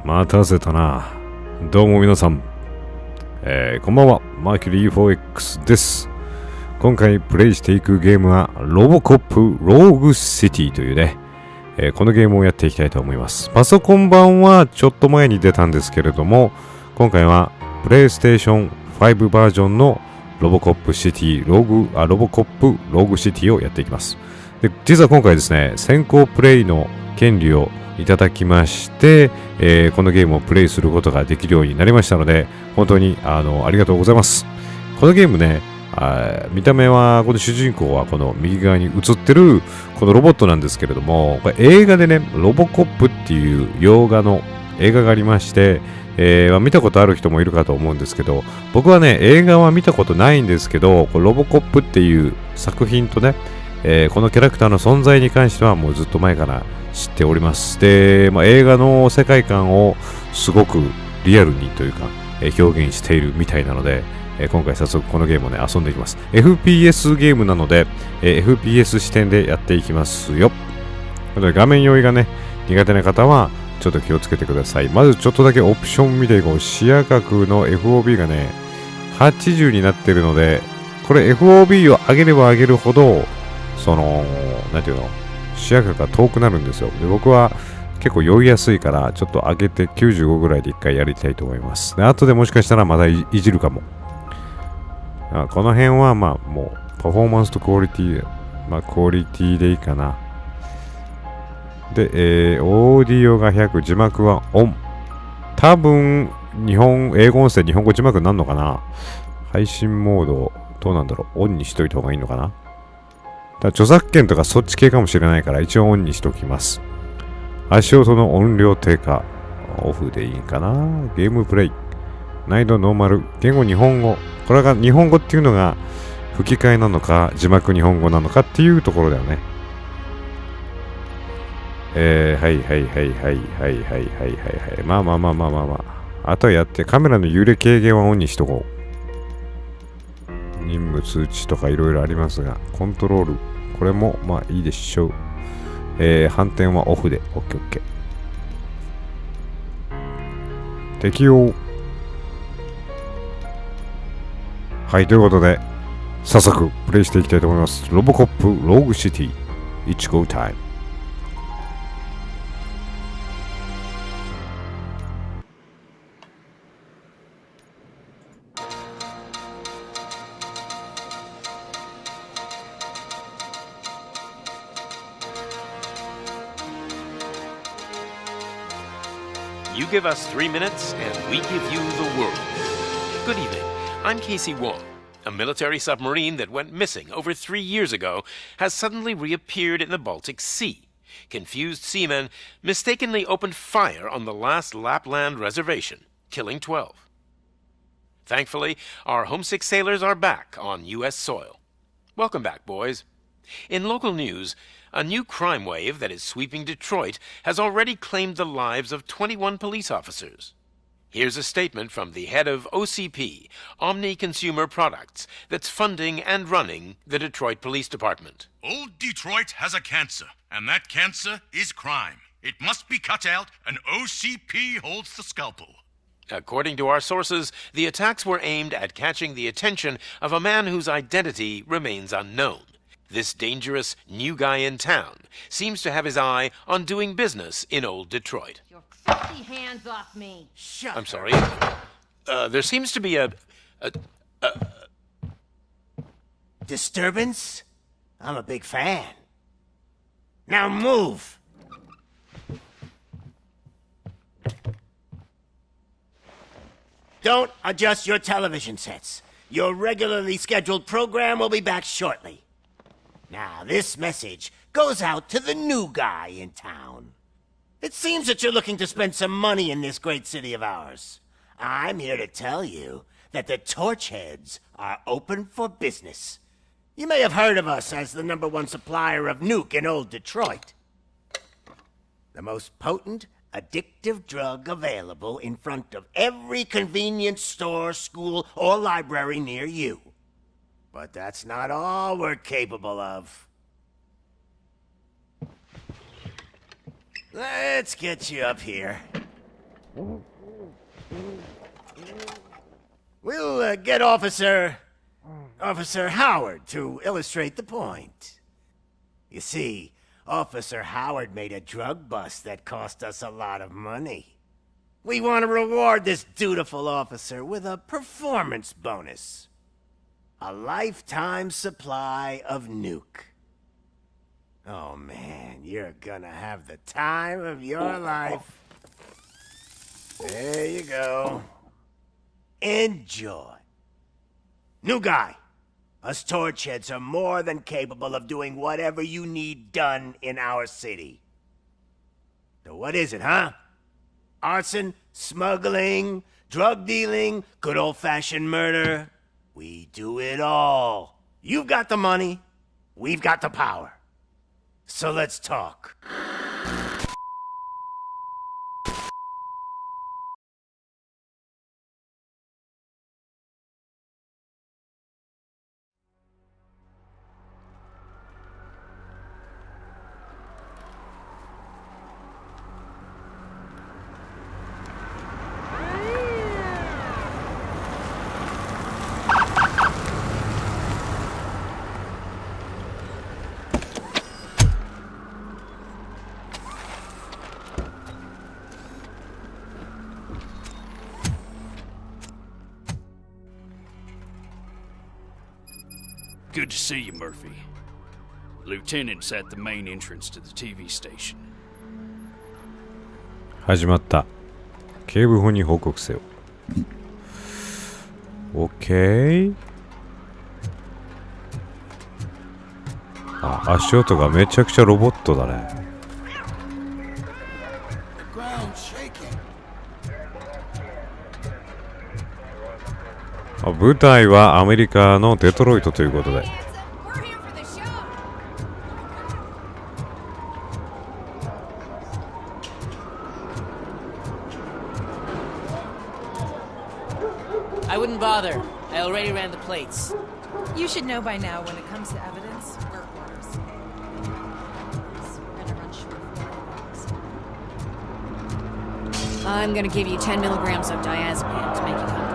待たせたな。どうも皆さん、こんばんは。マーキュリー 4X です。今回プレイしていくゲームはロボコップローグシティというね、このゲームをやっていきたいと思います。パソコン版はちょっと前に出たんですけれども、今回はプレイステーション5バージョンのロボコップシティロボコップローグシティをやっていきます。で、実は今回ですね、先行プレイの権利をいただきまして、このゲームをプレイすることができるようになりましたので、本当にありがとうございます。このゲームね、見た目はこの主人公はこの右側に映ってるこのロボットなんですけれども、これ映画でね、ロボコップっていう洋画の映画がありまして、見たことある人もいるかと思うんですけど、僕はね、映画は見たことないんですけど、これロボコップっていう作品とね、このキャラクターの存在に関してはもうずっと前から知っております。で、映画の世界観をすごくリアルにというか、表現しているみたいなので、今回早速このゲームをね、遊んでいきます。FPS ゲームなので、FPS 視点でやっていきますよ。画面酔いがね、苦手な方はちょっと気をつけてください。まずちょっとだけオプション見ていこう。視野角の FOB がね、80になってるので、これ FOB を上げれば上げるほど、なんていうの、視野角が遠くなるんですよ。で、僕は結構酔いやすいから、ちょっと上げて95ぐらいで一回やりたいと思います。で、後でもしかしたらまた いじるかも。この辺はもう、パフォーマンスとクオリティ、クオリティでいいかな。で、オーディオが100、字幕はオン。多分、英語音声、日本語字幕になるのかな。配信モード、どうなんだろう。オンにしといた方がいいのかな。著作権とかそっち系かもしれないから一応オンにしておきます。足音の音量低下。オフでいいかな。ゲームプレイ。難易度ノーマル。言語日本語。これが日本語っていうのが吹き替えなのか字幕日本語なのかっていうところだよね。はい。あとはやってカメラの揺れ軽減はオンにしとこう。任務通知とかいろいろありますが、コントロール。これもいいでしょう。反転はオフで OKOK。適用。はい、ということで早速プレイしていきたいと思います。ロボコップローグシティ It's go time。 You give us 3 minutes and we give you the world. Good evening. I'm Casey Wong. A military submarine that went missing over 3 years ago has suddenly reappeared in the Baltic Sea. Confused seamen mistakenly opened fire on the last Lapland reservation, killing 12. Thankfully, our homesick sailors are back on U.S. soil. Welcome back, boys. In local news, a new crime wave that is sweeping Detroit has already claimed the lives of 21 police officers. Here's a statement from the head of OCP, Omni Consumer Products, that's funding and running the Detroit Police Department. Old Detroit has a cancer, and that cancer is crime. It must be cut out, and OCP holds the scalpel. According to our sources, the attacks were aimed at catching the attention of a man whose identity remains unknown. This dangerous new guy in town seems to have his eye on doing business in old Detroit. Your filthy hands off me. Shut I'm sorry. There seems to be a disturbance? I'm a big fan. Now move! Don't adjust your television sets. Your regularly scheduled program will be back shortly. Now, this message goes out to the new guy in town. It seems that you're looking to spend some money in this great city of ours. I'm here to tell you that the Torchheads are open for business. You may have heard of us as the #1 supplier of nuke in old Detroit. The most potent, addictive drug available in front of every convenience store, school, or library near you. But that's not all we're capable of. Let's get you up here. We'll get Officer Howard to illustrate the point. You see, Officer Howard made a drug bust that cost us a lot of money. We want to reward this dutiful officer with a performance bonus. A lifetime supply of nuke. Oh man, you're gonna have the time of your life. There you go. Enjoy. New guy. Us torch heads are more than capable of doing whatever you need done in our city. So what is it, huh? Arson, smuggling, drug dealing, good old-fashioned murder. We do it all. You've got the money, we've got the power. So let's talk. Good to see you, Murphy. Lieutenant's at the main entrance to the TV station. 始まった。警部補に報告せよ。OK。あ、足音がめちゃくちゃロボットだね。舞台はアメリカのデトロイトということで。I wouldn't bother. I already ran the plates. You should know by now when it comes to evidence, we're orders. We're gonna run short of I'm gonna give you 10 milligrams of diazepam to make you comfortable.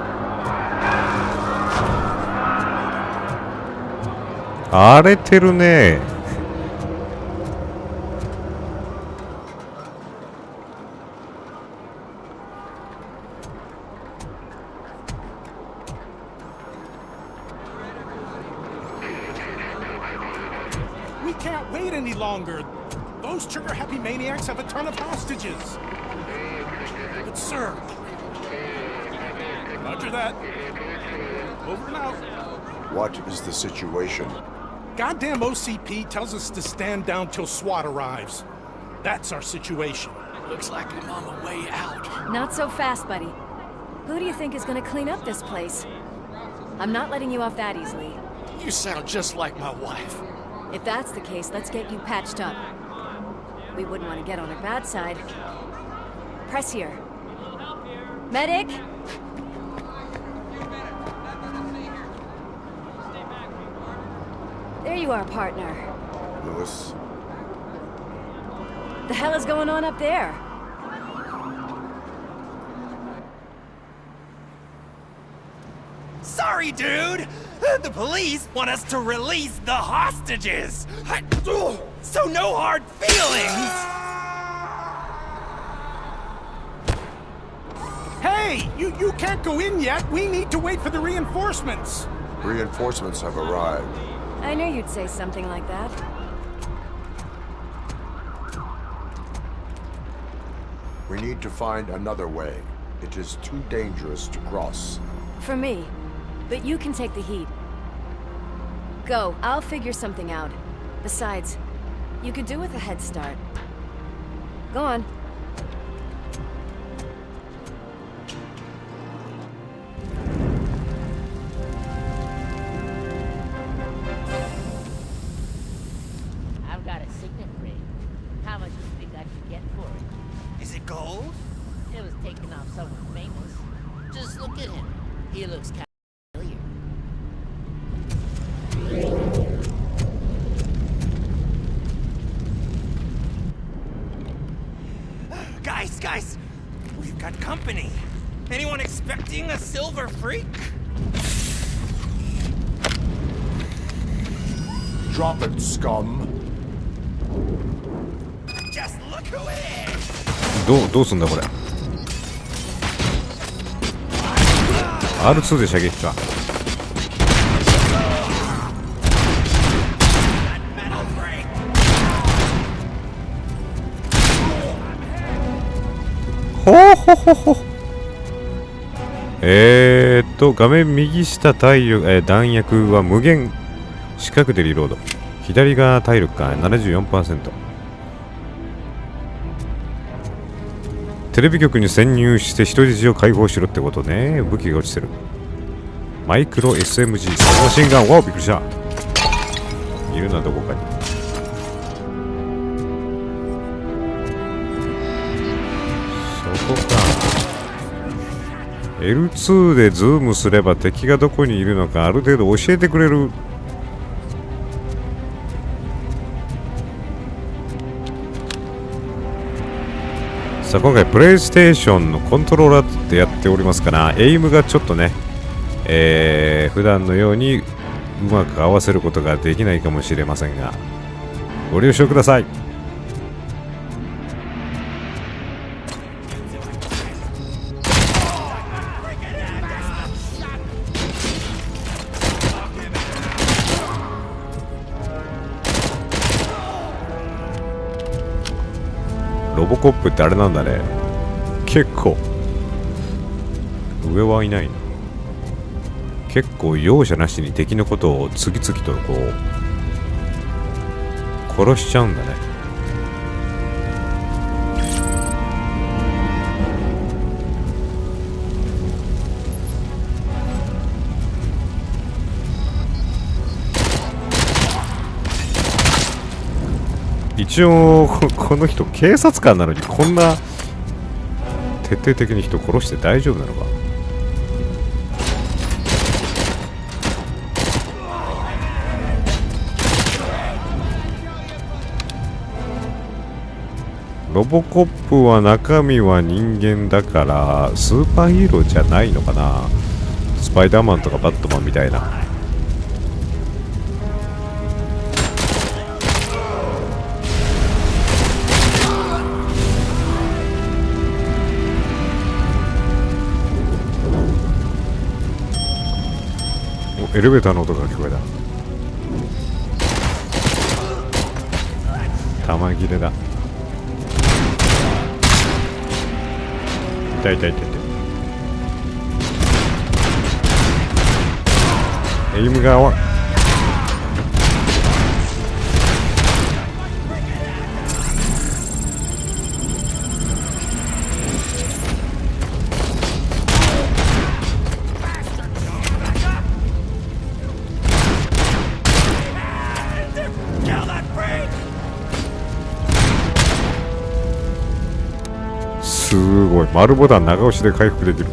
荒れてるね。We can't wait any longer. Those trigger-happy maniacs have a ton of hostages. But sir, roger that. Over and out. What is the situation? Goddamn OCP tells us to stand down till SWAT arrives. That's our situation. Looks like I'm on the way out. Not so fast, buddy. Who do you think is gonna clean up this place? I'm not letting you off that easily. You sound just like my wife. If that's the case, let's get you patched up. We wouldn't want to get on her bad side. Press here. Medic! There you are, partner. Lewis? The hell is going on up there? Sorry, dude! The police want us to release the hostages! So no hard feelings! Hey! You can't go in yet! We need to wait for the reinforcements! Reinforcements have arrived. I knew you'd say something like that. We need to find another way. It is too dangerous to cross. For me. But you can take the heat. Go, I'll figure something out. Besides, you could do with a head start. Go on. I've got a signet ring. How much do you think I could get for it? Is it gold? It was taken off someone famous. Just look at him. He looks kind of familiar. Guys, We've got company. Anyone expecting a silver freak? Drop it, scum. Just look who it is. どうすんだこれ。R2 で射撃か。ほほほほ。画面右下体力、弾薬は無限四角でリロード。左が体力か 74%。テレビ局に潜入して人質を解放しろってことね。武器が落ちてる。マイクロ SMG サブマシンガン。わお、びっくりした。いるな、どこかに。そこか。L2 でズームすれば敵がどこにいるのかある程度教えてくれる。さあ今回プレイステーションのコントローラーでやっておりますからエイムがちょっとね、普段のようにうまく合わせることができないかもしれませんがご了承ください。ロボコップってあれなんだね。結構上はいないな。結構容赦なしに敵のことを次々とこう殺しちゃうんだね。一応この人警察官なのにこんな徹底的に人殺して大丈夫なのか。ロボコップは中身は人間だからスーパーヒーローじゃないのかな。スパイダーマンとかバットマンみたいな。エレベーターの音が聞こえた。弾切れだ。痛い痛い痛い痛い。エイムが合わん。すごい。丸ボタン長押しで回復できる。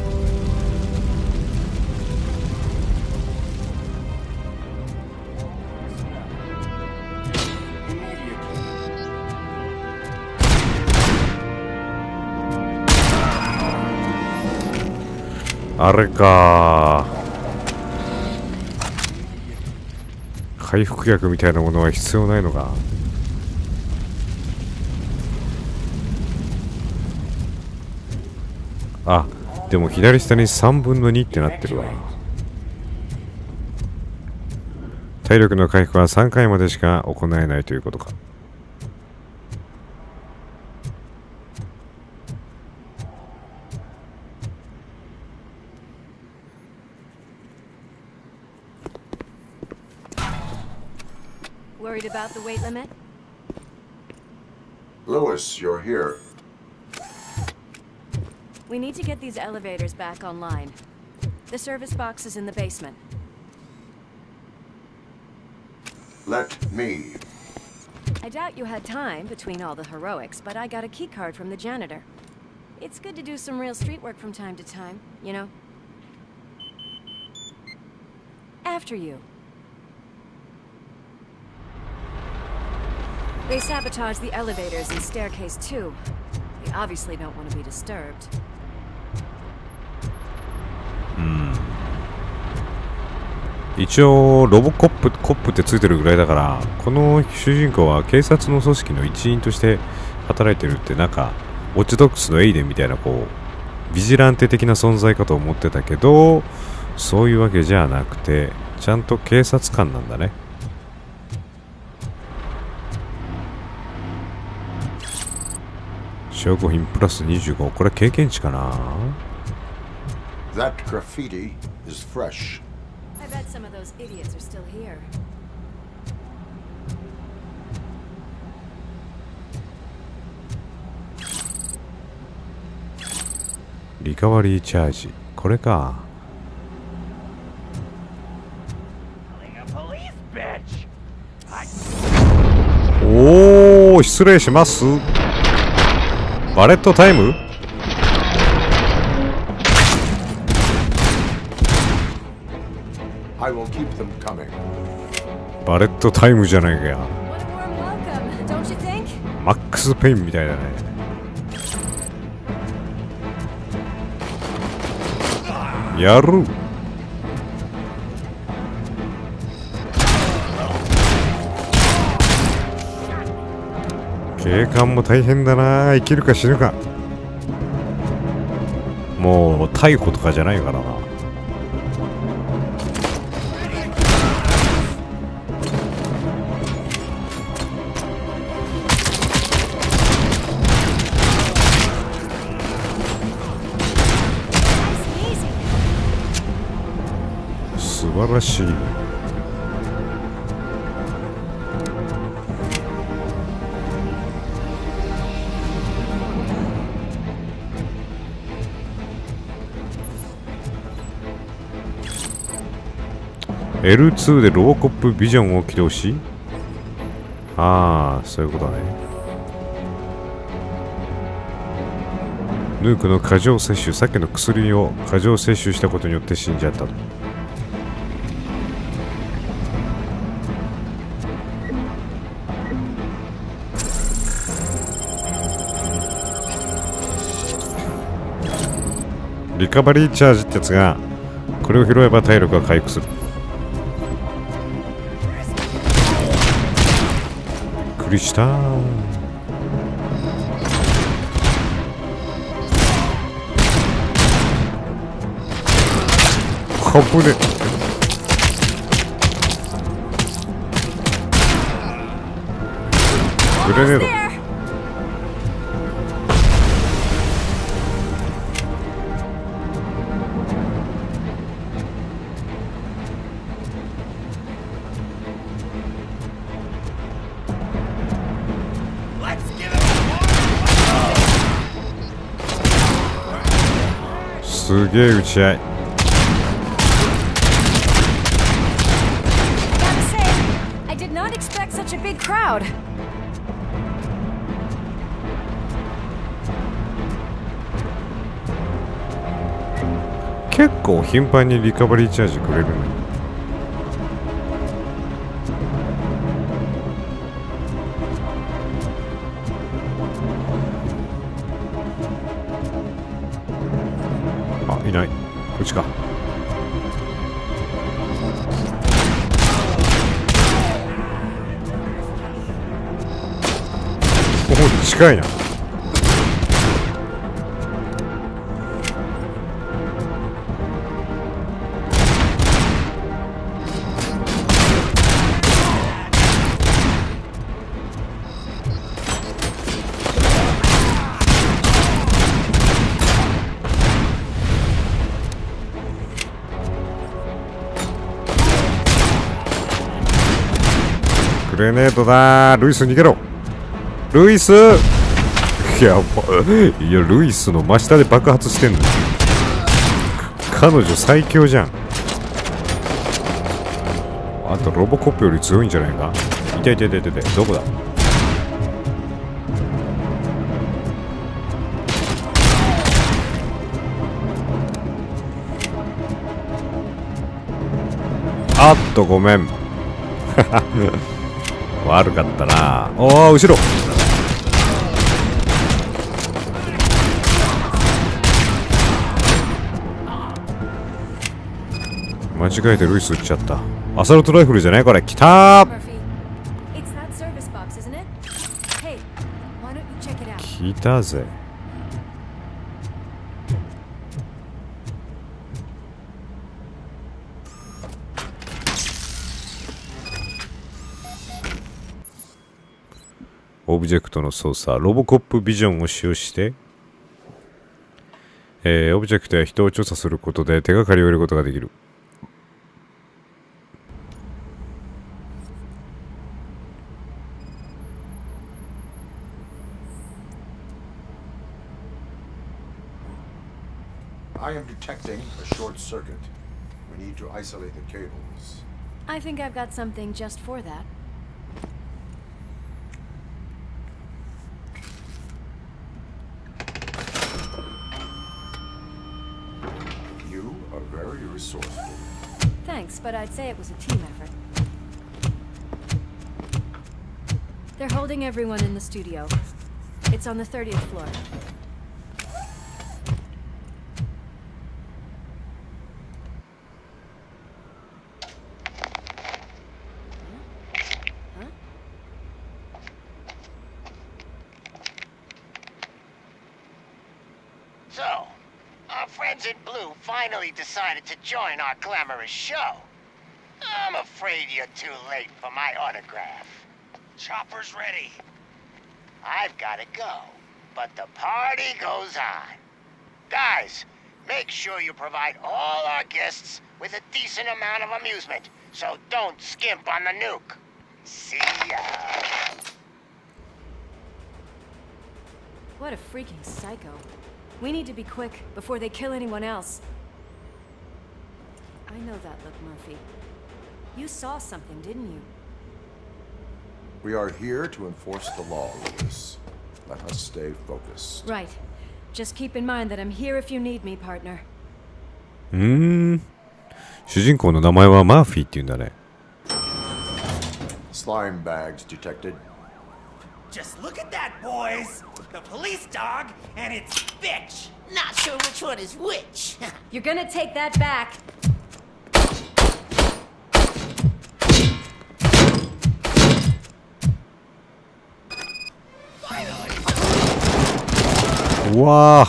あれか。回復薬みたいなものは必要ないのか。あ、でも左下に3分の2ってなってるわ。体力の回復は3回までしか行えないということか。Worried about the weight limit? Lewis, you're here. We need to get these elevators back online. The service box is in the basement. Let me. I doubt you had time between all the heroics, but I got a key card from the janitor. It's good to do some real street work from time to time, you know? After you. They sabotage the elevators and staircase too. They obviously don't want to be disturbed. 一応ロボコップってついてるぐらいだから、この主人公は警察の組織の一員として働いてるって、なんかウォッチドッグスのエイデンみたいなこうビジランテ的な存在かと思ってたけど、そういうわけじゃなくてちゃんと警察官なんだね。証拠品プラス25、これ経験値かな。 That graffiti is fresh. I bet some of those idiots are still here. リカバリーチャージ、これか。おお、失礼します。バレットタイム。I will keep them coming. バレットタイムじゃないかよ。 What a warm welcome, don't you think? マックスペインみたいだね。やる。警官も大変だな。生きるか死ぬか。もう逮捕とかじゃないからな。素晴らしい。L2 でロボコップビジョンを起動し、ああ、そういうことだね。ヌークの過剰摂取、さっきの薬を過剰摂取したことによって死んじゃったと。リカバリーチャージってやつが、これを拾えば体力が回復する。びっくりしたー。危ね。グレネード。すげえ打ち合い。I did not expect such a big crowd. 結構頻繁にリカバリーチャージくれるね。あ、いない。こっちか。お、近いな。グレネードだー。ルイス逃げろ。ルイス。やばいや、ルイスの真下で爆発してんの。彼女最強じゃん。あとロボコップより強いんじゃないか。痛い痛い痛い痛い。どこだ。あっとごめん。悪かったな。おお、後ろ。間違えてルイス撃っちゃった。アサルトライフルじゃないこれ。来たー。来たぜ。オブジェクトの操作、ロボコップビジョンを使用して、オブジェクトや人を調査することで手がかりを得ることができる。I am detecting a short circuit. We need to isolate the cables. I think I've got something just for that. You are very resourceful. Thanks, but I'd say it was a team effort. They're holding everyone in the studio. It's on the 30th floor. So, our friends in blue finally decided to join our glamorous show. I'm afraid you're too late for my autograph. Chopper's ready. I've got to go, but the party goes on. Guys, make sure you provide all our guests with a decent amount of amusement, so don't skimp on the nuke. See ya. What a freaking psycho. We need to be quick before they kill anyone else. I know that look, Murphy. You saw something, didn't you? We are here to enforce the law, Lucas. Let us stay focused. Right. Just keep in mind that I'm here if you need me, partner. 主人公の名前はマーフィーって言うんだね。Slime bags detected. Just look at that, boys! The police dog and its bitch! Not sure which one is which. You're gonna take that back. Wow.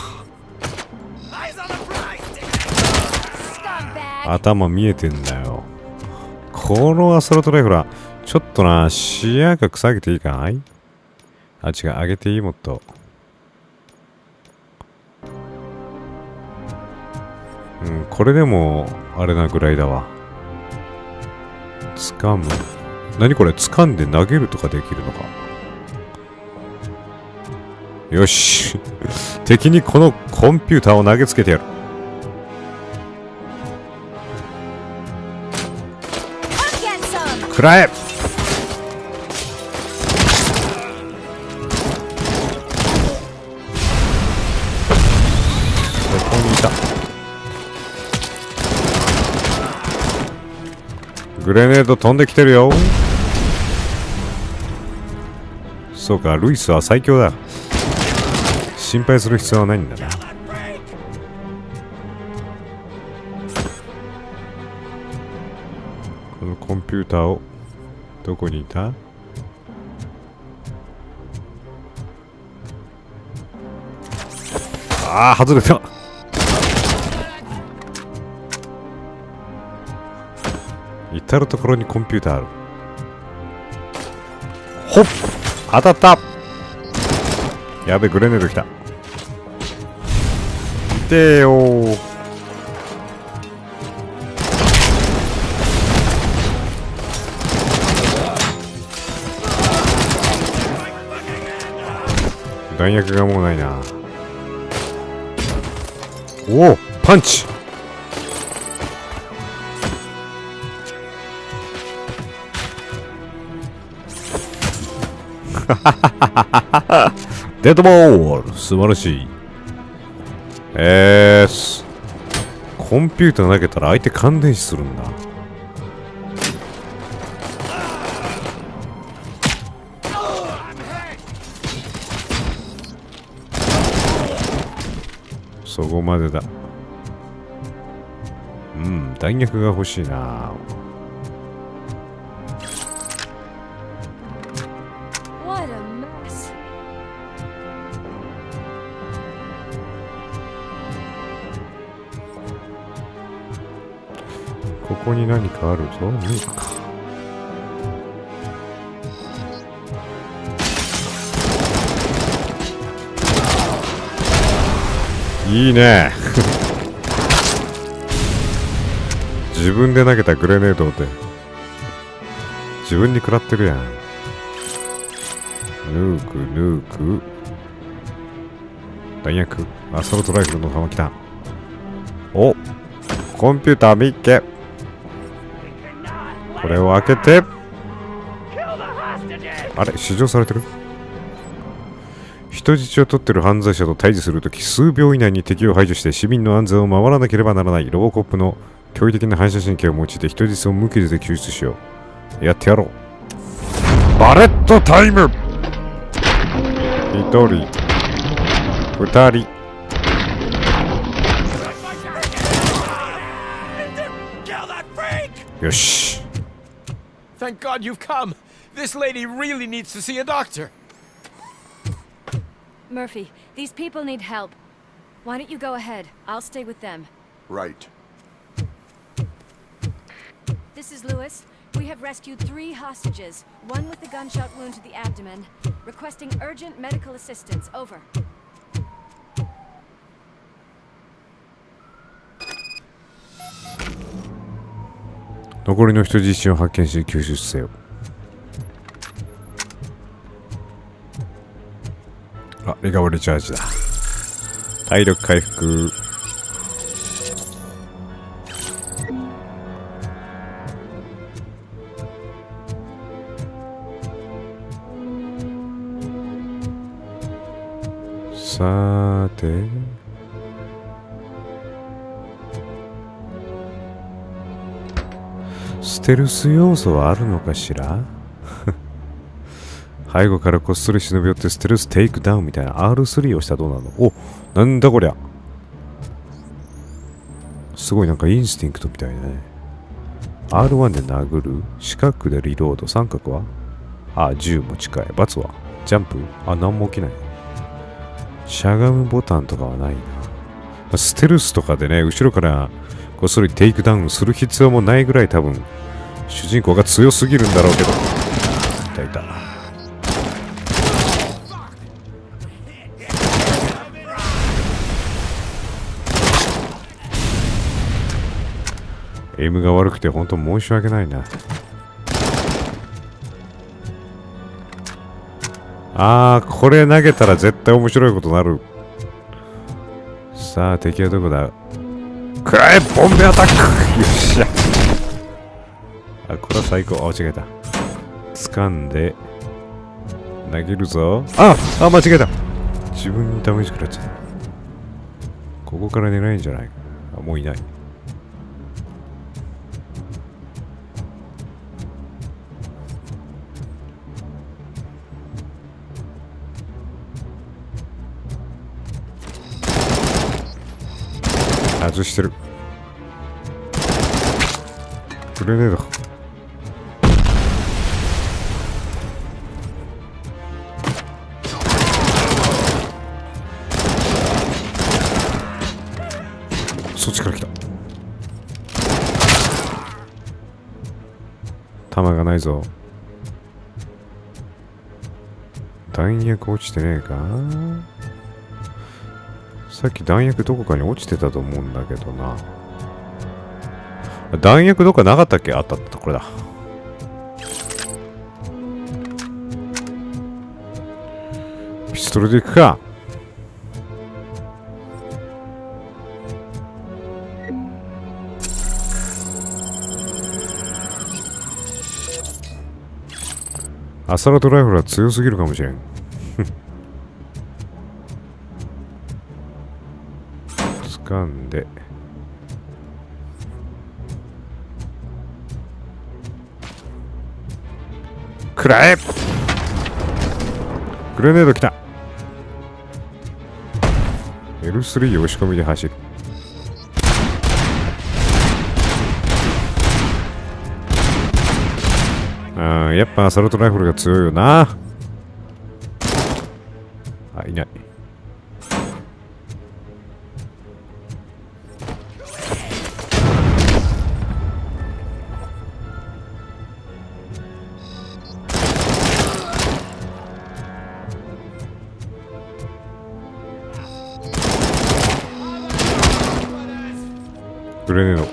Eyes on the prize! Scumbag! 頭見えてんだよ。このアサルトライフラー、ちょっとな、視野角下げていいかい？あ、違う、上げていいもっと。これでも、あれなぐらいだわ。掴む。何これ、掴んで投げるとかできるのか。よし。敵にこのコンピューターを投げつけてやる。食らえ！グレネード飛んできてるよ。そうか、ルイスは最強だ。心配する必要はないんだな。このコンピューターをどこにいた？ああ、外れた。至るところにコンピューターある。ほっ、当たった。やべ、グレネード来た。痛えよー。弾薬がもうないな。おお、パンチ。デッドボール、素晴らしい。コンピューター投げたら相手感電死するんだ。そこまでだ。弾薬が欲しいな。ここに何かあるぞ。ねえか。いいね。自分で投げたグレネードで自分に食らってるやん。ヌーク弾薬アサルトライフルの弾来た。お、コンピューター見っけ。これを開けて、あれ試乗されてる。人質を取ってる犯罪者と対峙するとき、数秒以内に敵を排除して市民の安全を守らなければならない。ロボコップの驚異的な反射神経を用いて人質を無傷で救出しよう。やってやろう。バレットタイム。1人2人。よし。 Thank God you've come. This lady really needs to see a doctor. Murphy, these people need help. Why don't you go ahead? I'll stay with them. Right. This is Lewis. We have rescued 3 hostages, one with a gunshot wound to the abdomen, requesting urgent medical assistance. Over. 残りの人質を発見し救出せよ。あ、リカバリーチャージだ。体力回復。さーて、ステルス要素はあるのかしら。背後からこっそり忍び寄ってステルステイクダウンみたいな R3 をしたらどうなの。お、なんだこりゃ。すごいなんかインスティンクトみたいね。R1 で殴る、四角でリロード、三角はあ、銃も近い。×はジャンプ、あ、なんも起きない。しゃがむボタンとかはないな。ステルスとかでね、後ろからこっそりテイクダウンする必要もないぐらい多分主人公が強すぎるんだろうけど。いたいた。エイムが悪くて本当申し訳ないな。あー、これ投げたら絶対面白いことになる。さあ、敵はどこだ。くらえ、ボンベアタック。よっしゃ。あ、これは最高。あ、間違えた。掴んで投げるぞ。あ、間違えた。自分にダメージ食らっちゃった。ここから狙えんじゃないか。あ、もういない。外してる。グレネード。そっちから来た。弾がないぞ。弾薬落ちてねえか。さっき弾薬どこかに落ちてたと思うんだけどな。弾薬どっかなかったっけ。あったあった、これだ。ピストルでいくか。アサルトライフルは強すぎるかもしれん。掴んでくらえ。グレネード来た。 L3 押し込みで走る。やっぱアサルトライフルが強いよな。あ、いない。グレネード。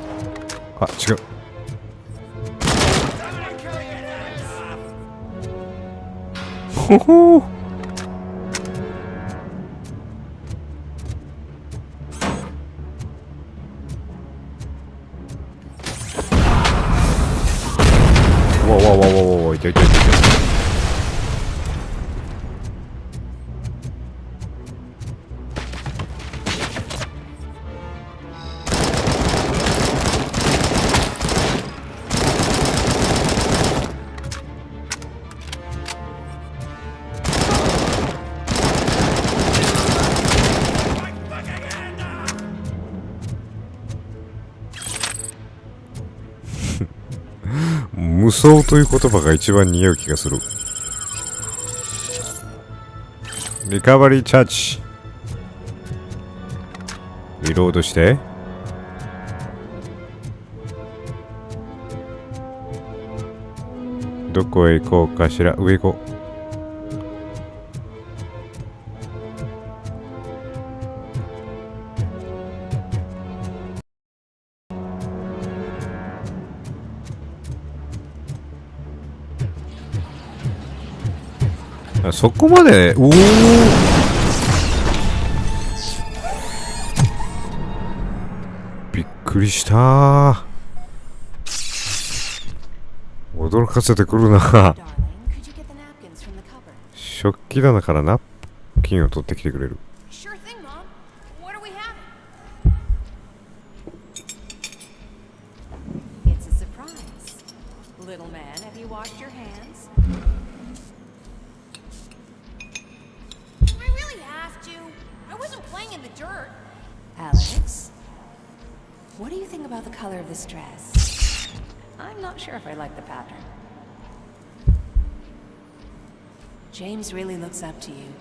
あ、違う。ほほー。わわわわわわ、いたいたいたいた。無双という言葉が一番似合う気がする。リカバリーチャージ。リロードして。どこへ行こうかしら。上行こう。そこまで、おお。びっくりしたー。驚かせてくるな。食器棚からナプキンを取ってきてくれる。Alex, what do you think about the color of this dress? I'm not sure if I like the pattern. James really looks up to you.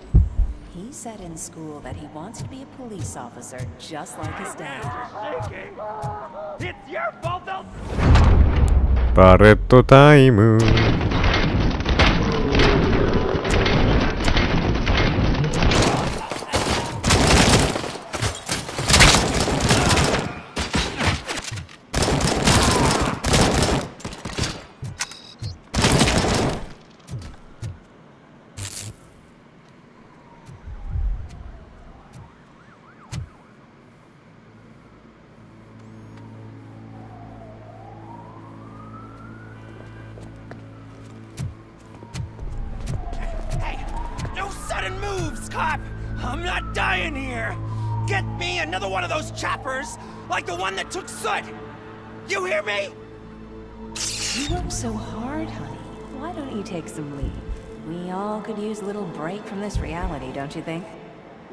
He said in school that he wants to be a police officer just like his dad. It's your fault, though. バレットタイム。I'm not dying here! Get me another one of those choppers, like the one that took Soot! You hear me? You work so hard, honey. Why don't you take some leave? We all could use a little break from this reality, don't you think?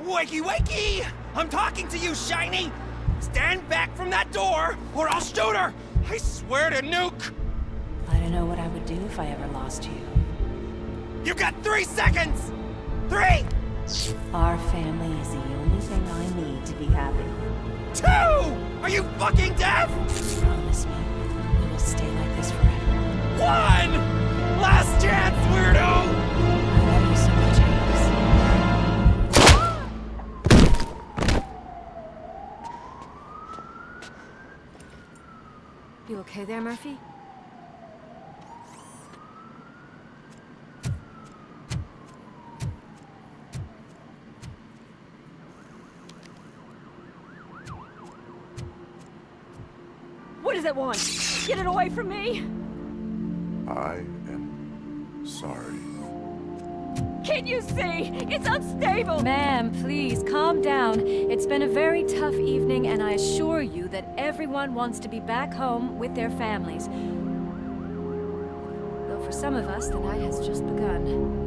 Wakey, wakey! I'm talking to you, Shiny! Stand back from that door, or I'll shoot her! I swear to nuke! I don't know what I would do if I ever lost you. You got 3 seconds! 3! Our family is the only thing I need to be happy. 2! Are you fucking deaf? Promise me, we will stay like this forever. 1! Last chance, weirdo! I love you so much, Alex. You okay there, Murphy? What does it want? Get it away from me! I am sorry. Can't you see? It's unstable! Ma'am, please, calm down. It's been a very tough evening, and I assure you that everyone wants to be back home with their families. Though for some of us, the night has just begun.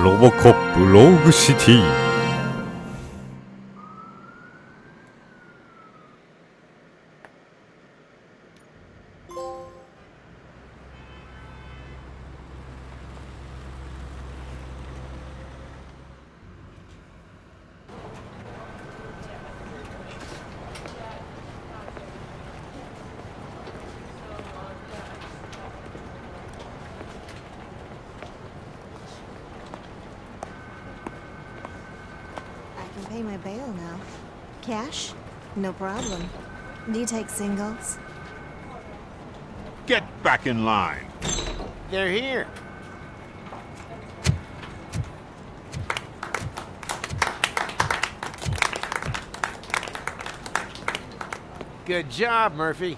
ロボコップローグシティ。Pay my bail now. Cash? No problem. Do you take singles? Get back in line. They're here. Good job, Murphy.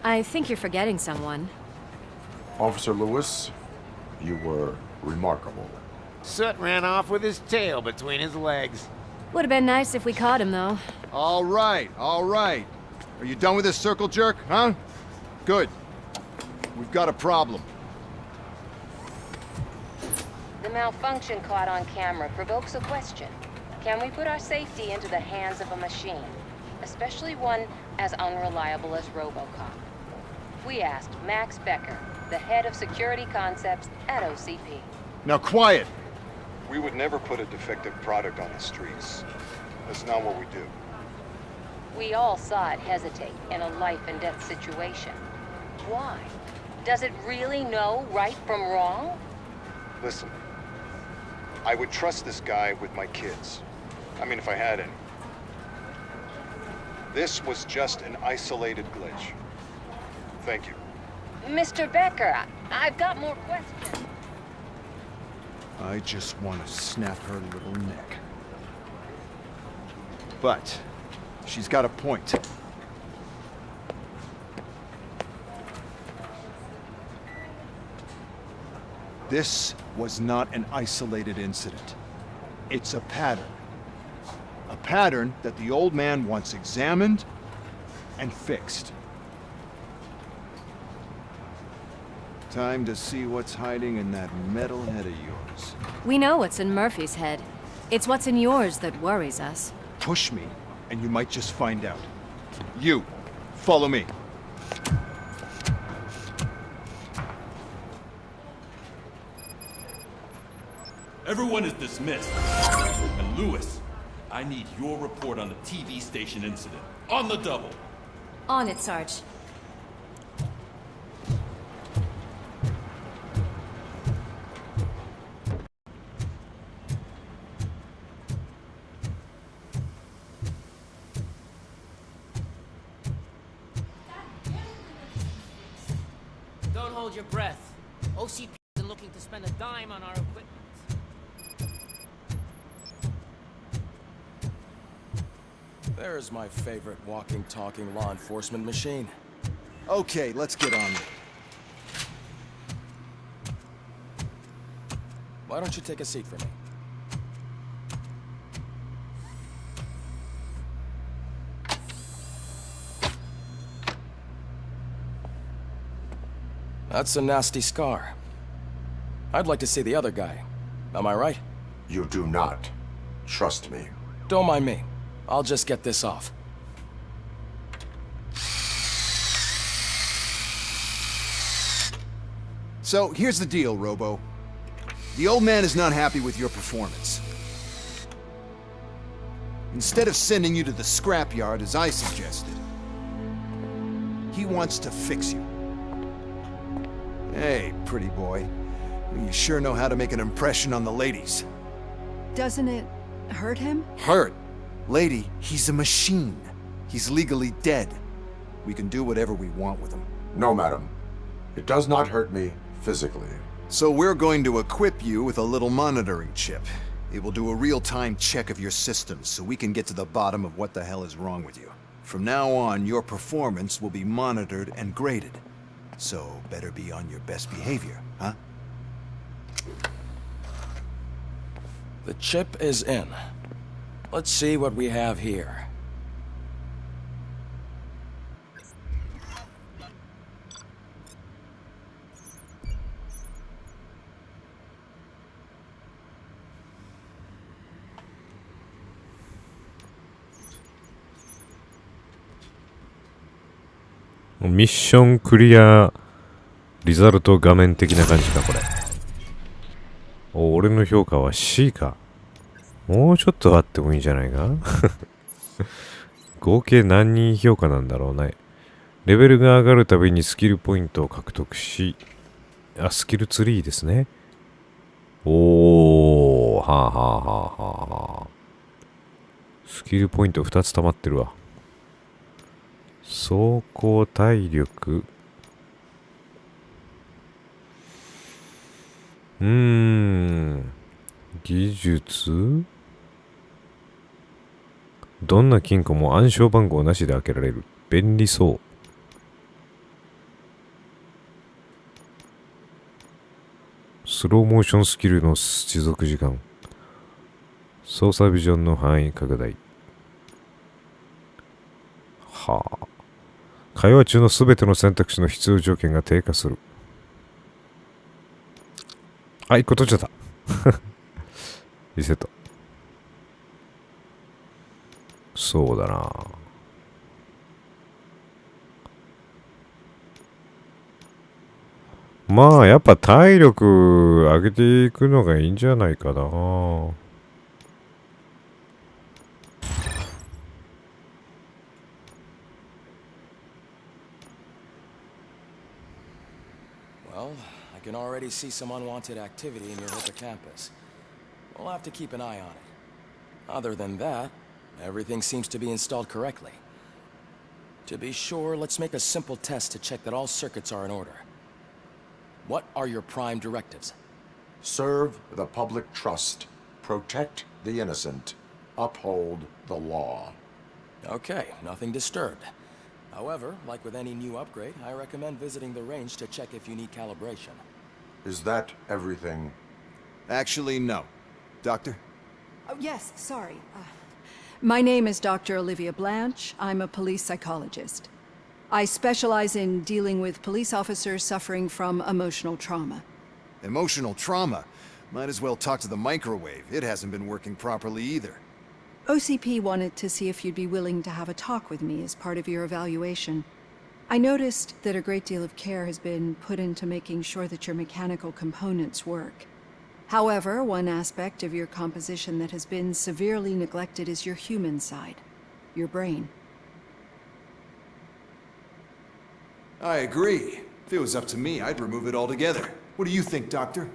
I think you're forgetting someone. Officer Lewis, you were remarkable. Soot ran off with his tail between his legs. Would have been nice if we caught him, though. All right, all right. Are you done with this circle jerk, huh? Good. We've got a problem. The malfunction caught on camera provokes a question. Can we put our safety into the hands of a machine? Especially one as unreliable as RoboCop. We asked Max Becker, the head of security concepts at OCP. Now quiet! We would never put a defective product on the streets. That's not what we do. We all saw it hesitate in a life-and-death situation. Why? Does it really know right from wrong? Listen, I would trust this guy with my kids. I mean, if I had any. This was just an isolated glitch. Thank you. Mr. Becker, I've got more questions. I just want to snap her little neck. But she's got a point. This was not an isolated incident. It's a pattern. A pattern that the old man wants examined and fixed. Time to see what's hiding in that metal head of yours. We know what's in Murphy's head. It's what's in yours that worries us. Push me, and you might just find out. You, follow me. Everyone is dismissed. And Lewis, I need your report on the TV station incident. On the double. On it, Sarge. Don't hold your breath. OCP isn't looking to spend a dime on our equipment. There's my favorite walking, talking law enforcement machine. Okay, let's get on with it. Why don't you take a seat for me? That's a nasty scar. I'd like to see the other guy. Am I right? You do not. Trust me. Don't mind me. I'll just get this off. So, here's the deal, Robo. The old man is not happy with your performance. Instead of sending you to the scrapyard, as I suggested, he wants to fix you. Hey, pretty boy. You sure know how to make an impression on the ladies. Doesn't it hurt him? Hurt? Lady, he's a machine. He's legally dead. We can do whatever we want with him. No, madam. It does not hurt me physically. So we're going to equip you with a little monitoring chip. It will do a real-time check of your systems so we can get to the bottom of what the hell is wrong with you. From now on, your performance will be monitored and graded. So better be on your best behavior, huh? The chip is in. Let's see what we have here. ミッションクリアリザルト画面的な感じかこれ。俺の評価は C か。もうちょっとあってもいいんじゃないか合計何人評価なんだろうね。レベルが上がるたびにスキルポイントを獲得し、スキルツリーですね。おー、はあはあはあはあ。スキルポイント2つ溜まってるわ。走行体力。技術。どんな金庫も暗証番号なしで開けられる。便利そう。スローモーションスキルの持続時間。操作ビジョンの範囲拡大。はあ。会話中のすべての選択肢の必要条件が低下する。一個取っちゃった。リセット。そうだな。まあ、やっぱ体力上げていくのがいいんじゃないかな。Well, I can already see some unwanted activity in your hippocampus. We'll have to keep an eye on it. Other than that, everything seems to be installed correctly. To be sure, let's make a simple test to check that all circuits are in order. What are your prime directives? Serve the public trust, protect the innocent, uphold the law. Okay, nothing disturbed. However, like with any new upgrade, I recommend visiting the range to check if you need calibration. Is that everything? Actually, no. Doctor? Oh, yes, sorry. My name is Dr. Olivia Blanche. I'm a police psychologist. I specialize in dealing with police officers suffering from emotional trauma. Emotional trauma? Might as well talk to the microwave. It hasn't been working properly either. OCP wanted to see if you'd be willing to have a talk with me as part of your evaluation. I noticed that a great deal of care has been put into making sure that your mechanical components work. However, one aspect of your composition that has been severely neglected is your human side, your brain. I agree. If it was up to me, I'd remove it altogether. What do you think, Doctor?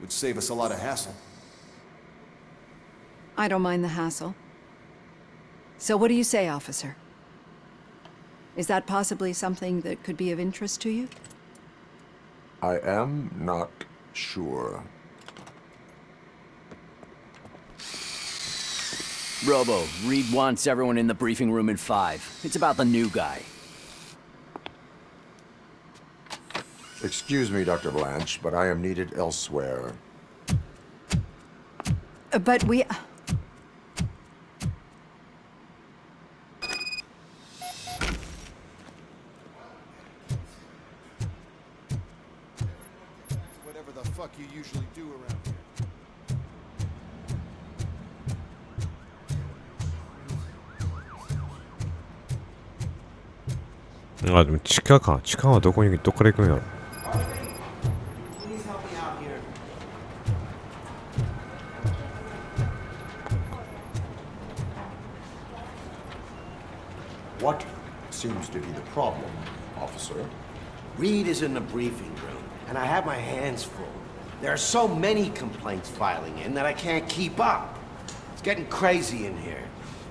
Would save us a lot of hassle. I don't mind the hassle. So what do you say, officer? Is that possibly something that could be of interest to you? I am not sure. Robo, Reed wants everyone in the briefing room in 5. It's about the new guy. Excuse me, Dr. Blanche, but I am needed elsewhere. But we... Whatever the fuck you usually do around here.でも地下か。地下はどから行くんやろ。What seems to be the problem, officer? Reed is in the briefing room, and I have my hands full. There are so many complaints filing in that I can't keep up. It's getting crazy in here.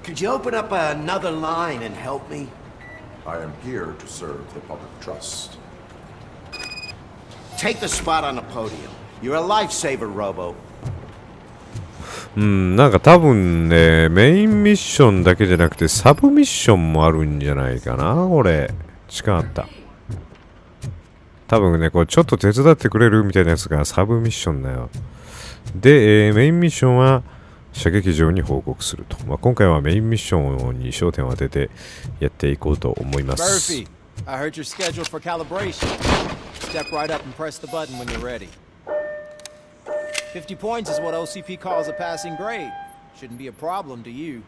Could you open up another line and help me? I am here to serve the public trust. Take the spot on the podium. You're a lifesaver, Robo. なんか多分ね、メインミッションだけじゃなくてサブミッションもあるんじゃないかな、これ。近かった。多分ね、こうちょっと手伝ってくれるみたいなやつがサブミッションだよ。で、メインミッションは射撃場に報告すると。今回はメインミッションに焦点を当ててやっていこうと思います。Murphy, I heard you're scheduled for calibration. Step right up and press the button when you're ready. 50 points is what OCP calls a passing grade. Shouldn't be a problem to you.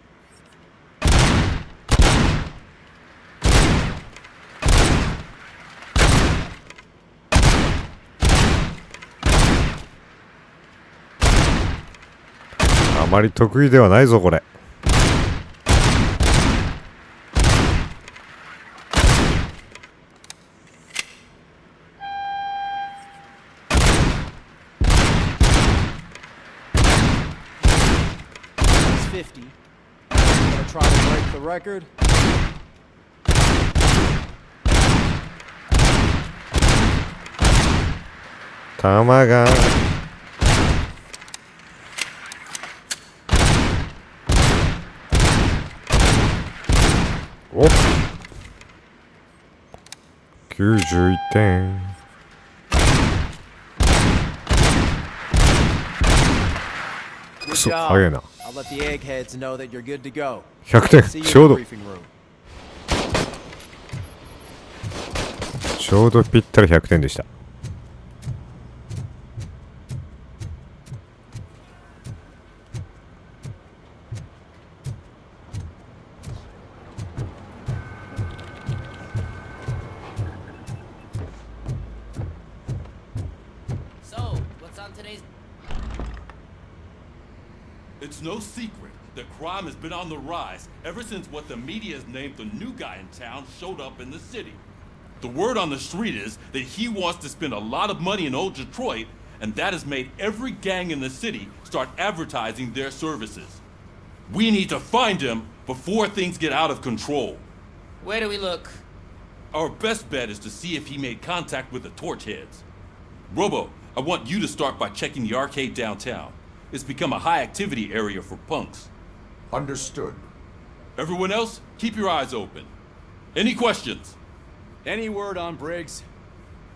まり得意ではないぞこれ。50. Gonna try to break the record. Tamaga. Oh. 91点。くそ、早いな。I'll let the eggheads know that you're good to go. 100点、ちょうど。ちょうどぴったり100点でした。It's no secret that crime has been on the rise ever since what the media has named the new guy in town showed up in the city. The word on the street is that he wants to spend a lot of money in old Detroit, and that has made every gang in the city start advertising their services. We need to find him before things get out of control. Where do we look? Our best bet is to see if he made contact with the Torchheads. Robo, I want you to start by checking the arcade downtown. It's become a high-activity area for punks. Understood. Everyone else, keep your eyes open. Any questions? Any word on Briggs?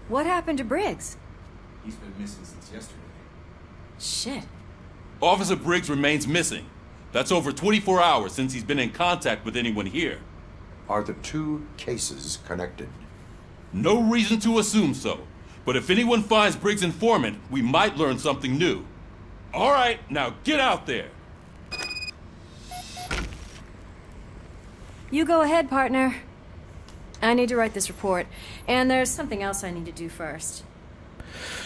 What happened to Briggs? He's been missing since yesterday. Shit. Officer Briggs remains missing. That's over 24 hours since he's been in contact with anyone here. Are the two cases connected? No reason to assume so. But if anyone finds Briggs' informant, we might learn something new. All right, now get out there. You go ahead, partner. I need to write this report, and there's something else I need to do first.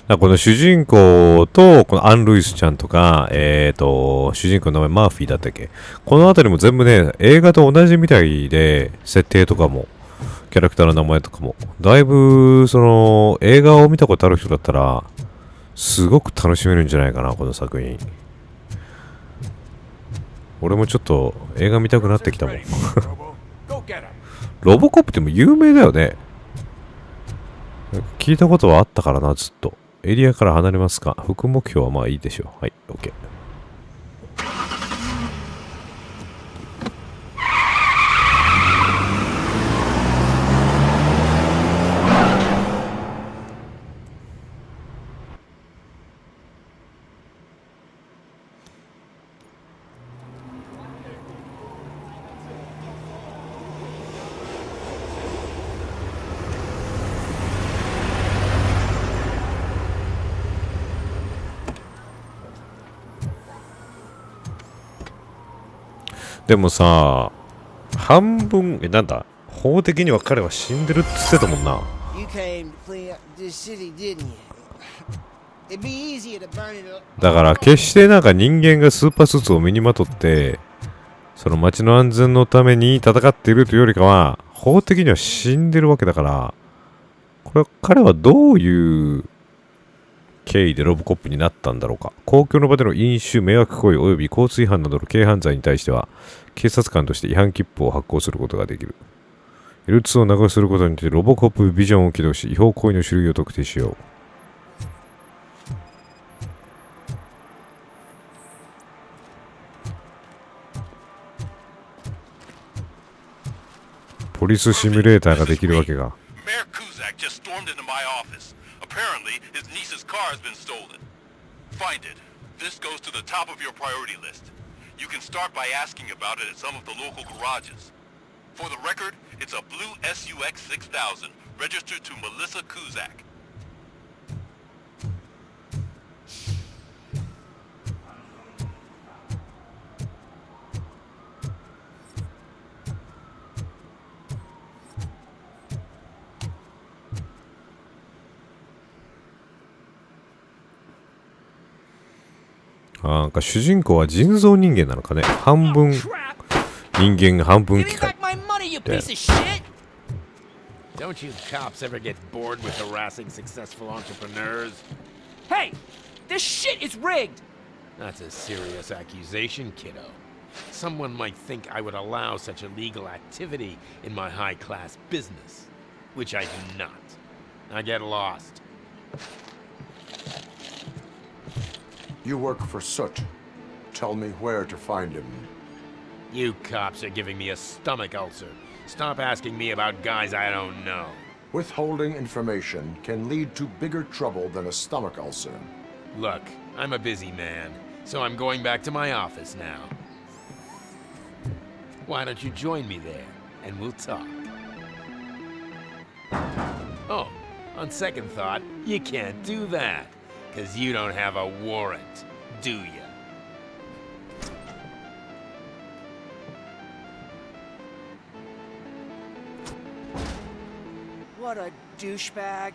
この主人公とこのアン・ルイスちゃんとか、主人公の名前マーフィーだったっけ？このあたりも全部ね、映画と同じみたいで、設定とかも、キャラクターの名前とかも、だいぶ、その、映画を見たことある人だったら、すごく楽しめるんじゃないかな、この作品。俺もちょっと映画見たくなってきたもん。ロボコップっても有名だよね。聞いたことはあったからな、ずっと。エリアから離れますか。副目標はまあいいでしょう。はい、OK。でもさ、半分、なんだ、法的には彼は死んでるって言ってたもんな。だから決してなんか人間がスーパースーツを身にまとって、その街の安全のために戦っているというよりかは、法的には死んでるわけだから、これ彼はどういう経緯でロボコップになったんだろうか。公共の場での飲酒、迷惑行為及び交通違反などの軽犯罪に対しては、警察官として違反切符を発行することができる。L2 を長くすることによってロボコップビジョンを起動し、違法行為の種類を特定しよう。ポリスシミュレーターができるわけが。Apparently, his niece's car has been stolen. Find it. This goes to the top of your priority list. You can start by asking about it at some of the local garages. For the record, it's a blue SUX 6000 registered to Melissa Kuzak. なんか主人公は人造人間なのかね。半分人間半分機械。Don't you cops ever get bored with harassing successful entrepreneurs? Hey! This shit is rigged! That's a serious accusation, kiddo. Someone might think I would allow such illegal activity in my high-class business, which I do not. I get lost. You work for Soot. Tell me where to find him. You cops are giving me a stomach ulcer. Stop asking me about guys I don't know. Withholding information can lead to bigger trouble than a stomach ulcer. Look, I'm a busy man, so I'm going back to my office now. Why don't you join me there, and we'll talk. Oh, on second thought, you can't do that, 'cause you don't have a warrant, do ya? What a douchebag.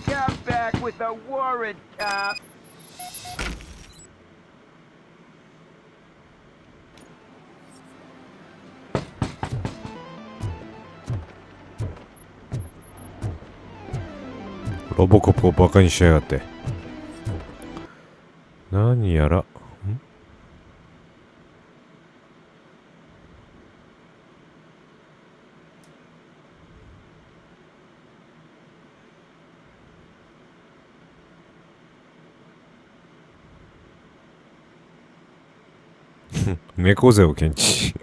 Come back with a warrant, cop.ロボコップをバカにしやがって。何やら。猫背を検知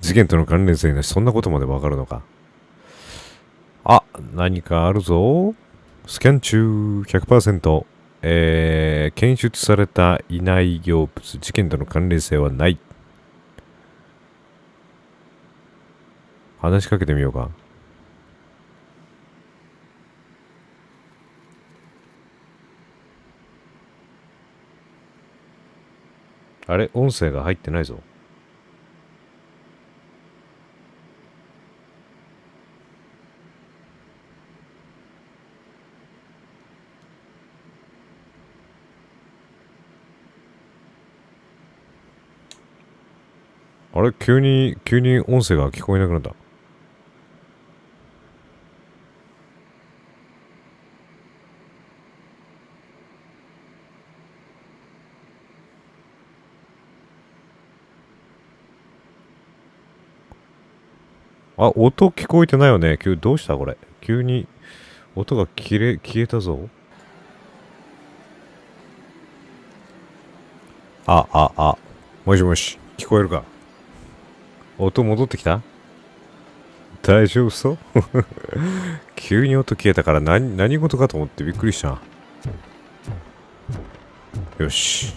事件との関連性なし、そんなことまでわかるのか。あ、何かあるぞ。スキャン中 100%、検出されたいない業物、事件との関連性はない。話しかけてみようか。あれ、音声が入ってないぞ。あれ、急に音声が聞こえなくなった。あ、音聞こえてないよね。どうしたこれ。急に音が消えたぞ。もしもし、聞こえるか。音戻ってきた？大丈夫そう急に音消えたから何事かと思ってびっくりした。よし。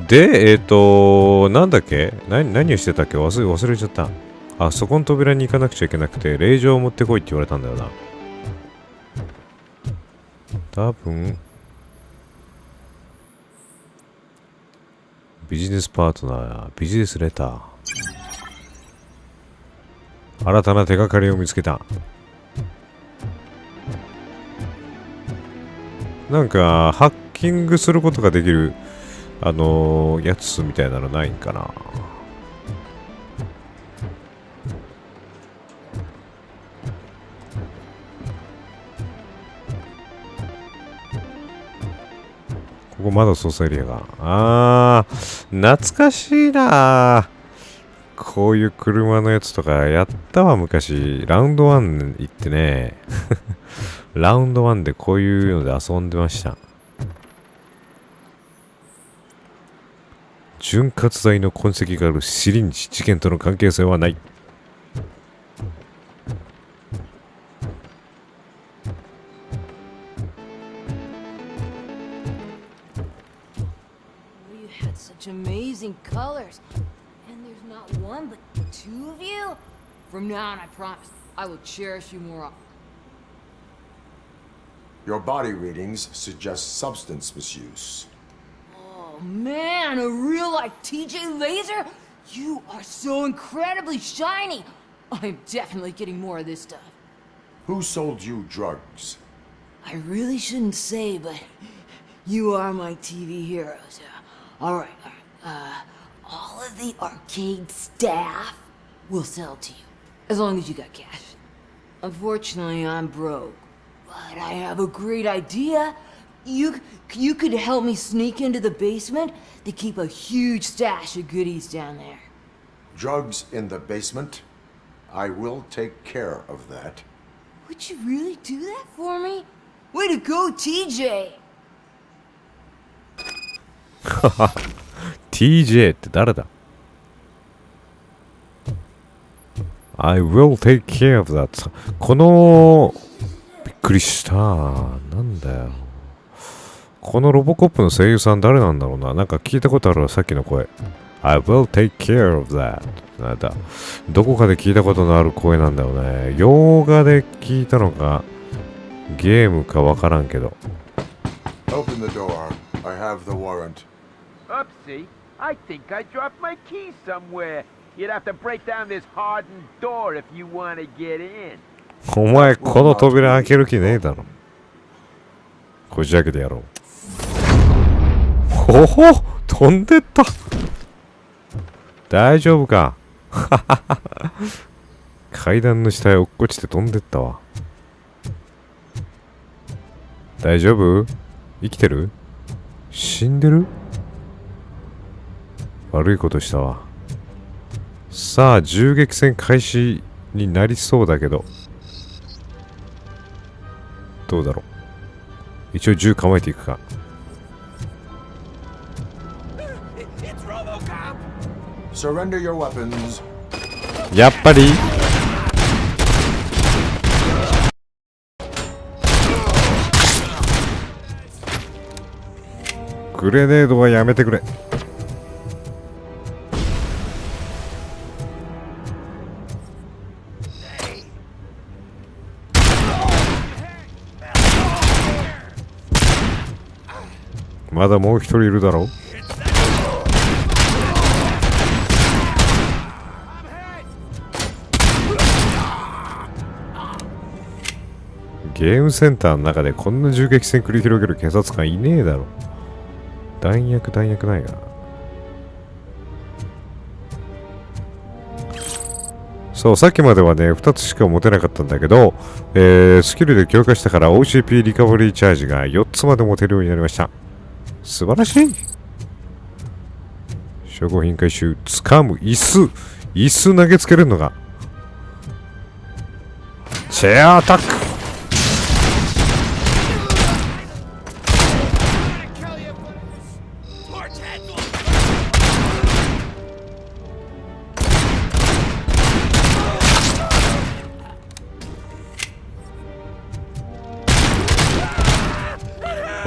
で、なんだっけ？何をしてたっけ？忘れちゃった。あ、そこの扉に行かなくちゃいけなくて、令状を持ってこいって言われたんだよな。多分、ビジネスパートナー、ビジネスレター。新たな手がかりを見つけた。なんか、ハッキングすることができる、やつみたいなのないんかな。ここまだ操作エリアが。懐かしいな。こういう車のやつとかやったわ、昔。ラウンド1行ってね。ラウンド1でこういうので遊んでました。潤滑剤の痕跡があるシリンジ、事件との関係性はない。Amazing colors, and there's not one but two of you. From now on, I promise I will cherish you more. Your body readings suggest substance misuse. Oh man, a real like TJ Laser? You are so incredibly shiny. I'm definitely getting more of this stuff. Who sold you drugs? I really shouldn't say, but you are my TV heroes. All right. All of the arcade staff will sell to you, as long as you got cash. Unfortunately, I'm broke, but I have a great idea. You could help me sneak into the basement. They keep a huge stash of goodies down there. Drugs in the basement? I will take care of that. Would you really do that for me? Way to go, TJ! TJ って誰だ？ I will take care of that. このびっくりした。なんだよ。このロボコップの声優さん誰なんだろうな。なんか聞いたことあるわ、さっきの声。I will take care of that. なんだ。どこかで聞いたことのある声なんだよね。洋画で聞いたのか、ゲームかわからんけど。Open the door. I have the warrant. Oopsie. I think I dropped my keys somewhere. You'd have to break down this hardened door if you want to get in. お前、この扉開ける気ねえだろ。こじ開けてやろう。ほほ、飛んでった。大丈夫か。階段の下へ落っこちて飛んでったわ。大丈夫？生きてる？死んでる？悪いことしたわ。さあ、銃撃戦開始になりそうだけど。どうだろう。一応銃構えていくか。Surrender your weapons. やっぱりグレネードはやめてくれ。まだもう一人いるだろう。ゲームセンターの中でこんな銃撃戦繰り広げる警察官いねえだろ。弾薬ないかな。そう、さっきまではね、2つしか持てなかったんだけど、スキルで強化したから OCP リカバリーチャージが4つまで持てるようになりました。素晴らしい。証拠品回収、掴む椅子投げつけれるのが。チェアアタック。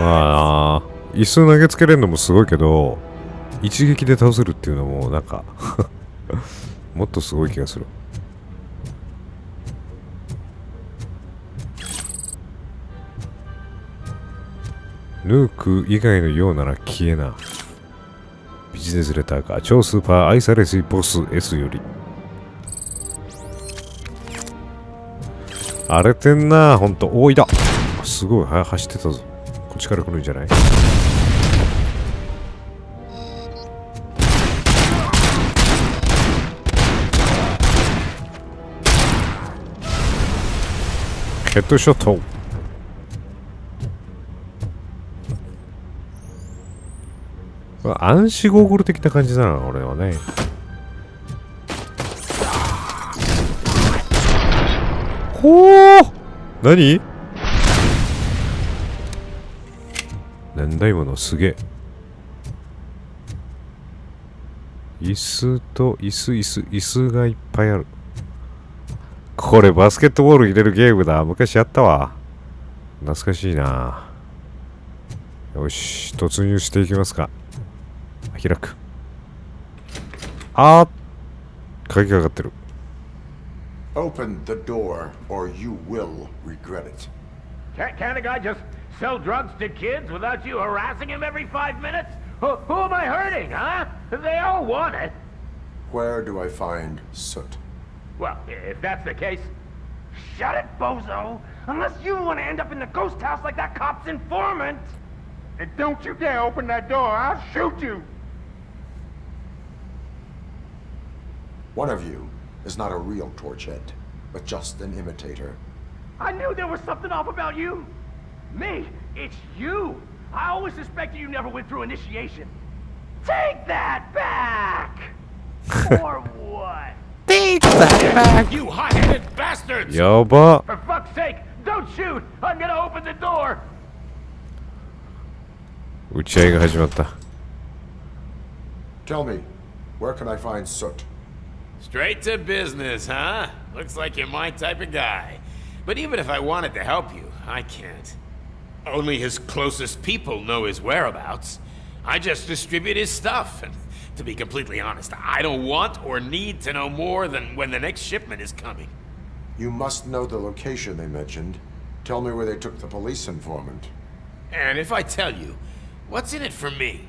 まあ、椅子投げつけれるのもすごいけど、一撃で倒せるっていうのもなんかもっとすごい気がする。ヌーク以外のようなら消えな。ビジネスレターか。超スーパー愛されしボス S より。荒れてんな、ほんと。おいだ。すごい、走ってたぞ。こっちから来るんじゃない？ヘッドショット。暗視ゴーグル的な感じだな、俺はね。ほー！何？なんだ今の、すげえ。椅子がいっぱいある。これバスケットボール入れるゲームだ。昔やったわ。懐かしいな。よし、突入していきますか。開く。鍵がかかってる。Open the door, or you will regret it. Can't a guy just sell drugs to kids without you harassing him every 5 minutes? Who am I hurting, huh? They all want it. Where do I find Soot? Well, if that's the case, shut it, bozo! Unless you want to end up in the ghost house like that cop's informant! And don't you dare open that door, I'll shoot you! One of you is not a real Torchhead, but just an imitator. I knew there was something off about you! Me? It's you! I always suspected you never went through initiation. Take that back! Or what? Take that back! You hot-headed bastards! やば。 For fuck's sake, don't shoot! I'm gonna open the door! 打ち合いが始まった。Tell me, where can I find Soot? Straight to business, huh? Looks like you're my type of guy. But even if I wanted to help you, I can't. Only his closest people know his whereabouts. I just distribute his stuff, and to be completely honest, I don't want or need to know more than when the next shipment is coming. You must know the location they mentioned. Tell me where they took the police informant. And if I tell you, what's in it for me?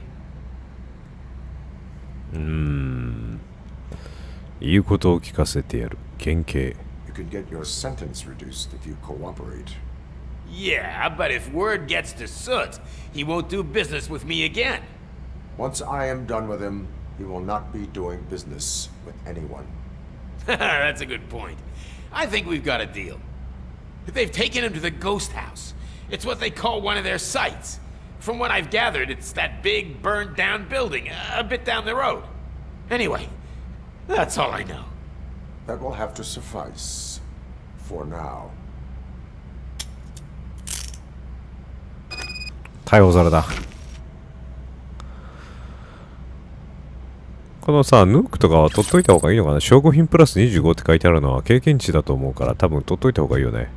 言うことを聞かせてやる。県警。You can get your sentence reduced if you cooperate. Yeah, but if word gets to Soot, he won't do business with me again. Once I am done with him, he will not be doing business with anyone. That's a good point. I think we've got a deal. They've taken him to the ghost house. It's what they call one of their sites. From what I've gathered, it's that big, burned-down building, a bit down the road. Anyway, that's all I know. That will have to suffice. For now. 逮捕された。このさ、ヌークとかは取っといた方がいいのかな。証拠品プラス25って書いてあるのは経験値だと思うから、多分取っといた方がいいよね。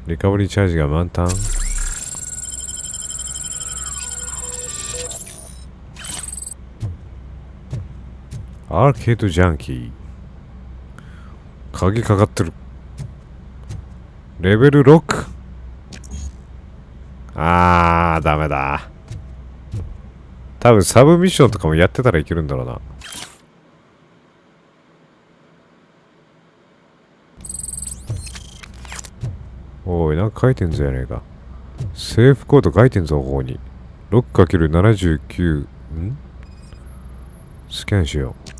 リカバリーチャージが満タン。アーケードジャンキー。鍵かかってる。レベル6。ダメだ。多分サブミッションとかもやってたらいけるんだろうな。おい、なんか書いてんぞやねえか。セーフコード書いてんぞ、ここに。6×79。スキャンしよう。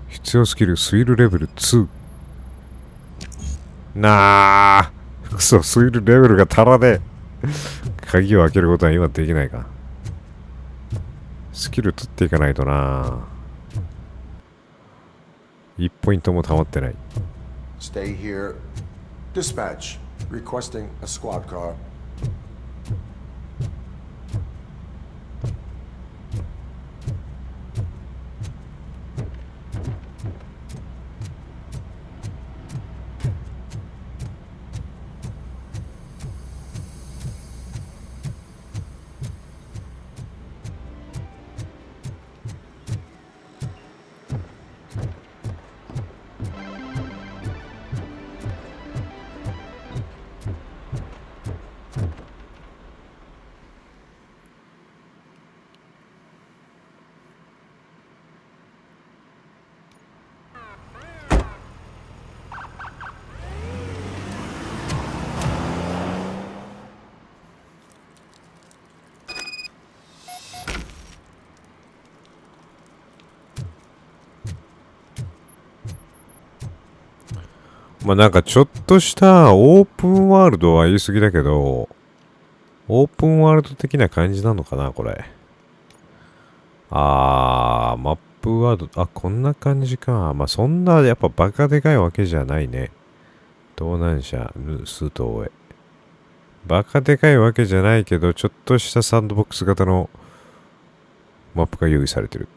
必要スキル、スイルレベル2。くそ、スイルレベルが足らねえ。鍵を開けることは今できないか。スキル取っていかないとな。1ポイントも溜まってない。Stay here. Dispatch. Requesting a squad car.まあなんかちょっとしたオープンワールドは言い過ぎだけど、オープンワールド的な感じなのかな、これ。マップワード、こんな感じか。まあそんなやっぱバカでかいわけじゃないね。盗難者、ストーへ。バカでかいわけじゃないけど、ちょっとしたサンドボックス型のマップが用意されてる。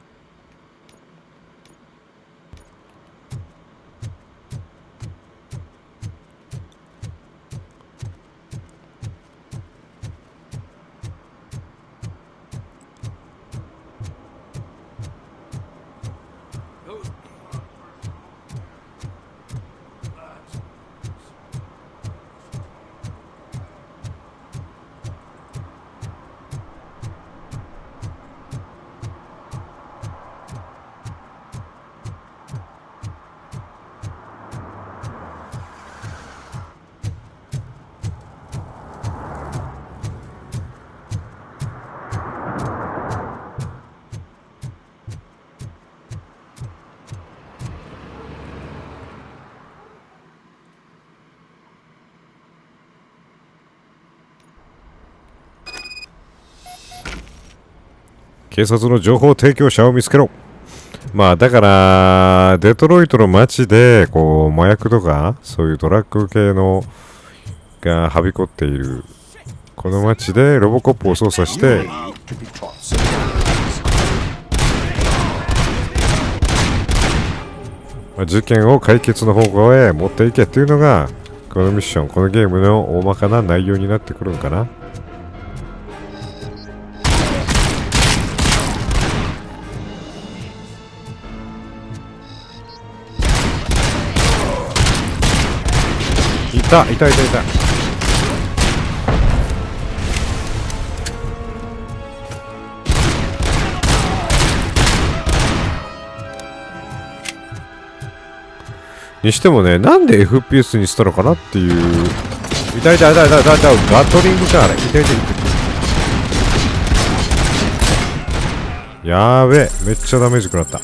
警察の情報提供者を見つけろ。まあだからデトロイトの街でこう麻薬とかそういうドラッグ系のがはびこっているこの街でロボコップを操作して事件を解決の方向へ持っていけっていうのがこのミッション、このゲームの大まかな内容になってくるんかな。いた。にしてもね、なんで FPS にしたのかなっていう。ガトリングかあれ。やーべえ、めっちゃダメージ食らった。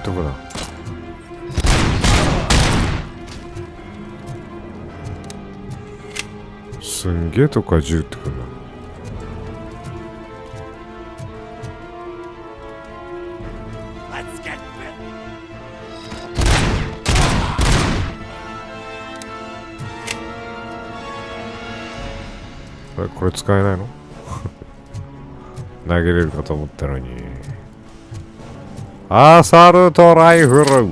どこだ。すんげえとこから銃ってくるな。これ使えないの投げれるかと思ったのに。アサルトライフル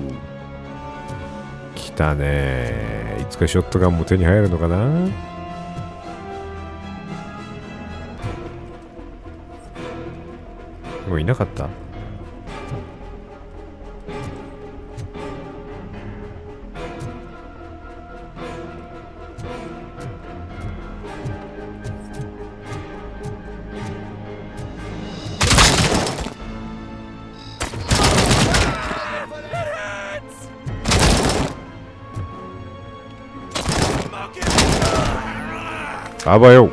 来たね。いつかショットガンも手に入るのかな。でもいなかった。あばよ。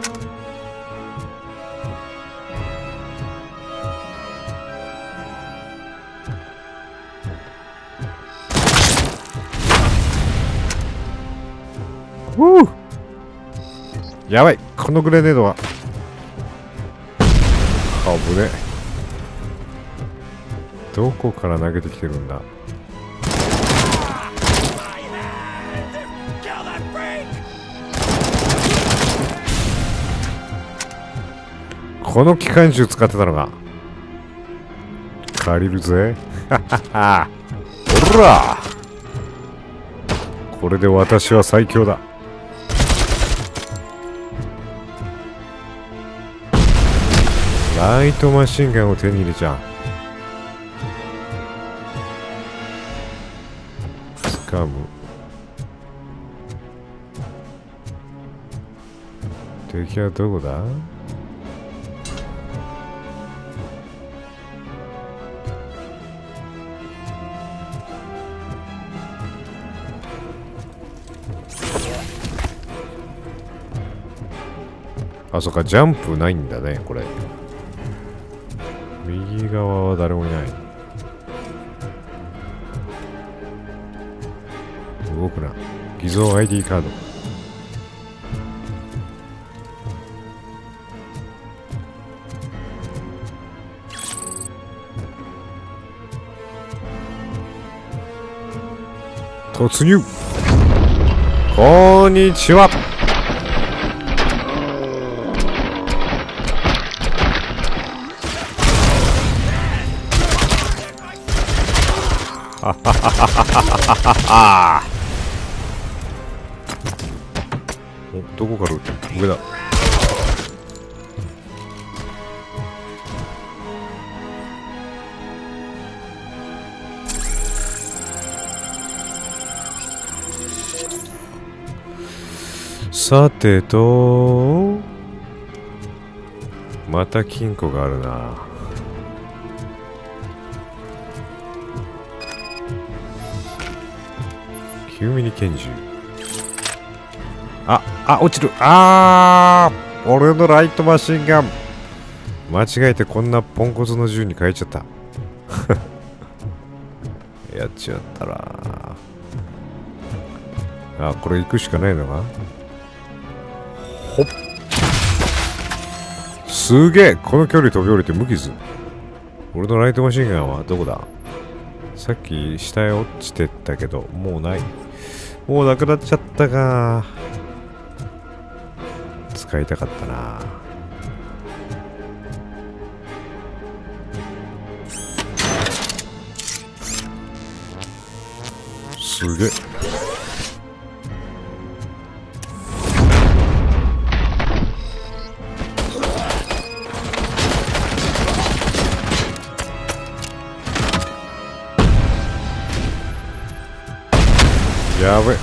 やばい、このグレネードは危ねえ。どこから投げてきてるんだ。この機関銃使ってたのが借りるぜ。ほら、これで私は最強だ。ライトマシンガンを手に入れちゃう。掴む。敵はどこだ。あ、そっか、ジャンプないんだね、これ。右側は誰もいない。動くな。偽造 ID カード。突入。こんにちは。お、どこから撃ってる？上だ。さてと、また金庫があるな。9ミリ拳銃。落ちる。俺のライトマシンガン。間違えてこんなポンコツの銃に変えちゃった。やっちゃったら。あ、これ行くしかないのか。ほっ。すげえ、この距離飛び降りて無傷。俺のライトマシンガンはどこだ。さっき下へ落ちてったけど、もうない。もうなくなっちゃったか。使いたかったな。すげえ。やべ。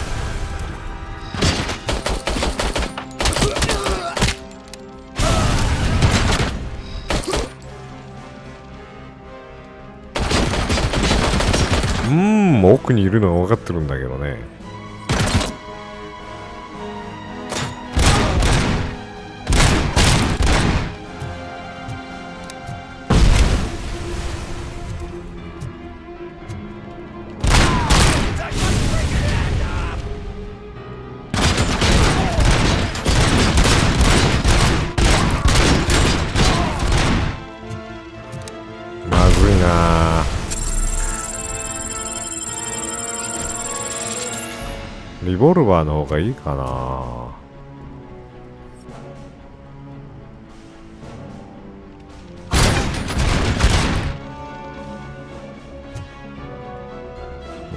奥にいるのは分かってるんだけどね。まずいな。リボルバーの方がいいかな。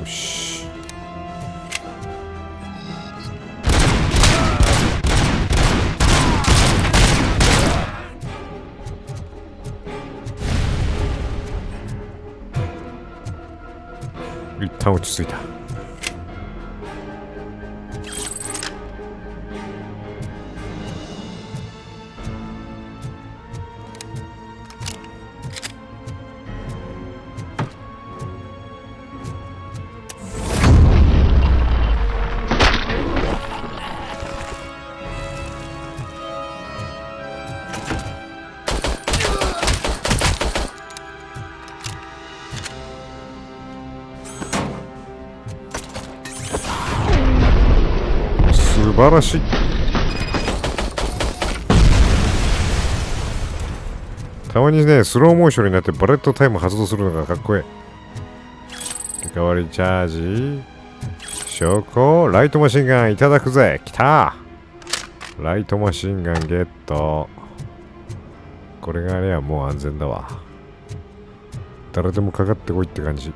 よし。一旦落ち着いた。素晴らしい。たまにね、スローモーションになってバレットタイム発動するのがかっこいい。リカバリーチャージ。証拠、ライトマシンガンいただくぜ。きた。ライトマシンガンゲット。これがあれはもう安全だわ。誰でもかかってこいって感じ。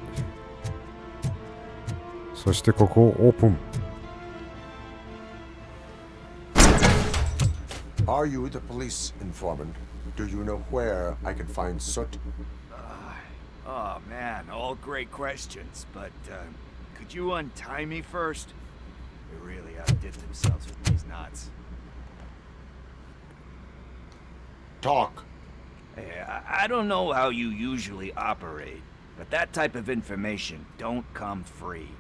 そしてここをオープン。Are you the police informant? Do you know where I can find Soot? Oh man, all great questions, but could you untie me first? They really outdid themselves with these knots. Talk. Hey, I don't know how you usually operate, but that type of information don't come free.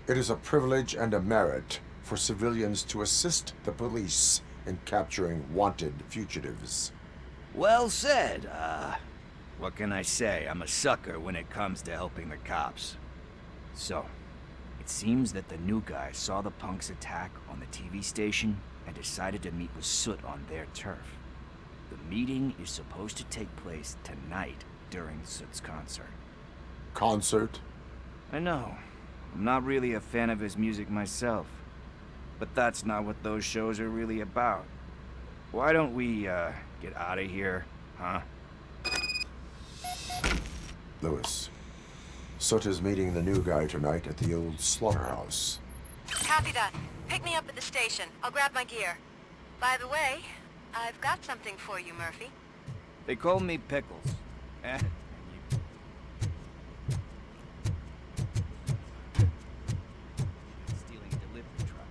It is a privilege and a merit for civilians to assist the police in capturing wanted fugitives. Well said. What can I say? I'm a sucker when it comes to helping the cops. So, it seems that the new guy saw the punks attack on the TV station and decided to meet with Soot on their turf. The meeting is supposed to take place tonight during Soot's concert. Concert? I know. I'm not really a fan of his music myself. But that's not what those shows are really about. Why don't we, get out of here, huh? Lewis, Soot is meeting the new guy tonight at the old slaughterhouse. Copy that. Pick me up at the station. I'll grab my gear. By the way, I've got something for you, Murphy. They call me Pickles. Stealing a delivery truck.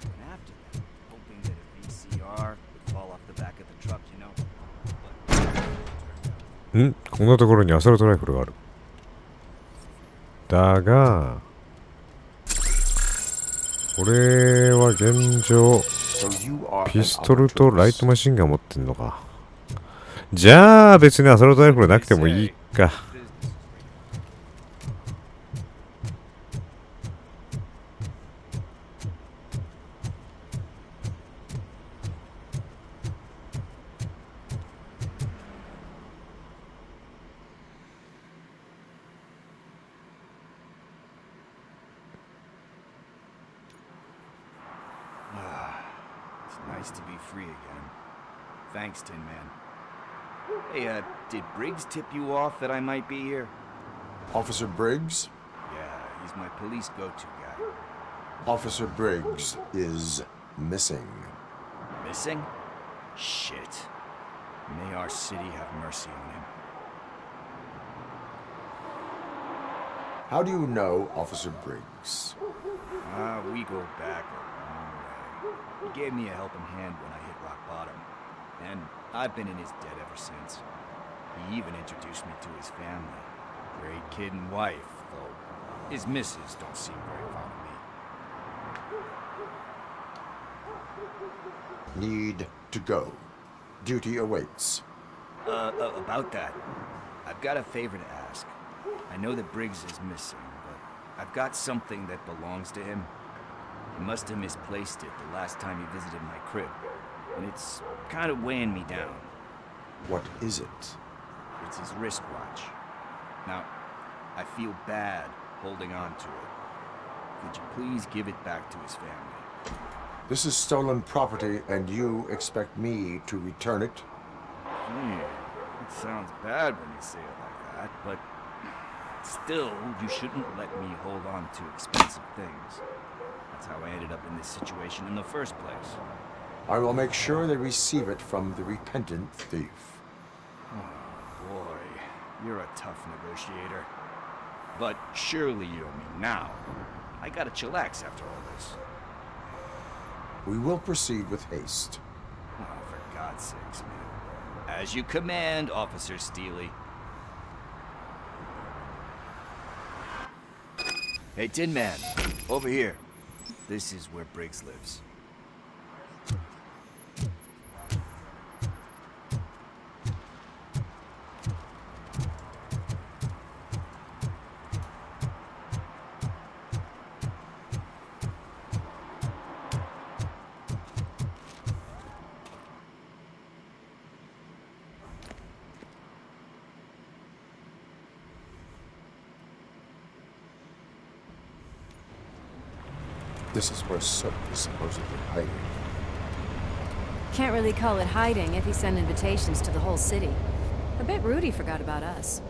And after that, hoping that a VCR would fall off the back of the truck, you know. こんなところにアサルトライフルがある。だが、俺は現状ピストルとライトマシンガン持ってんのか。じゃあ別にアサルトライフルなくてもいいか。nice to be free again. Thanks, Tin Man. Hey, did Briggs tip you off that I might be here? Officer Briggs? Yeah, he's my police go-to guy. Officer Briggs is missing. Missing? Shit. May our city have mercy on him. How do you know Officer Briggs? We go back a long way. He gave me a helping hand when I hit rock bottom. And I've been in his debt ever since. He even introduced me to his family. Great kid and wife, though his missus don't seem very fond of me. Need to go. Duty awaits. About that, I've got a favor to ask. I know that Briggs is missing, but I've got something that belongs to him. He must have misplaced it the last time he visited my crib, and it's kind of weighing me down. What is it? It's his wristwatch. Now, I feel bad holding on to it. Could you please give it back to his family? This is stolen property, and you expect me to return it? It sounds bad when you say it like that, but still, you shouldn't let me hold on to expensive things. That's how I ended up in this situation in the first place. I will make sure they receive it from the repentant thief. Oh, boy. You're a tough negotiator. But surely you don't mean now. I gotta chillax after all this. We will proceed with haste. Oh, for God's sakes, man. As you command, Officer Steely. Hey, Tin Man. Over here. This is where Briggs lives. This is where Soap is supposedly hiding. Can't really call it hiding if he sent invitations to the whole city. A bit rude he forgot about us.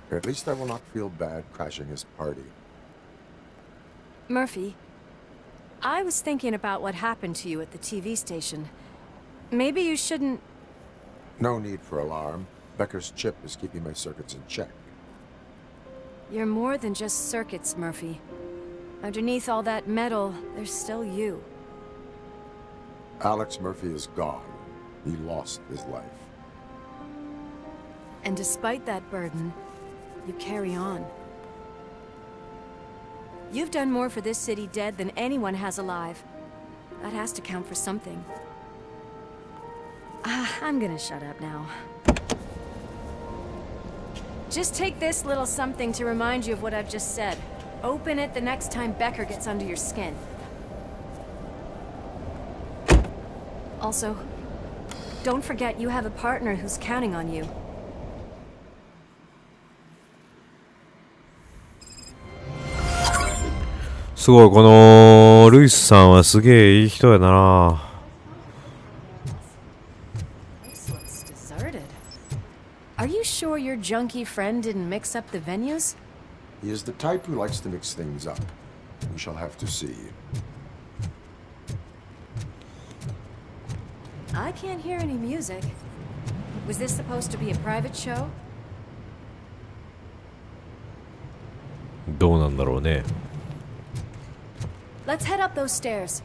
At least I will not feel bad crashing his party. Murphy, I was thinking about what happened to you at the TV station. Maybe you shouldn't... No need for alarm. Becker's chip is keeping my circuits in check. You're more than just circuits, Murphy. Underneath all that metal, there's still you. Alex Murphy is gone. He lost his life. And despite that burden, you carry on. You've done more for this city dead than anyone has alive. That has to count for something. I'm gonna shut up now. Just take this little something to remind you of what I've just said. Open it the next time Becker gets under your skin. Also, don't forget you have a partner who's counting on you. すごい、このルイスさんはすげえいい人やな。This looks deserted. Are you sure your junkie friend didn't mix up the venues? He is the type who likes to mix things up. We shall have to see. I can't hear any music. Was this supposed to be a private show? どうなんだろうね。Let's head up those stairs.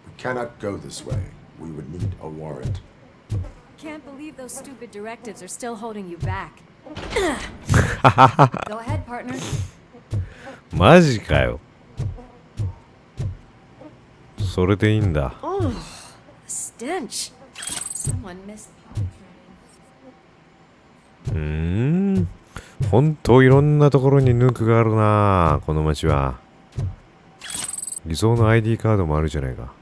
We cannot go this way. We would need a warrant. Can't believe those stupid directives are still holding you back. Go ahead, partner. マジかよ。それでいいんだ。Oh, stench. Someone missed. 本当いろんなところにヌークがあるな、この街は。偽造の ID カードもあるじゃないか。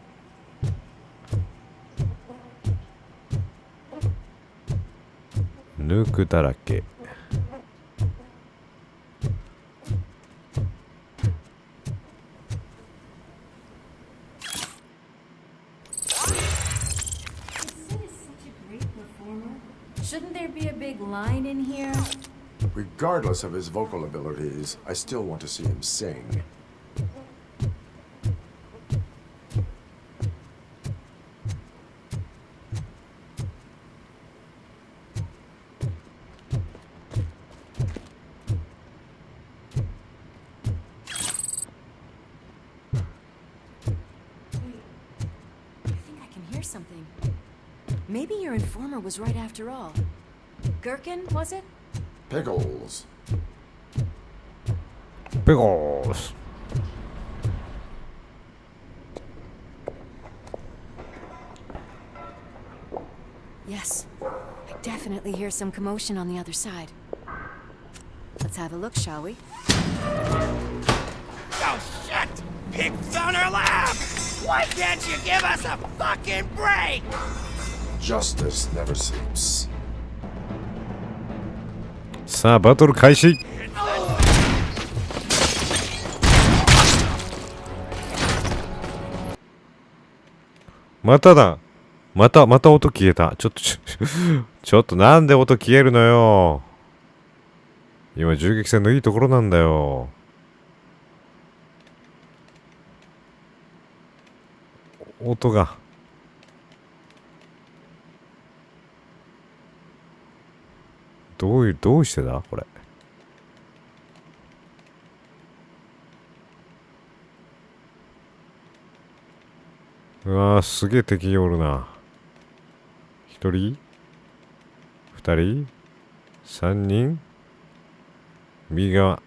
ヌークだらけ。Shouldn't there be a big line in here? Regardless of his vocal abilities, I still want to see him sing. Something. Maybe your informer was right after all. Gherkin, was it? Pickles. Pickles. Yes. I definitely hear some commotion on the other side. Let's have a look, shall we? Oh, shit! Pigs on her lap! Why can't you give us a fucking break? Justice never sleeps. さあ、バトル開始。まただ。また音消えた。ちょっとなんで音消えるのよ。今銃撃戦のいいところなんだよ。音がどうしてだこれ。うわー、すげえ敵おるな。1人2人3人右側。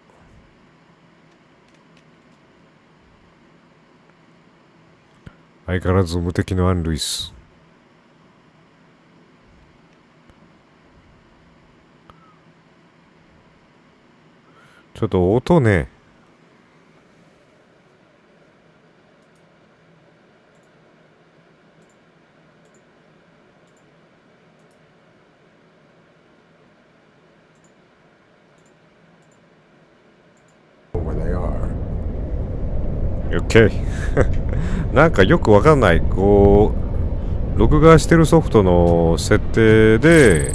相変わらず無敵のアン・ルイス。ちょっと音ね。OK なんかよくわかんない、こう録画してるソフトの設定で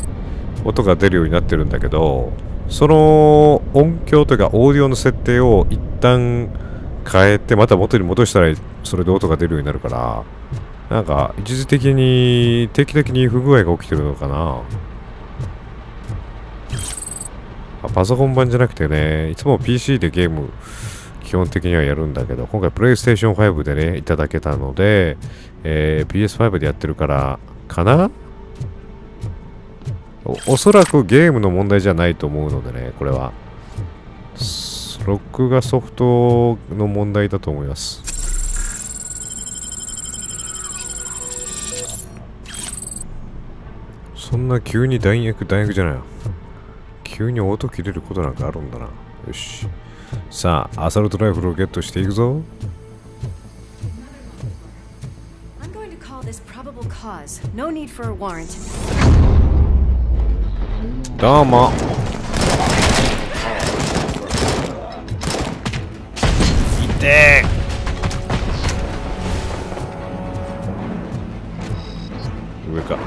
音が出るようになってるんだけど、その音響というかオーディオの設定を一旦変えてまた元に戻したらそれで音が出るようになるから、なんか一時的に定期的に不具合が起きてるのかな。パソコン版じゃなくてね、いつも PC でゲーム基本的にはやるんだけど、今回プレイステーション5でねいただけたので、PS5 でやってるからかな。おそらくゲームの問題じゃないと思うのでね、これは録画ソフトの問題だと思います。そんな急に弾薬じゃないよ。急に音切れることなんかあるんだな。よし、さあアサルトライフルをゲットしていくぞ。どうも。いてー。上か。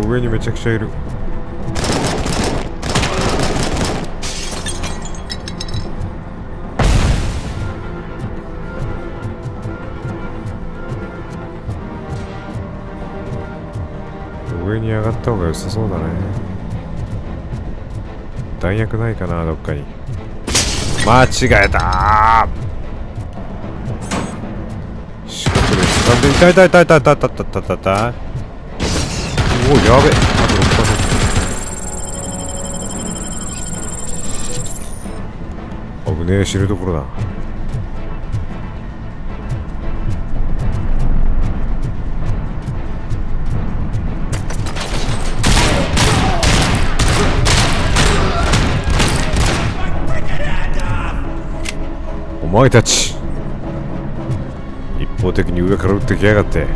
上にめちゃくちゃいる。上に上がった方が良さそうだね。弾薬ないかな、どっかに。間違えたー。四角で掴んで、痛い。お、やべえ。あと6%。危ねえ、死ぬところだ。お前たち、一方的に上から撃ってきやがって。よ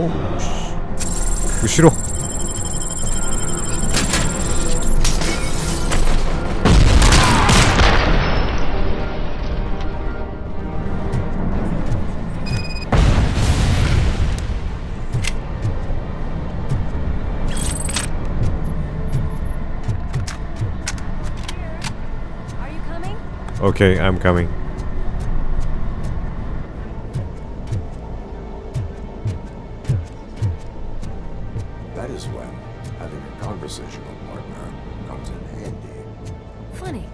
ーし、後ろ。Okay, I'm coming. That is when having a conversational partner comes in handy. Funny.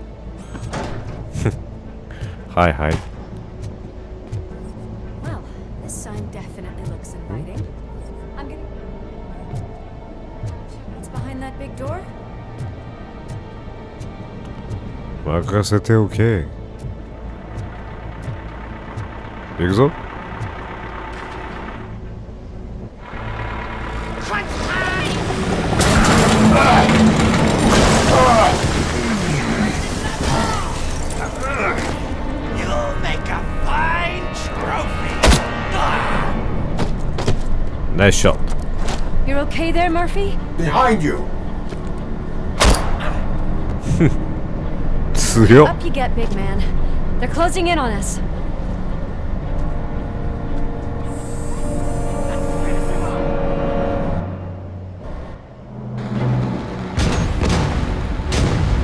Hi, hi. Well, this sign definitely looks inviting. I'm gonna check what's behind that big door. 任せておけ。行くぞ。Nice shot. You're okay there, Murphy? Behind you. Up you get, big man. They're closing in on us.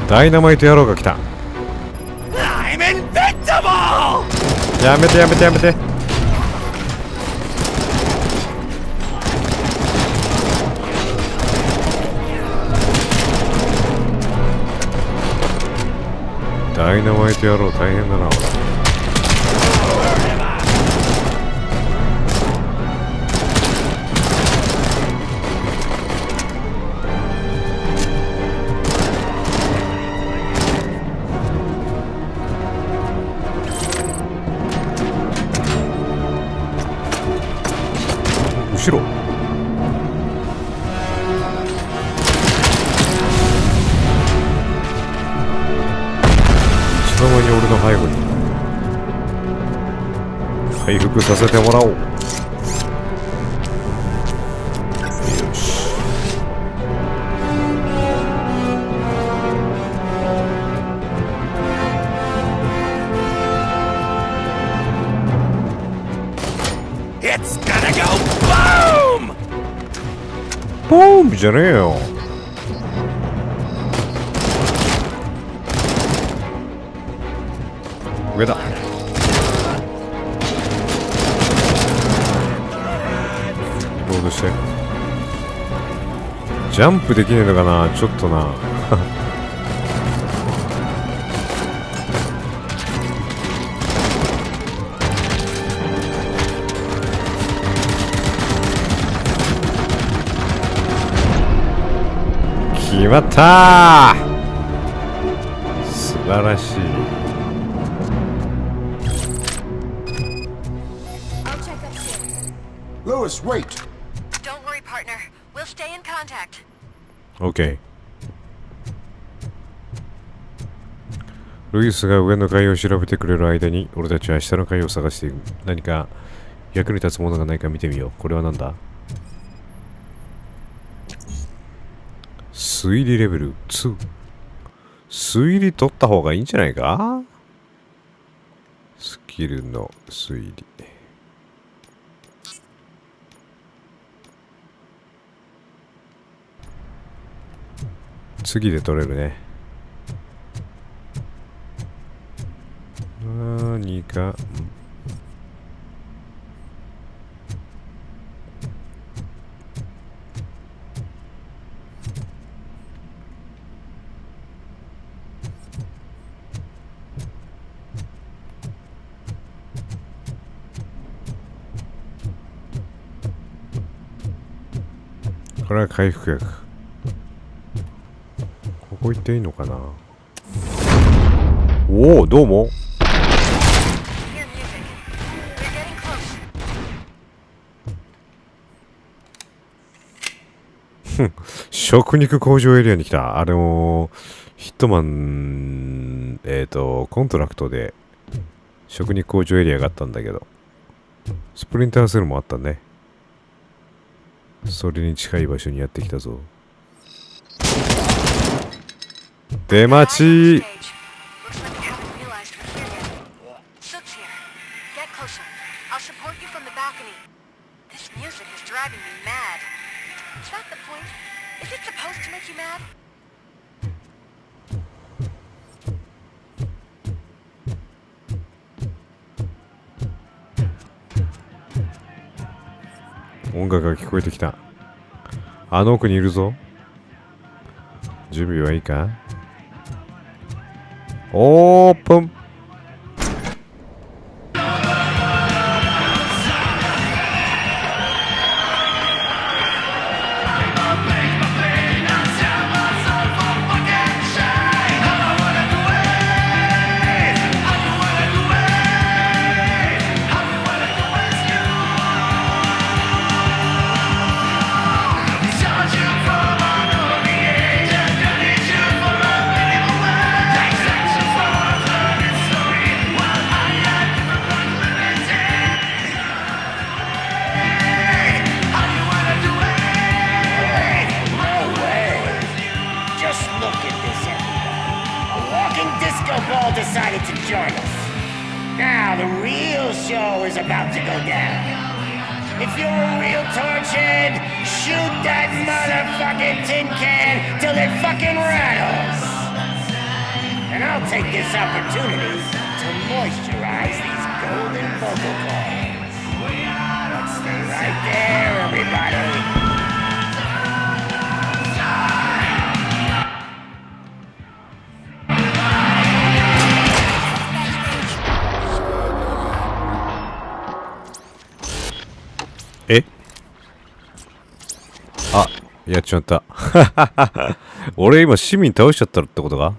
Dynamite 野郎が来た。I'm invincible! やめてやめてやめて。ダイナマイト野郎大変だな。後ろ。いつの間に俺の背後に回復させてもらおう。よし。It's gonna go boom! ボーンじゃねえよ。上だ。ロードして。ジャンプできねえのかな、ちょっとな。決まったー。素晴らしい。Lewis, wait! Don't worry, partner. We'll stay in contact. OK。ルイスが上の階を調べてくれる間に、俺たちは下の階を探していく。何か役に立つものがないか見てみよう。これは何だ？推理レベル2。推理取った方がいいんじゃないか？スキルの推理。次で取れるね。何か。これは回復薬。ここ行っていいのかな。おお、どうも。食肉工場エリアに来た。あれもヒットマンコントラクトで食肉工場エリアがあったんだけど、スプリンターセルもあったね。それに近い場所にやってきたぞ。出待ち。音楽が聞こえてきた。あの奥にいるぞ。準備はいいか？オープン。Decided to join us. Now the real show is about to go down. If you're a real torch head, shoot that motherfucking tin can till it fucking rattles. And I'll take this opportunity to moisturize these golden vocal cords. Let's stay right there, everybody. Eh? あ、やっちまった。俺今市民倒しちゃったってことか？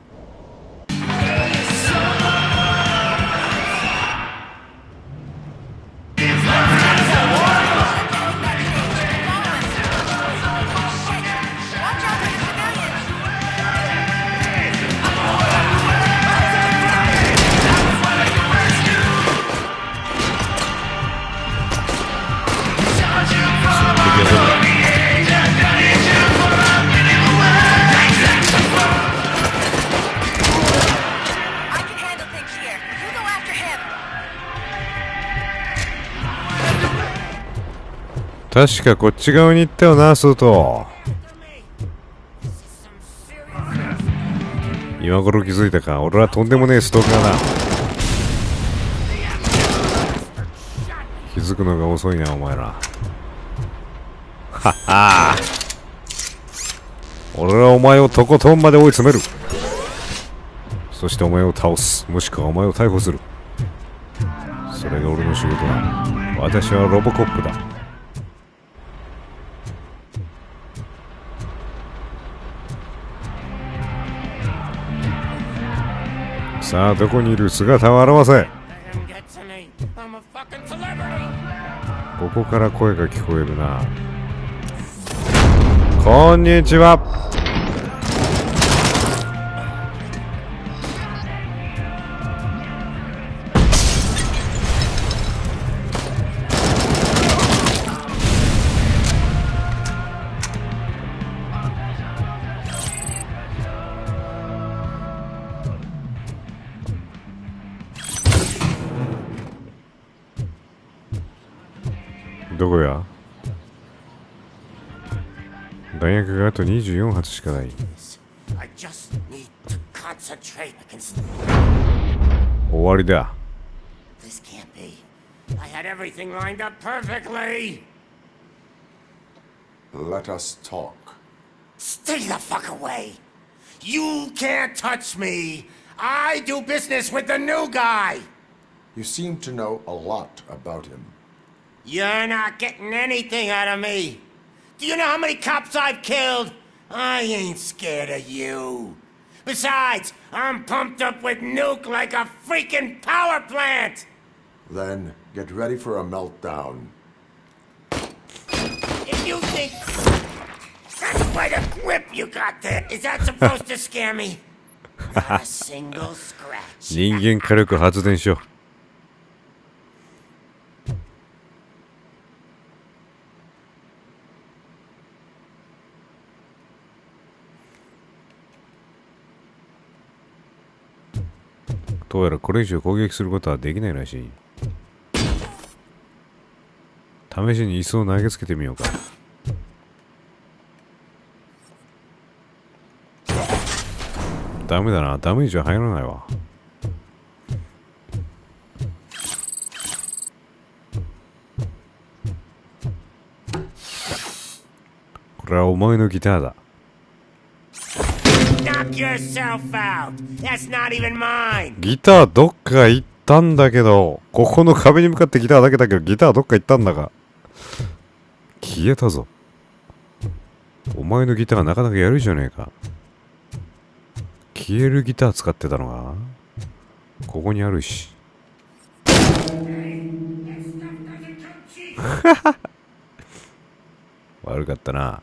確かこっち側に行ったよな、スート。今頃気づいたか。俺はとんでもねえストーカーだ。気づくのが遅いな、お前ら。はっはー。俺はお前をとことんまで追い詰める。そしてお前を倒す。もしくはお前を逮捕する。それが俺の仕事だ。私はロボコップだ。さあ、どこにいる？姿を現せ。ここから声が聞こえるな。こんにちは。どこや？弾薬があと24発しかない。終わりだ。This can't be. I had everything lined up perfectly. Let us talk. Stay the fuck away. You can't touch me. I do business with the new guy. You seem to know a lot about him. You're not getting anything out of me. Do you know how many cops I've killed? I ain't scared of you. Besides, I'm pumped up with nuke like a freaking power plant! Then get ready for a meltdown. If you think... That's quite a grip you got there. Is that supposed to scare me? Not a single scratch. 人間火力発電所。どうやらこれ以上攻撃することはできないらしい。試しに椅子を投げつけてみようか。ダメだな、ダメージは入らないわ。これはお前のギターだ。ギターどっか行ったんだけど、ここの壁に向かってギターだけだけど、ギターどっか行ったんだが。消えたぞ。お前のギターなかなかやるじゃねえか。消えるギター使ってたのがここにあるし。悪かったな。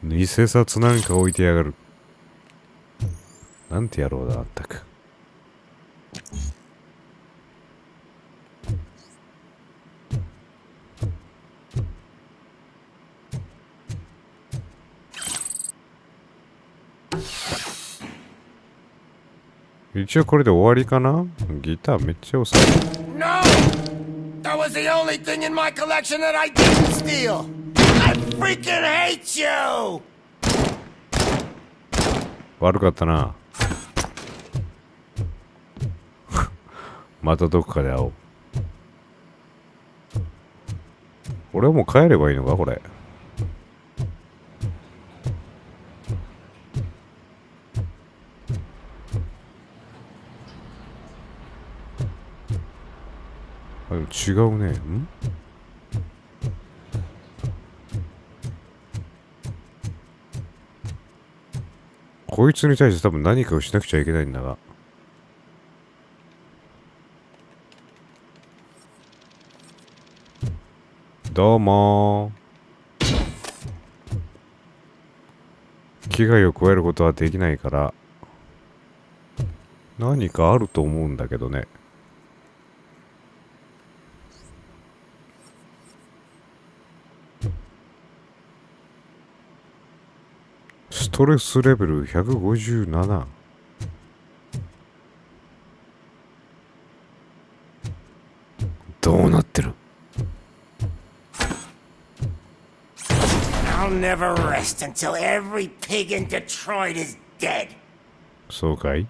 偽札なんか置いてやがる。なんて野郎だ、あったく。一応これで終わりかな。ギターめっちゃ遅い。No! That was the only thing in my collection that I didn't steal! I freaking hate you! 悪かったな。またどこかで会おう。俺はもう帰ればいいのかこれ。違うね。ん？こいつに対して多分何かをしなくちゃいけないんだが。どうもー。危害を加えることはできないから何かあると思うんだけどね。ストレスレベル157。どうなってる？ I'll never rest until every pig in Detroit is dead. そうかい？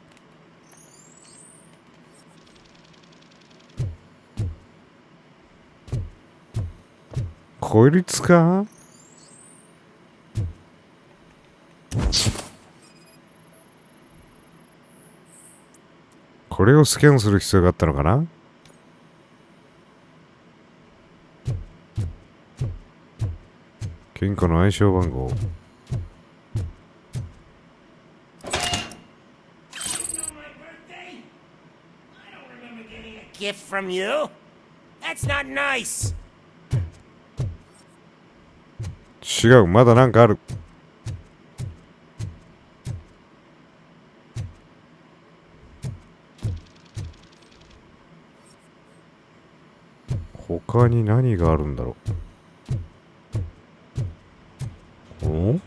こいつか？これをスキャンする必要があったのかな。金庫の暗証番号。Gift from you? That's not nice. 違う、まだなんかある。他に何があるんだろう。お？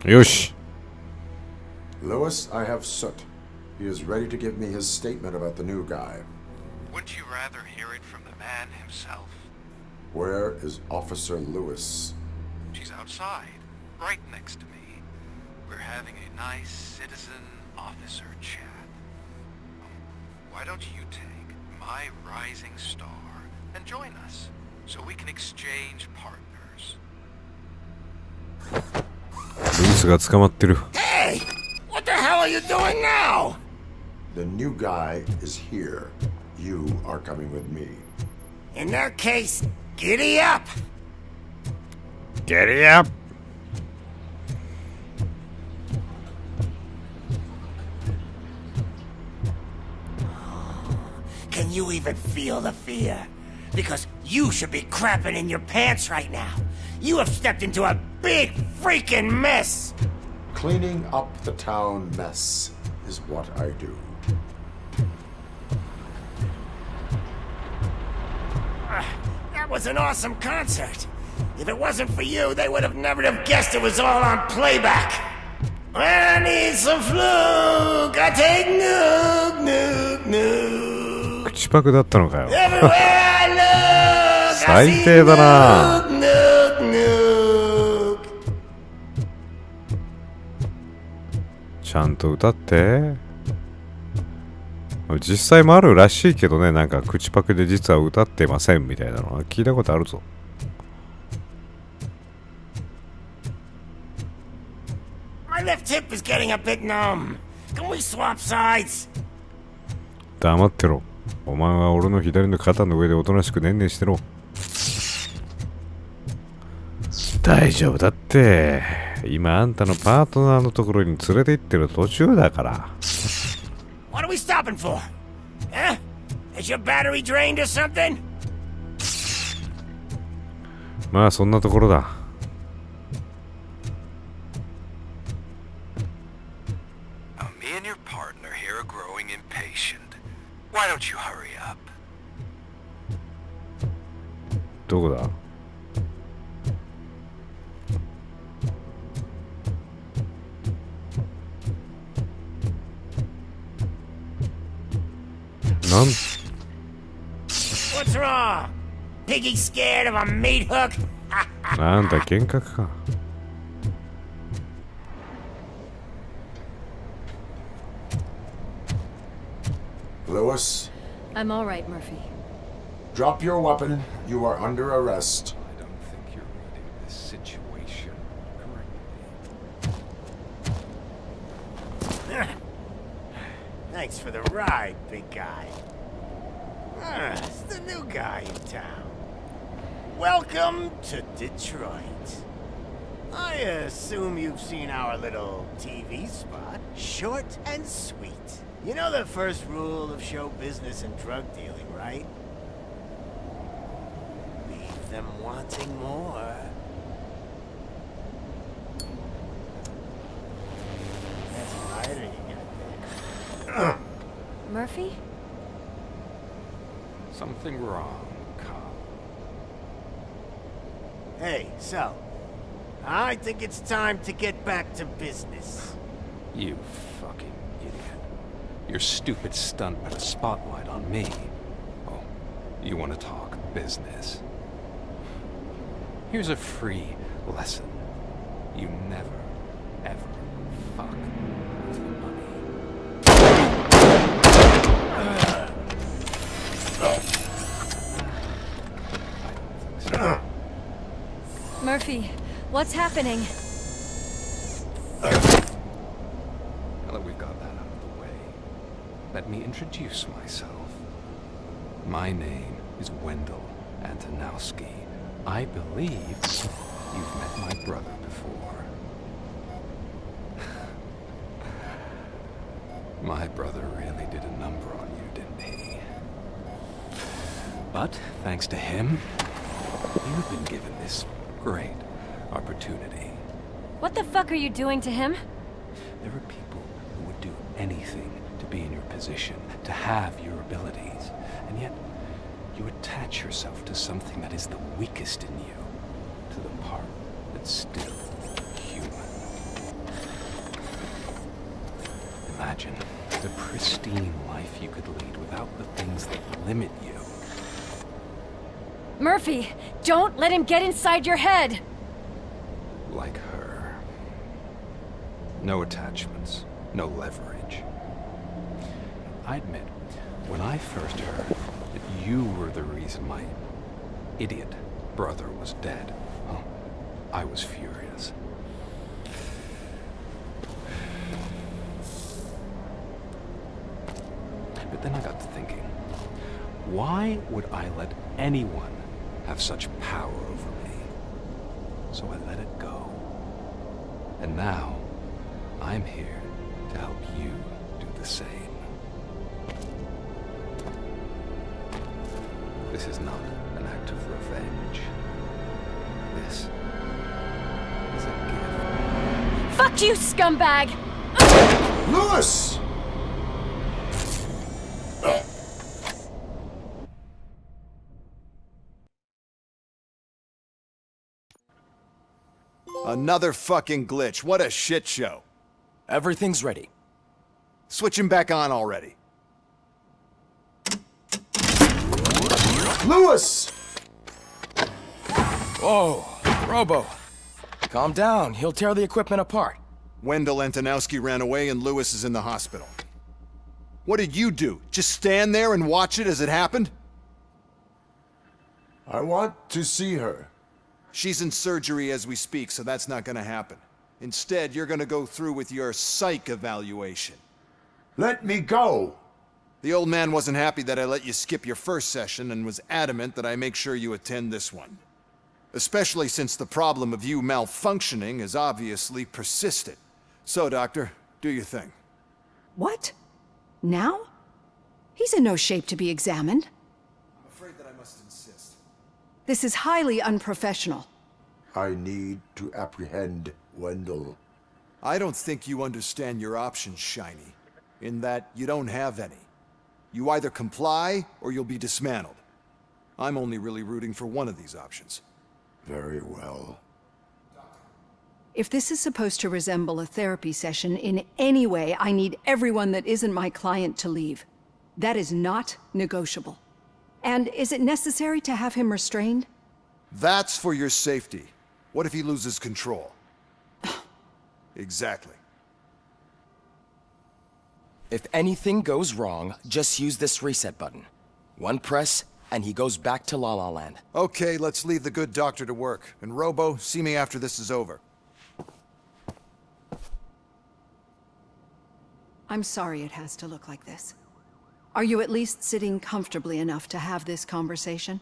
よし。 Lewis, I have Soot. He is ready to give me his statement about the new guy. Wouldn't you rather hear it from the man himself? Where is Officer Lewis? She's outside. right next to me. We're having a nice citizen officer chat. Why don't you take my rising star and join us so we can exchange partners? ルースが捕まってる。 Hey! What the hell are you doing now? The new guy is here. You are coming with me. In that case, giddy up! Giddy up! Can you even feel the fear? Because you should be crapping in your pants right now. You have stepped into a big freaking mess! Cleaning up the town mess is what I do. That was an awesome concert. If it wasn't for you, they would have never have guessed it was all on playback. I need some fluke. I take nuke, nuke, nuke. 口パクだったのかよ。 Everywhere I look, 最低だな。 nuke, nuke, nuke. ちゃんと歌って。実際もあるらしいけどね、なんか口パクで実は歌ってませんみたいなのは聞いたことあるぞ。My left hip is getting a bit numb. Can we swap sides? 黙ってろ。お前は俺の左の肩の上でおとなしくねんねんしてろ。大丈夫だって。今あんたのパートナーのところに連れて行ってる途中だから。What are we stopping for? Eh? Is your battery drained or something? まあそんなところだ。Me and your partner here are growing impatient. Why don't you hurry up? どこだ？What's wrong? Piggy scared of a meat hook? あんた幻覚か。Lewis, I'm all right, Murphy. drop your weapon. You are under arrest. I don't think you're reading this situation correctly. Thanks for the ride, big guy. It's the new guy in town. Welcome to Detroit. I assume you've seen our little TV spot. Short and sweet. You know the first rule of show business and drug dealing, right? Leave them wanting more. That's lighter you got there. Murphy? Something wrong, cop. Hey, so, I think it's time to get back to business. You fucking idiot. Your stupid stunt put a spotlight on me. Oh, you want to talk business? Here's a free lesson. You never, ever fuck with money. Murphy, what's happening? Now that we've got that out of the way, let me introduce myself. My name is Wendell Antonowski. I believe you've met my brother before. My brother really did a number on you, didn't he? But thanks to him, you've been given this great opportunity. What the fuck are you doing to him? There are people who would do anything to be in your position, to have your abilities, and yet you attach yourself to something that is the weakest in you, to the part that's still human. Imagine the pristine life you could lead without the things that limit you. Murphy, don't let him get inside your head! Like her. No attachments. No leverage. I admit, when I first heard that you were the reason my idiot brother was dead, oh, I was furious. But then I got to thinking, why would I let anyone have such power over me? So I let it go. And now, I'm here to help you do the same. This is not an act of revenge. This is a gift. Fuck you, scumbag! Lewis! Another fucking glitch. What a shit show. Everything's ready. Switch him back on already. Lewis! Whoa, Robo. Calm down. He'll tear the equipment apart. Wendell Antonowski ran away and Lewis is in the hospital. What did you do? Just stand there and watch it as it happened? I want to see her. She's in surgery as we speak, so that's not gonna happen. Instead, you're gonna go through with your psych evaluation. Let me go! The old man wasn't happy that I let you skip your first session and was adamant that I make sure you attend this one. Especially since the problem of you malfunctioning has obviously persisted. So, Doctor, do your thing. What? Now? He's in no shape to be examined. I'm afraid that I must insist. This is highly unprofessional. I need to apprehend Wendell. I don't think you understand your options, Shiny. In that you don't have any. You either comply or you'll be dismantled. I'm only really rooting for one of these options. Very well. If this is supposed to resemble a therapy session in any way, I need everyone that isn't my client to leave. That is not negotiable. And is it necessary to have him restrained? That's for your safety. What if he loses control? Exactly. If anything goes wrong, just use this reset button. One press, and he goes back to La La Land. Okay, let's leave the good doctor to work. And Robo, see me after this is over. I'm sorry it has to look like this. Are you at least sitting comfortably enough to have this conversation?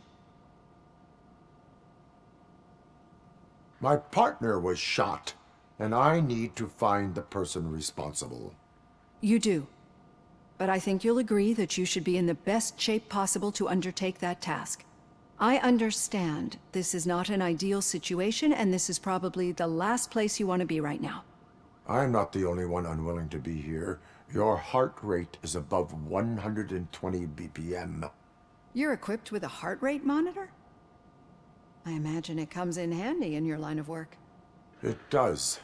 My partner was shot, and I need to find the person responsible. You do. But I think you'll agree that you should be in the best shape possible to undertake that task. I understand this is not an ideal situation, and this is probably the last place you want to be right now. I'm not the only one unwilling to be here. Your heart rate is above 120 BPM. You're equipped with a heart rate monitor? I imagine it comes in handy in your line of work. It does.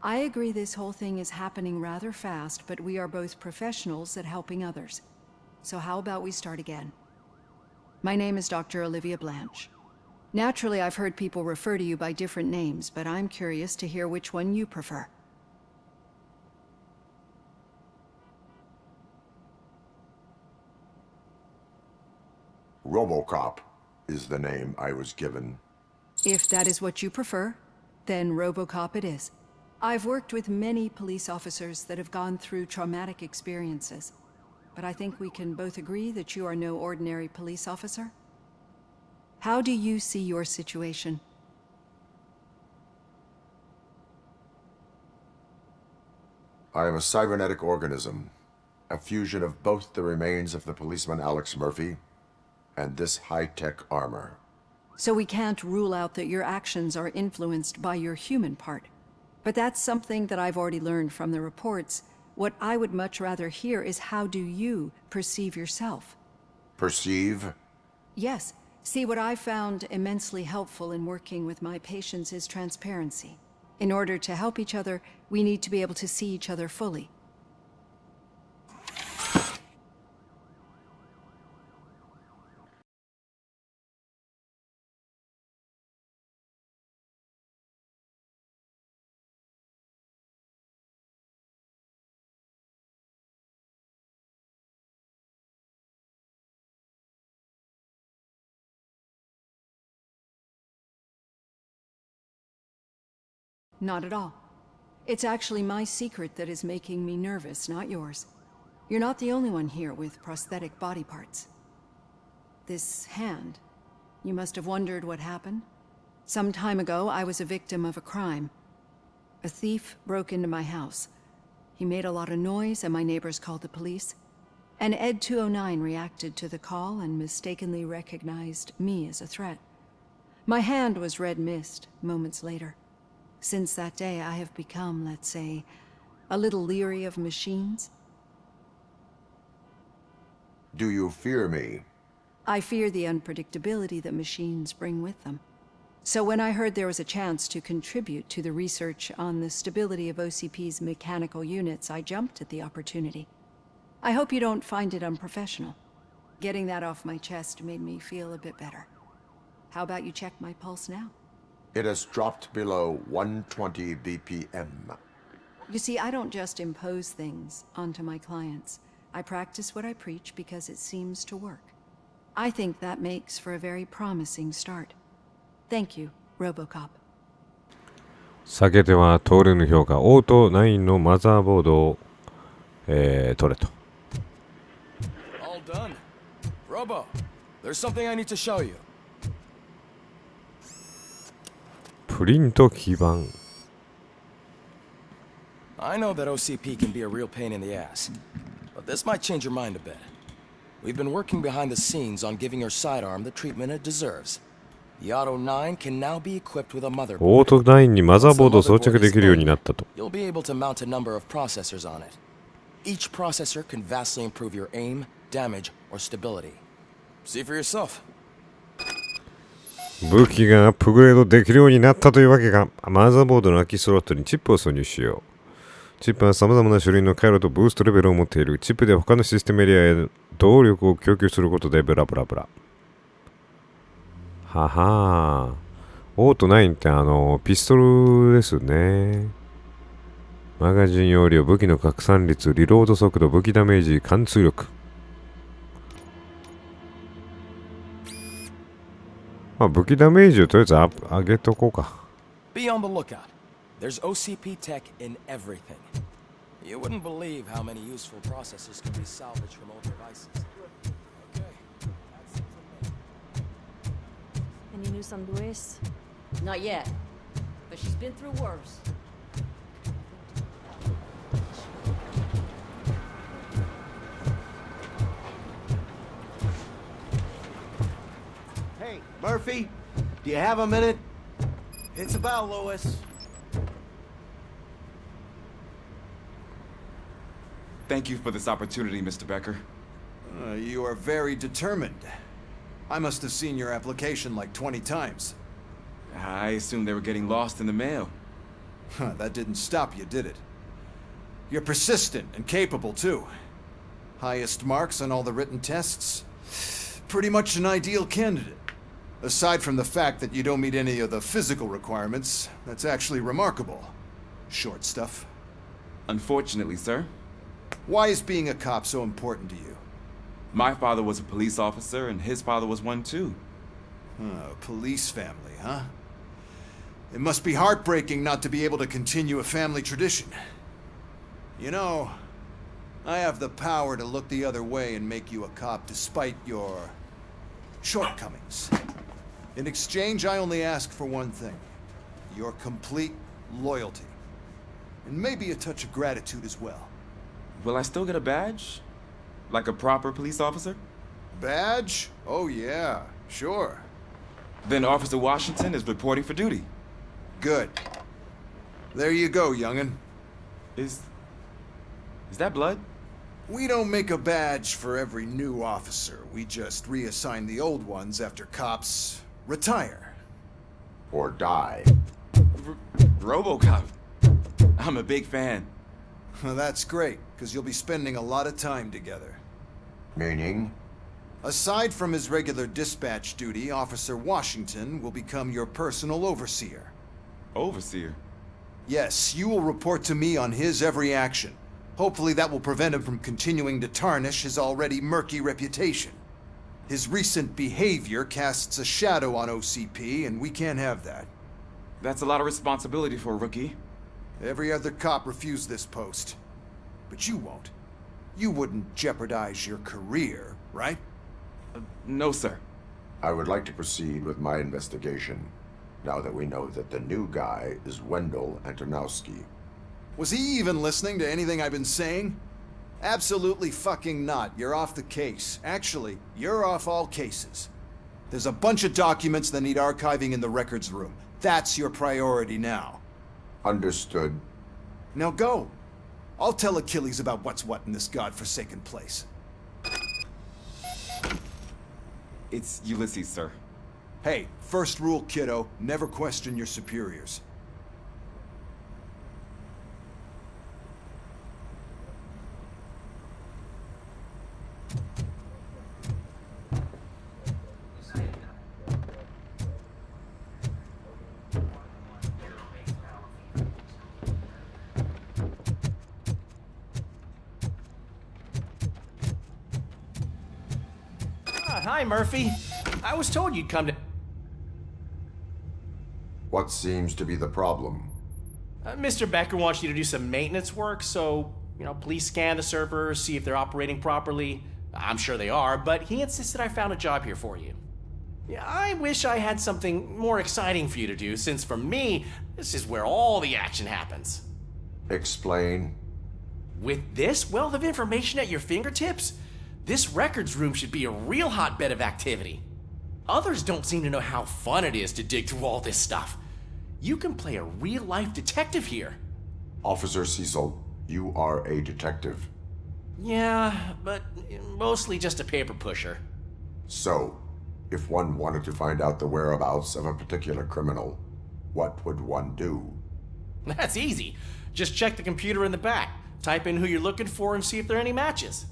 I agree this whole thing is happening rather fast, but we are both professionals at helping others. So how about we start again? My name is Dr. Olivia Blanche. Naturally, I've heard people refer to you by different names, but I'm curious to hear which one you prefer. RoboCop is the name I was given. If that is what you prefer, then RoboCop it is. I've worked with many police officers that have gone through traumatic experiences, but I think we can both agree that you are no ordinary police officer. How do you see your situation? I am a cybernetic organism, a fusion of both the remains of the policeman Alex Murphy and this high-tech armor. So we can't rule out that your actions are influenced by your human part. But that's something that I've already learned from the reports. What I would much rather hear is how do you perceive yourself? Perceive? Yes. See, what I found immensely helpful in working with my patients is transparency. In order to help each other, we need to be able to see each other fully. not at all. It's actually my secret that is making me nervous, not yours. You're not the only one here with prosthetic body parts. This hand, you must have wondered what happened. Some time ago, I was a victim of a crime. A thief broke into my house. He made a lot of noise and my neighbors called the police. And Ed 209 reacted to the call and mistakenly recognized me as a threat. My hand was red mist moments later. Since that day, I have become, let's say, a little leery of machines. Do you fear me? I fear the unpredictability that machines bring with them. So when I heard there was a chance to contribute to the research on the stability of OCP's mechanical units, I jumped at the opportunity. I hope you don't find it unprofessional. Getting that off my chest made me feel a bit better. How about you check my pulse now? It has dropped below 120 BPM. You see, I don't just impose things onto my clients. I practice what I preach because it seems to work. I think that makes for a very promising start. Thank you, RoboCop. 避けては通れぬ評価、オート9のマザーボードを、取れと。All done. Robo, there's something I need to show you. プリント基板。I know that OCP can be a real pain in the ass, but this might change your mind a bit. We've been working behind the scenes on giving your sidearm the treatment it deserves. The Auto 9 can now be equipped with a motherboard. オート9にマザーボードを装着できるようになったと。You'll be able to mount a number of processors on it. Each processor can vastly improve your aim, damage, or stability. See for yourself. 武器がアップグレードできるようになったというわけか。マザーボードの空きスロットにチップを挿入しよう。チップは様々な種類の回路とブーストレベルを持っている。チップで他のシステムエリアへ動力を供給することでブラブラブラ。ははー。オート9ってピストルですね。マガジン容量、武器の拡散率、リロード速度、武器ダメージ、貫通力。まあ、武器ダメージをとりあえず上げとこうか。Be on the lookout. There's OCP tech in everything. You wouldn't believe how many useful processors can be salvaged from old devices. Any news on Luis? Not yet, but she's been through worse. Hey, Murphy, do you have a minute? It's about Lewis. Thank you for this opportunity, Mr. Becker. You are very determined. I must have seen your application like 20 times. I assumed they were getting lost in the mail. That didn't stop you, did it? You're persistent and capable, too. Highest marks on all the written tests. Pretty much an ideal candidate. Aside from the fact that you don't meet any of the physical requirements, that's actually remarkable. Short stuff. Unfortunately, sir. Why is being a cop so important to you? My father was a police officer, and his father was one, too. Police family, huh? It must be heartbreaking not to be able to continue a family tradition. You know, I have the power to look the other way and make you a cop despite your shortcomings. In exchange, I only ask for one thing. Your complete loyalty. And maybe a touch of gratitude as well. Will I still get a badge? Like a proper police officer? Badge? Oh yeah, sure. Then Officer Washington is reporting for duty. Good. There you go, young'un. Is that blood? We don't make a badge for every new officer. We just reassign the old ones after cops retire. Or die. RoboCop. I'm a big fan. Well, that's great, because you'll be spending a lot of time together. Meaning? Aside from his regular dispatch duty, Officer Washington will become your personal overseer. Overseer? Yes, you will report to me on his every action. Hopefully that will prevent him from continuing to tarnish his already murky reputation. His recent behavior casts a shadow on OCP, and we can't have that. That's a lot of responsibility for a rookie. Every other cop refused this post. But you won't. You wouldn't jeopardize your career, right? No, sir. I would like to proceed with my investigation, now that we know that the new guy is Wendell Antonowski. Was he even listening to anything I've been saying? Absolutely fucking not. You're off the case. Actually, you're off all cases. There's a bunch of documents that need archiving in the records room. That's your priority now. Understood. Now go. I'll tell Achilles about what's what in this godforsaken place. It's Ulysses, sir. Hey, first rule, kiddo, never question your superiors. Hi, Murphy. I was told you'd come to... What seems to be the problem? Mr. Becker wants you to do some maintenance work, so, please scan the servers, see if they're operating properly. I'm sure they are, but he insisted I found a job here for you. Yeah, I wish I had something more exciting for you to do, since for me, this is where all the action happens. Explain. With this wealth of information at your fingertips, this records room should be a real hotbed of activity. Others don't seem to know how fun it is to dig through all this stuff. You can play a real-life detective here. Officer Cecil, you are a detective. Yeah, but mostly just a paper pusher. So, if one wanted to find out the whereabouts of a particular criminal, what would one do? That's easy. Just check the computer in the back, type in who you're looking for, and see if there are any matches.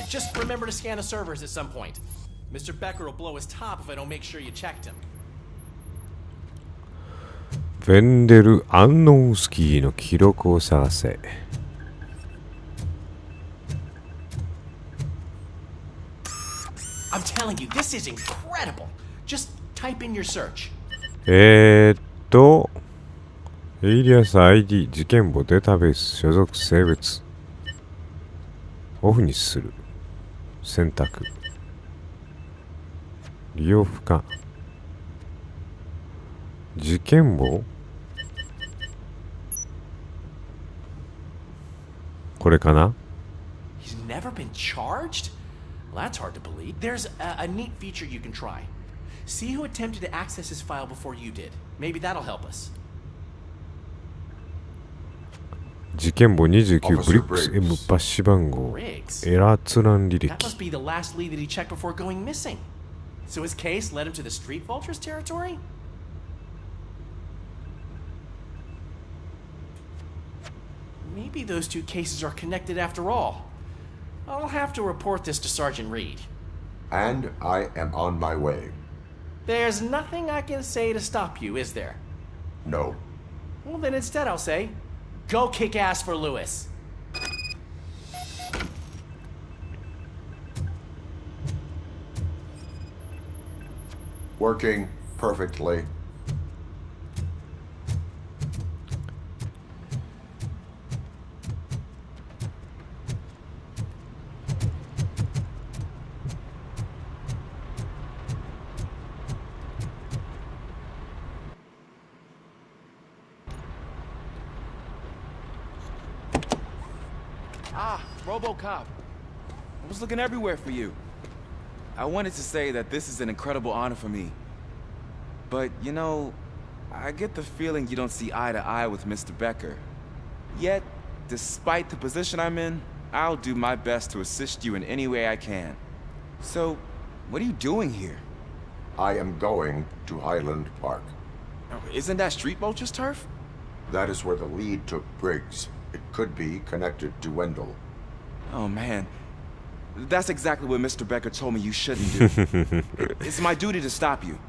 Just remember to scan the servers at some point. Mr. Becker will blow his top if I don't make sure you checked him. ウェンデル・アンノウスキーの記録を探せ。I'm telling you, this is incredible. Just type in your search. エイリアス ID 事件簿データベース所属性別オフにする選択利用不可事件簿これかな He's never been charged? Well, that's hard to believe. There's a neat feature you can try. See who attempted to access his file before you did. Maybe that'll help us. 事件簿29ブリックス M バッシュ番号エラー閲覧履歴 That must be the last lead that he checked before going missing. So his case led him to the Street Vultures territory? Maybe those two cases are connected after all. I'll have to report this to Sergeant Reed. And I am on my way. There's nothing I can say to stop you, is there? No. Well, then instead I'll say, go kick ass for Lewis. Working perfectly. RoboCop. I was looking everywhere for you. I wanted to say that this is an incredible honor for me. But, I get the feeling you don't see eye to eye with Mr. Becker. Yet, despite the position I'm in, I'll do my best to assist you in any way I can. So, what are you doing here? I am going to Highland Park. Isn't that Street Vulture's turf? That is where the lead took Briggs. It could be connected to Wendell. Oh, man. That's exactly what Mr. Becker told me you shouldn't do. It's my duty to stop you.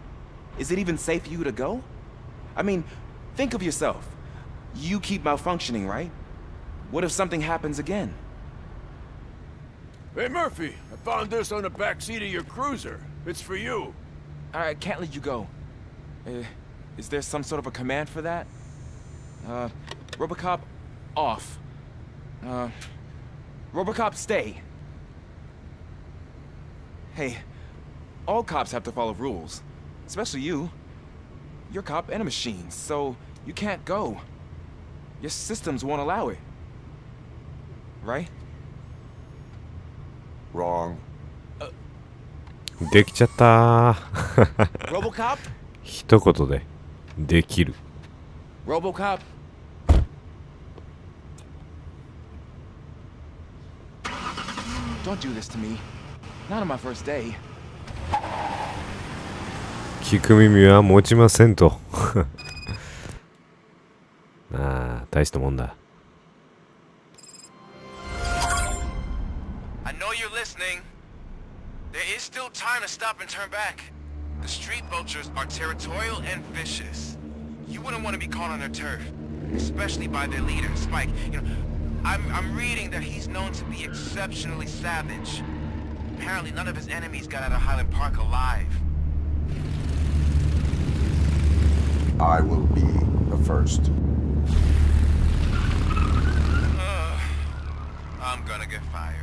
Is it even safe for you to go? I mean, think of yourself. You keep malfunctioning, right? What if something happens again? Hey, Murphy, I found this on the back seat of your cruiser. It's for you. I can't let you go. Is there some sort of a command for that? Robocop, off. Robocop, stay. Hey, all cops have to follow rules. Especially you. You're a cop and a machine, so you can't go. Your systems won't allow it. Right? Wrong. できちゃったー。Robocop? 一言でできる。Robocop? Don't do this to me. Not on my first day. 聞く耳は持ちませんと。ああ、大したもんだ。I know you're listening. There is still time to stop and turn back. The street vultures are territorial and vicious. You wouldn't want to be caught on their turf, especially by their leader, Spike. You know, I'm reading that he's known to be exceptionally savage. Apparently, none of his enemies got out of Highland Park alive. I will be the first. I'm gonna get fired.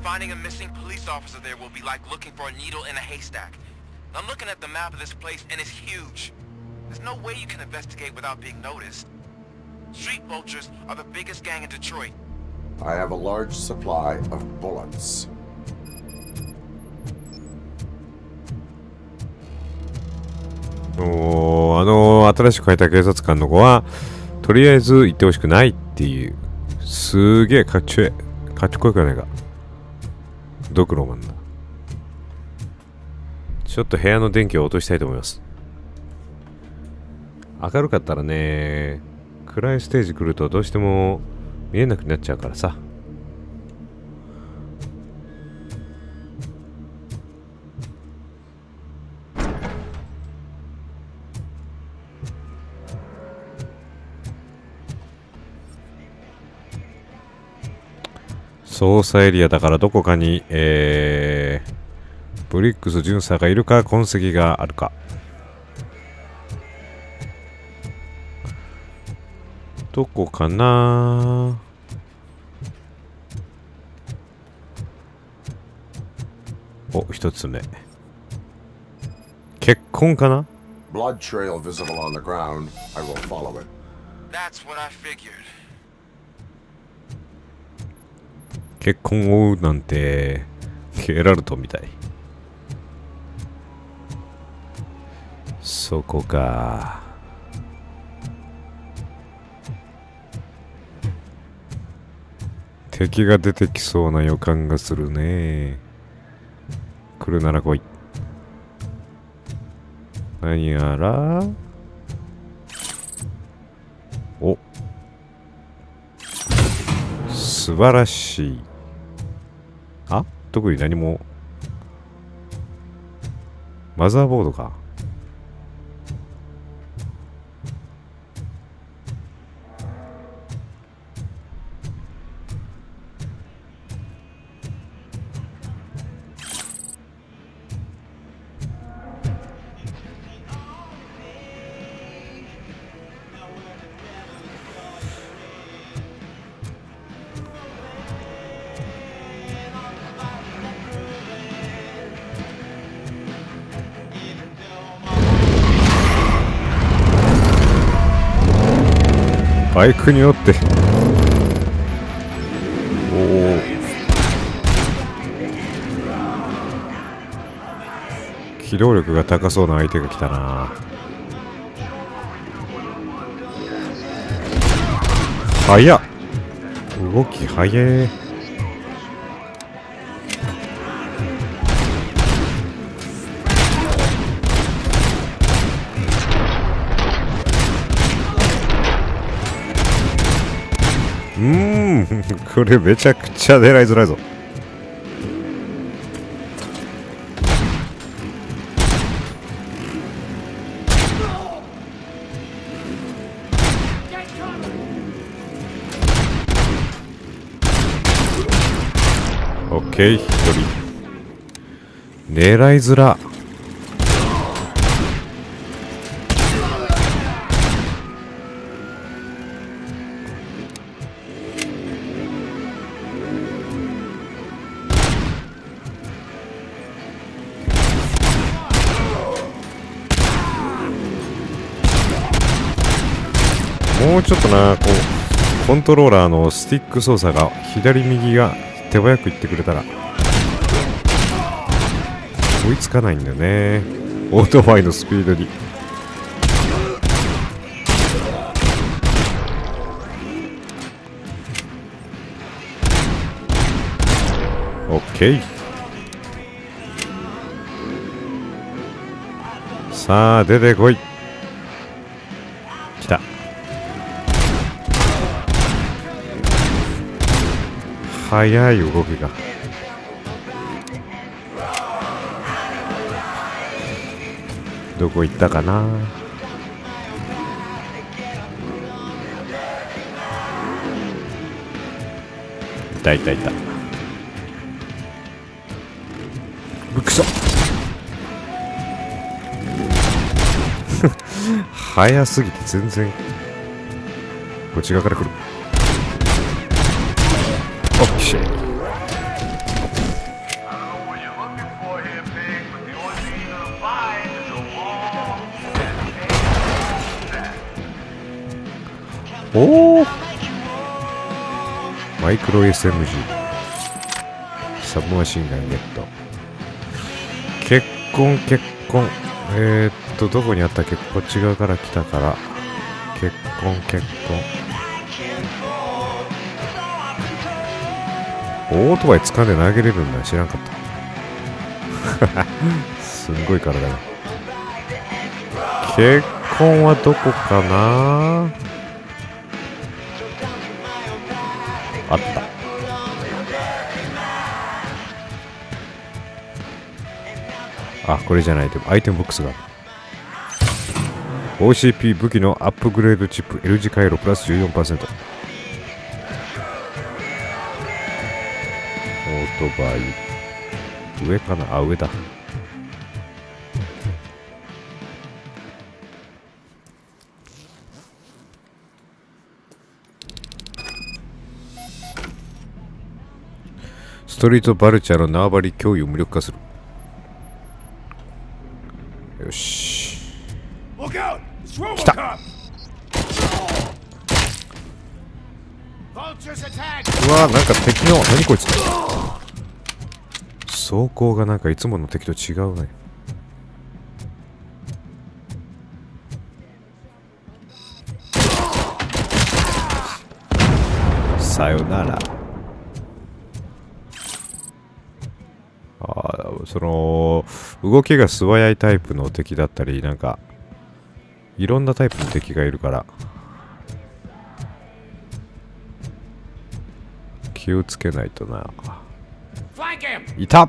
Finding a missing police officer there will be like looking for a needle in a haystack. I'm looking at the map of this place and it's huge. There's no way you can investigate without being noticed. Street vultures are the biggest gang in Detroit. I have a large supply of bullets. 新しく変えた警察官の子はとりあえず行ってほしくないっていう、すげえかっちょいい、かっこよくないか。ドクロマンだ。ちょっと部屋の電気を落としたいと思います。明るかったらね、暗いステージ来るとどうしても見えなくなっちゃうからさ。捜査エリアだからどこかに、ブリックス巡査がいるか痕跡があるか。どこかな。お、一つ目。結婚かな。 Blood trail visible on the ground. I will follow it. That's what I figured. 結婚を追うなんてゲラルトみたい。そこか。敵が出てきそうな予感がするね。来るなら来い。何やら。お、素晴らしい。あ、特に何も。マザーボードか。バイクによっておお、機動力が高そうな相手が来たな。速っ、動き速え。これめちゃくちゃ狙いづらいぞ。オッケー、一人狙いづら。もうちょっとな、こうコントローラーのスティック操作が左右が手早くいってくれたら追いつかないんだよね、オートバイのスピードに。オッケー。さあ出てこい。来た。早い動きが。どこ行ったかな。いたいたいた。ぶっくそ早すぎて全然こっち側から来る。オッケー。おお、マイクロ SMG サブマシンガンゲット。結婚どこにあったっけ。こっち側から来たから結婚オートバイ掴んで投げれるんだ。知らんかったすんごい体だ。結婚はどこかな。あった。あ、これじゃない。でもアイテムボックスがある。OCP 武器のアップグレードチップ L 字回路プラス 14%。 オートバイ上かな。あ、上だ。ストリートバルチャーの縄張り脅威を無力化する。よし。来た。うわー、なんか敵の、何こいつ。装甲がなんかいつもの敵と違うね。さよなら。その動きが素早いタイプの敵だったり、なんかいろんなタイプの敵がいるから気をつけないとな。いた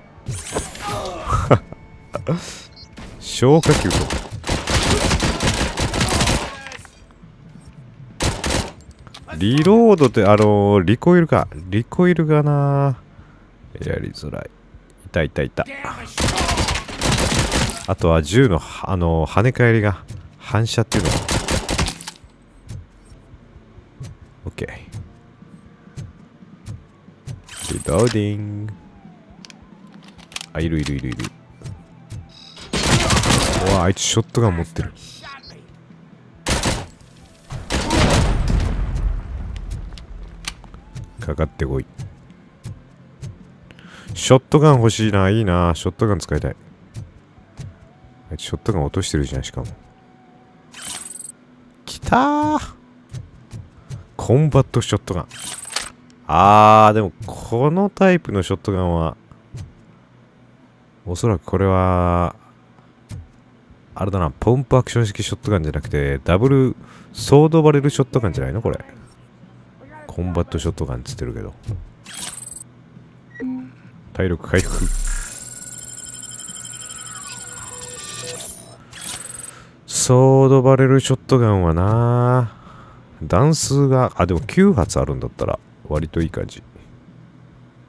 消火器とリロードってリコイルか。リコイルがなやりづらい。いた。あとは銃の跳ね返りが反射っていうのが OK。 リローディング。あ、いる。うわ、あいつショットガン持ってる。かかってこい。ショットガン欲しいな。いいな。ショットガン使いたい。あいつショットガン落としてるじゃん。しかもきたー。コンバットショットガン。でもこのタイプのショットガンはおそらくこれはあれだな、ポンプアクション式ショットガンじゃなくてダブルソードバレルショットガンじゃないのこれ。コンバットショットガンつってるけど。体力回復。ソードバレルショットガンはな、弾数が、でも9発あるんだったら割といい感じ。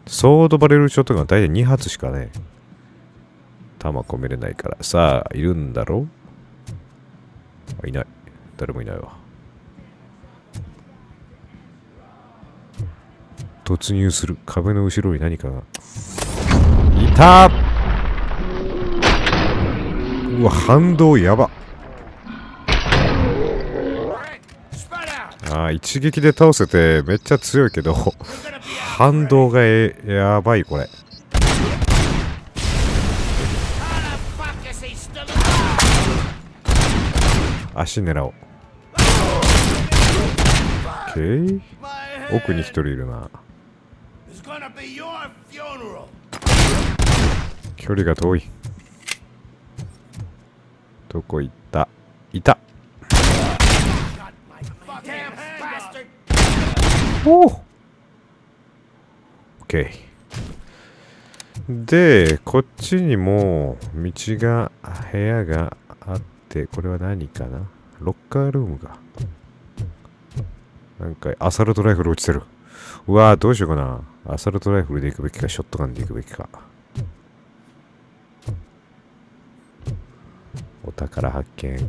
ソードバレルショットガンは大体2発しかね、弾込めれないから。さあ、いるんだろう？いない。誰もいないわ。突入する。壁の後ろに何かが。いた！うわ、反動やば。一撃で倒せてめっちゃ強いけど、反動がやばいこれ。足狙おう。奥に一人いるな。距離が遠い。どこ行った？いた。おお。OK。で、こっちにも道が、部屋があって、これは何かな？ロッカールームが。なんかアサルトライフル落ちてる。うわー、どうしようかな。アサルトライフルで行くべきか、ショットガンで行くべきか。お宝発見。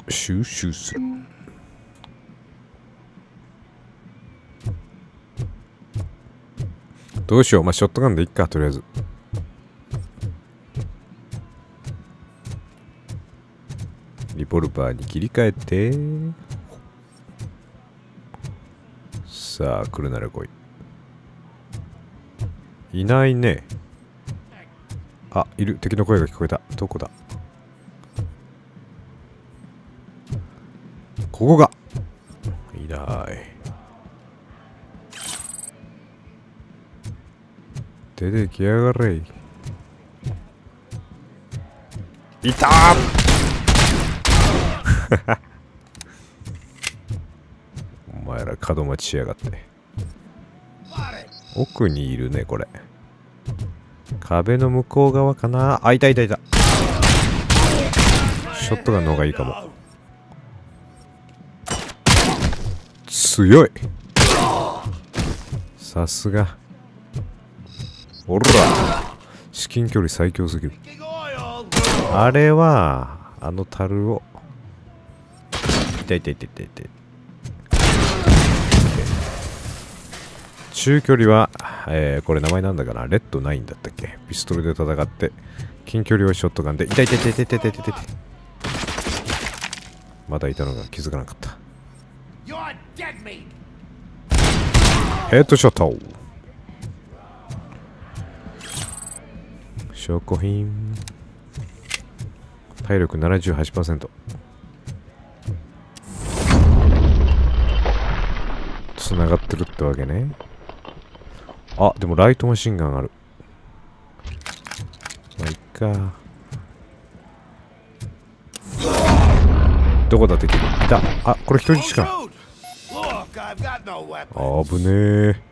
収集する。どうしよう。まあ、ショットガンでいっか、とりあえず。リボルバーに切り替えて。さあ、来るなら来い。いないね。あ、いる。敵の声が聞こえた。どこだ？ここが。いない。出てきやがれ。いたーお前ら角待ちしやがって。奥にいるね、これ。壁の向こう側かな。あ、いたいたいた。ショットガンの方がいいかも。強い。さすが。おら、至近距離最強すぎる。あれはあの樽を。痛い痛い痛い痛い痛い。中距離は、これ名前なんだかな。レッド9だったっけ。ピストルで戦って、近距離はショットガンで。痛い痛い痛い痛い痛い痛い痛い。まだいたのが気づかなかった。ヘッドショット。証拠品。体力 78%。つながってるってわけね。あ、でもライトマシンガンある。まあ、いっか。どこだって敵いた。あ、これ人質か。あぶねえ。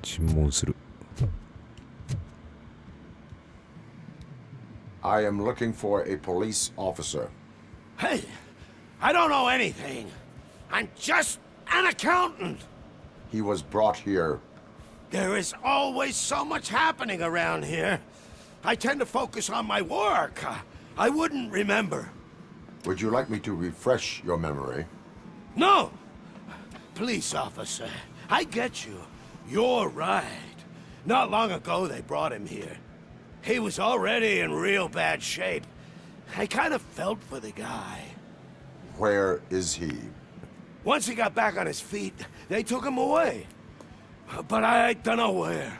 尋問する。I am looking for a police officer. Hey, I don't know anything. I'm just an accountant. He was brought here. There is always so much happening around here. I tend to focus on my work. I wouldn't remember. Would you like me to refresh your memory? No! Police officer, I get you. You're right. Not long ago they brought him here. He was already in real bad shape. I kind of felt for the guy. Where is he? Once he got back on his feet, they took him away. But I don't know where.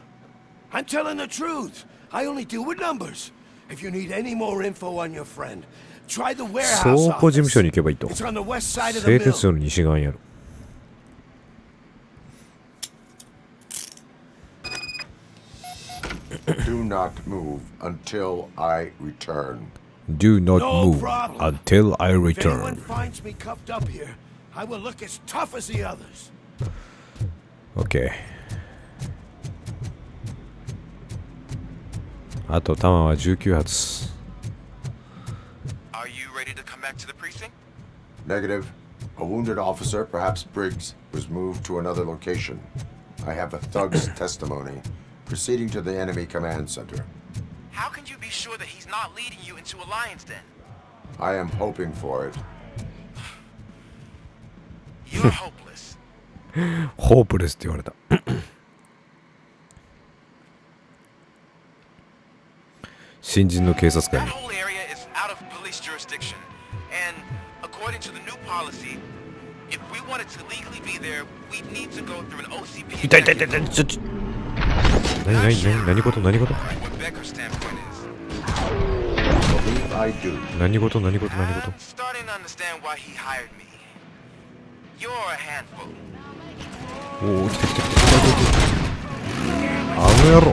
I'm telling the truth. I only deal with numbers. If you need any more info on your friend, try the warehouse 倉庫事務 office. 所に行けばいいと。 It's on the west side of the 製 mill. 鉄所の西側にある。Do not move until I return. Do not No move problem. until I If anyone return. finds me cuffed up here, I will look as tough as the others. OK。あと弾は19発。Are you ready to come back to the precinct? Negative. A wounded officer, perhaps Briggs, was moved to another location. I have a thug's testimony proceeding to the enemy command center. How can you be sure that he's not leading you into Alliance then? I am hoping for it. You're hopeless. ホープレスって言われた。新人の警察官に。That whole area is out of police jurisdiction, and according to the new policy, if we wanted to legally be there, we'd need to go through an OCP. 痛い痛い痛い痛い。ちょっと。何事何事 What Becker's standpoint is. Believe I do. 何事何事何事 I'm starting to understand why he hired me. You're a handful. おお、来た来た来た来た来た。あの野郎。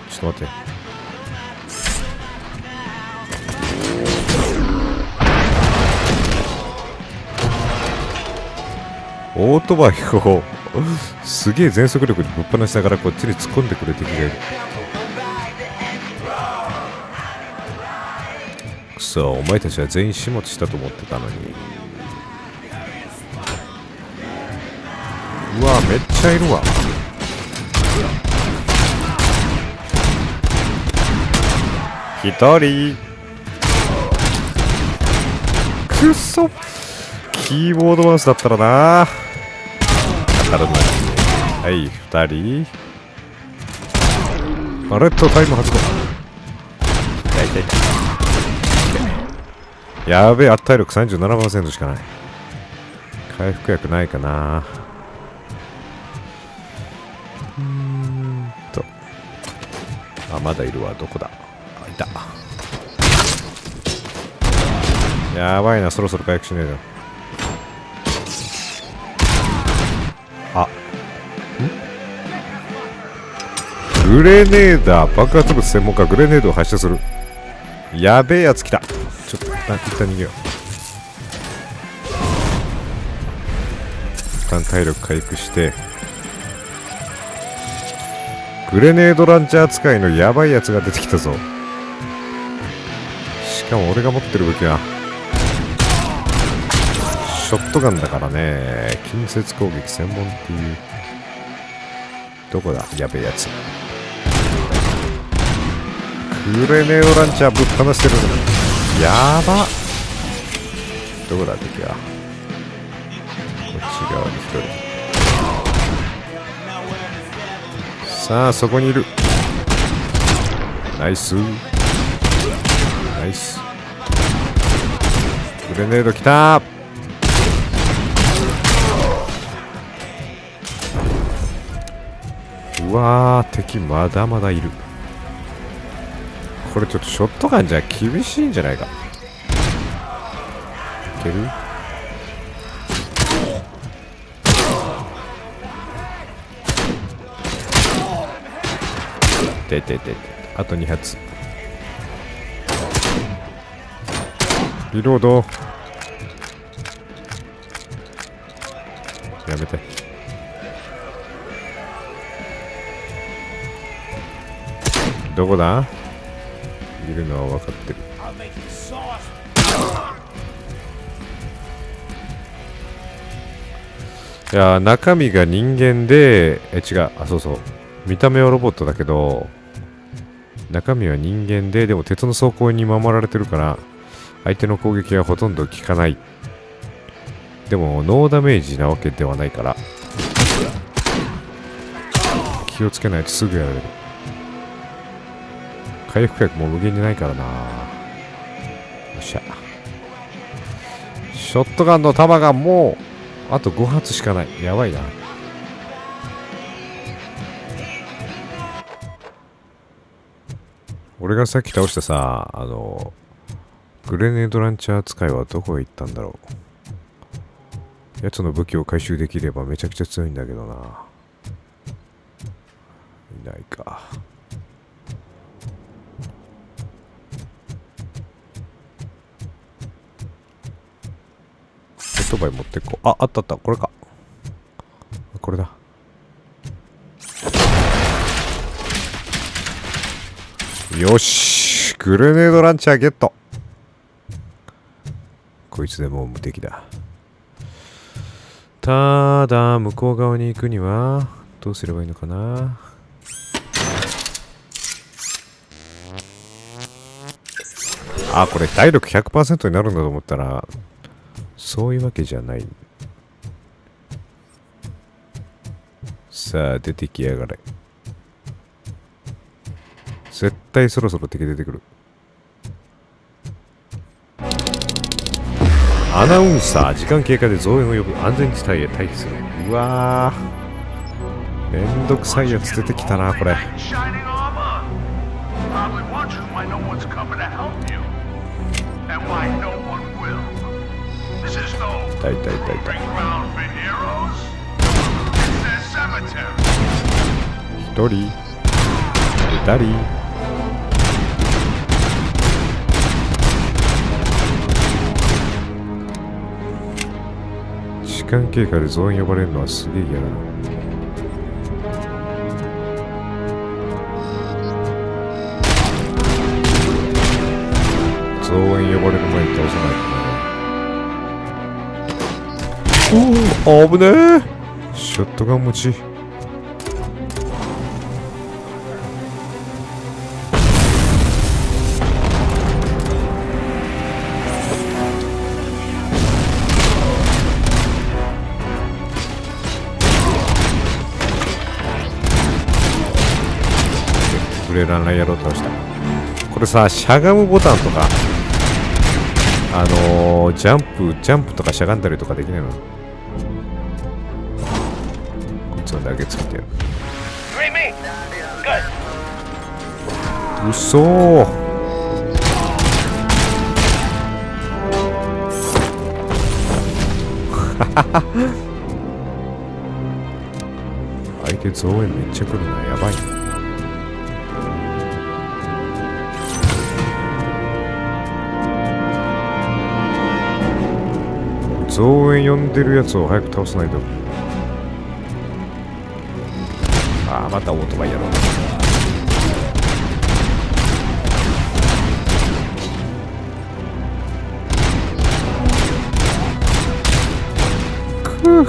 ちょっと待って。オートバイをすげえ全速力でぶっ放しながらこっちに突っ込んでくる敵がいる。くそ、お前たちは全員始末したと思ってたのに。うわ、めっちゃいるわ。一人。くっそ、キーボードマウスだったらな。当たらない。はい、二人。バレットタイム発動。痛い痛い痛い。やべえ、圧体力 37% しかない。回復薬ないかな。あ、まだいるわ。どこだ。あ、いた。やばいな、そろそろ回復しねえよ。あ、グレネーダー、爆発物専門家、グレネードを発射する。やべえやつ来た。ちょっと一旦逃げよう。一旦体力回復して、グレネードランチャー使いのやばいやつが出てきたぞ。しかも俺が持ってる武器はショットガンだからね。近接攻撃専門っていう。どこだ、やべえやつ。グレネードランチャーぶっ放してる。やば。どこだ敵は。こっち側に一人。さあ、そこにいる。ナイスナイス。グレネード来た。うわー、敵まだまだいる。これちょっとショットガンじゃ厳しいんじゃないか。いける？てあと2発。リロード。やめて。どこだ？いるのは分かってる。いや、中身が人間で、違う、あ、そうそう。見た目はロボットだけど、中身は人間で、でも鉄の装甲に守られてるから、相手の攻撃はほとんど効かない。でも、ノーダメージなわけではないから、気をつけないとすぐやられる。回復薬も無限にないからな。よっしゃ。ショットガンの弾がもう、あと5発しかない。やばいな。俺がさっき倒したさ、グレネードランチャー使いはどこへ行ったんだろう。奴の武器を回収できればめちゃくちゃ強いんだけどな。ないか。オートバイ持ってこう。あ、あったあった。これか。これだ。よし、グレネードランチャーゲット。こいつでもう無敵だ。ただ向こう側に行くにはどうすればいいのかな。あ、これ体力 100% になるんだと思ったらそういうわけじゃない。さあ出てきやがれ。絶対そろそろ敵出てくる。アナウンサー、時間経過で増援を呼ぶ。安全地帯へ退避する。うわー、めんどくさいやつ出てきたなこれ。痛い痛い痛い痛い。一人二人。時間経過で増援呼ばれるのはすげえ嫌だな。増援呼ばれる前に倒さないとね。おお、危ねえ。ショットガン持ち。グレランライ野郎倒した。これさ、しゃがむボタンとかジャンプとかしゃがんだりとかできないの。こいつのだけつけてやる。うそー。相手増援めっちゃ来るな。やばいな。増援呼んでるやつを早く倒さないと。ああ、またオートバイやろう。くぅ。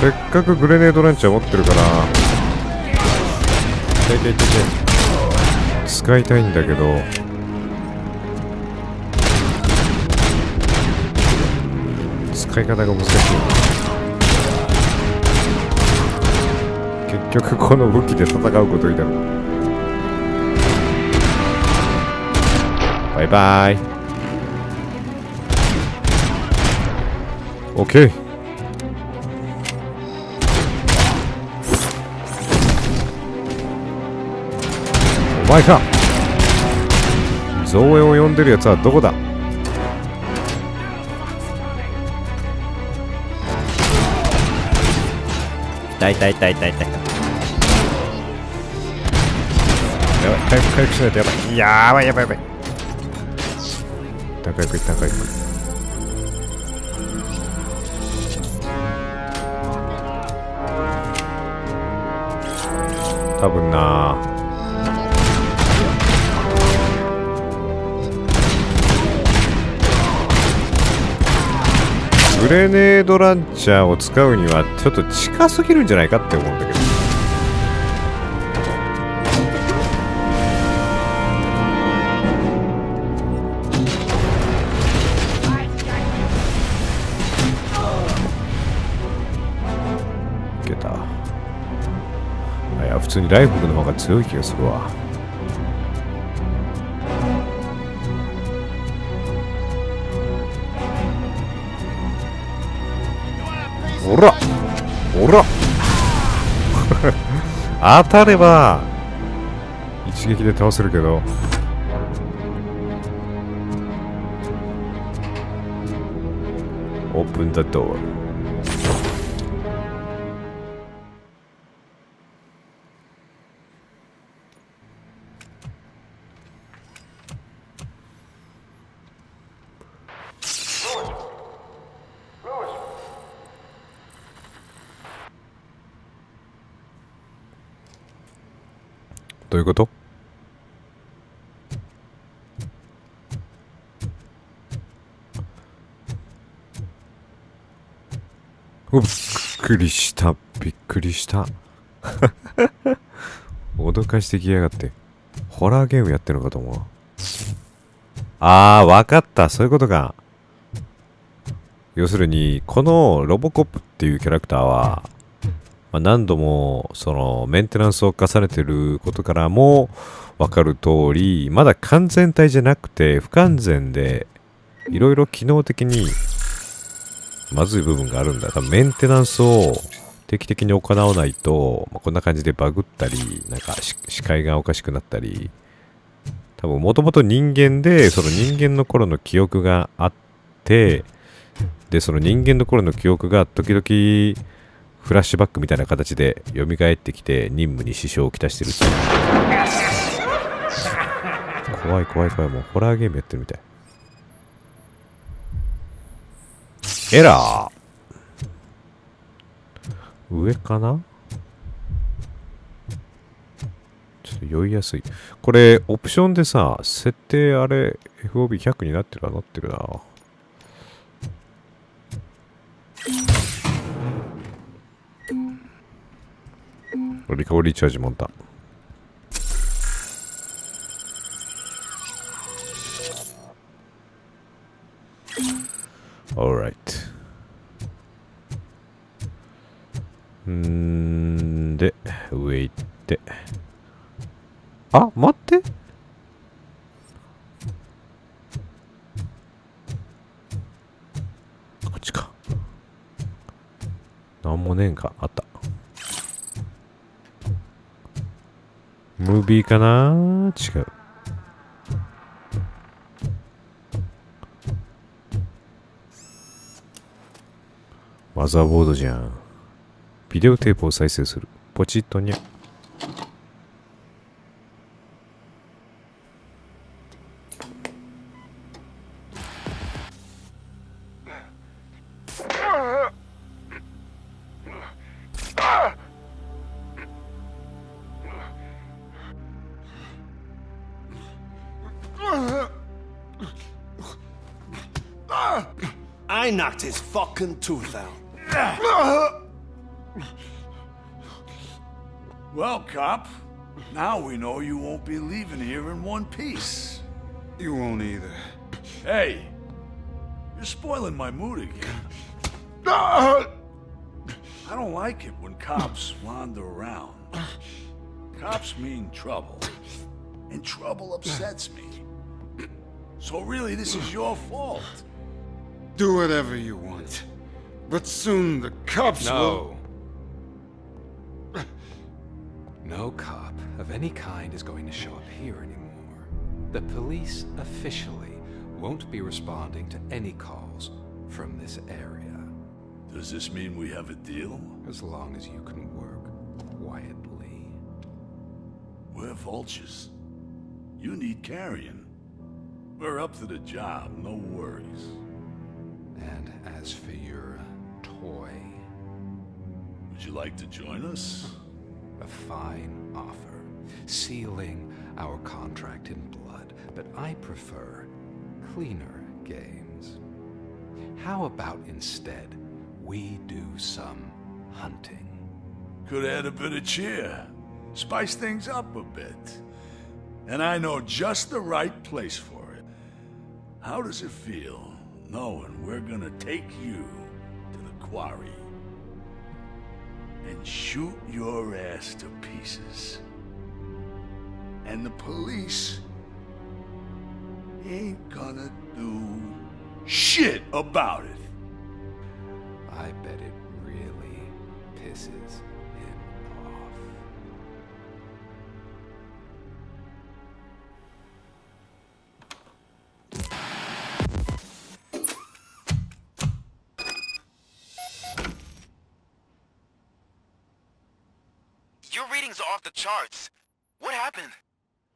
せっかくグレネードランチャー持ってるから使いたいんだけど、使い方が難しい。結局この武器で戦うことになる。バイバイ。 OK。 お前か。増援を呼んでるやつはどこだ。痛い痛い痛い痛い痛い。やばい、回復しないとやばい。やばいやばいやばい。一旦回復、一旦回復。多分なグレネードランチャーを使うにはちょっと近すぎるんじゃないかって思うんだけど。いけた。いや、普通にライフルの方が強い気がするわ。おらおら当たれば一撃で倒せるけど、オープンザドア。どういうこと？びっくりした。びっくりした。脅かしてきやがって。ホラーゲームやってるのかと思う。あー、わかった。そういうことか。要するに、このロボコップっていうキャラクターは、何度もそのメンテナンスを重ねてることからもわかる通り、まだ完全体じゃなくて不完全で、いろいろ機能的にまずい部分があるんだ。多分メンテナンスを定期的に行わないと、こんな感じでバグったり、なんか視界がおかしくなったり、多分もともと人間で、その人間の頃の記憶があって、で、その人間の頃の記憶が時々フラッシュバックみたいな形で蘇ってきて任務に支障をきたしてるっていう。怖い怖い怖い。もうホラーゲームやってるみたい。エラー上かな？ちょっと酔いやすい。これ、オプションでさ、設定あれ、FOB100 になってるな、なってるな。リカバリーチャージもんだ。Alright。で、上行って。あ、待って。こっちか。なんもねえんか。あった。ムービーかな？違う。マザーボードじゃん。ビデオテープを再生する。ポチッとにゃ。I knocked his fucking tooth out. Well, cop, now we know you won't be leaving here in one piece. You won't either. Hey, you're spoiling my mood again. I don't like it when cops wander around. Cops mean trouble, and trouble upsets me. So really, this is your fault. Do whatever you want. But soon the cops will... No cop of any kind is going to show up here anymore. The police officially won't be responding to any calls from this area. Does this mean we have a deal? As long as you can work quietly. We're vultures. You need carrion. We're up to the job, no worries. And as for your toy... Would you like to join us? A fine offer, sealing our contract in blood, but I prefer cleaner games. How about instead we do some hunting? Could add a bit of cheer, spice things up a bit. And I know just the right place for it. How does it feel knowing we're gonna take you to the quarry and shoot your ass to pieces? And the police ain't gonna do shit about it. I bet it really pisses him off. Your readings are off the charts. What happened?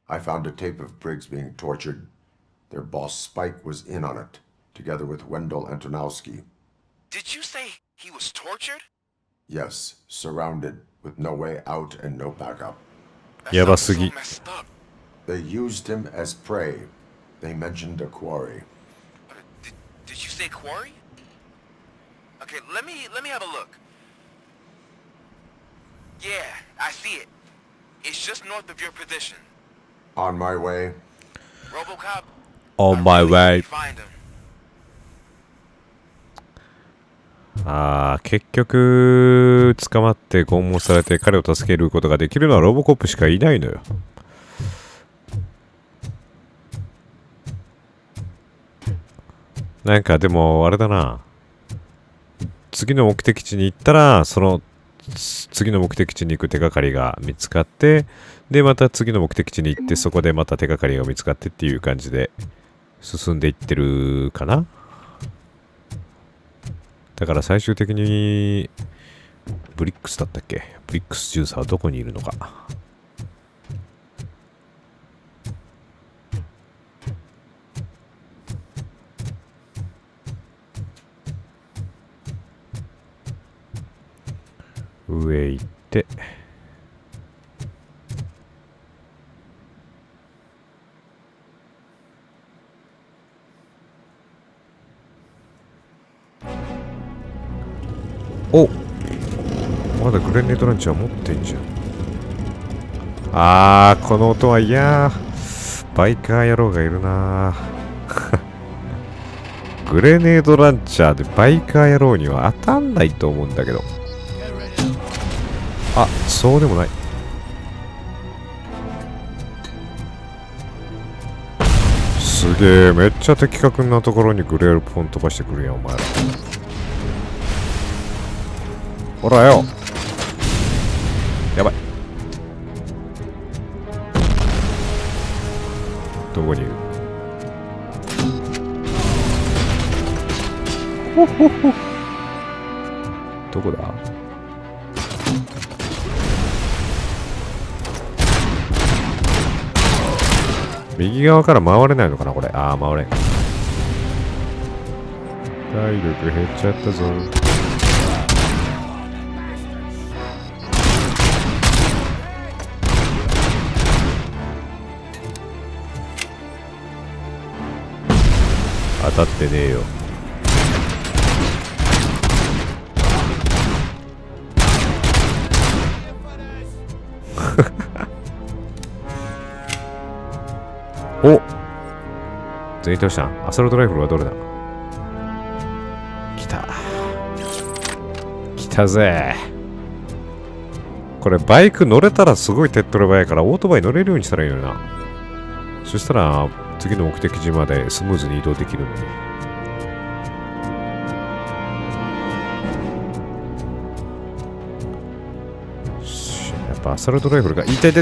I found a tape of Briggs being tortured. Their boss Spike was in on it, together with Wendell Antonowski. Did you say he was tortured? Yes, surrounded, with no way out and no backup. やばすぎ。 They used him as prey. They mentioned a quarry. Did you say quarry? Okay, let me have a look. Yeah, I see it. It's just north of your position. On my way. RoboCop. On my way. Find him. 結局捕まって拷問されて彼を助けることができるのはロボコップしかいないのよ。なんかでもあれだな、次の目的地に行ったらその次の目的地に行く手がかりが見つかって、でまた次の目的地に行ってそこでまた手がかりが見つかってっていう感じで進んでいってるかな。だから最終的にブリックスだったっけ、ブリックスジューサーはどこにいるのか。上行ってお、まだグレネードランチャー持ってんじゃん。この音は嫌。バイカー野郎がいるな。グレネードランチャーでバイカー野郎には当たんないと思うんだけど。そうでもない。すげえ、めっちゃ的確なところにグレールポン飛ばしてくるやん、お前ら。ほらよ。やばい。どこにいる？ほほほ。どこだ？右側から回れないのかなこれ。回れん。体力減っちゃったぞ。当たってねえよ。お、全員倒したん。アサルトライフルはどれだ？来たぜ。これバイク乗れたらすごい手っ取り早いからオートバイ乗れるようにしたらいいのにな。そしたら次の目的地までスムーズに移動できるのに。やっぱアサルトライフルが痛い。待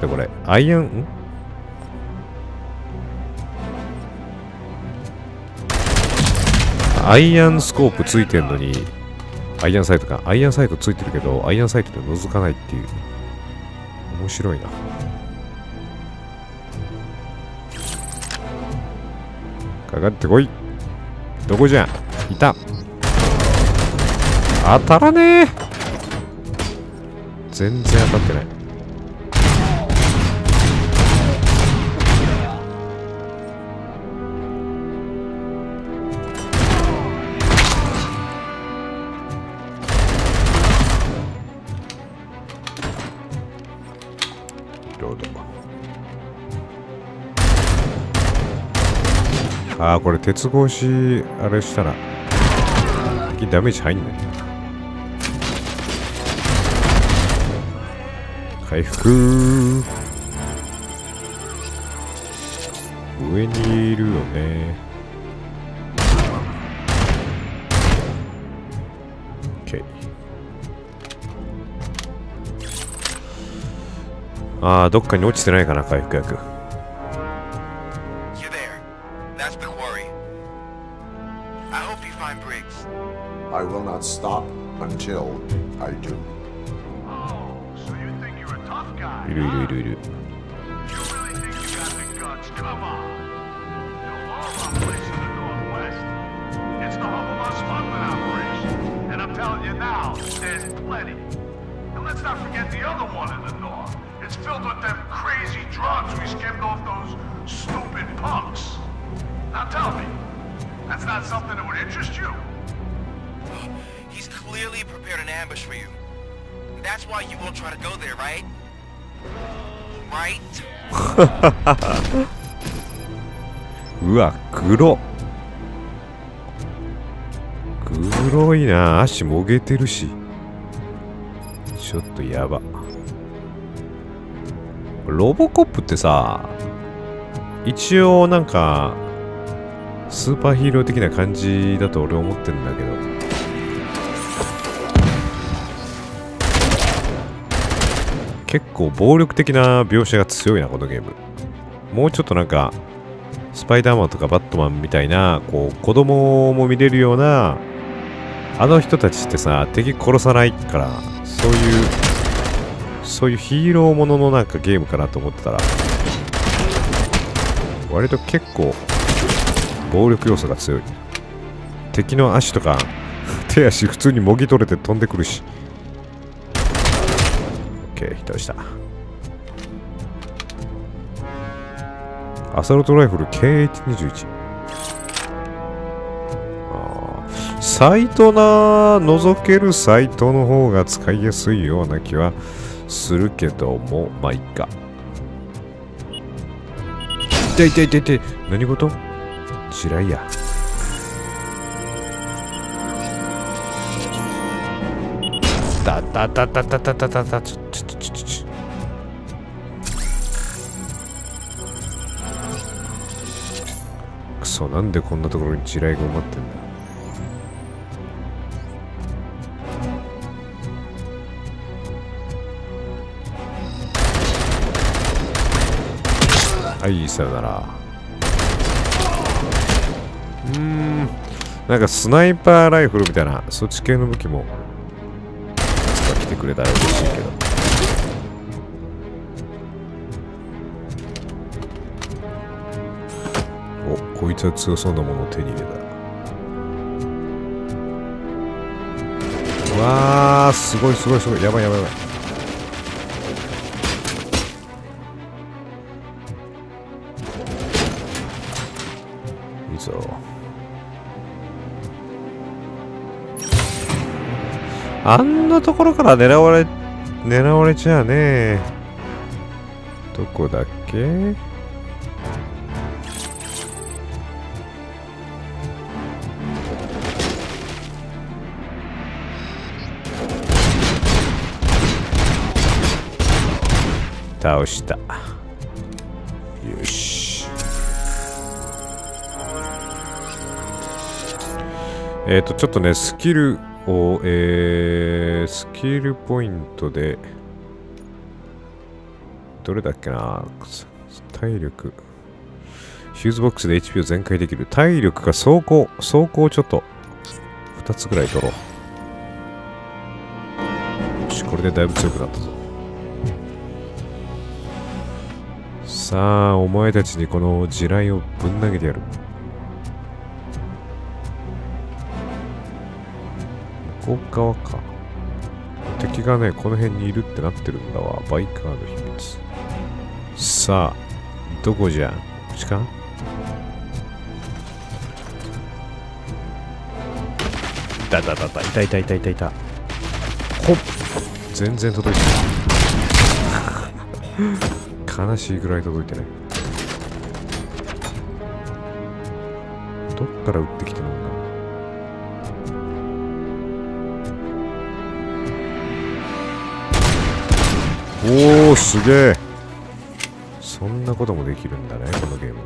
って、これアイアンアイアンスコープついてんのに、アイアンサイトか。アイアンサイトついてるけど、アイアンサイトで覗かないっていう。面白いな。かかってこい。どこじゃ？いた。当たらねえ。全然当たってない。これ鉄格子あれしたら敵ダメージ入んないんだ。回復。上にいるよね。 OK。どっかに落ちてないかな、回復薬。I will not stop until I do. Oh, so you think you're a tough guy? いる。 You really think you got the guts? Come on. You're all our place in the Northwest. It's the home of our smuggling operation. And I'm telling you now, there's plenty. And let's let's not forget the other one in the north. It's filled with them crazy drugs we skimmed off those stupid punks. Now tell me, that's not something that would interest you? He's clearly prepared an ambush for you. That's why you won't try to go there, right? Right? うわ、黒いな。足もげてるし、ちょっとやば。ロボコップってさ、一応なんかスーパーヒーロー的な感じだと俺は思ってるんだけど、結構暴力的な描写が強いなこのゲーム。もうちょっとなんかスパイダーマンとかバットマンみたいなこう子供も見れるような、あの人たちってさ敵殺さないから、そういうヒーローもののなんかゲームかなと思ってたら、割と結構暴力要素が強い。敵の足とか手足普通にもぎ取れて飛んでくるし。 OK、 倒した。アサルトライフル K121。サイトな、覗けるサイトの方が使いやすいような気はするけども、まあいいか。痛い。何事？地雷や。ちょ。くそ、なんでこんなところに地雷が埋まってんだ。はい、さよなら。なんかスナイパーライフルみたいなそっち系の武器も来てくれたら嬉しいけど。お、こいつは強そうなものを手に入れた。うわー、すごい。やばい。いいぞ。あんなところから狙われちゃうね。どこだっけ？倒した。よし。ちょっとね、スキルを、スキルポイントで、どれだっけな、体力。フューズボックスで HP を全開できる。体力か走行をちょっと、2つぐらい取ろう。よし、これでだいぶ強くなったぞ。さあ、お前たちにこの地雷をぶん投げてやる。向こう側か。敵がね、この辺にいるってなってるんだわ。バイカーの秘密。さあ、どこじゃ？こっちか？いた。ほっ！全然届いてない。悲しいぐらい届いてない。どっから撃ってきてるんだ？おー、すげえ。そんなこともできるんだね、このゲーム。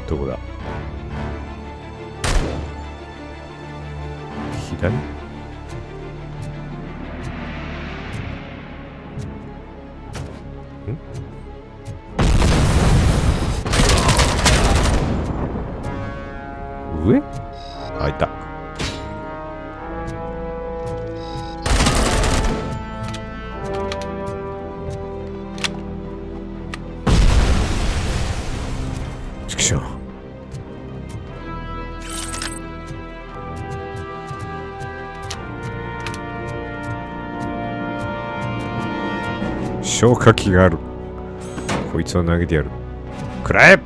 どこだ？左？上？あ、いた。畜生。消火器がある。こいつを投げてやる。くらえ。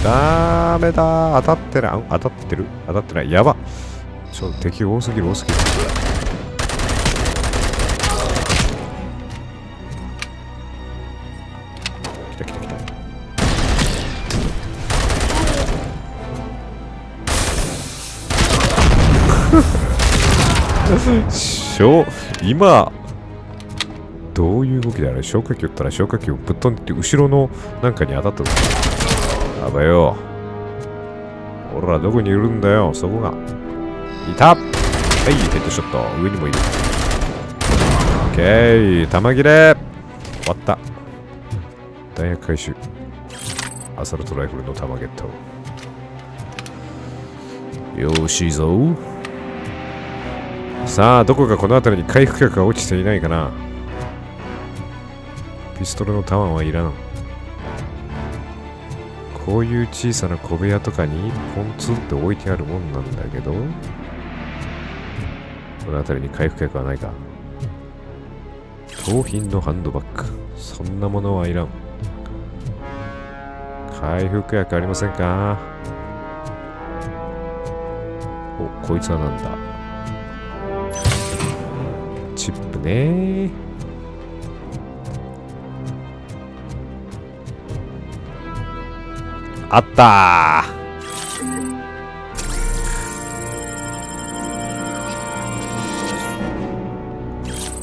ダメだ。当たってない。当たってる？当たってない。やば。敵多すぎる、多すぎる。来た来た来た。今どういう動きだあれ。消火器撃ったら消火器をぶっ飛んでって後ろのなんかに当たったぞ。やばよ。ほら、どこにいるんだよ。そこがいた。はい、ヘッドショット。上にもいる。オッケー、弾切れ。終わった。弾薬回収。アサルトライフルの弾ゲット。よーしいいぞ。さあ、どこかこの辺りに回復薬が落ちていないかな。ピストルの弾はいらん。こういう小さな小部屋とかにポンツって置いてあるもんなんだけど、この辺りに回復薬はないか。盗品のハンドバッグ。そんなものはいらん。回復薬ありませんか？お、こいつはなんだ。チップね。あった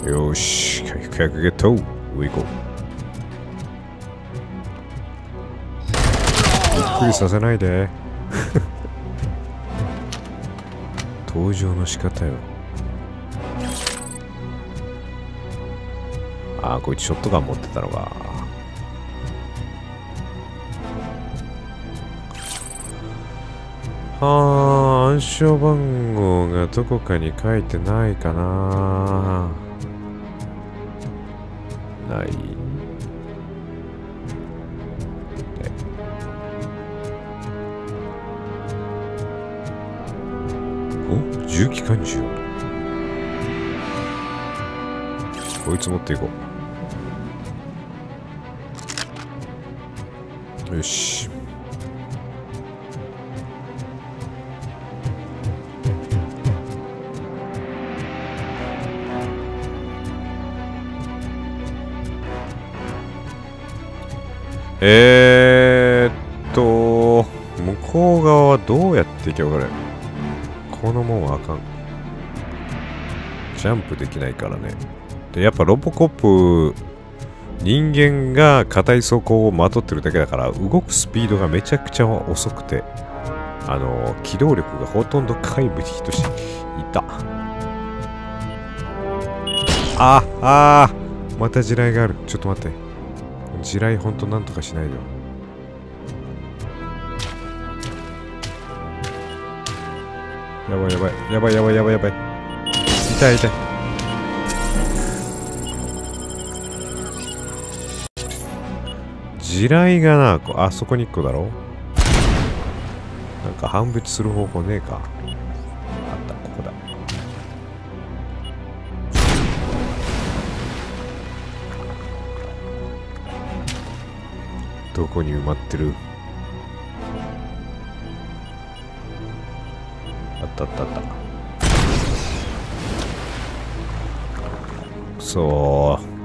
ー。よし、回復薬ゲット。上行こう。びっくりさせないで。登場の仕方よ。ああ、こいつショットガン持ってたのか。暗証番号がどこかに書いてないかな。ない。お、重機関銃。こいつ持っていこう。よし。向こう側はどうやって行けばこれ。この門はあかん。ジャンプできないからね。で、やっぱロボコップ、人間が硬い装甲をまとってるだけだから、動くスピードがめちゃくちゃ遅くて、機動力がほとんど皆無に等しい。いた。また地雷がある。ちょっと待って。地雷ほんとなんとかしないでよ。やばいやばいやばいやばいやばいやばい。痛い痛い。地雷がな、あそこに1個だろ。なんか判別する方法ねえか。あった、ここだ。どこに埋まってる。あったあったあった。くそー。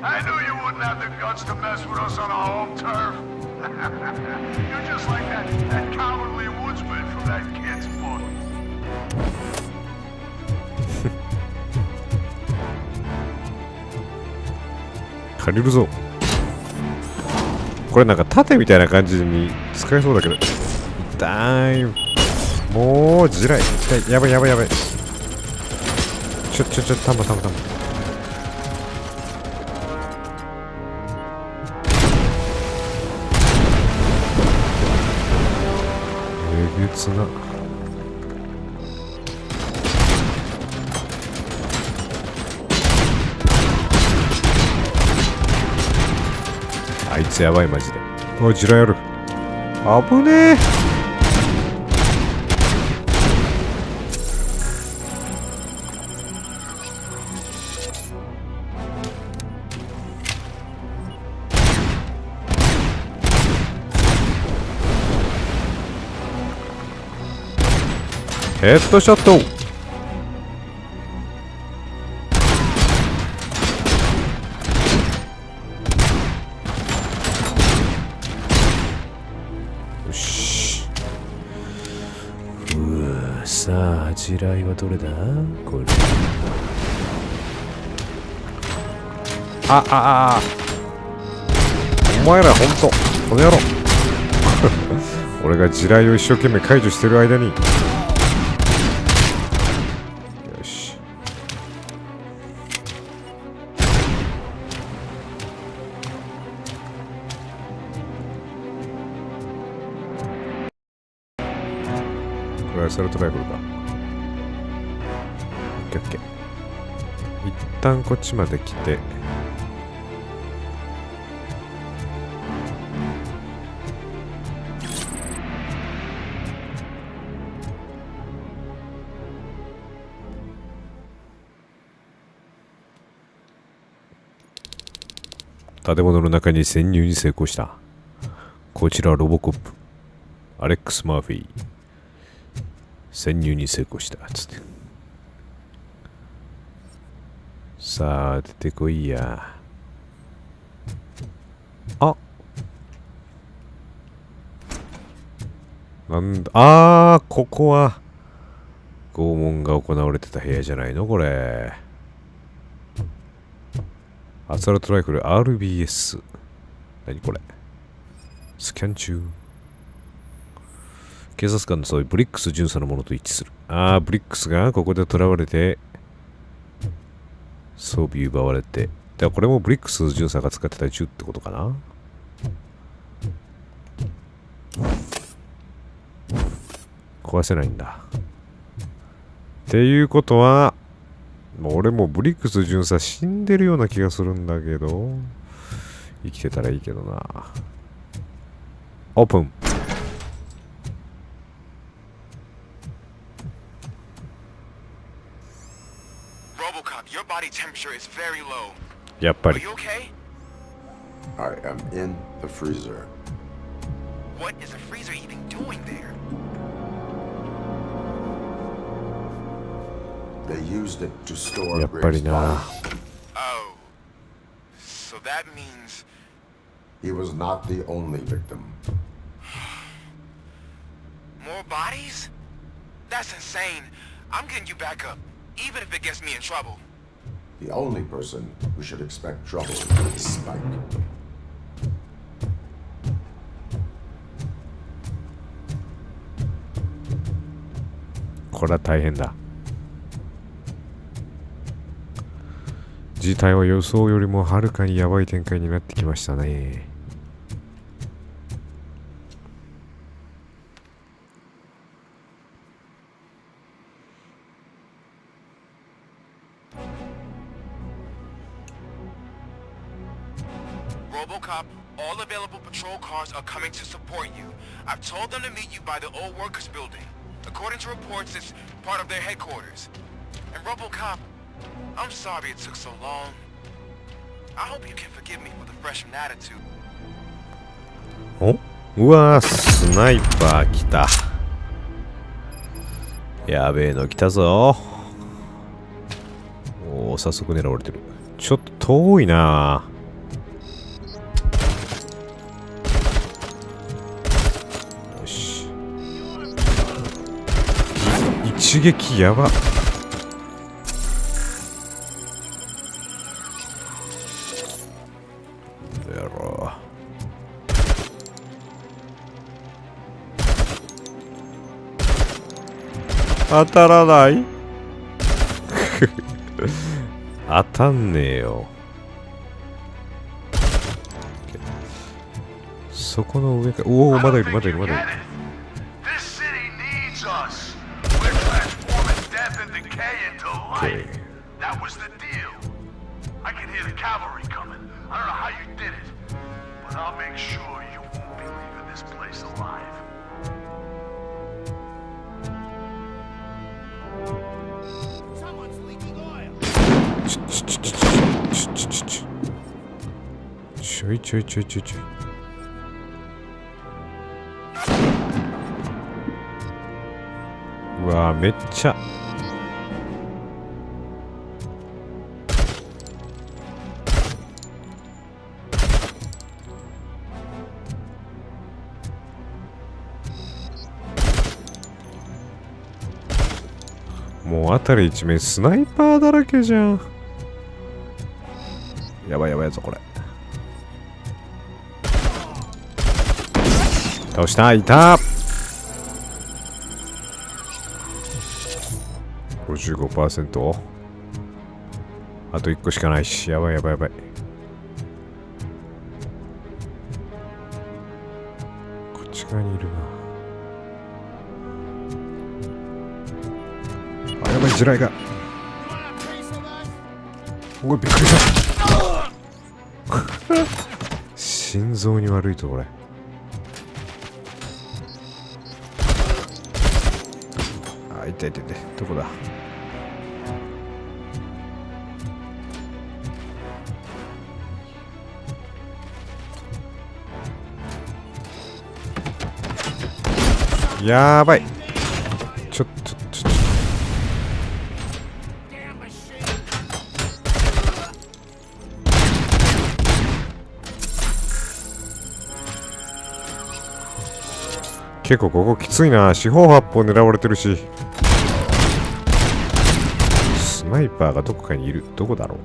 I knew you wouldn't have the guts to mess with us on our home turf. You're just like that cowardly woodsman from that kid's book. 借りるぞ。これなんか盾みたいな感じに使えそうだけど。痛い。ももう地雷。やばいやばいやばい。たま。えげつな。あいつやばいマジで。おい地雷ある。危ねえ。ヘッドショット。よし。さあ地雷はどれだこれ。お前らほんとこの野郎。俺が地雷を一生懸命解除してる間に。アサルトライフルか。オッケーオッケー。一旦こっちまで来て。建物の中に潜入に成功した。こちらロボコップ。アレックス・マーフィー。潜入に成功したつって。さあ出てこいや。なんだ。ここは拷問が行われてた部屋じゃないのこれ。アサルトライフル RBS。 何これ。スキャン中。警察官のそういうブリックス巡査のものと一致する。ブリックスがここで囚われて装備奪われて。ではこれもブリックス巡査が使ってた銃ってことかな。壊せないんだ。っていうことは俺もブリックス巡査死んでるような気がするんだけど、生きてたらいいけどな。オープン。やっぱり。I am in the freezer. What is the freezer even doing there? They used it to store やっぱりな。Oh, so that means he was not the only victim. More bodies? That's insane. I'm getting you back up, even if it gets me in trouble. The only person who should expect trouble is Spike. これは大変だ。事態は予想よりもはるかにやばい展開になってきましたね。RoboCop, all available patrol cars are coming to support you. I've told them to meet you by the old workers building. According to reports, it's part of their headquarters. And RoboCop, I'm sorry it took so long. I hope you can forgive me for the freshman attitude. うわー、スナイパー来た。やべえの来たぞ。おお、早速狙われてる。ちょっと遠いな。よし。一撃やば。やろう。当たらない当たんねえよ。そこの上か。おお、まだいるまだいるまだいる。Okay. That was the deal. I can hear the cavalry coming. I don't know how you did it, but I'll make sure you won't be leaving this place alive. Someone's leaking oil. ちょいちょいちょいちょいちょい。うわー、めっちゃ。もう辺り一面スナイパーだらけじゃん。やばいやばいぞこれ。倒した。いた。 55%。 あと1個しかないし、やばいやばいやばい。こっち側にいるな。あ、やばい、地雷が。おい、びっくりした。心臓に悪いとこれ。あ、痛い痛い痛い。どこだ。やばい。ちょっと結構ここきついな。四方八方狙われてるし、スナイパーがどこかにいる。どこだろう。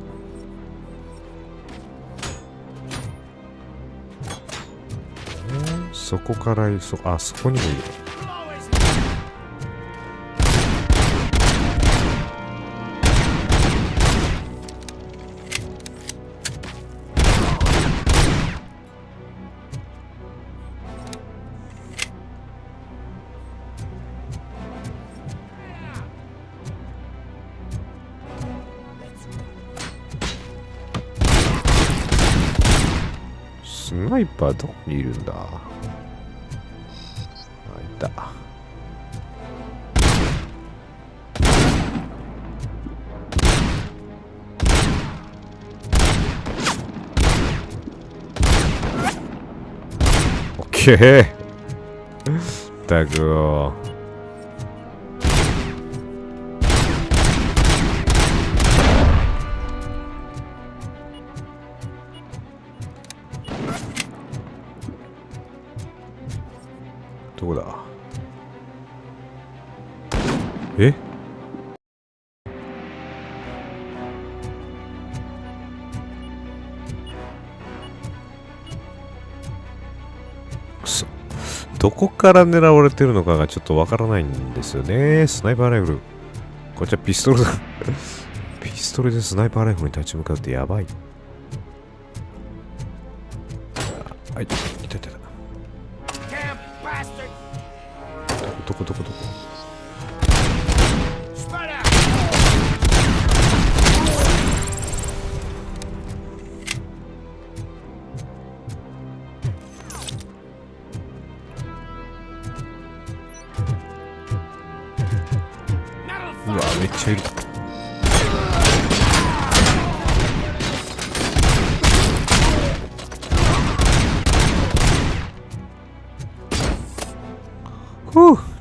そこからあそこにもいる。スナイパーどこにいるんだ。あ、いた。オッケー。ったくよ。どこだ。え？くそ。どこから狙われてるのかがちょっとわからないんですよね。スナイパーライフル。こっちはピストルだ。ピストルでスナイパーライフルに立ち向かうってやばい。はい、いたいたいた。どこうわ、めっちゃいる。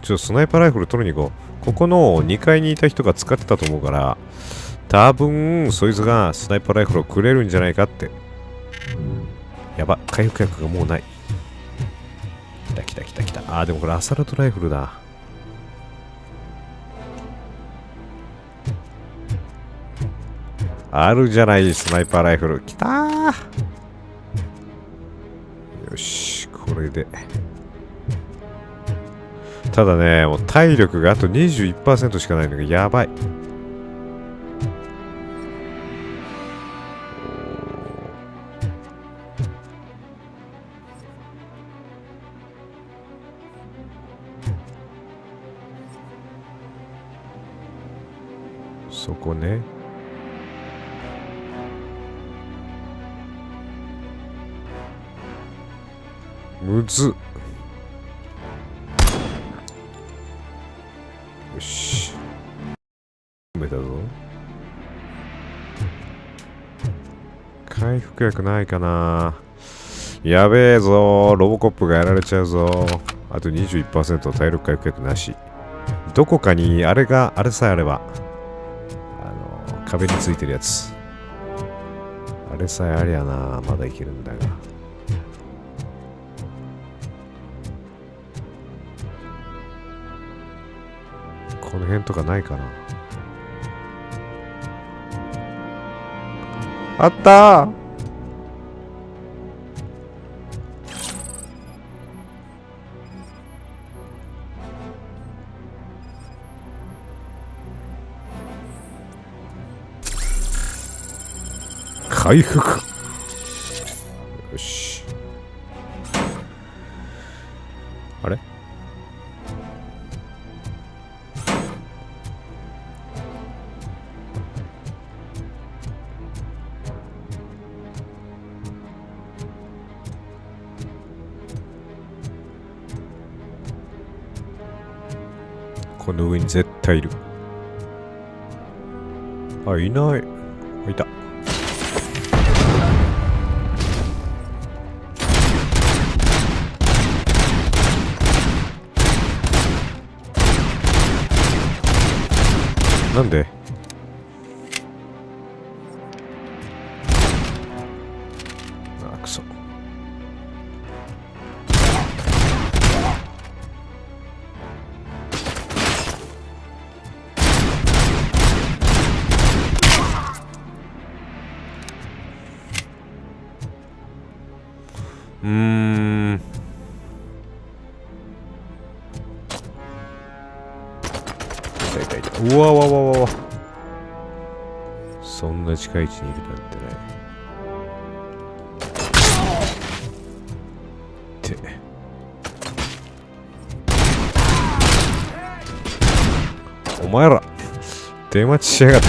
ちょっとスナイパーライフル取りに行こう。ここの2階にいた人が使ってたと思うから、多分そいつがスナイパーライフルをくれるんじゃないかって。やば、回復薬がもうない。来た来た来た来た。あー、でもこれアサルトライフルだ。あるじゃない、スナイパーライフル。来たー。よし、これで。ただね、もう体力があと 21% しかないのがやばい。そこね。むずっ。よし。埋めたぞ。回復薬ないかな。やべえぞ。ロボコップがやられちゃうぞ。あと 21% 体力回復薬なし。どこかにあれさえあれば。壁についてるやつ。あれさえありゃな。まだいけるんだが。この辺とかないかな。あったー。回復。よし。あれ？この上に絶対いる。あ、いない。いた。なんで？あ、くそ。うわわわわわ。そんな近い位置にいるなんてない。ってお前ら出待ちしやがって。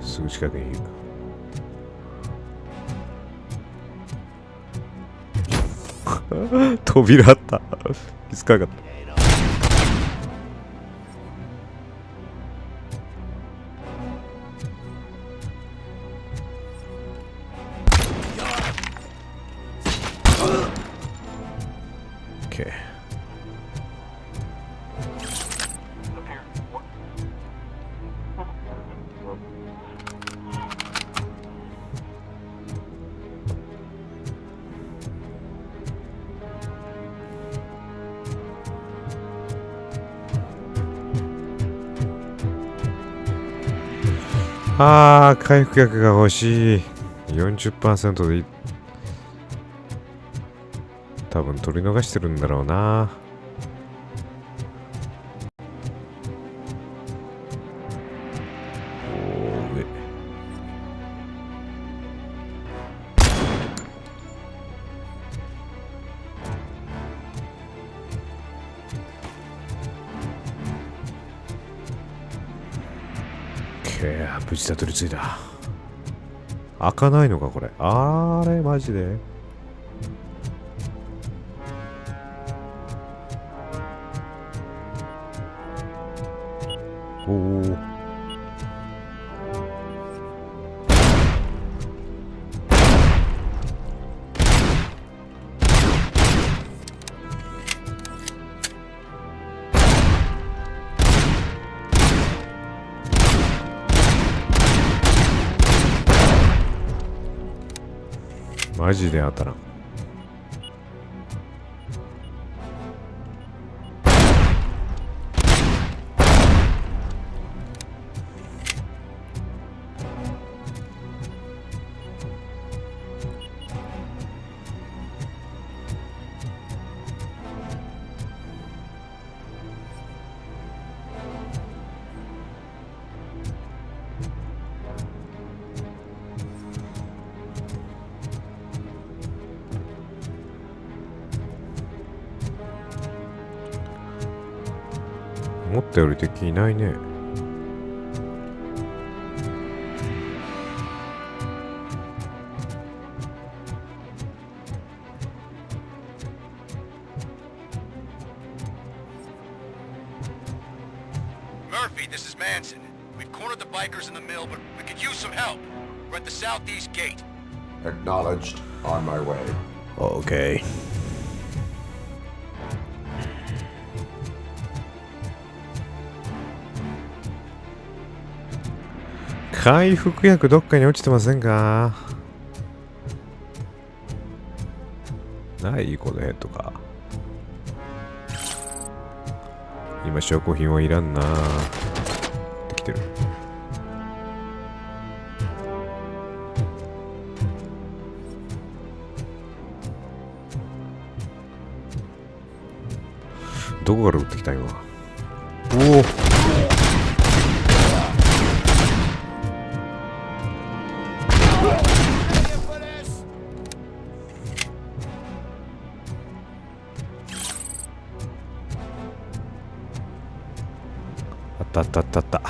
すぐ近くにいる。扉あった。気づかなかった。OK。ああ、回復薬が欲しい。40% で多分取り逃してるんだろうな。無事たどり着いた。開かないのかこれ。あれマジで。おお。マジで当たらん。思ったより敵いないね。Murphy, this is Manson. We've cornered the bikers in the mill, but we could use some help. We're at the southeast gate. Acknowledged. On my way. Okay. 回復薬どっかに落ちてませんか？ないこの辺とか。今証拠品はいらんな。ってきてる。どこから撃ってきた今。おお。あったあったあったあった。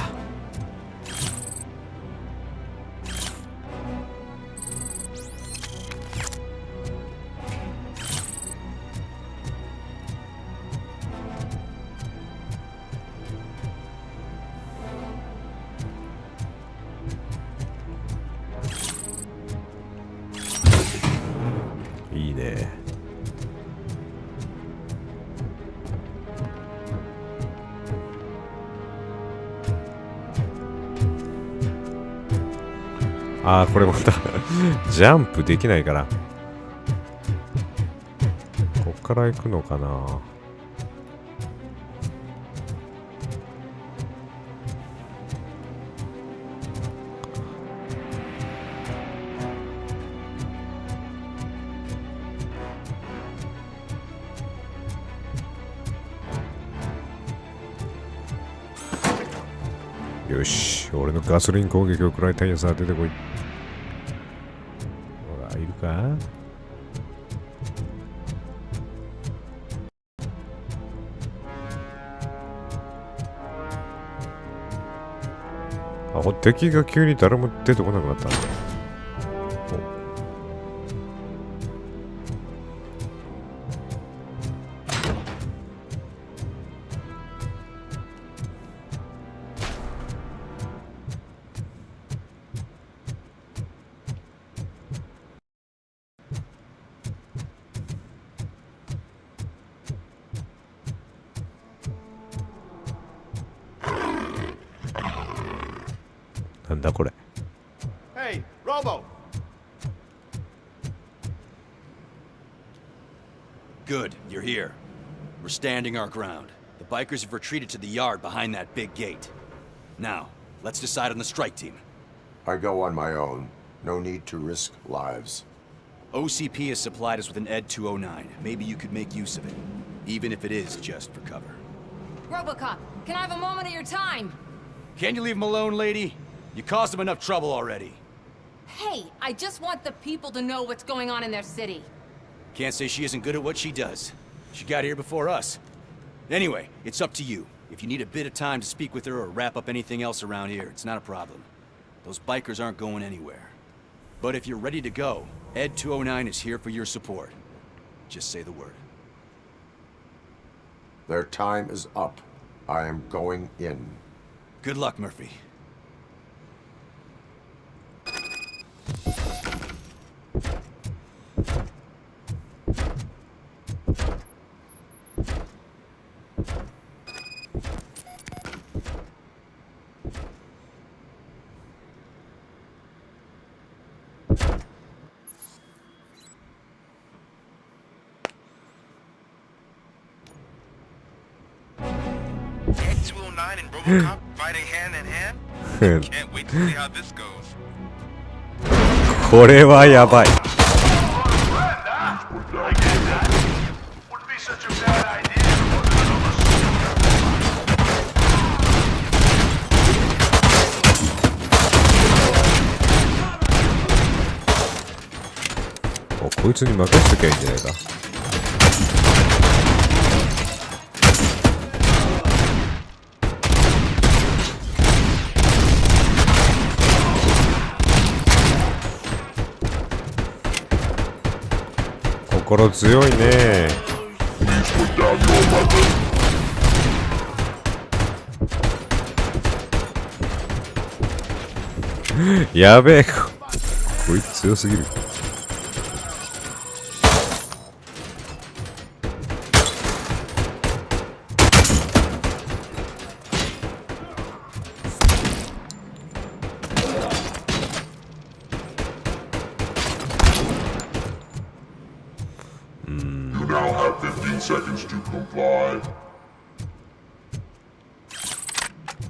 いいね。ああ、これまたジャンプできないから。こっから行くのかな。よし、俺のガソリン攻撃を食らいたいやつは出てこい。ほら、いるか？あ、敵が急に誰も出てこなくなったんだ。なんだこれ。Hey, Robo! Good, you're here. We're standing our ground. The bikers have retreated to the yard behind that big gate. Now, let's decide on the strike team. I go on my own. No need to risk lives. OCP has supplied us with an ED 209. Maybe you could make use of it, even if it is just for cover. Robocop, can I have a moment of your time? Can you leave him alone, lady? You caused him enough trouble already. Hey, I just want the people to know what's going on in their city. Can't say she isn't good at what she does. She got here before us. Anyway, it's up to you. If you need a bit of time to speak with her or wrap up anything else around here, it's not a problem. Those bikers aren't going anywhere. But if you're ready to go, ED 209 is here for your support. Just say the word. Their time is up. I am going in. Good luck, Murphy. Ed 209 and Robocop fighting hand in hand? Can't wait to see how this goes. これはやばい。こいつに任せときゃいいんじゃないか。こ心強いね。やべえ、こいつ強すぎる。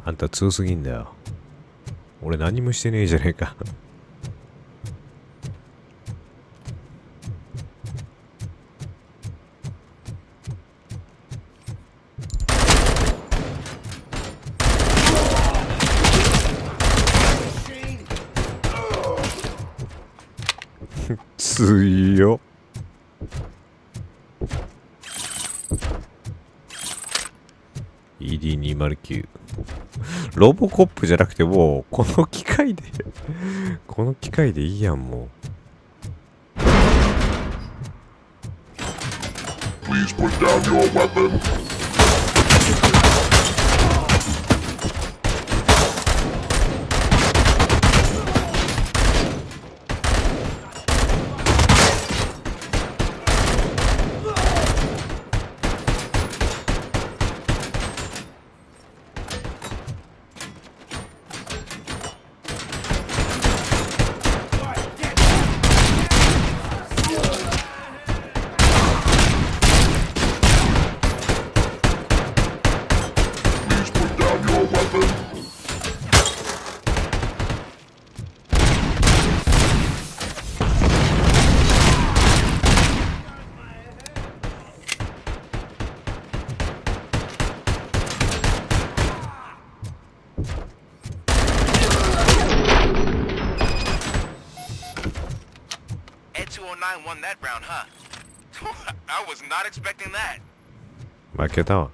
あんた強すぎんだよ。俺何もしてねえじゃねえか。強っ。ED209 ロボコップじゃなくてもうこの機械でこの機械でいいやん。もう Please put down your weapon. Won that round, huh? I was not expecting that. 負けたわ。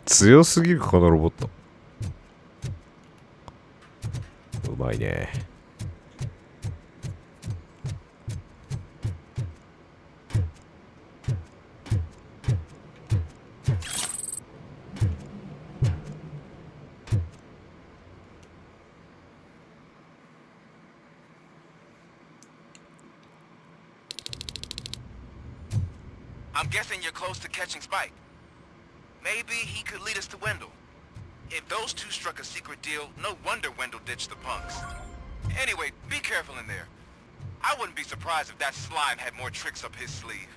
強すぎるこのロボット。うまいね。I'm guessing you're close to catching Spike. Maybe he could lead us to Wendell. If those two struck a secret deal, no wonder Wendell ditched the punks. Anyway, be careful in there. I wouldn't be surprised if that slime had more tricks up his sleeve.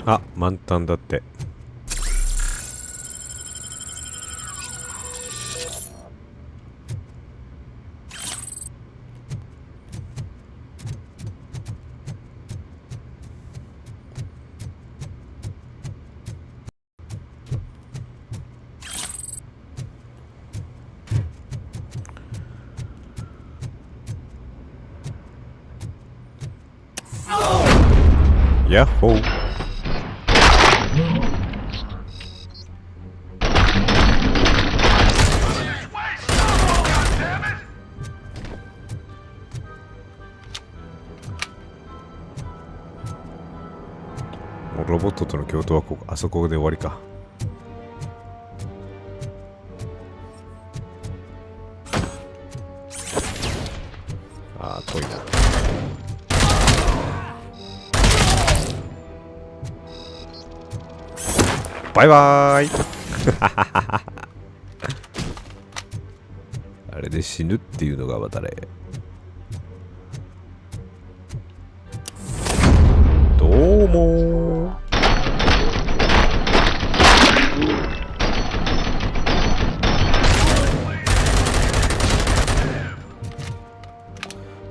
あ、満タンだって。ヤッホー。ロボットとの共闘はあそこで終わりか。あー、遠いな。バイバーイ。あれで死ぬっていうのがまたね。どうもー。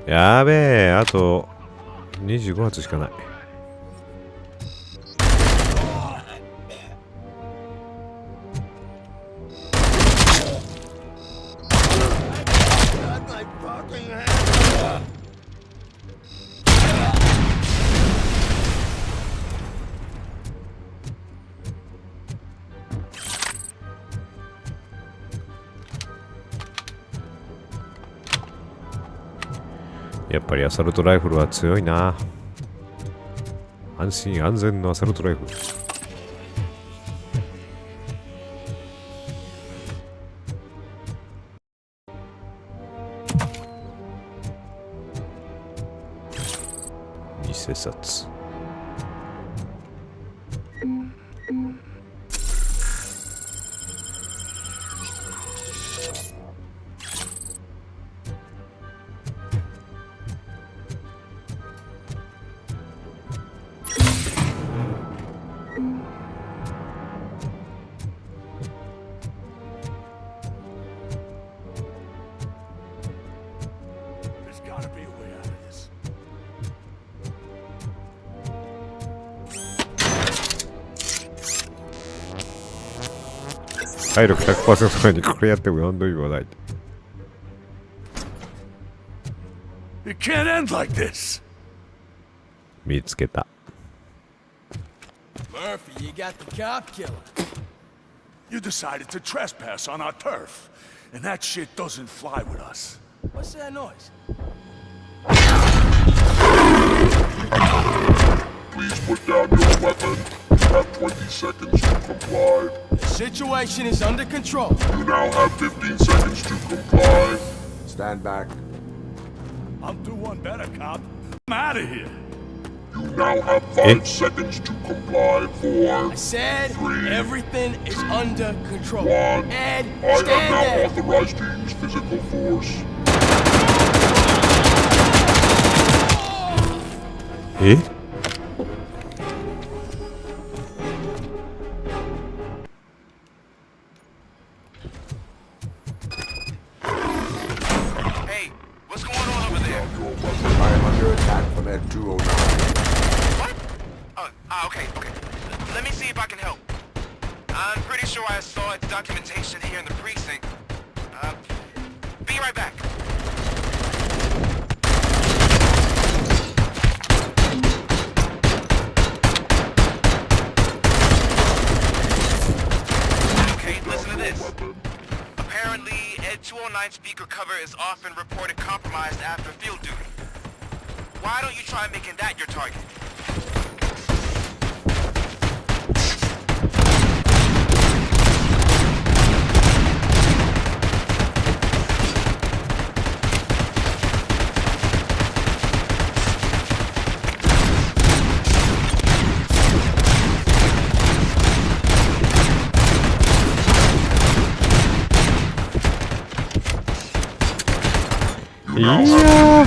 やべえ、あと25発しかない。fucking hand. やっぱりアサルトライフルは強いな。安心安全のアサルトライフル。偽札。体力 100% 前にこれやっても何度言わない。It can't end like this. 見つけた。Murphy, you got the cop killer. You decided to trespass on our turf, and that shit doesn't fly with us. What's that noise? Please put down your weapon. You have 20 seconds to comply. The situation is under control. You now have 15 seconds to comply. Stand back. I'll do one better, cop. I'm out of here. You now have 5 seconds to comply. 4. I said 3, everything is under control. 1. Ed, I stand am now there. authorized to use physical force. え？ Hey, what's going on over there? I am under attack from Ed 209. What? Okay. Let me see if I can help. I'm pretty sure I saw its documentation here in the precinct. Be right back. Okay, listen to this. Apparently, Ed 209 speaker cover is often reported compromised after field duty. Why don't you try making that your target? Yeah.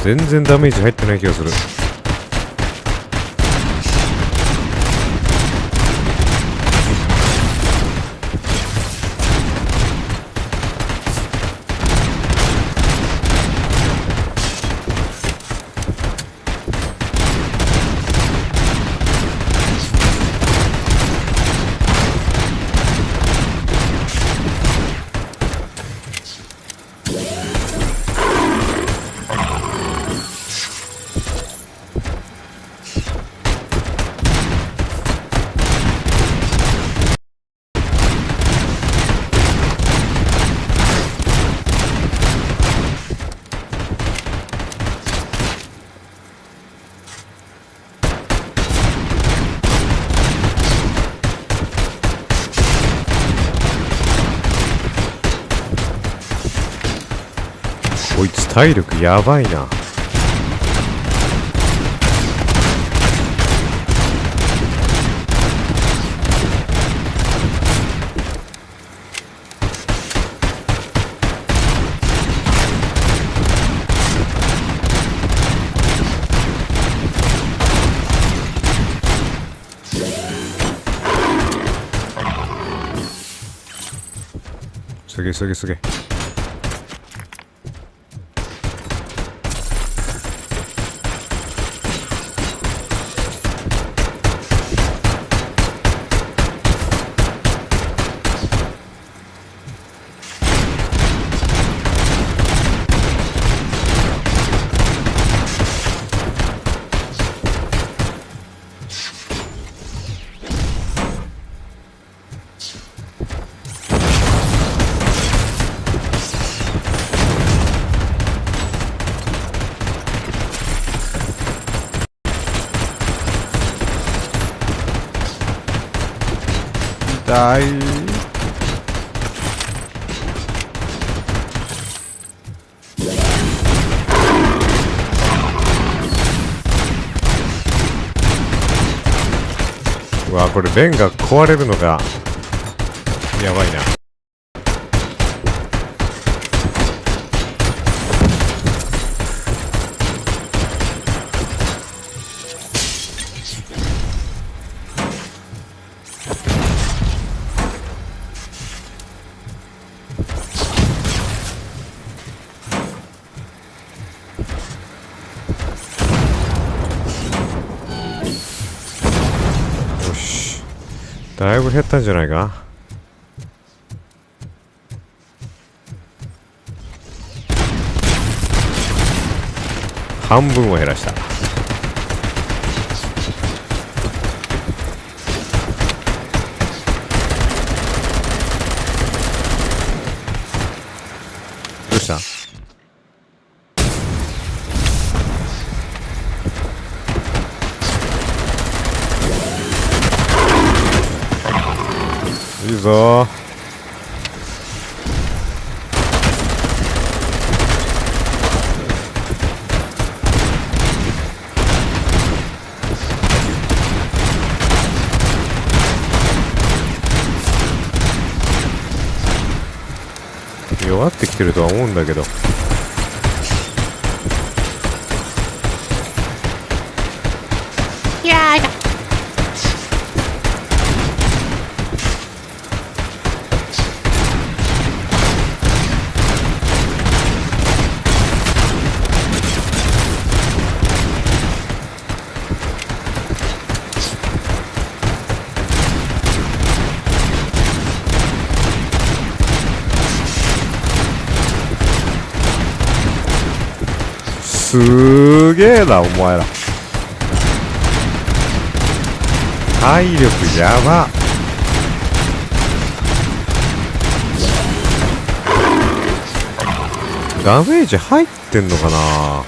全然ダメージ入ってない気がする。こいつ体力やばいな。急げ急げ急げ。痛い。うわ、これレンガ壊れるのがやばいな。だいぶ減ったんじゃないか。半分を減らした。どうした？いいぞ。弱ってきてるとは思うんだけど。やだ。すげえなお前ら。体力やば。ダメージ入ってんのかな。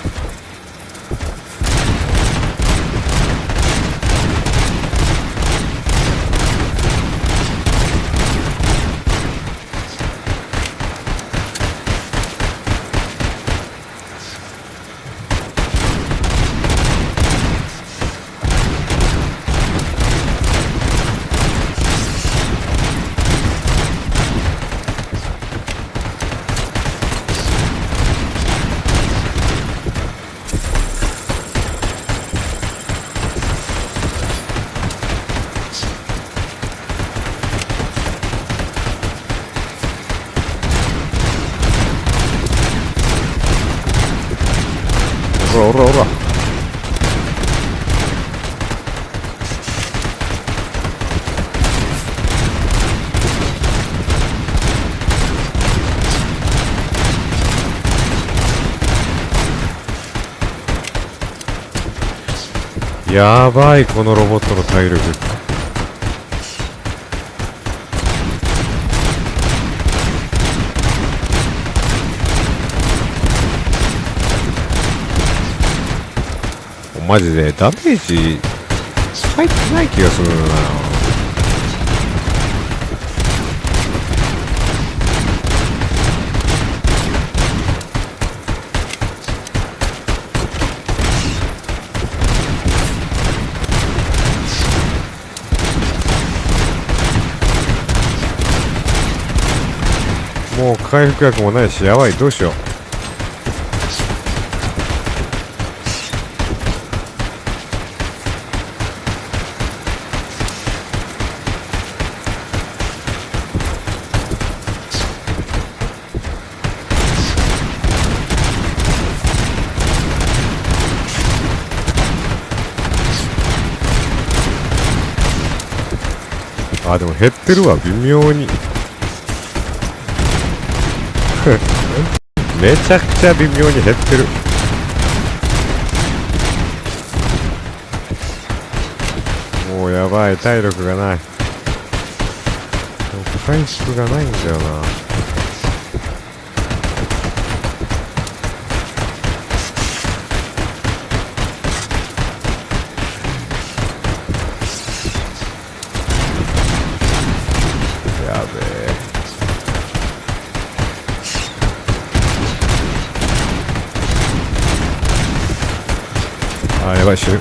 ほらほらほら。やばい、このロボットの体力。マジでダメージ入ってない気がするな。もう回復薬もないし、やばい、どうしよう。あ、でも減ってるわ、微妙に。めちゃくちゃ微妙に減ってる。もうやばい、体力がない。回復がないんだよな。やべえ。あ、やばい、死ぬ。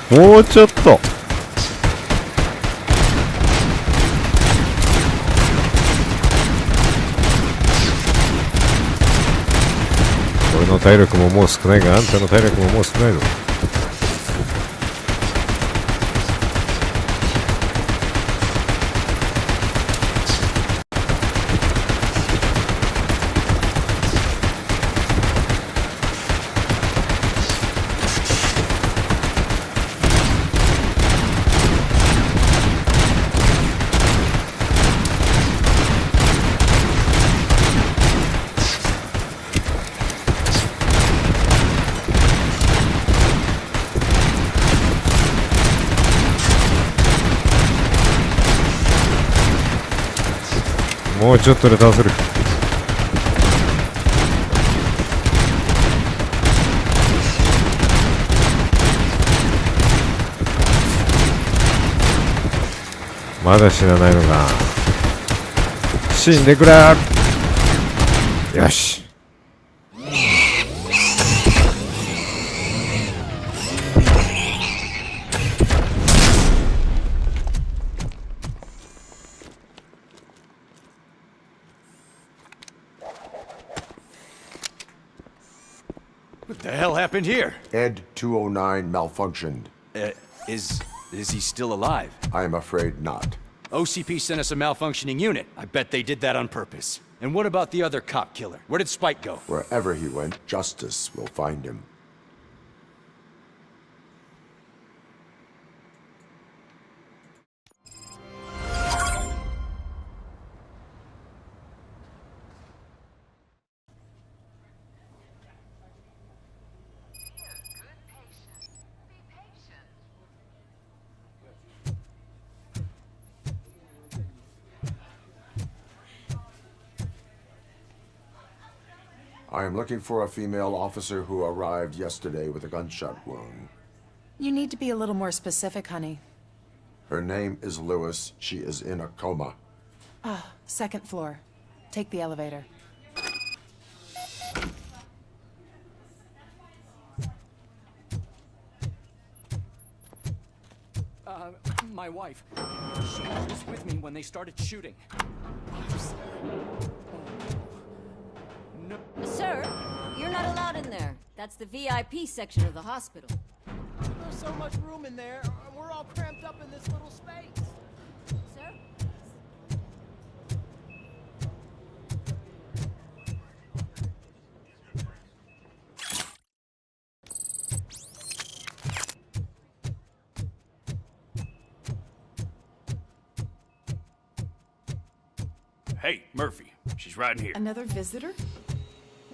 もうちょっと。俺の体力ももう少ないが、あんたの体力ももう少ないぞ。もうちょっとで倒せる。まだ死なないのか。死んでくれ。よし。What the hell happened here? Ed 209 malfunctioned. Is he still alive? I'm afraid not. OCP sent us a malfunctioning unit. I bet they did that on purpose. And what about the other cop killer? Where did Spike go? Wherever he went, justice will find him. I am looking for a female officer who arrived yesterday with a gunshot wound. You need to be a little more specific, honey. Her name is Lewis. She is in a coma. Ah, second floor. Take the elevator. My wife. She was with me when they started shooting. No. Sir, you're not allowed in there. That's the VIP section of the hospital. There's so much room in there, we're all cramped up in this little space. Sir? Hey, Murphy. She's right in here. Another visitor?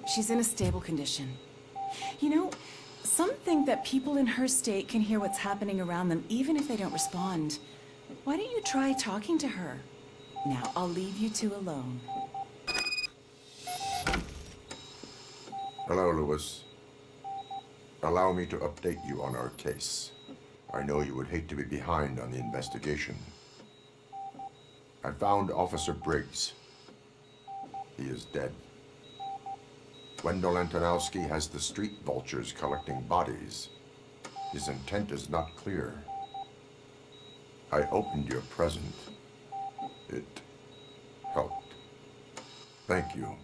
She's in a stable condition. You know, some think that people in her state can hear what's happening around them even if they don't respond. Why don't you try talking to her? Now, I'll leave you two alone. Hello, Lewis. Allow me to update you on our case. I know you would hate to be behind on the investigation. I found Officer Briggs. He is dead. Wendell Antonowski has the street vultures collecting bodies. His intent is not clear. I opened your present. It helped. Thank you.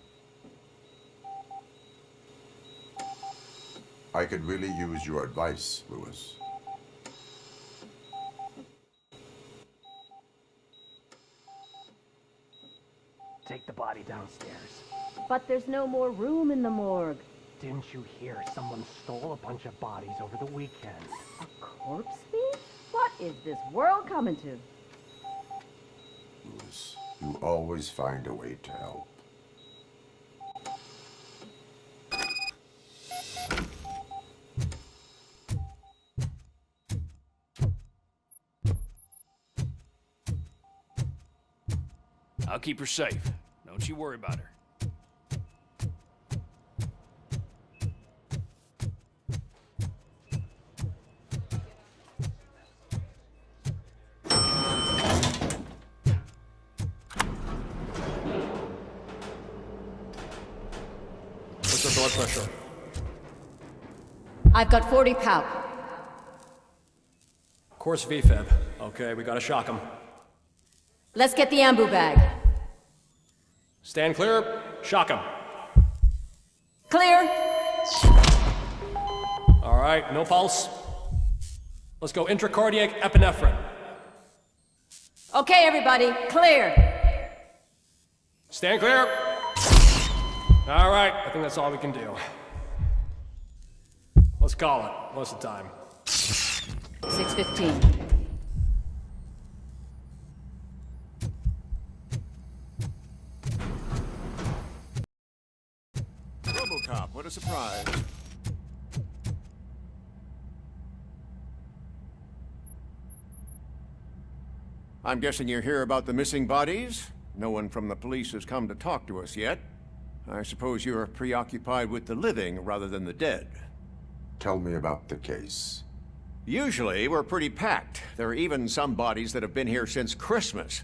I could really use your advice, Lewis. Take the body downstairs. But there's no more room in the morgue. Didn't you hear someone stole a bunch of bodies over the weekend? A corpse thief? What is this world coming to? Lewis, you always find a way to help. I'll keep her safe. Don't you worry about her. What's her blood pressure? I've got 40 pow. Course VFib. Okay, we gotta shock him. Let's get the ambu bag. Stand clear. Shock him. Clear. All right, no pulse. Let's go intracardiac epinephrine. Okay, everybody, clear. Stand clear. All right, I think that's all we can do. Let's call it. What's the time? 6:15. RoboCop, what a surprise. I'm guessing you're here about the missing bodies? No one from the police has come to talk to us yet. I suppose you're preoccupied with the living rather than the dead. Tell me about the case. Usually, we're pretty packed. There are even some bodies that have been here since Christmas.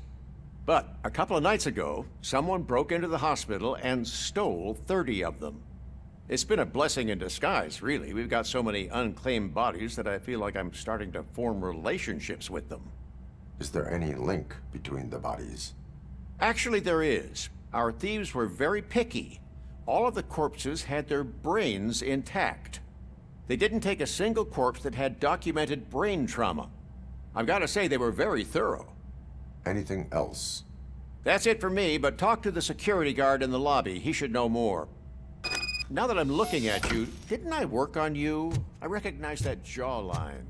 But a couple of nights ago, someone broke into the hospital and stole 30 of them. It's been a blessing in disguise, really. We've got so many unclaimed bodies that I feel like I'm starting to form relationships with them. Is there any link between the bodies? Actually, there is. Our thieves were very picky. All of the corpses had their brains intact. They didn't take a single corpse that had documented brain trauma. I've got to say, they were very thorough. Anything else? That's it for me, but talk to the security guard in the lobby. He should know more. Now that I'm looking at you, didn't I work on you? I recognize that jawline.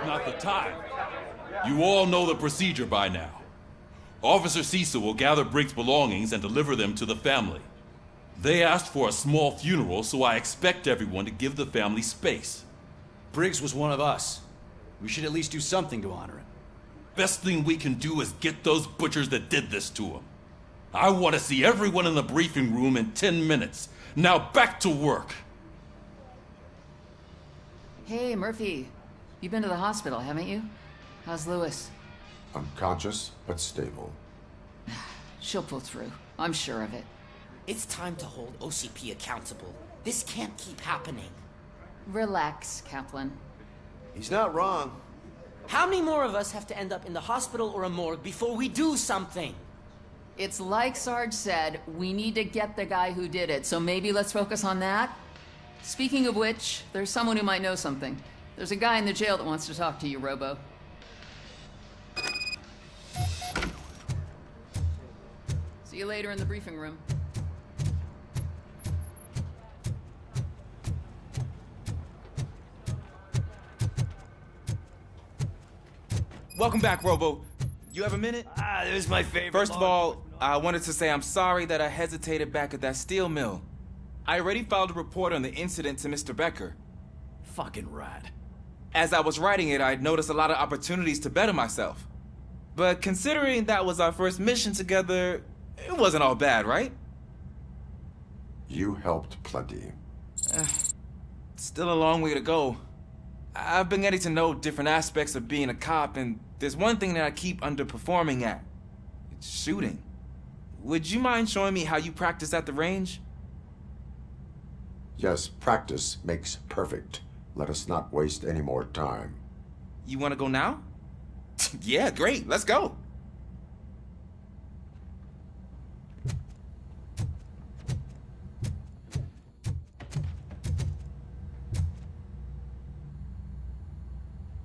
Not the time. You all know the procedure by now. Officer Cecil will gather Briggs' belongings and deliver them to the family. They asked for a small funeral, so I expect everyone to give the family space. Briggs was one of us. We should at least do something to honor him. Best thing we can do is get those butchers that did this to him. I want to see everyone in the briefing room in 10 minutes. Now back to work. Hey, Murphy. You've been to the hospital, haven't you? How's Lewis? Unconscious, but stable. She'll pull through. I'm sure of it. It's time to hold OCP accountable. This can't keep happening. Relax, Kaplan. He's not wrong. How many more of us have to end up in the hospital or a morgue before we do something? It's like Sarge said, we need to get the guy who did it, so maybe let's focus on that? Speaking of which, there's someone who might know something. There's a guy in the jail that wants to talk to you, Robo. See you later in the briefing room. welcome back, Robo. You have a minute? It was my favorite. First of all, I wanted to say I'm sorry that I hesitated back at that steel mill. I already filed a report on the incident to Mr. Becker. Fucking rat. As I was writing it, I'd noticed a lot of opportunities to better myself. But considering that was our first mission together, it wasn't all bad, right? You helped plenty. Still a long way to go. I've been getting to know different aspects of being a cop, and there's one thing that I keep underperforming at. It's shooting. Would you mind showing me how you practice at the range? Yes, practice makes perfect. Let us not waste any more time. You want to go now? Yeah, great. Let's go.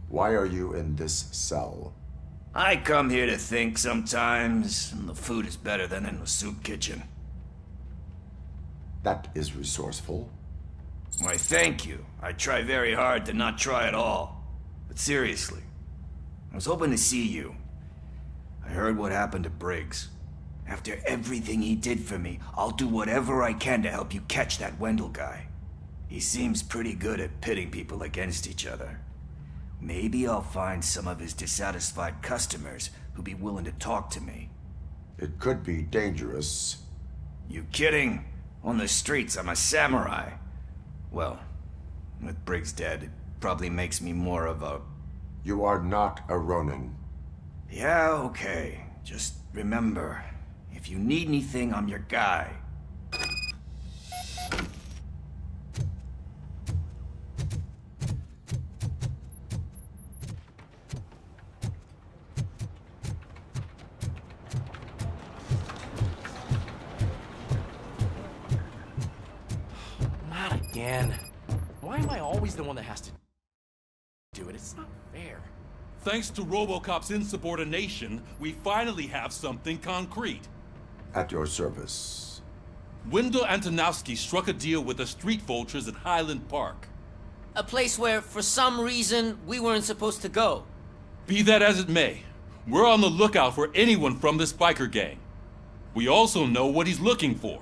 Why are you in this cell? I come here to think sometimes, and the food is better than in the soup kitchen. That is resourceful. Why, thank you. I try very hard to not try at all. But seriously, I was hoping to see you. I heard what happened to Briggs. After everything he did for me, I'll do whatever I can to help you catch that Wendell guy. He seems pretty good at pitting people against each other. Maybe I'll find some of his dissatisfied customers who'd be willing to talk to me. It could be dangerous. You kidding? On the streets, I'm a samurai. Well, with Briggs dead, it probably makes me more of a... You are not a Ronin. Yeah, okay. Just remember, if you need anything, I'm your guy. Not again. Why am I always the one that has to do it? It's not fair. Thanks to RoboCop's insubordination, we finally have something concrete. At your service. Wendell Antonowski struck a deal with the street vultures at Highland Park. A place where, for some reason, we weren't supposed to go. Be that as it may, we're on the lookout for anyone from this biker gang. We also know what he's looking for.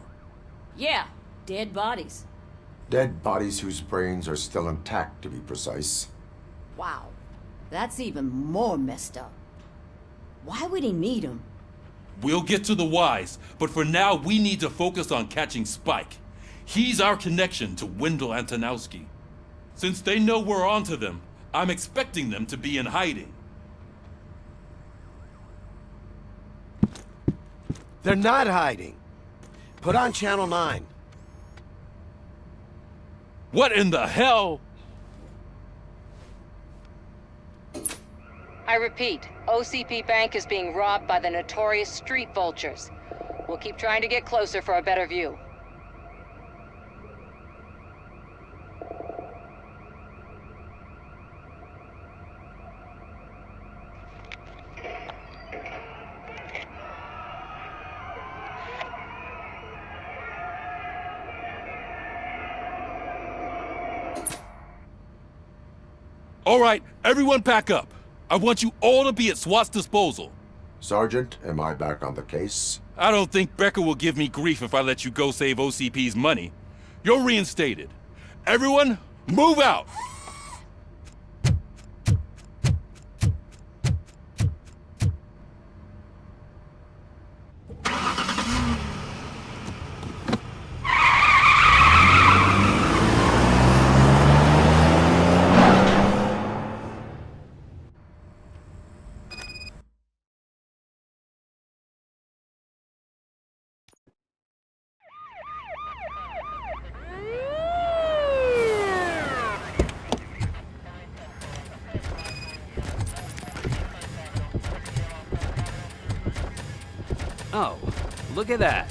Yeah, dead bodies. Dead bodies whose brains are still intact, to be precise. Wow, that's even more messed up. Why would he need them? We'll get to the whys, but for now we need to focus on catching Spike. He's our connection to Wendell Antonowski. Since they know we're onto them, I'm expecting them to be in hiding. They're not hiding. Put on Channel 9. What in the hell? I repeat, OCP Bank is being robbed by the notorious street vultures. We'll keep trying to get closer for a better view. All right, everyone pack up. I want you all to be at SWAT's disposal. Sergeant, am I back on the case? I don't think Becker will give me grief if I let you go save OCP's money. You're reinstated. Everyone, move out! Oh, look at that.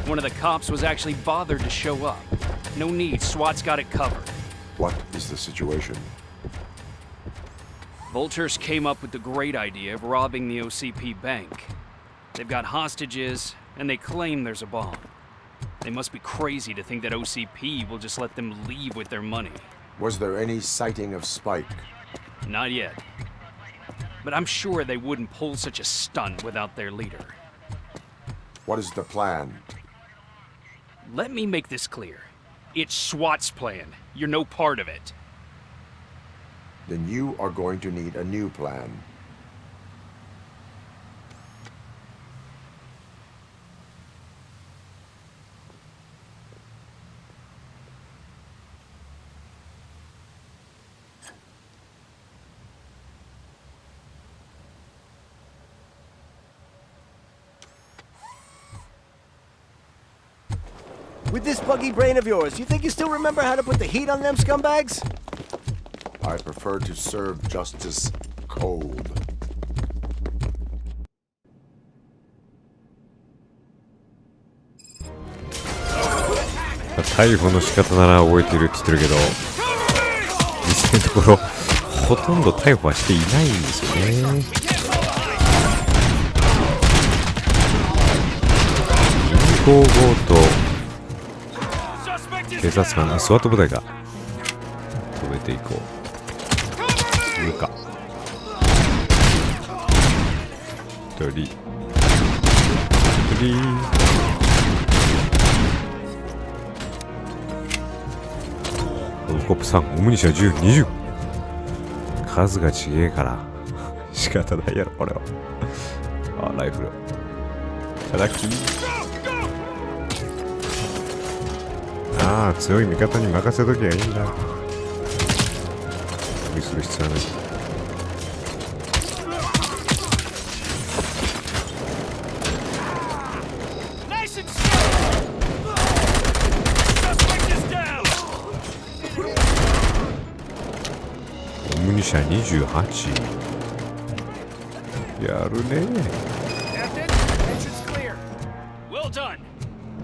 One of the cops was actually bothered to show up. No need, SWAT's got it covered. What is the situation? Vultures came up with the great idea of robbing the OCP bank. They've got hostages, and they claim there's a bomb. They must be crazy to think that OCP will just let them leave with their money. Was there any sighting of Spike? Not yet. but I'm sure they wouldn't pull such a stunt without their leader. What is the plan? Let me make this clear. It's SWAT's plan. You're no part of it. Then you are going to need a new plan. With this buggy brain of yours, you think you still remember how to put the heat on them scumbags? I prefer to serve justice cold. 逮捕の仕方なら覚えているって言ってるけど、実際のところほとんど逮捕はしていないんですよね。銀行強盗、警察官のスワット部隊が止めていこう。上か1人ロボコップ3、オムニシャ10、20。数が違えから仕方ないやろこれは。あ、ライフルラッキー。ああ、強い味方に任せときゃいいんだ。無理する必要はない。オムニシャ28。やるね。Well done.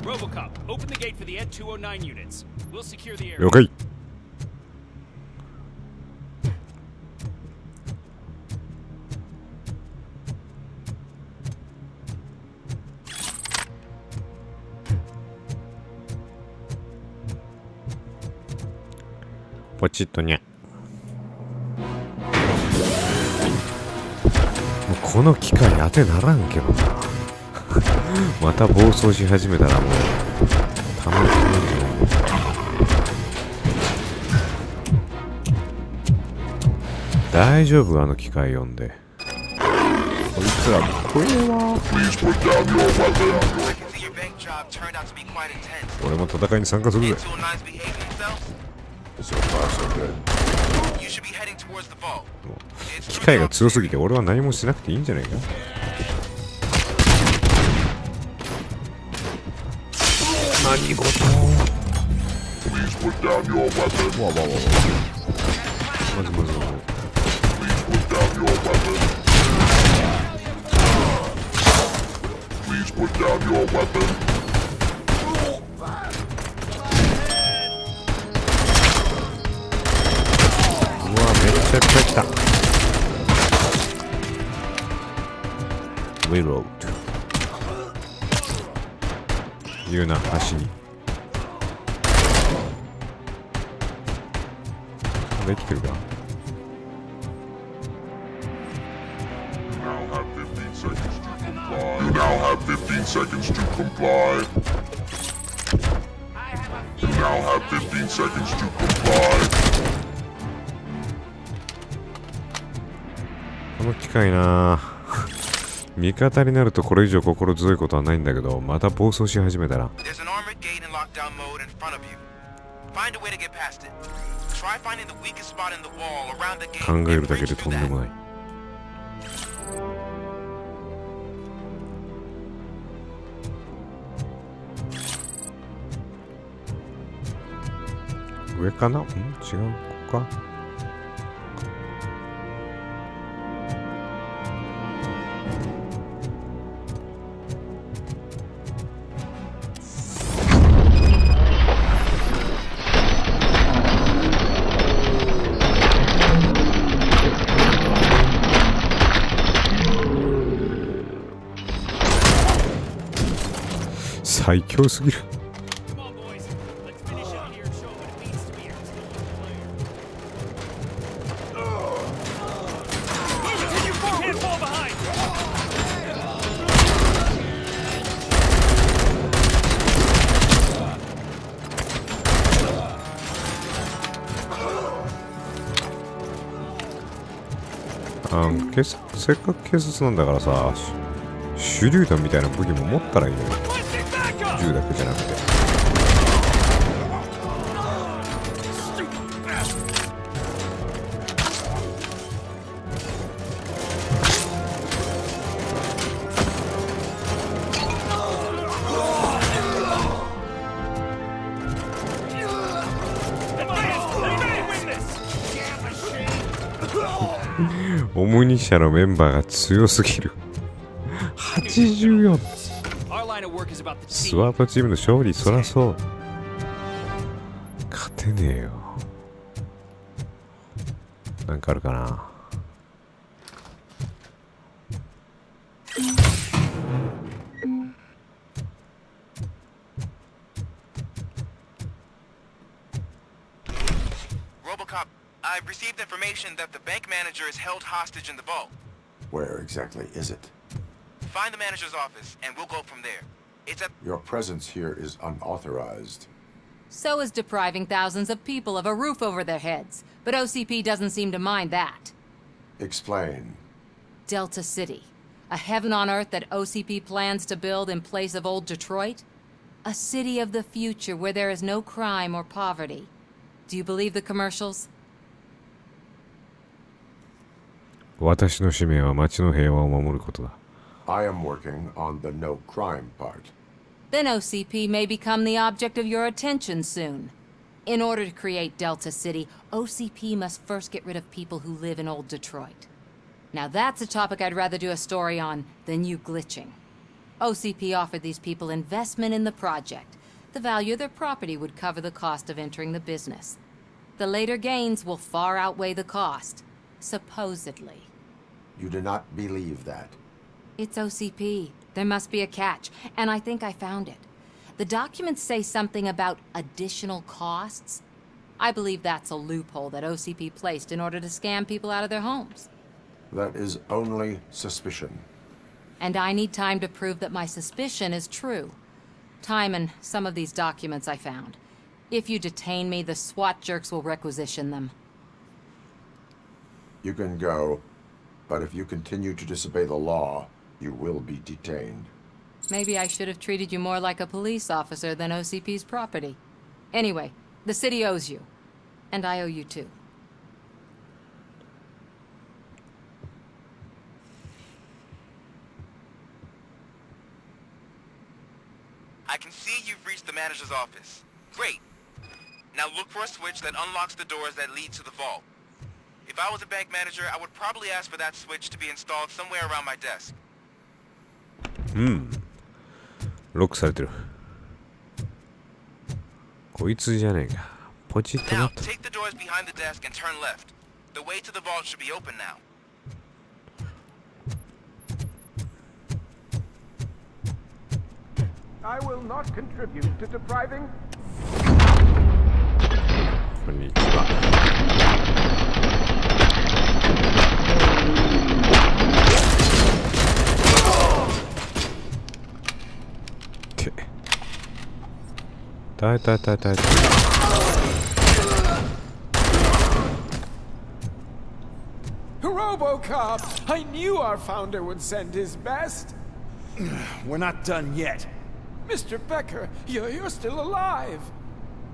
RoboCop, open the gate for the Ed-209 units. We'll secure the area. 了解。ポチッとにゃ。もうこの機械当てならんけどな。また暴走し始めたらもうたまらないんじゃないの。大丈夫、あの機械呼んで。こいつらこれは俺も戦いに参加するぜ。機械が強すぎて俺は何もしなくていいんじゃないか。何事。わわわわ。まずまずまず。うわ、めっちゃいっぱい来た。リロード。言うな、足に。まだ生きてるか。You now have 15 seconds to comply. You now have 15 seconds to comply. この機械な味方になるとこれ以上心強いことはないんだけど、また暴走し始めたら考えるだけでとんでもない。上かな？違う、ここか。最強すぎる。せっかく警察なんだからさ、手榴弾みたいな武器も持ったらいいのよ。銃だけじゃなくて。オムニ社のメンバーが強すぎる。84。スワートチームの勝利、そらそう。勝てねえよ。なんかあるかな。I've received information that the bank manager is held hostage in the vault. Where exactly is it? Find the manager's office, and we'll go from there. It's at... Your presence here is unauthorized. So is depriving thousands of people of a roof over their heads. But OCP doesn't seem to mind that. Explain. Delta City. A heaven on earth that OCP plans to build in place of old Detroit? A city of the future where there is no crime or poverty. Do you believe the commercials? 私の使命は町の平和を守ることだ。I am working on the no crime part. Then OCP may become the object of your attention soon. In order to create Delta City, OCP must first get rid of people who live in old Detroit. Now that's a topic I'd rather do a story on than you glitching. OCP offered these people investment in the project. The value of their property would cover the cost of entering the business. The later gains will far outweigh the cost. Supposedly. You do not believe that. It's OCP. There must be a catch, and I think I found it. The documents say something about additional costs. I believe that's a loophole that OCP placed in order to scam people out of their homes. That is only suspicion. And I need time to prove that my suspicion is true. Time and some of these documents I found. If you detain me, the SWAT jerks will requisition them. You can go, but if you continue to disobey the law, you will be detained. Maybe I should have treated you more like a police officer than OCP's property. Anyway, the city owes you. And I owe you too. I can see you've reached the manager's office. Great. Now look for a switch that unlocks the doors that lead to the vault. If I was a bank manager, I would probably ask for that switch to be installed somewhere around my desk. ロックされてる。こいつじゃねえか。ポチッとなった。 Now take the doors behind the desk and turn left. The way to the vault should be open now. I will not contribute to depriving. こんにちは。耐え。RoboCop! I knew our founder would send his best. We're not done yet. Mr. Becker, you're still alive.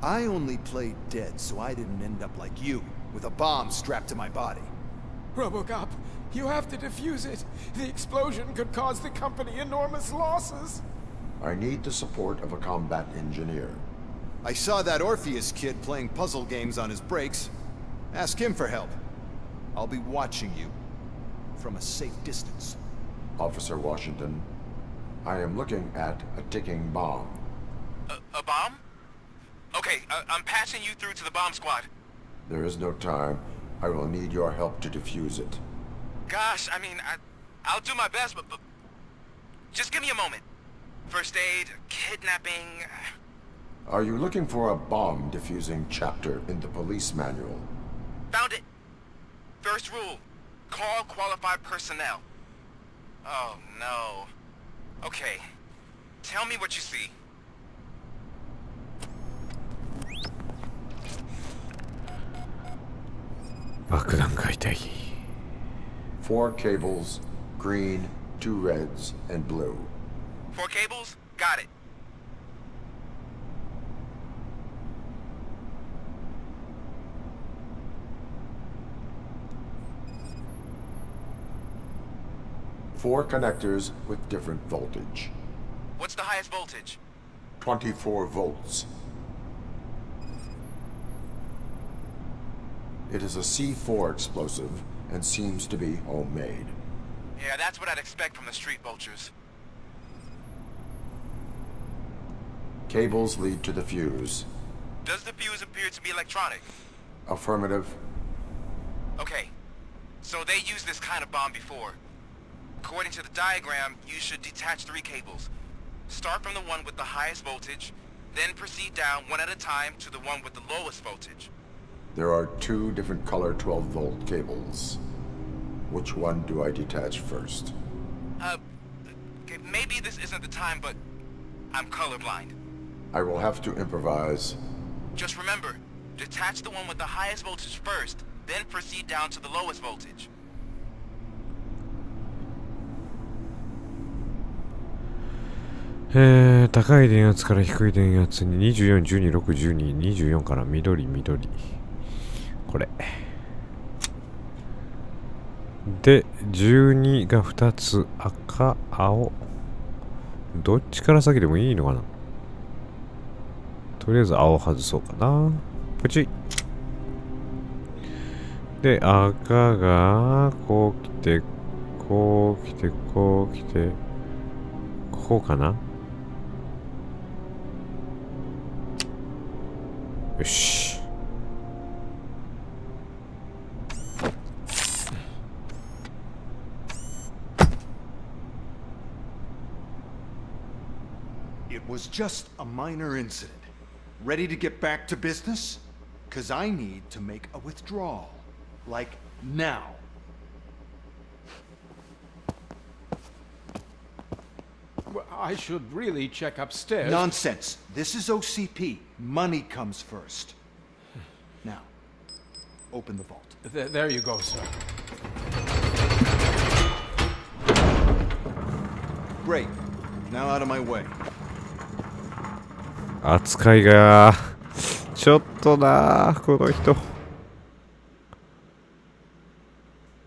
I only played dead, so I didn't end up like you, with a bomb strapped to my body. RoboCop, you have to defuse it. The explosion could cause the company enormous losses. I need the support of a combat engineer. I saw that Orpheus kid playing puzzle games on his breaks. Ask him for help. I'll be watching you from a safe distance. Officer Washington, I am looking at a ticking bomb. A bomb? Okay, I'm passing you through to the bomb squad. There is no time. I will need your help to defuse it. Gosh, I mean, I'll do my best, but just give me a moment. First aid, kidnapping... Are you looking for a bomb defusing chapter in the police manual? Found it. First rule, call qualified personnel. Oh, no. Okay, tell me what you see. 爆弾解体。4 cables, green, 2 reds, and blue. 4 cables? Got it. Four connectors with different voltage. What's the highest voltage? 24 volts. It is a C4 explosive and seems to be homemade. Yeah, that's what I'd expect from the street vultures. Cables lead to the fuse. Does the fuse appear to be electronic? Affirmative. Okay, so they used this kind of bomb before. According to the diagram, you should detach 3 cables. Start from the one with the highest voltage, then proceed down one at a time to the one with the lowest voltage. There are 2 different color 12-volt cables. Which one do I detach first? Okay, maybe this isn't the time, but I'm colorblind. I will have to improvise. Just remember, detach the one with the highest voltage first, then proceed down to the lowest voltage. 高い電圧から低い電圧に24、12、6、12、24から緑、緑。これ。で、12が2つ、赤、青。どっちから先でもいいのかな。とりあえず青外そうかな。プチッ。で、赤が、こう来て、こう来て、こう来て、こうかな。よし。It was just a minor incident. Ready to get back to business? 'Cause I need to make a withdrawal. Like now. Well, I should really check upstairs. Nonsense. This is OCP. Money comes first. Now, open the vault. There you go, sir. Great. Now out of my way. 扱いがちょっとなこの人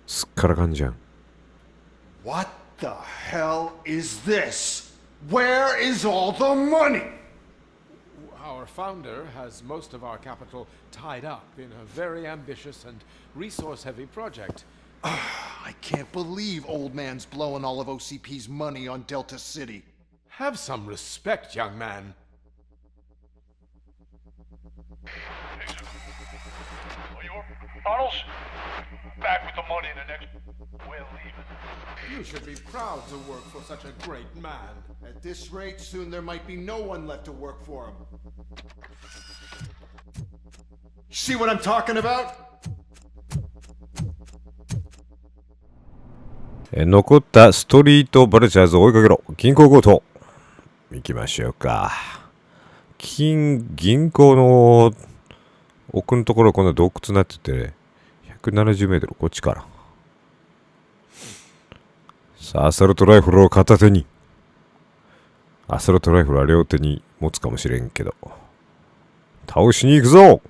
すっからかんじゃん。 What the hell is this? Where is all the money? Our founder has most of our capital tied up in a very ambitious and resource-heavy project. I can't believe old man's blowing all of OCP's money on Delta City. Have some respect, young man. Arnold's back with the money in the next. We're leaving. You should be proud to work for such a great man. At this rate, soon there might be no one left to work for him. See what I'm talking about? 残ったストリートバルチャーズを追いかけろ。銀行強盗。行きましょうか。銀行の奥のところ、この洞窟になってて、170メートル、こっちから。さあ、アサルトライフルを片手に。アサルトライフルは両手に持つかもしれんけど。倒しに行くぞ。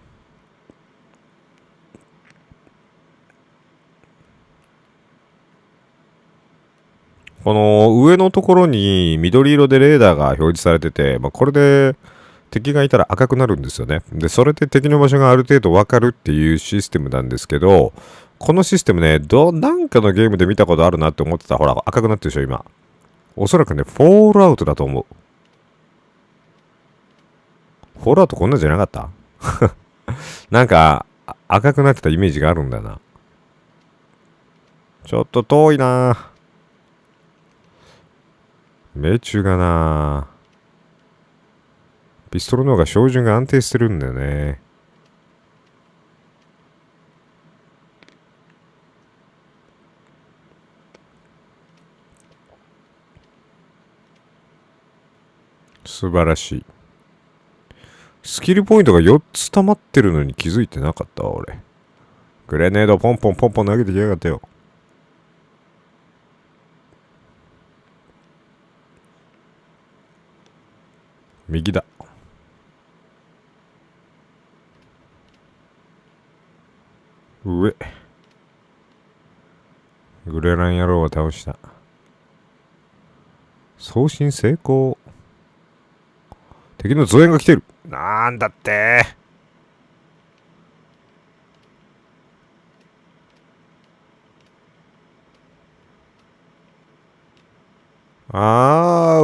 この上のところに緑色でレーダーが表示されてて、これで敵がいたら赤くなるんですよね。で、それで敵の場所がある程度わかるっていうシステムなんですけど、このシステムね、なんかのゲームで見たことあるなって思ってた。ほら、赤くなってるでしょ、今。おそらくね、フォールアウトだと思う。フォールアウトこんなんじゃなかったなんか、赤くなってたイメージがあるんだな。ちょっと遠いな。命中がな。ピストルの方が照準が安定してるんだよね。素晴らしい。スキルポイントが4つ溜まってるのに気づいてなかったわ、俺。グレネードポンポンポンポン投げてきやがったよ。右だ。上。グレラン野郎を倒した。送信成功。敵の増援が来てる。なんだって。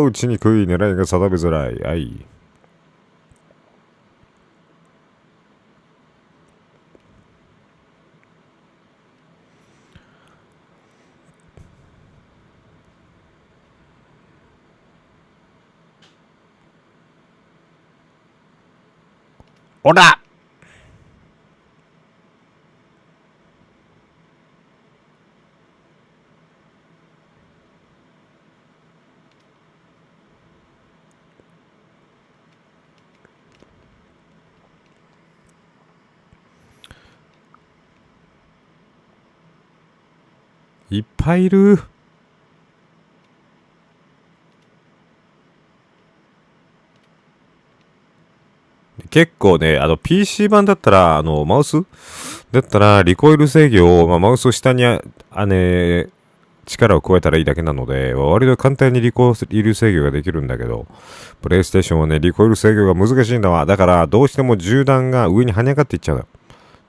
撃ちにくい。狙いが定めづらい。はい。おらいっぱいいる。結構ね、PC 版だったら、マウスだったら、リコイル制御を、マウスを下に、力を加えたらいいだけなので、割と簡単にリコイル制御ができるんだけど、プレイステーションはね、リコイル制御が難しいんだわ。だから、どうしても銃弾が上に跳ね上がっていっちゃうのよ。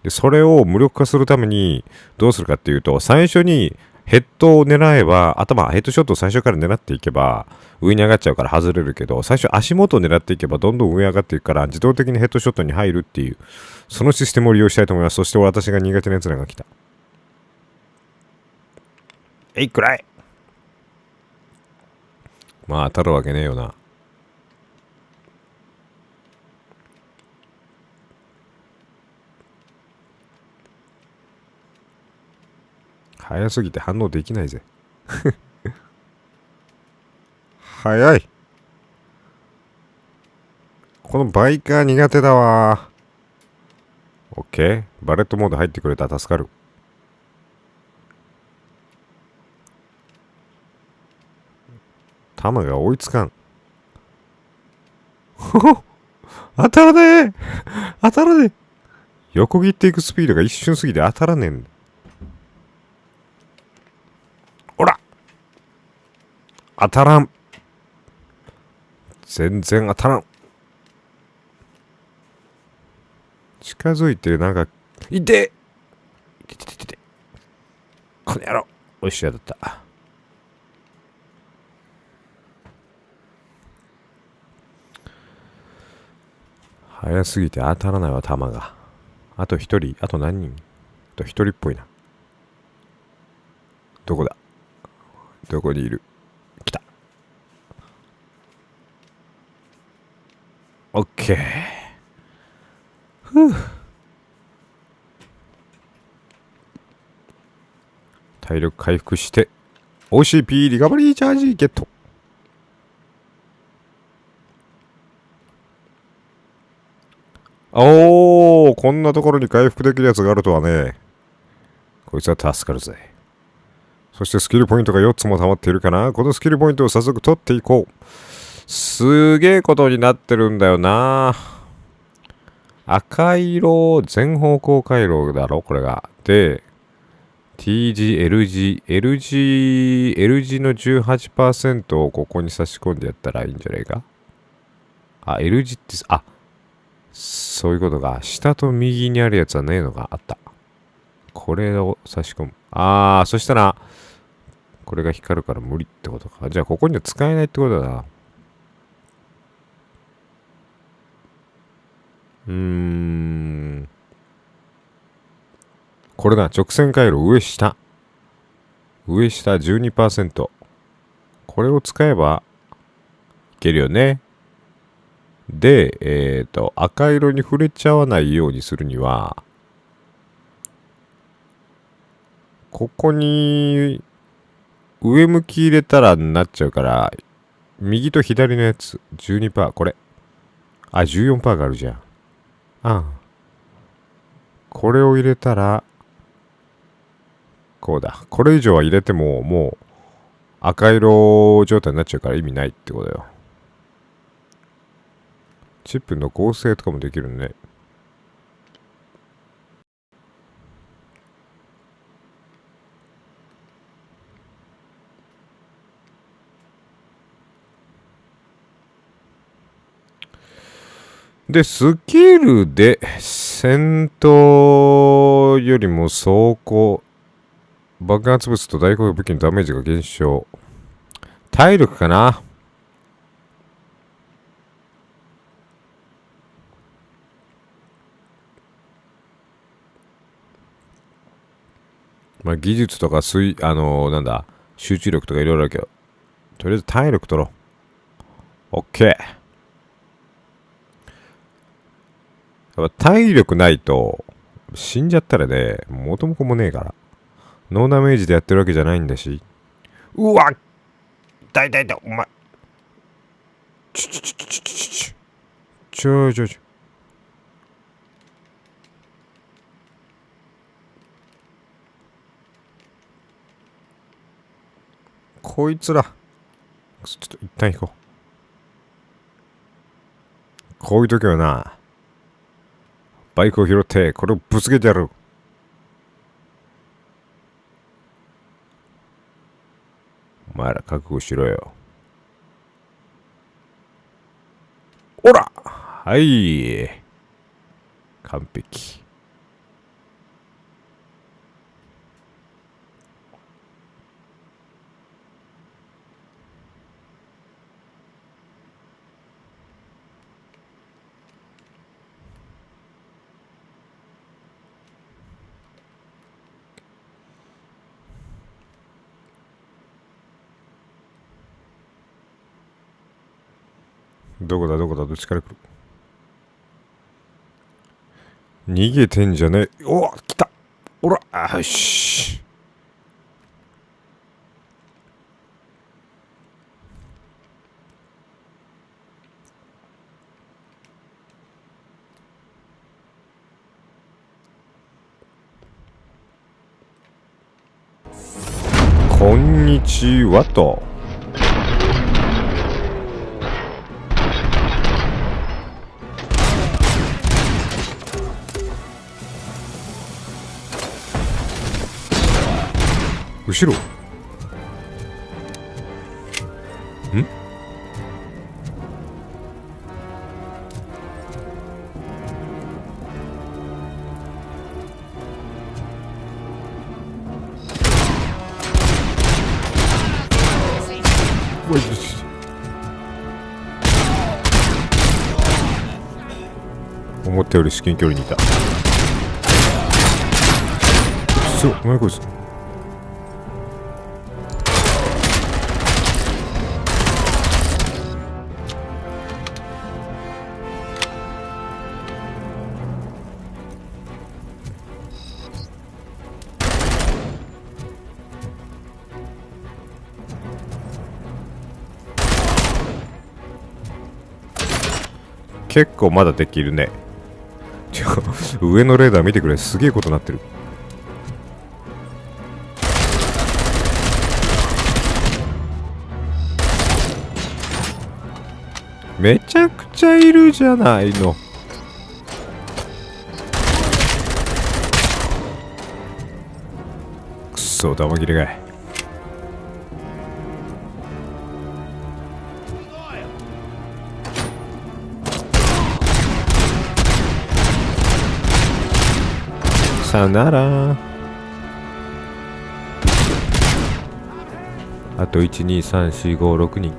で、それを無力化するために、どうするかっていうと、最初に、ヘッドを狙えば、ヘッドショットを最初から狙っていけば、上に上がっちゃうから外れるけど、最初足元を狙っていけば、どんどん上上がっていくから、自動的にヘッドショットに入るっていう、そのシステムを利用したいと思います。そして私が苦手な奴らが来た。くらい。当たるわけねえよな。早すぎて反応できないぜ。早い。このバイカー苦手だわ。オッケー。バレットモード入ってくれたら助かる。弾が追いつかん。当たらねえ。当たらねえ。横切っていくスピードが一瞬すぎて当たらねえんだ。おら当たらん。全然当たらん。近づいてなんか、いてこの野郎。おいしいやだった。早すぎて当たらないわ、弾が。あと一人、あと何人？あと一人っぽいな。どこだ？どこにいる？来た。オッケー。ふぅ。体力回復して、OCP リカバリーチャージゲット。おー、こんなところに回復できるやつがあるとはね。こいつは助かるぜ。そしてスキルポイントが4つも溜まっているかな。このスキルポイントを早速取っていこう。すげえことになってるんだよな。赤色全方向回路だろこれが。で、TG、L字の 18% をここに差し込んでやったらいいんじゃないか。L 字って、そういうことか。下と右にあるやつはねえのがあった。これを差し込む。そしたら、これが光るから無理ってことか。じゃあ、ここには使えないってことだな。これだ。直線回路上下。上下 12%。これを使えば、いけるよね。で、赤色に触れちゃわないようにするには、ここに、上向き入れたらなっちゃうから、右と左のやつ、12%、これ。14% があるじゃん。これを入れたら、こうだ。これ以上は入れても、もう、赤色状態になっちゃうから意味ないってことよ。チップの合成とかもできるね。で、スキルで戦闘よりも走行、爆発物と大攻撃武器のダメージが減少。体力かな。まあ技術とかなんだ、集中力とかいろいろあるけど、とりあえず体力取ろう。OK。やっぱ体力ないと死んじゃったらね、元も子もねえから。ノーダメージでやってるわけじゃないんだし。うわ、痛い痛い痛い、お前。ちょ。こいつら。ちょっと一旦行こう。こういう時はな、バイクを拾って、これをぶつけてやる。お前ら覚悟しろよ。おら！はい。完璧。どこだどっちから来る。逃げてんじゃねえ。おっ来た。おらよし。こんにちはと。後ろん思ったより至近距離にいた。そう、お前こいつ。結構まだできるね。上のレーダー見てくれ。すげえことなってる。めちゃくちゃいるじゃないの。くそ、弾切れがい。さよなら。あと1、2、3、4、5、6人。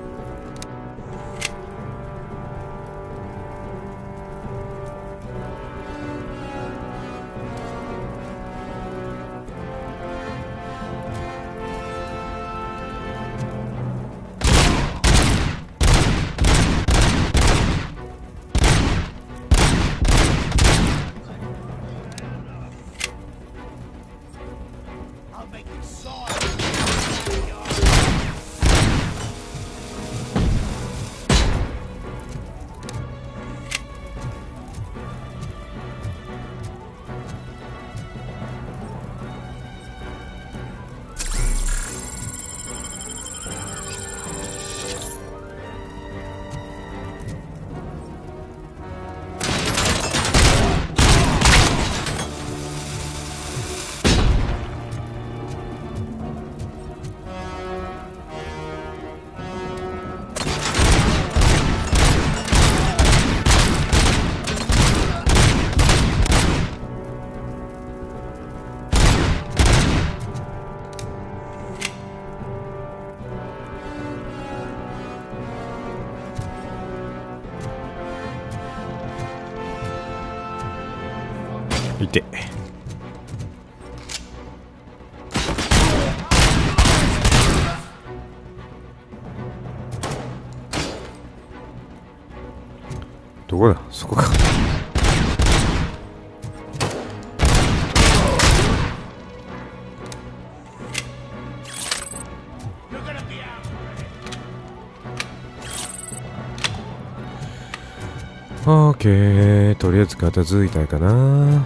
いて。どこだ？そこか。オーケー、とりあえず片付いたかな。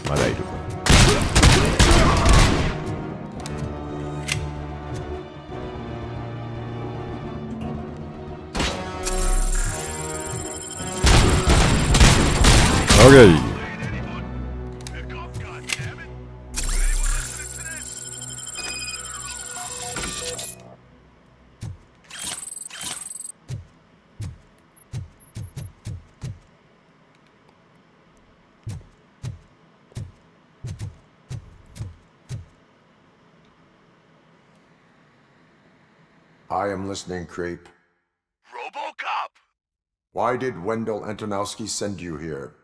まだいる。オーケー。I am listening, Creep. RoboCop! Why did Wendell Antonowski send you here?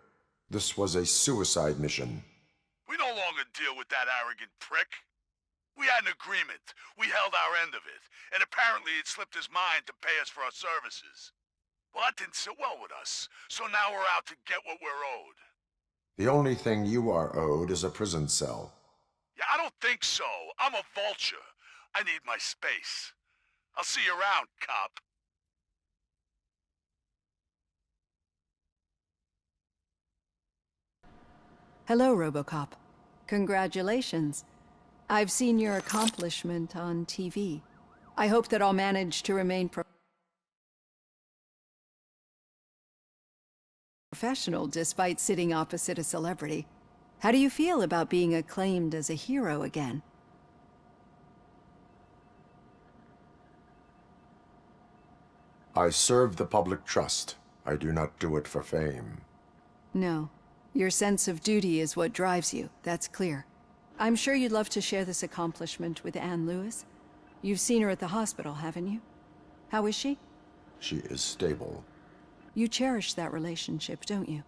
This was a suicide mission. We no longer deal with that arrogant prick. We had an agreement. We held our end of it. And apparently it slipped his mind to pay us for our services. Well, that didn't sit well with us. So now we're out to get what we're owed. The only thing you are owed is a prison cell. Yeah, I don't think so. I'm a vulture. I need my space. I'll see you around, cop. Hello, RoboCop. Congratulations. I've seen your accomplishment on TV. I hope that I'll manage to remain professional despite sitting opposite a celebrity. How do you feel about being acclaimed as a hero again? I serve the public trust. I do not do it for fame. No. Your sense of duty is what drives you, that's clear. I'm sure you'd love to share this accomplishment with Anne Lewis. You've seen her at the hospital, haven't you? How is she? She is stable. You cherish that relationship, don't you?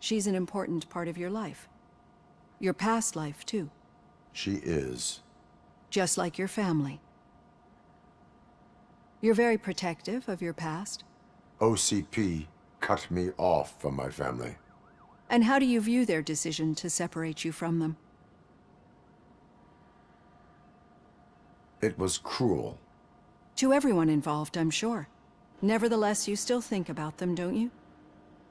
She's an important part of your life. Your past life, too. She is. Just like your family. You're very protective of your past. OCP cut me off from my family. And how do you view their decision to separate you from them? It was cruel. To everyone involved, I'm sure. Nevertheless, you still think about them, don't you?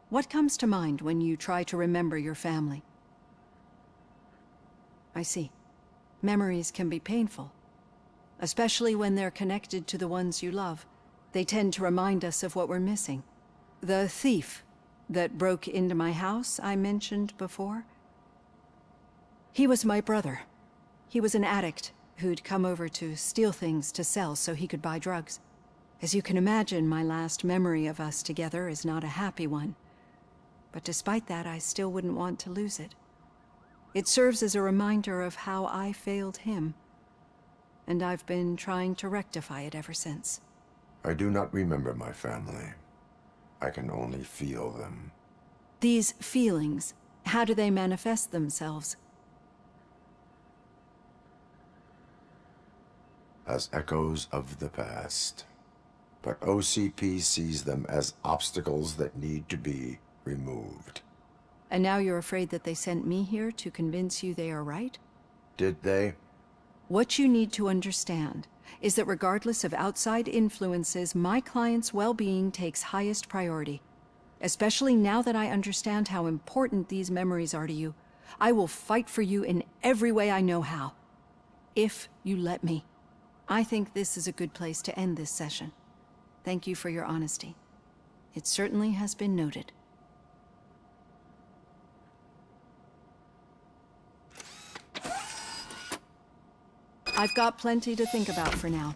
What comes to mind when you try to remember your family? I see. Memories can be painful. Especially when they're connected to the ones you love. They tend to remind us of what we're missing. The thief that broke into my house I mentioned before? He was my brother. He was an addict who'd come over to steal things to sell so he could buy drugs. As you can imagine, my last memory of us together is not a happy one. But despite that, I still wouldn't want to lose it. It serves as a reminder of how I failed him. And I've been trying to rectify it ever since. I do not remember my family. I can only feel them. These feelings, how do they manifest themselves? As echoes of the past. But OCP sees them as obstacles that need to be removed. And now you're afraid that they sent me here to convince you they are right? Did they? What you need to understand is that regardless of outside influences, my client's well-being takes highest priority. Especially now that I understand how important these memories are to you, I will fight for you in every way I know how. If you let me. I think this is a good place to end this session. Thank you for your honesty. It certainly has been noted. I've got plenty to think about for now.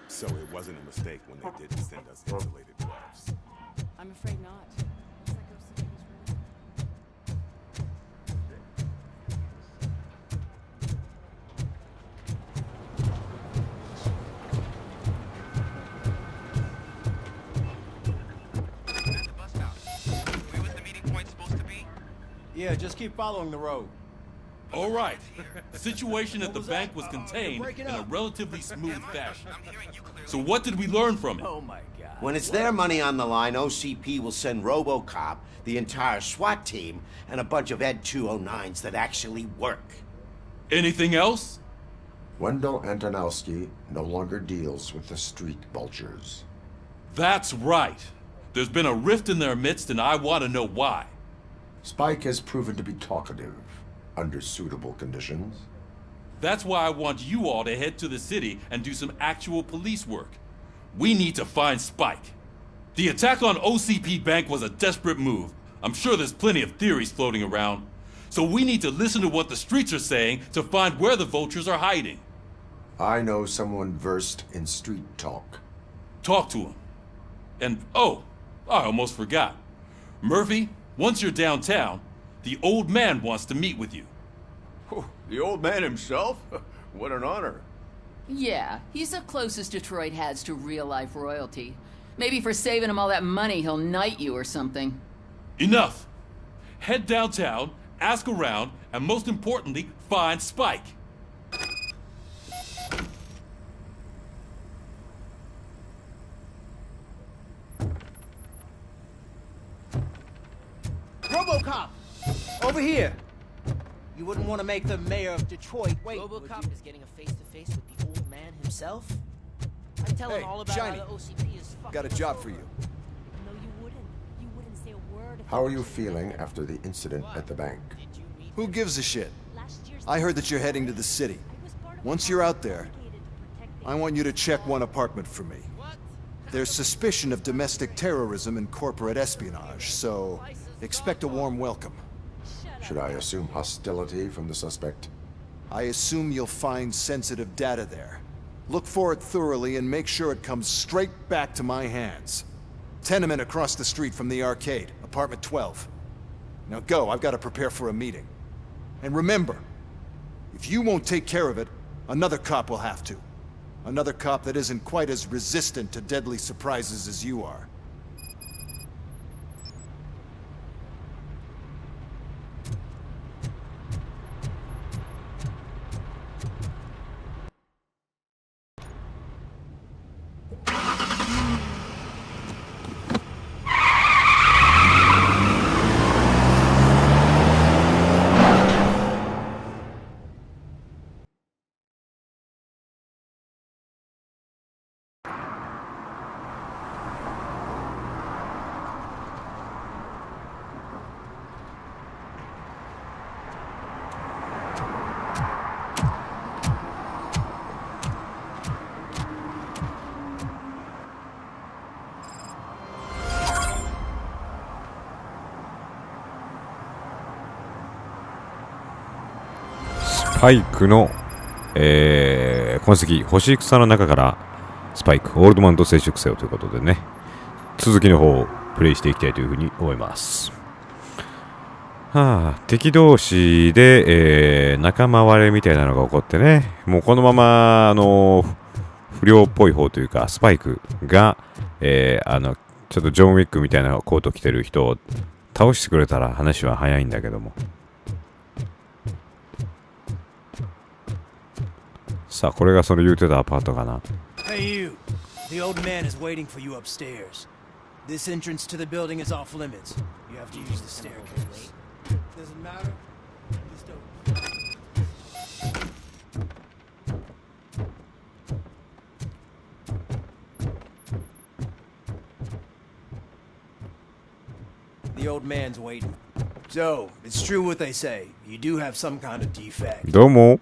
So it wasn't a mistake when they didn't send us insulated gloves. I'm afraid not. Yeah, just keep following the road. All right. The situation at the bank was contained in a relatively smooth fashion. So what did we learn from it? Oh my god. When it's their money on the line, OCP will send RoboCop, the entire SWAT team, and a bunch of Ed 209s that actually work. Anything else? Wendell Antonowski no longer deals with the street vultures. That's right. There's been a rift in their midst, and I want to know why. Spike has proven to be talkative under suitable conditions. That's why I want you all to head to the city and do some actual police work. We need to find Spike. The attack on OCP Bank was a desperate move. I'm sure there's plenty of theories floating around. So we need to listen to what the streets are saying to find where the vultures are hiding. I know someone versed in street talk. Talk to him. And, oh, I almost forgot. Murphy, once you're downtown, the old man wants to meet with you. The old man himself? What an honor. Yeah, he's the closest Detroit has to real-life royalty. Maybe for saving him all that money, he'll knight you or something. Enough! Head downtown, ask around, and most importantly, find Spike. RoboCop! Over here! You wouldn't want to make the mayor of Detroit wait. RoboCop is getting a face-to-face with the old man himself? I tell him all about Shiny. how the OCP is fucking... Got a job for you. No, you wouldn't. You wouldn't say a word. How are you feeling after the incident at the bank? Who gives a shit? I heard that you're heading to the city. Once you're out there, I want you to check one apartment for me. There's suspicion of domestic terrorism and corporate espionage, so expect a warm welcome. Should I assume hostility from the suspect? I assume you'll find sensitive data there. Look for it thoroughly and make sure it comes straight back to my hands. Tenement across the street from the arcade, apartment 12. Now go, I've got to prepare for a meeting. And remember, if you won't take care of it, another cop will have to. Another cop that isn't quite as resistant to deadly surprises as you are.スパイクの、痕跡、干し草の中からスパイク、オールドマンと接触せよということでね、続きの方をプレイしていきたいというふうに思います。敵同士で、仲間割れみたいなのが起こってね、もうこのまま不良っぽい方というかスパイクが、ちょっとジョン・ウィックみたいなコート着てる人を倒してくれたら話は早いんだけども。さあ、これがその言うてたアパートかな。Hey you, the old man is waiting for you upstairs. This entrance to the building is off limits. You have to use the staircase. Doesn't matter. Just open. The old man's waiting. So, it's true what they say. You do have some kind of defect. どうも。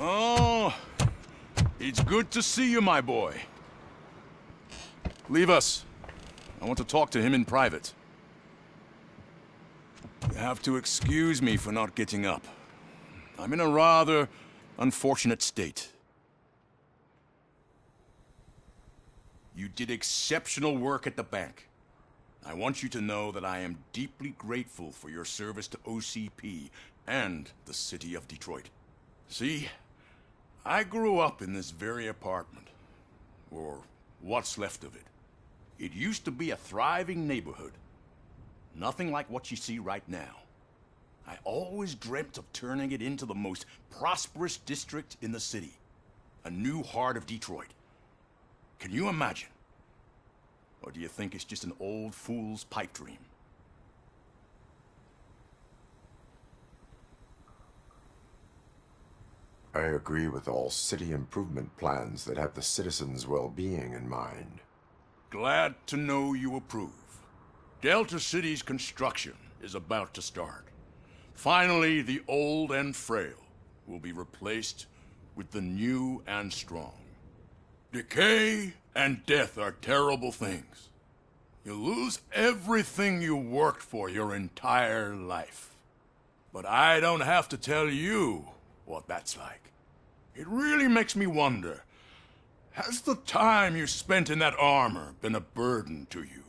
Oh, it's good to see you, my boy. Leave us. I want to talk to him in private. You have to excuse me for not getting up. I'm in a rather unfortunate state. You did exceptional work at the bank. I want you to know that I am deeply grateful for your service to OCP and the city of Detroit. See, I grew up in this very apartment, or what's left of it. It used to be a thriving neighborhood. Nothing like what you see right now. I always dreamt of turning it into the most prosperous district in the city. A new heart of Detroit. Can you imagine? Or do you think it's just an old fool's pipe dream? I agree with all city improvement plans that have the citizens' well-being in mind. Glad to know you approve. Delta City's construction is about to start. Finally, the old and frail will be replaced with the new and strong. Decay and death are terrible things. You lose everything you worked for your entire life. But I don't have to tell you what that's like. It really makes me wonder, has the time you spent in that armor been a burden to you?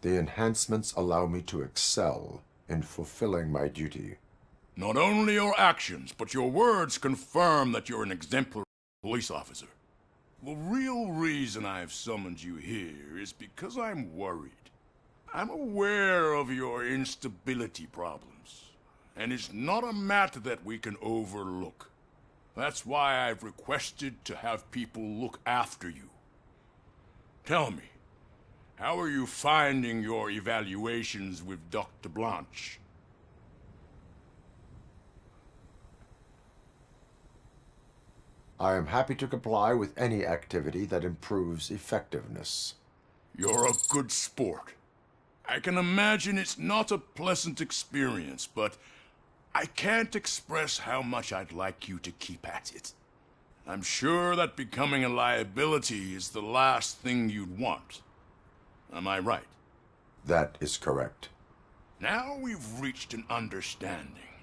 The enhancements allow me to excel in fulfilling my duty. Not only your actions, but your words confirm that you're an exemplary police officer. The real reason I've summoned you here is because I'm worried. I'm aware of your instability problems, and it's not a matter that we can overlook. That's why I've requested to have people look after you. Tell me, how are you finding your evaluations with Dr. Blanche? I am happy to comply with any activity that improves effectiveness. You're a good sport. I can imagine it's not a pleasant experience, but I can't express how much I'd like you to keep at it. I'm sure that becoming a liability is the last thing you'd want. Am I right? That is correct. Now we've reached an understanding.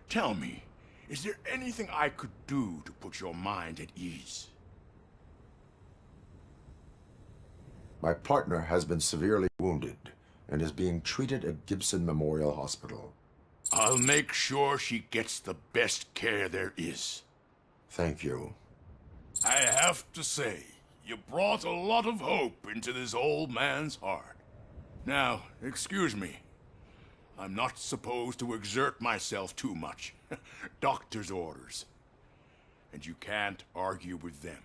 Tell me, is there anything I could do to put your mind at ease? My partner has been severely wounded and is being treated at Gibson Memorial Hospital. I'll make sure she gets the best care there is. Thank you. I have to say, you brought a lot of hope into this old man's heart. Now, excuse me. I'm not supposed to exert myself too much. Doctor's orders. And you can't argue with them.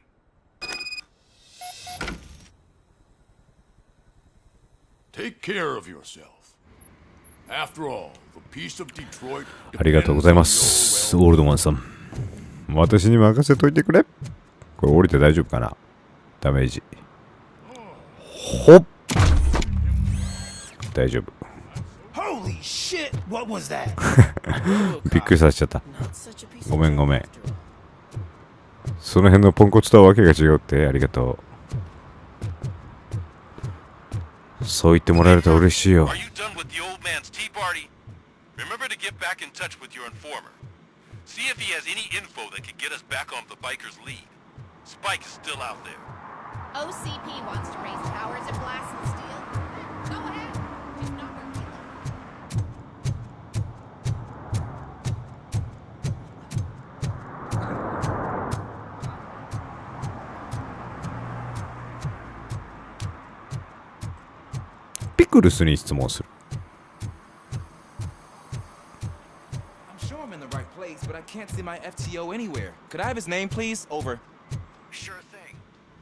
Take care of yourself. After all, the peace of Detroit ありがとうございます、オールドマンさん。私に任せといてくれ。これ降りて大丈夫かな？ダメージ。ほっ。大丈夫。Holy shit! What was that? びっくりさせちゃった。ごめんごめん。その辺のポンコツとはわけが違うって。ありがとう。そう言ってもらえると嬉しいよ。Are you done with the old man's tea party? Remember to get back in touch with your informer. See if he has any info that could get us back on the biker's lead. Spike is still out there. OCP wants to raise towers of glass and steel. Go ahead. Just not where we live. ピクルスに質問する。I'm sure I'm in the right place, but I can't see my FTO anywhere. Could I have his name, please? Over. Sure thing.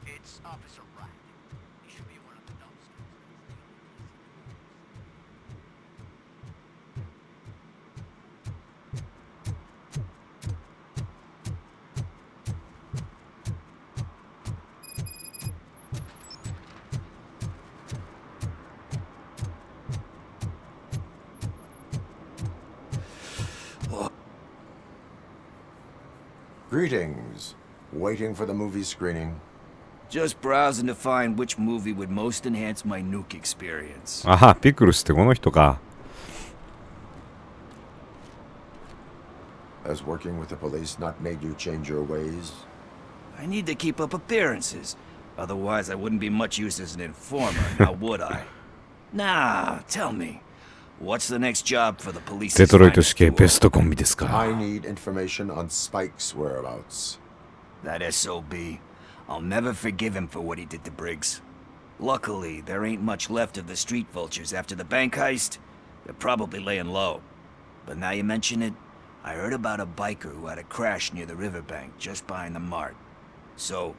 It's Officer Wright. He should be one of the dumpsters. Greetings. Waiting for the movie screening? Just browsing to find which movie would most enhance my nuke experience. あは、ピクルスってこの人か。Has working with the police not made you change your ways? I need to keep up appearances. Otherwise, I wouldn't be much use as an informer, now would I? Nah, tell me. What's the next job for the police? デトロイト市警ベストコンビですか。 I need information on Spike's whereabouts. That SOB. I'll never forgive him for what he did to Briggs. Luckily, there ain't much left of the street vultures after the bank heist. They're probably laying low. But now you mention it, I heard about a biker who had a crash near the riverbank just behind the mart. So,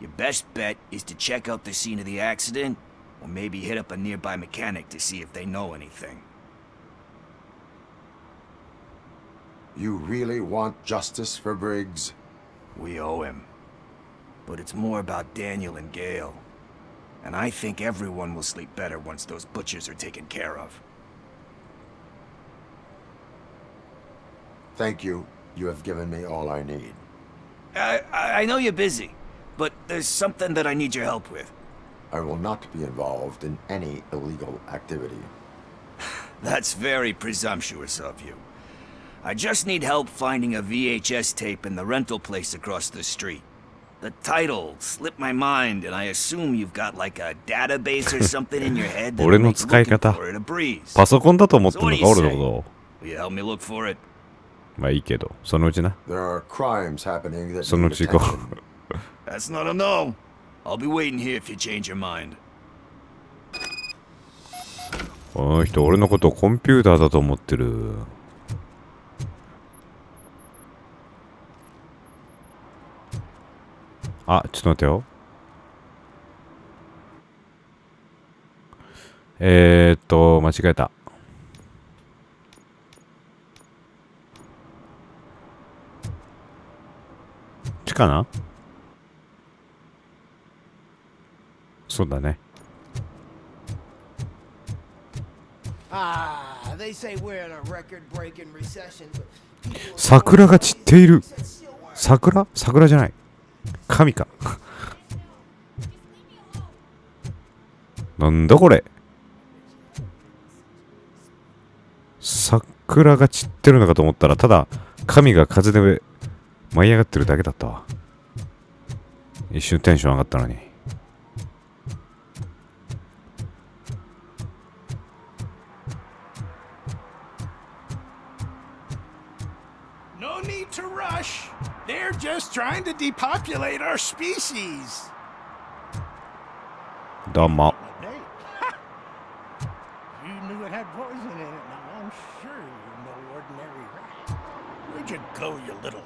your best bet is to check out the scene of the accident, or maybe hit up a nearby mechanic to see if they know anything. You really want justice for Briggs? We owe him. But it's more about Daniel and Gale. And I think everyone will sleep better once those butchers are taken care of. Thank you. You have given me all I need. I know you're busy, but there's something that I need your help with. I will not be involved in any illegal activity. That's very presumptuous of you. I just need help finding a VHS tape in the rental place across the street. The title slipped my mind, and I assume you've got like a database or something in your head that 俺の makes 使い looking 方 for it a breeze. パソコンだと思ってん So の what か do 俺 you のこ say? Will you help me look for it? と。まあいいけど、そのうちな。 There are crimes happening that そのう need ち行こ attention. That's not a no. I'll be waiting here if you change your mind. この人俺のことをコンピューターだと思ってる。あ、ちょっと待ってよ。間違えた。ちかな？そうだね。They say we're in a record-breaking recession. 桜が散っている。桜？桜じゃない。神か。なんだこれ。桜が散ってるのかと思ったら、ただ神が風で舞い上がってるだけだったわ。一瞬テンション上がったのに。No need to rush. They're just trying to depopulate our species. どうも。 You knew it had poison in it. Now I'm sure you're no ordinary rat. Where'd you go, you little...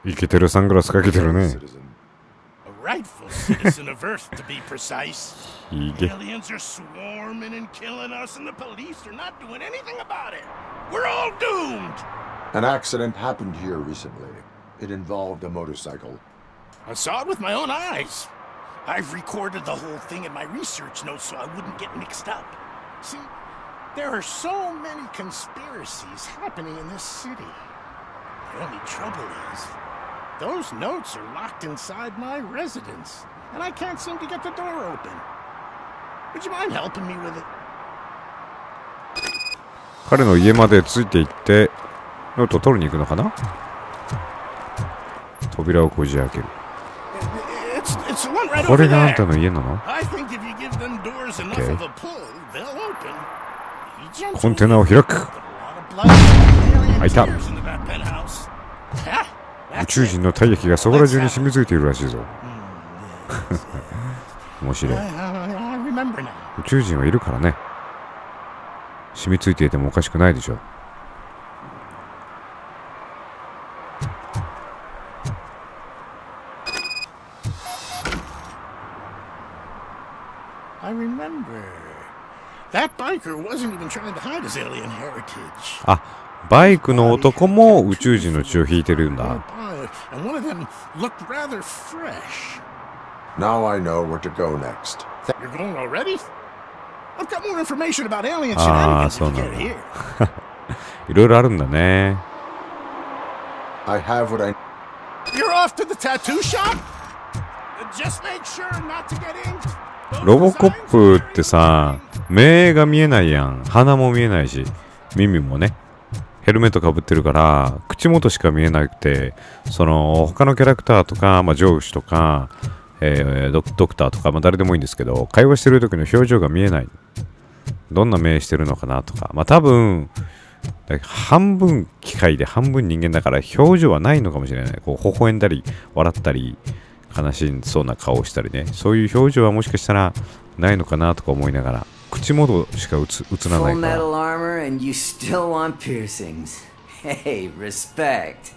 イケてるサングラスかけてるね。 A rightful citizen of Earth, to be precise. Aliens are swarming and killing us, and the police are not doing anything about it. We're all doomed. An accident happened here recently. It involved a motorcycle. I saw it with my own eyes. I've recorded the whole thing in my research notes so I wouldn't get mixed up. See, there are so many conspiracies happening in this city. The only trouble is, those notes are locked inside my residence, and I can't seem to get the door open. Would you mind helping me with it? 彼の家までついて行ってノートを取りに行くのかな。扉をこじ開ける。これがあんたの家なの？ コンテナを開く。開いた。宇宙人の体液がそこら中に染み付いているらしいぞ。面白い。宇宙人はいるからね。染み付いていてもおかしくないでしょう。I remember. That biker wasn't even trying to hide his alien heritage. あ、バイクの男も宇宙人の血を引いてるんだ。And one of them looked rather fresh. Now I know where to go next. You're going already? I've got more information about alien ああ、 shenanigans そう if な you ん get だ。 here. いろいろあるんだね。 I have what I... You're off to the tattoo shop? Just make sure not to get inked. ロボコップってさ、目が見えないやん。鼻も見えないし、耳もね。ヘルメットかぶってるから、口元しか見えなくて、その他のキャラクターとか、まあ、上司とか、ドクターとか、誰でもいいんですけど、会話してる時の表情が見えない。どんな目してるのかなとか。多分、半分機械で半分人間だから表情はないのかもしれない。こう微笑んだり笑ったり悲しそうな顔をしたりね、そういう表情はもしかしたらないのかなとか思いながら、口元しか映らないから。 Full metal armor and you still want piercings. Hey, respect.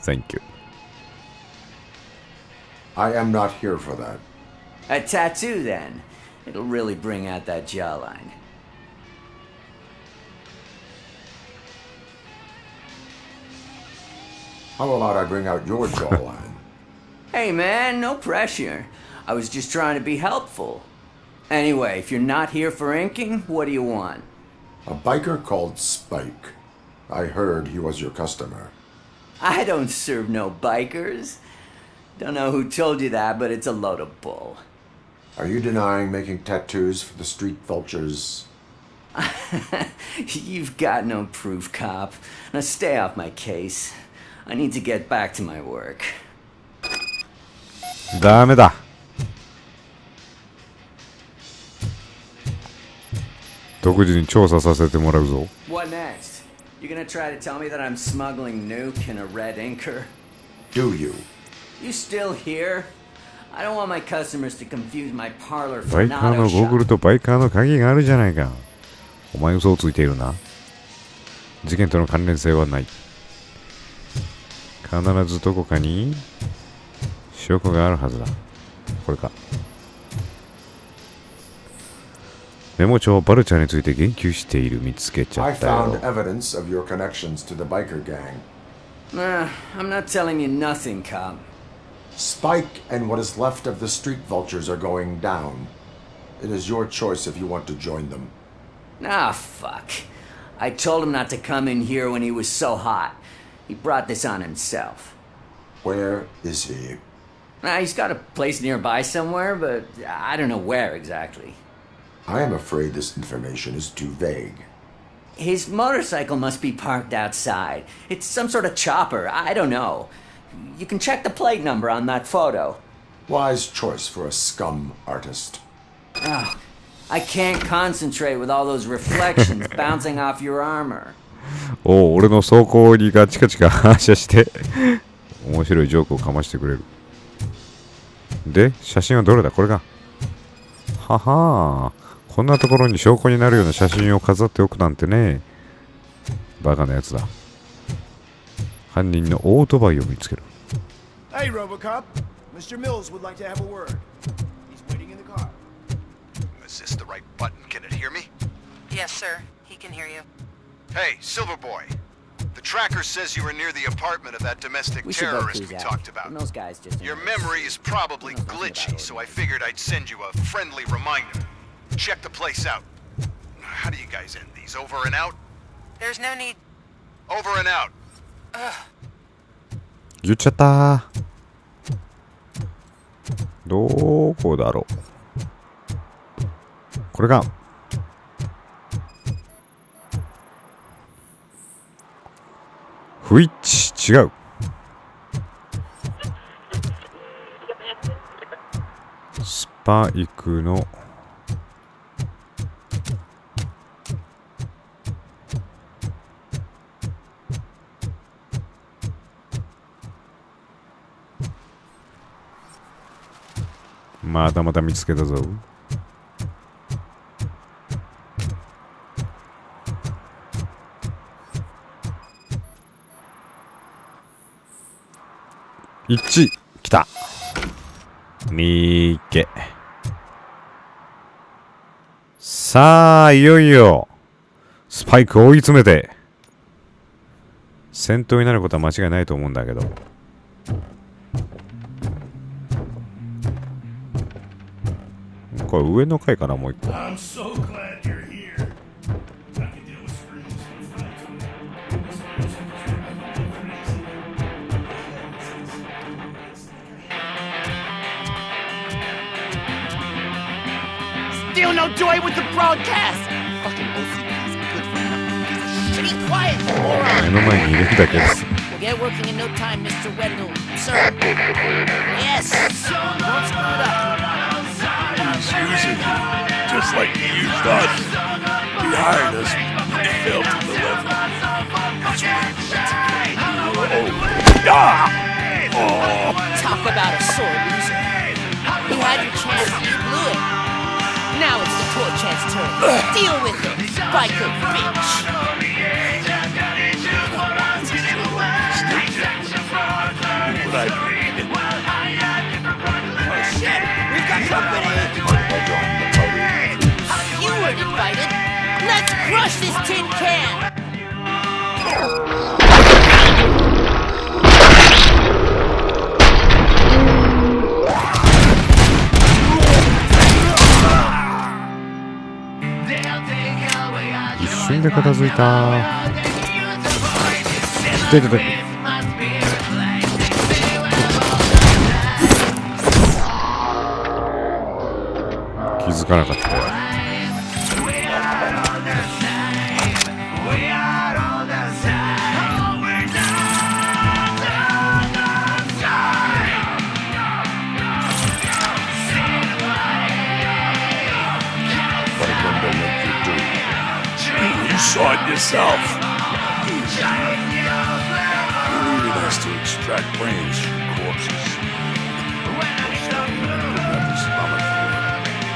Thank you. I am not here for that. A tattoo then. It'll really bring out that jawline. How about I bring out your jawline? Hey man, no pressure. I was just trying to be helpful. Anyway, if you're not here for inking, what do you want? A biker called Spike. I heard he was your customer. I don't serve no bikers. Don't know who told you that, but it's a load of bull. Are you denying making tattoos for the street vultures? You've got no proof, cop. Now stay off my case. I need to get back to my work. ダメだ。独自に調査させてもらうぞ。 What next? You gonna try to tell me that I'm smuggling nuke in a red inker? Do you? You still here? I don't want my customers to confuse my parlor バ for イカー an の auto ゴーグ shop. ルとバイカーの鍵があるじゃないか。お前嘘をついているな。事件との関連性はない。必ずどこかに証拠があるはずだ。これか。メモ帳バルチャーについて言及している。見つけちゃ I ったよ。 found evidence of your connections to the biker gang. Nah, I'm not telling you nothing, cop. Spike and what is left of the street vultures are going down. It is your choice if you want to join them. Ah, fuck. I told him not to come in here when he was so hot. He brought this on himself. Where is he? He's got a place nearby somewhere, but I don't know where exactly. I am afraid this information is too vague. His motorcycle must be parked outside. It's some sort of chopper. I don't know. You can check the plate number on that photo. Wise choice for a scum artist. Ah, I can't concentrate with all those reflections bouncing off your armor. おお、俺の走行にがチカチカ反射して面白いジョークをかましてくれる。で、写真はどれだ？これか。ははー。こんなところに証拠になるような写真を飾っておくなんてね。バカなやつだ。犯人のオートバイを見つける。Hey, RoboCop. Mr. Mills would like to have a word. He's waiting in the car. Is this the right button? Can it hear me? Yes, sir. He can hear you. Hey, Silverboy. The tracker says you were near the apartment of that domestic terrorist we talked about. Your memory is probably glitchy, so I figured I'd send you a friendly reminder. Check the place out. How do you guys end these? Over and out? There's no need. Over and out. 言っちゃったー。どこだろう。これが。フイッチ違う。スパイクのまたまた見つけたぞ。1来た。みーけ。さあいよいよスパイクを追い詰めて戦闘になることは間違いないと思うんだけど。これ上の階かな、もう一個。I'm so glad you're here. I can deal with screens for fun. Still no joy with the broadcast. Fucking OCP's good for nothing. Be quiet, you moron. 目の前にいるだけです。We'll Get working in no time, Mr. Wendell. Sir. Yes. Don't screw it up. He's using you, just like he used us. He hired us, but he failed to deliver. That's Talk about a sore loser. You had your chance and you blew it. Now it's the tour chance turn. Deal with it, biker bitch. Oh shit, we've got company. You weren't invited. Let's crush this tin can.一瞬で片付いた。痛い痛い痛い。気づかなかったよ。You saw it yourself. He needed us to extract brains from corpses.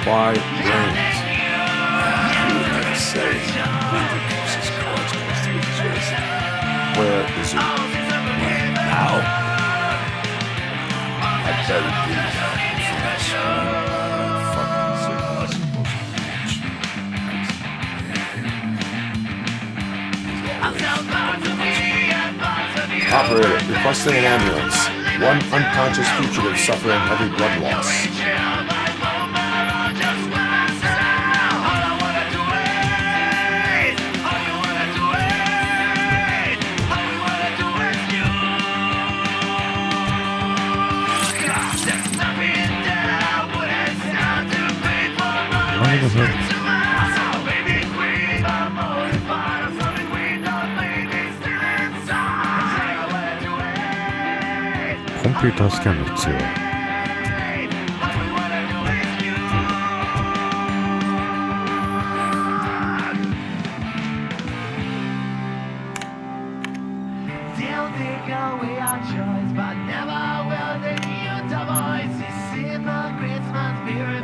Why brains? He would never say. Wendell keeps his cards close to his chest. Where is he? Now? I bet it be from that screen. Fucking signal I supposed to match. Operator, requesting an ambulance. One unconscious fugitive suffering heavy blood loss.コンピュータースキャンの必要。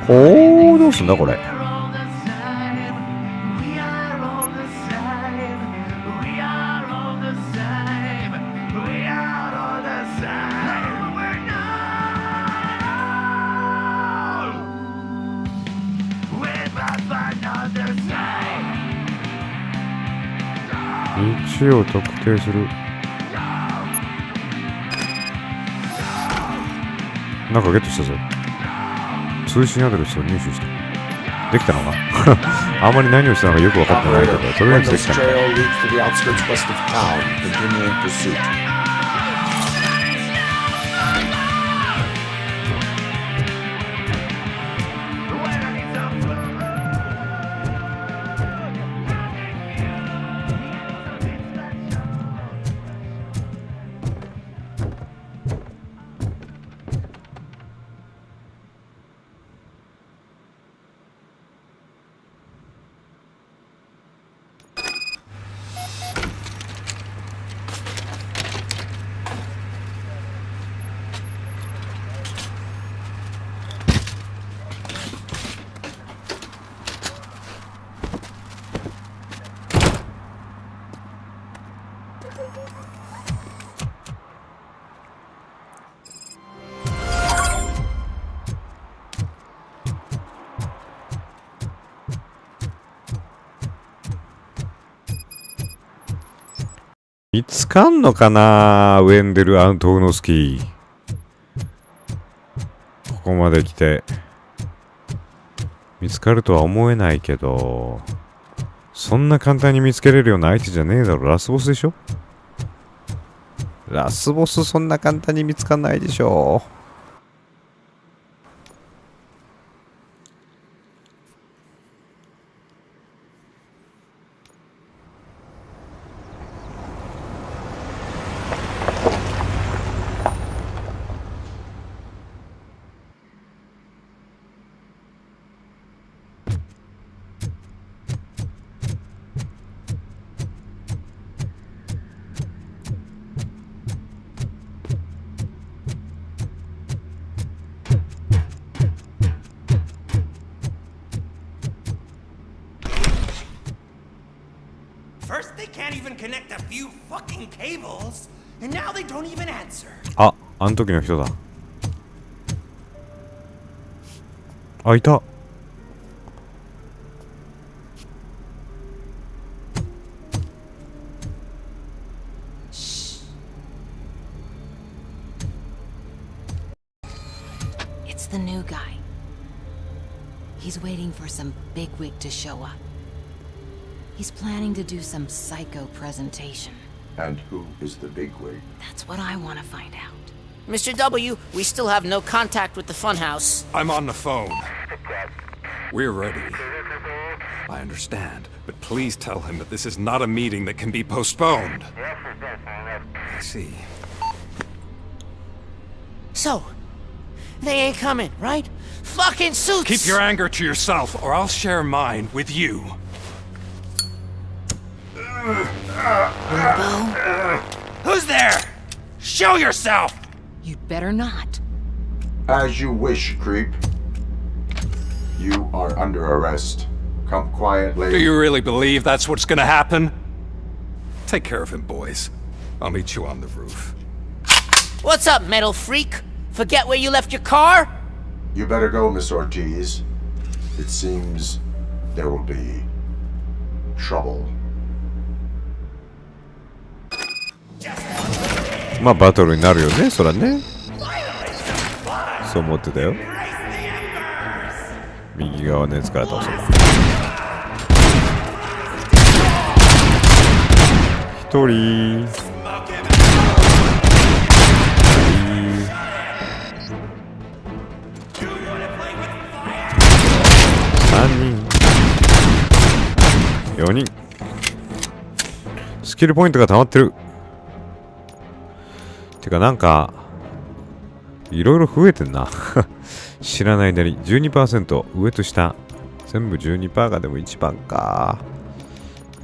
ほう、どうすんだこれ。位置を特定する。なんかゲットしたぞ。通信アドレスを入手した。できたのかあんまり何をしたのかよく分かってないけど、とりあえずできた。見つかんのかな、ウェンデル・アントウノスキー。ここまで来て見つかるとは思えないけど、そんな簡単に見つけれるような相手じゃねえだろ。ラスボスでしょ。ラスボスそんな簡単に見つかんないでしょ。even connect a few fucking cables, and now they don't even answer. あ、あの時の人だ。あ、いた。It's the new guy. He's waiting for some bigwig to show up. He's planning to do some psycho presentation. And who is the bigwig? That's what I want to find out. Mr. W, we still have no contact with the funhouse. I'm on the phone. We're ready. I understand, but please tell him that this is not a meeting that can be postponed. I see. So, they ain't coming, right? Fucking suits! Keep your anger to yourself, or I'll share mine with you. Robo? Who's there? Show yourself! You'd better not. As you wish, creep. You are under arrest. Come quietly. Do you really believe that's what's gonna happen? Take care of him, boys. I'll meet you on the roof. What's up, metal freak? Forget where you left your car? You better go, Miss Ortiz. It seems there will be trouble. まあバトルになるよね、そらね。そう思ってたよ。右側のやつから倒そう。一人。3人。4人。スキルポイントが溜まってる。てかなんかいろいろ増えてんな知らない間に 12% 上と下全部 12% がでも1番か。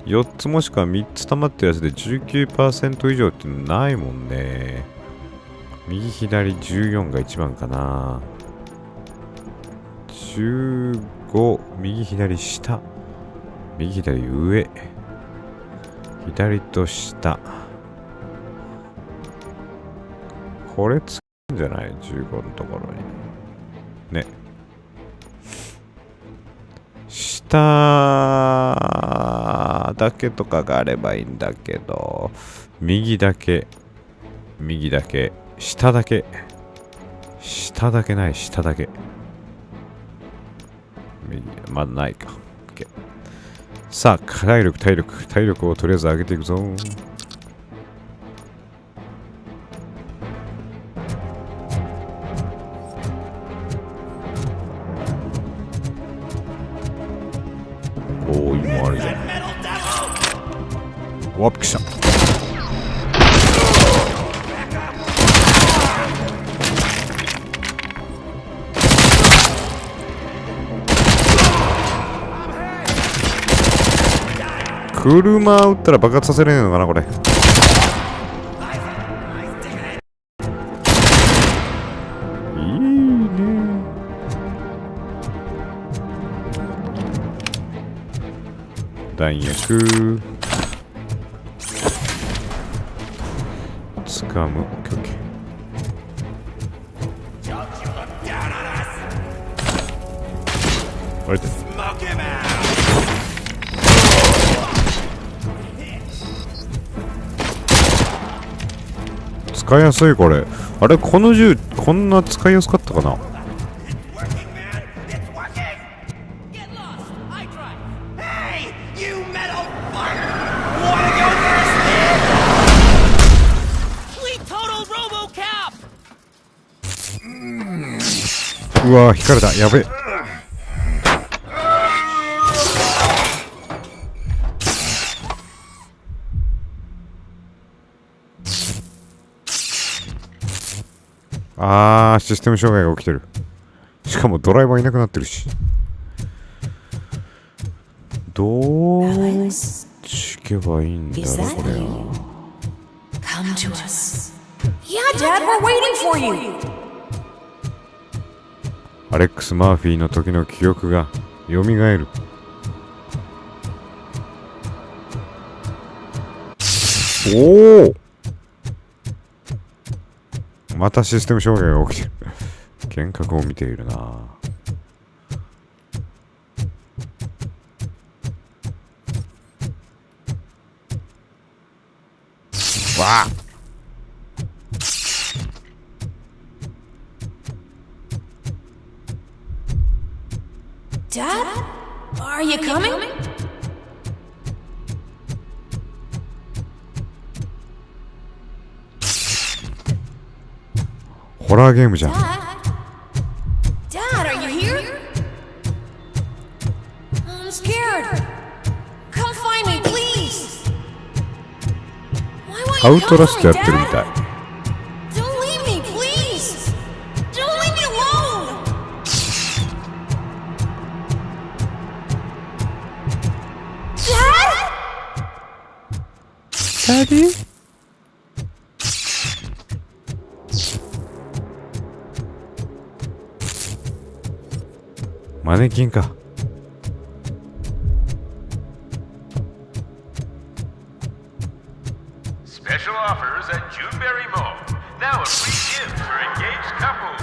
4つもしくは3つ溜まってるやつで 19% 以上っていうのないもんね。右左14が1番かな。15右左下右左上左と下これつくんじゃない ?15 のところに。ね。下だけとかがあればいいんだけど、右だけ、右だけ、下だけ、下だけない、下だけ。右まだないか。OK。さあ、体力をとりあえず上げていくぞ。おー、今あるじゃん。ワープした。車撃ったら爆発させれないのかなこれ。いいね。弾薬つかむ。オッケーオッケー。あれだ。使いやすいこれ。あれこの銃こんな使いやすかったかな。うわー引かれた。やべえ。あーシステム障害が起きてる。しかもドライバーいなくなってるし。どうしけばいいんだろうこれは。Come to us. Yeah, Dad, we're waiting for you. アレックス・マーフィーの時の記憶が蘇る。おお、またシステム障害が起きてる。幻覚を見ているな。わあ、Dad? Are you coming? ホラーゲームじゃん。Dad, are you here? I'm scared. Come find me, please. Why won't ア you ウト come ラ for ス me, トやってるみ Dad? たい。 Don't leave me, please. Don't leave me alone. Dad? Daddy? マネキンか。Special offers at Juneberry Mall. Now a free gift for engaged couples.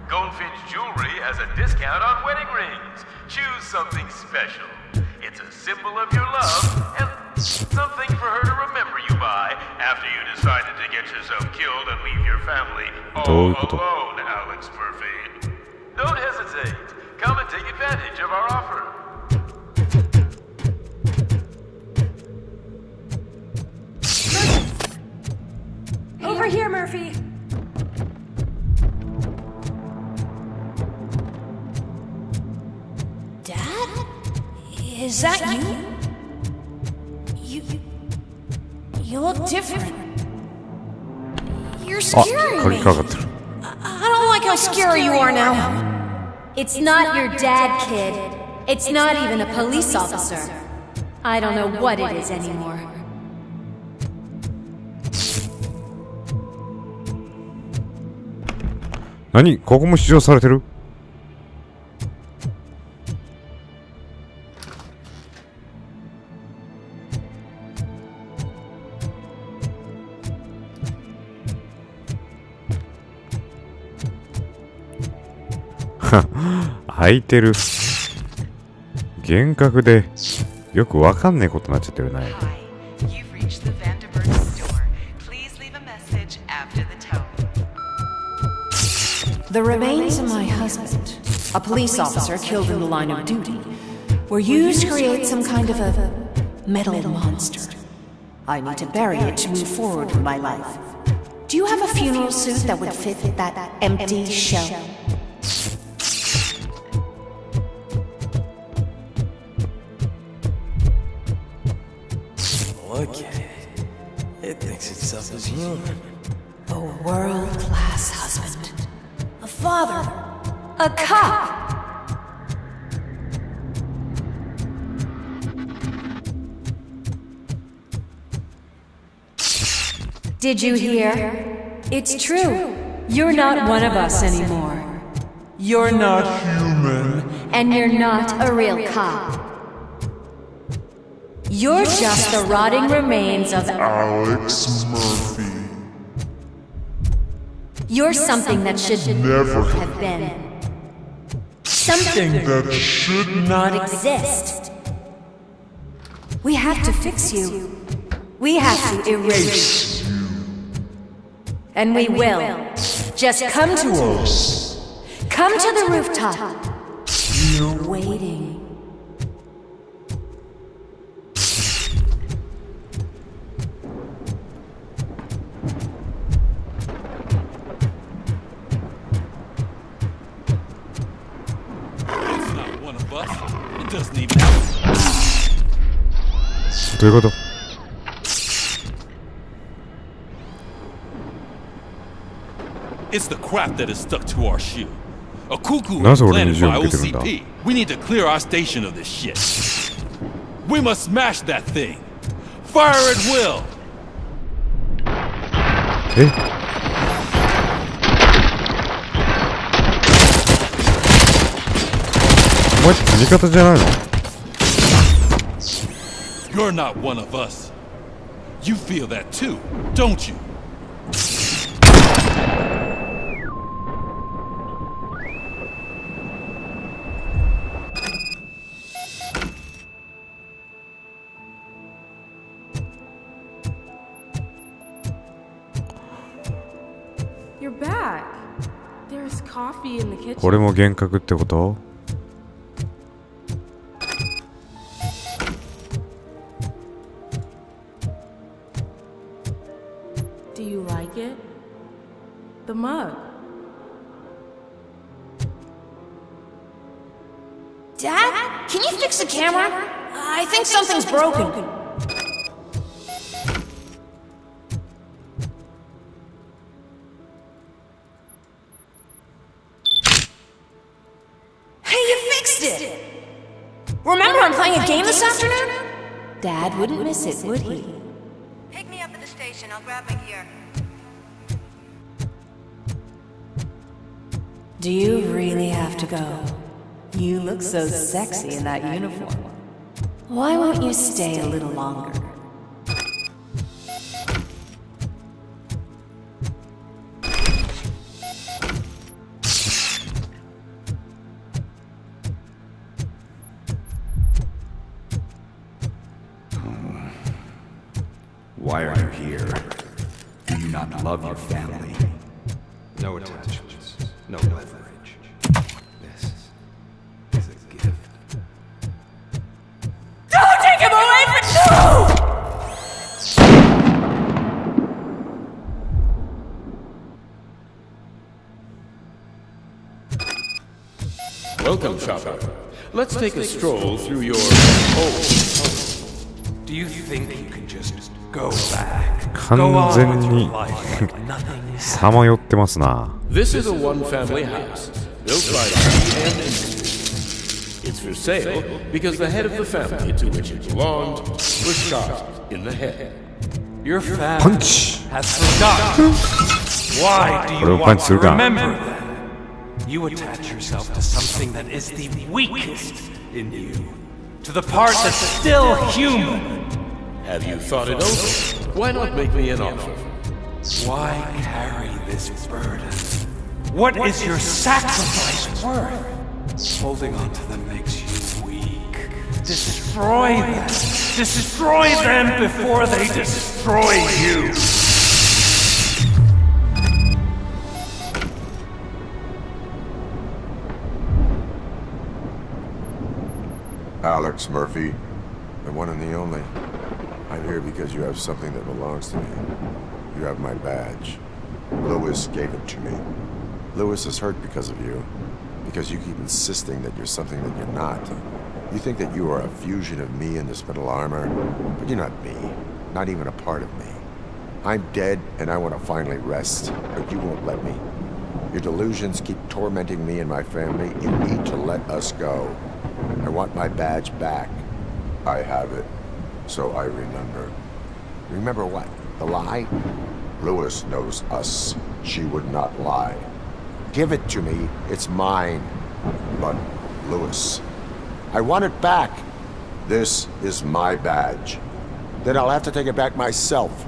Goldfinch Jewelry has a discount on wedding rings. Choose something special. It's a symbol of your love and something for her to remember you by after you decided to get yourself killed and leave your family all alone, Alex Murphy. Don't hesitate. Come and take advantage of our offer. Over here, Murphy. Dad? Is that you? You look different. You're scaring me. I don't like how scary you are now. It's not your dad, kid. It's not even a police officer. I don't know what it is anymore. Nani? ここも使用されてる？開いてる。幻覚でよくわかんねえことになっちゃってるね。The remains of my husband, a police officer killed in the line of duty, were used to create some kind of a metal monster. I need to bury it to move forward with my life. Do you have a funeral suit that would fit that empty shell? Look at it. It thinks itself as human. A world-class husband. A father. A cop. Did you hear? It's true. You're not one of us anymore. You're not human. And you're not a real cop. You're just the rotting remains of Alex Murphy. You're something that should never have been. Something that should not exist. We have to fix you. We have to erase you. And we will. Just come to us. Come to the rooftop. We're waiting. It's the crap that is stuck to our shoe. A cuckoo implanted by OCP. We need to clear our station of this shit. We must smash that thing. Fire at will. You're not one of us. You feel that too, don't you? You're back. There's coffee in the kitchen. これも幻覚ってこと？ Do you like it? The mug. Dad, can you fix the camera? I think something's broken. Hey, you fixed it! Remember I'm playing a game this afternoon? Dad wouldn't miss it, would he? Pick me up at the station. I'll grab my gear. Do you really have to go? You look so sexy in that uniform. Why won't you stay a little longer? Why are you here? Do you not love your family? No attachments, no leverage. This is a gift. Don't take him away from Welcome, shopper. Let's take a stroll through your home. Do you think you can just go back? 完全にさまよってますな。 This is a one-family house built by me and Industry. It's for sale because the head of the family to which it belonged was shot in the head. Your family has forgotten. Why do you want to remember them? You attach yourself to something that is the weakest in you, to the part that's still human. Have you thought it over? Why not make me an offer? Why carry this burden? What is your sacrifice worth? Holding on to them makes you weak. Destroy them. Destroy them before they destroy you. Alex Murphy, the one and the only. I'm here because you have something that belongs to me. You have my badge. Lewis gave it to me. Lewis is hurt because of you. Because you keep insisting that you're something that you're not. You think that you are a fusion of me in this metal armor, but you're not me. Not even a part of me. I'm dead and I want to finally rest, but you won't let me. Your delusions keep tormenting me and my family. You need to let us go. I want my badge back. I have it, so I remember. Remember what? The lie? Lewis knows us. She would not lie. Give it to me. It's mine. But, Lewis, I want it back. This is my badge. Then I'll have to take it back myself.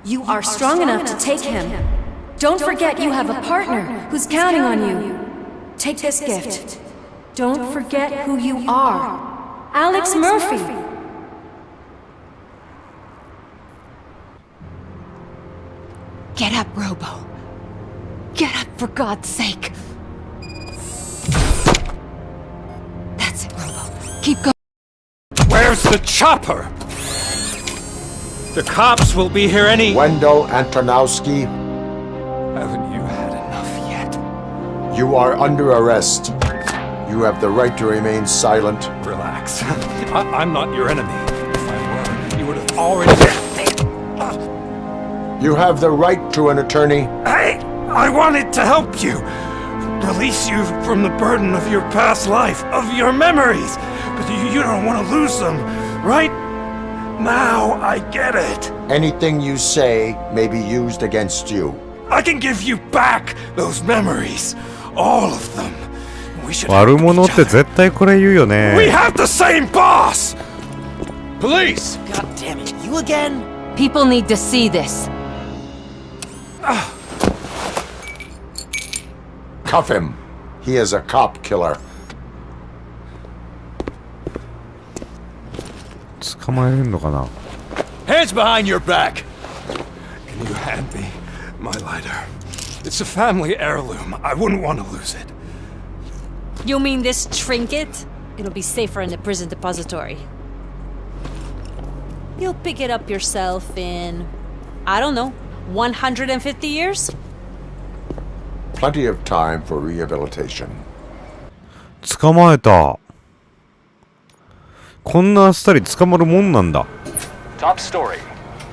You are strong enough to take him. Don't forget you have a partner who's counting on you. Take this gift. Don't forget who you are. Alex Murphy. Get up, Robo. Get up, for God's sake. That's it, Robo. Keep going. Where's the chopper? The cops will be here any— Wendell Antonowski. Haven't you had enough yet? You are under arrest. You have the right to remain silent. Relax. I'm not your enemy. If I were, you would have already— You have the right to an attorney. I wanted to help you. Release you from the burden of your past life, of your memories. But you don't want to lose them, right? Now I get it. Anything you say may be used against you. I can give you back those memories. All of them. We should 悪者って絶対これ言うよね。 We have the same boss! Police! God damn it, you again? People need to see this. Cuff him. He is a cop killer. 捕まえれんのかな。 Hands behind your back! Can you hand me my lighter? It's a family heirloom. I wouldn't want to lose it. You mean this trinket? It'll be safer in the prison depository. You'll pick it up yourself in, I don't know, 150 years? Plenty of time for rehabilitation. 捕まえた。こんなあっさり捕まるもんなんだ。 Top story.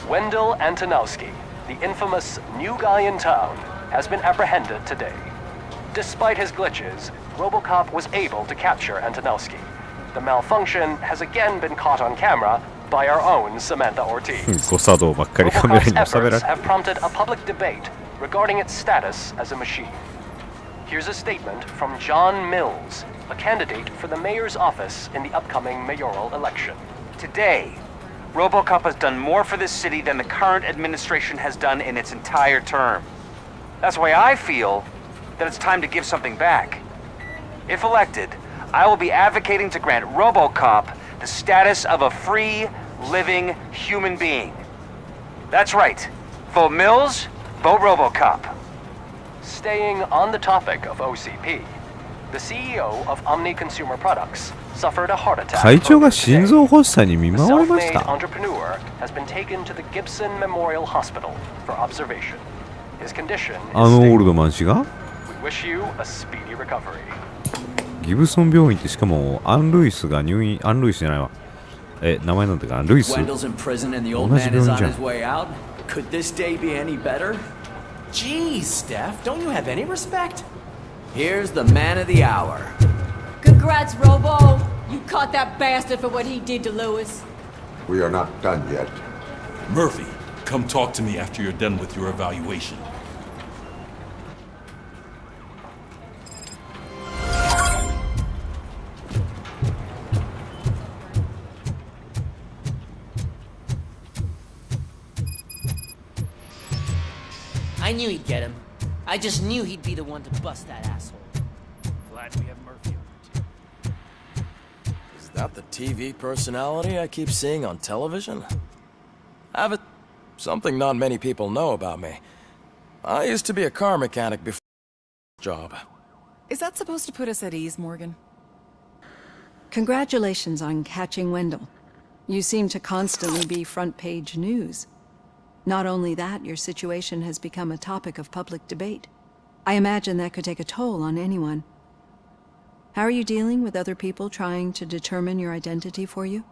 Wendell Antonowski, the infamous new guy in town, has been apprehended today. Despite his glitches, RoboCop was able to capture Antonowski. The malfunction has again been caught on camera by our own Samantha Ortiz. 誤作動ばっかりカメラに RoboCop's 収めら efforts れ have prompted a public debate regarding its status as a machine. Here's a statement from John Mills, a candidate for the mayor's office in the upcoming mayoral election. Today, RoboCop has done more for this city than the current administration has done in its entire term. That's why I feel that it's time to give something back. If elected, I will be advocating to grant RoboCop the status of a free, living human being. That's right. Vote Mills, vote RoboCop. Staying on the topic of OCP, the CEO of Omni Consumer Products suffered a heart attack. 会長が心臓発作に見 The 舞われまし self-made た。 entrepreneur has been taken to the Gibson Memorial Hospital for observation. His condition あ is のオー stable. ルドマン氏が We wish you a speedy recovery. ギブソン病院ってしかもアン・ルイスが入院、アン・ルイスじゃないわ。名前なんだか、ルイス Wendell's in prison and the old 同じ man 病 is 院 on じゃん his。way out. Could this day be any better? Geez, Steph, don't you have any respect? Here's the man of the hour. Congrats, Robo. You caught that bastard for what he did to Lewis. We are not done yet. Murphy, come talk to me after you're done with your evaluation. I knew he'd get him. I just knew he'd be the one to bust that asshole. Glad we have Murphy over too. Is that the TV personality I keep seeing on television? Have it. Something not many people know about me. I used to be a car mechanic before job. Is that supposed to put us at ease, Morgan? Congratulations on catching Wendell. You seem to constantly be front-page news. Not only that, your situation has become a topic of public debate. I imagine that could take a toll on anyone. How are you dealing with other people trying to determine your identity for you?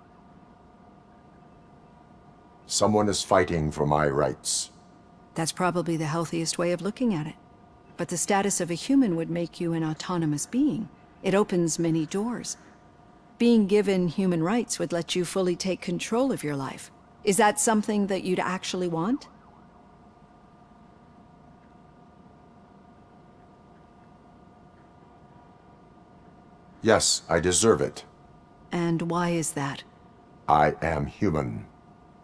Someone is fighting for my rights. That's probably the healthiest way of looking at it. But the status of a human would make you an autonomous being. It opens many doors. Being given human rights would let you fully take control of your life. Is that something that you'd actually want? Yes, I deserve it. And why is that? I am human.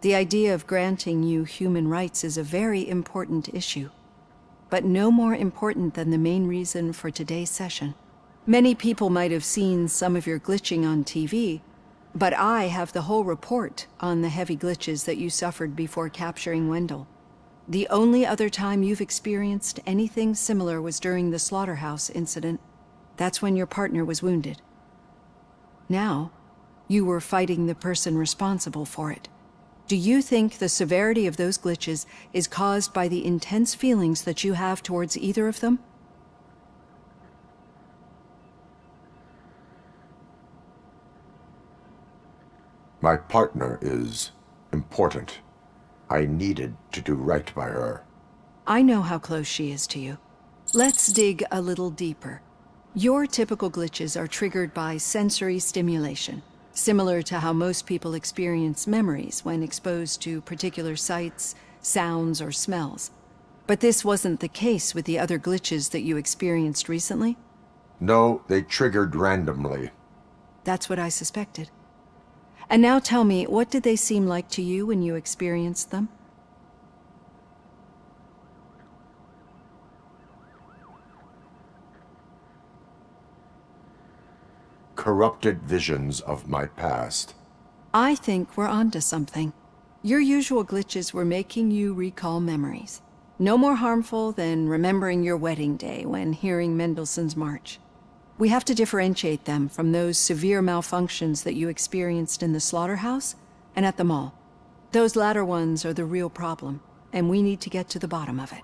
The idea of granting you human rights is a very important issue, but no more important than the main reason for today's session. Many people might have seen some of your glitching on TV, but I have the whole report on the heavy glitches that you suffered before capturing Wendell. The only other time you've experienced anything similar was during the slaughterhouse incident. That's when your partner was wounded. Now, you were fighting the person responsible for it. Do you think the severity of those glitches is caused by the intense feelings that you have towards either of them? My partner is important. I needed to do right by her. I know how close she is to you. Let's dig a little deeper. Your typical glitches are triggered by sensory stimulation, similar to how most people experience memories when exposed to particular sights, sounds, or smells. But this wasn't the case with the other glitches that you experienced recently? No, they triggered randomly. That's what I suspected. And now tell me, what did they seem like to you when you experienced them? Corrupted visions of my past. I think we're onto something. Your usual glitches were making you recall memories. No more harmful than remembering your wedding day when hearing Mendelssohn's March. We have to differentiate them from those severe malfunctions that you experienced in the slaughterhouse and at the mall. Those latter ones are the real problem, and we need to get to the bottom of it.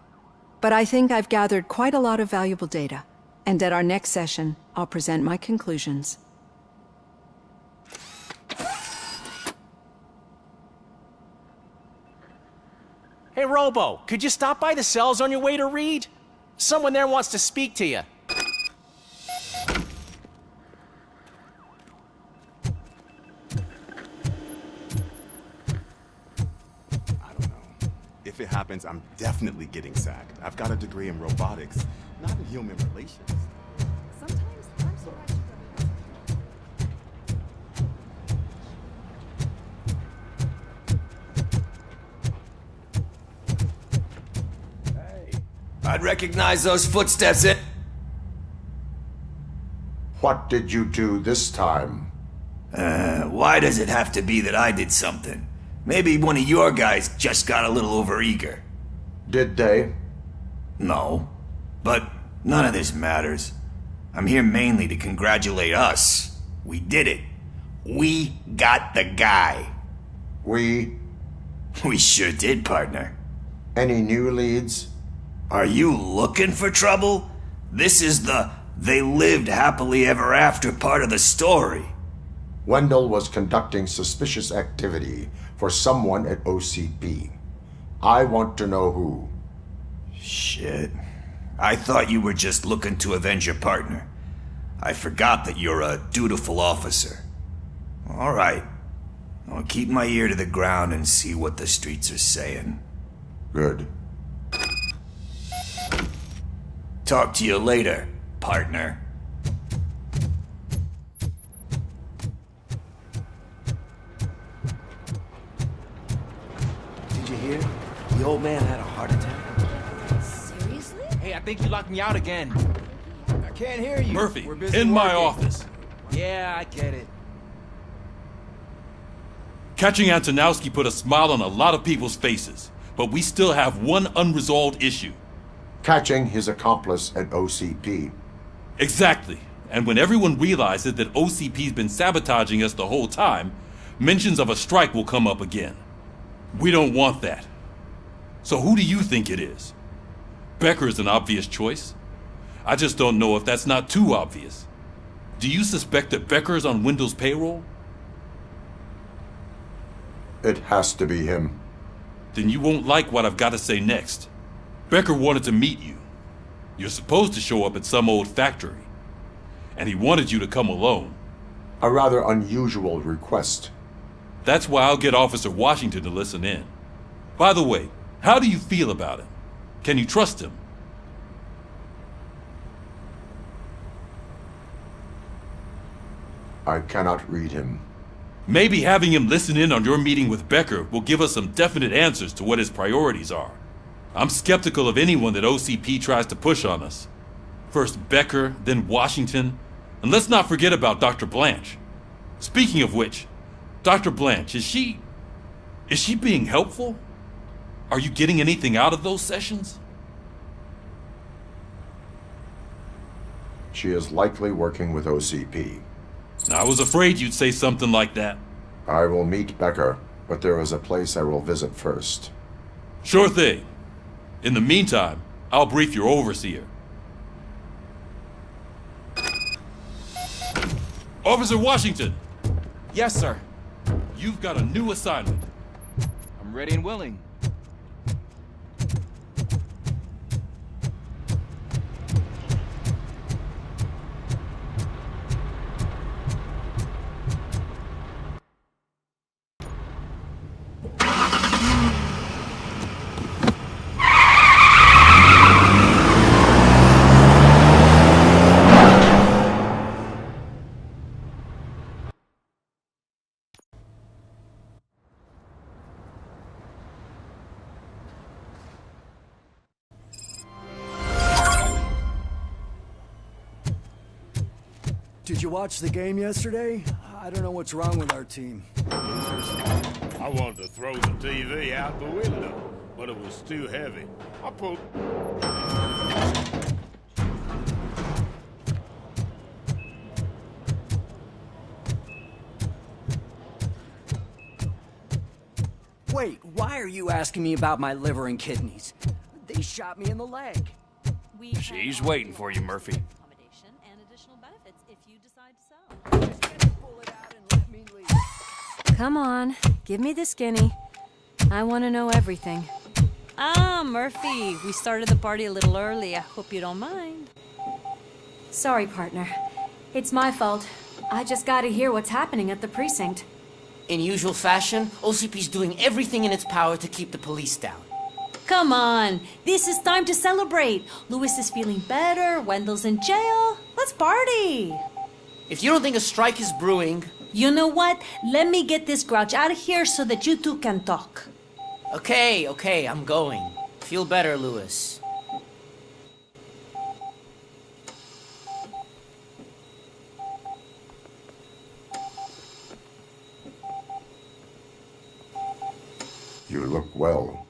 But I think I've gathered quite a lot of valuable data, and at our next session, I'll present my conclusions. Hey, Robo, could you stop by the cells on your way to Reed? Someone there wants to speak to you. If it happens, I'm definitely getting sacked. I've got a degree in robotics, not in human relations. Sometimes I'm surprised I'd recognize those footsteps in... What did you do this time? Why does it have to be that I did something? Maybe one of your guys just got a little overeager. Did they? No. But none of this matters. I'm here mainly to congratulate us. We did it. We got the guy. We sure did, partner. Any new leads? Are you looking for trouble? This is the they lived happily ever after part of the story. Wendell was conducting suspicious activity for someone at OCP. I want to know who. Shit. I thought you were just looking to avenge your partner. I forgot that you're a dutiful officer. All right. I'll keep my ear to the ground and see what the streets are saying. Good. Talk to you later, partner. Did you hear? The old man had a heart attack. Seriously? Hey, I think you locked me out again. I can't hear you. Murphy, We're busy in my working. office. Yeah, I get it. Catching Antonowski put a smile on a lot of people's faces, but we still have one unresolved issue. Catching his accomplice at OCP. Exactly. And when everyone realizes that OCP's been sabotaging us the whole time, mentions of a strike will come up again. We don't want that. So who do you think it is? Becker is an obvious choice. I just don't know if that's not too obvious. Do you suspect that Becker is on Wendell's payroll? It has to be him. Then you won't like what I've got to say next. Becker wanted to meet you. You're supposed to show up at some old factory. And he wanted you to come alone. A rather unusual request. That's why I'll get Officer Washington to listen in. By the way, how do you feel about him? Can you trust him? I cannot read him. Maybe having him listen in on your meeting with Becker will give us some definite answers to what his priorities are. I'm skeptical of anyone that OCP tries to push on us. First Becker, then Washington, and let's not forget about Dr. Blanche. Speaking of which, Dr. Blanche, is she being helpful? Are you getting anything out of those sessions? She is likely working with OCP. I was afraid you'd say something like that. I will meet Becker, but there is a place I will visit first. Sure thing. In the meantime, I'll brief your overseer. Officer Washington! Yes, sir. You've got a new assignment. I'm ready and willing. Did you watch the game yesterday? I don't know what's wrong with our team. I wanted to throw the TV out the window, but it was too heavy. I pulled... Wait, why are you asking me about my liver and kidneys? They shot me in the leg. She's waiting for you, Murphy. Accommodation and additional benefits if you decide to sell. Come on, give me the skinny. I want to know everything. Ah, Murphy, we started the party a little early. I hope you don't mind. Sorry, partner. It's my fault. I just gotta hear what's happening at the precinct. In usual fashion, OCP's doing everything in its power to keep the police down. Come on, this is time to celebrate. Lewis is feeling better, Wendell's in jail. Let's party. If you don't think a strike is brewing... You know what? Let me get this grouch out of here so that you two can talk. Okay, I'm going. Feel better, Lewis. You look well.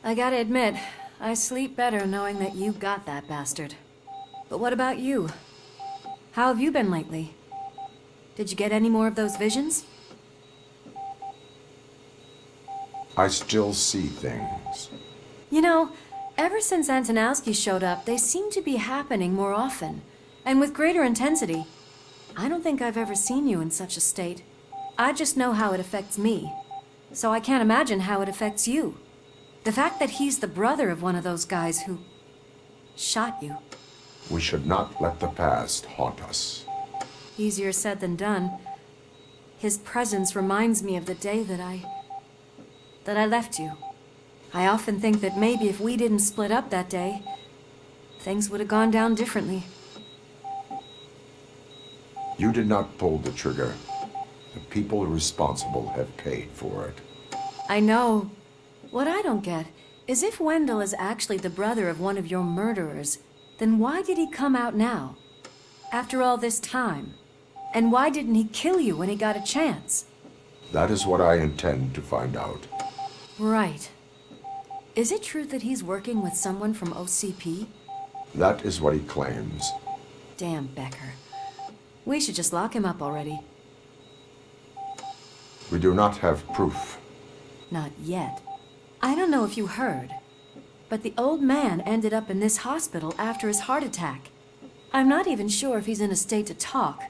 I gotta admit, I sleep better knowing that you got that bastard. But what about you? How have you been lately? Did you get any more of those visions? I still see things. You know, ever since Antonowski showed up, they seem to be happening more often, and with greater intensity. I don't think I've ever seen you in such a state. I just know how it affects me, so I can't imagine how it affects you. The fact that he's the brother of one of those guys who shot you. We should not let the past haunt us. Easier said than done. His presence reminds me of the day that I left you. I often think that maybe if we didn't split up that day, things would have gone down differently. You did not pull the trigger. The people responsible have paid for it. I know. What I don't get is if Wendell is actually the brother of one of your murderers, then why did he come out now? After all this time? And why didn't he kill you when he got a chance? That is what I intend to find out. Right. Is it true that he's working with someone from OCP? That is what he claims. Damn Becker. We should just lock him up already. We do not have proof. Not yet. I don't know if you heard, but the old man ended up in this hospital after his heart attack. I'm not even sure if he's in a state to talk,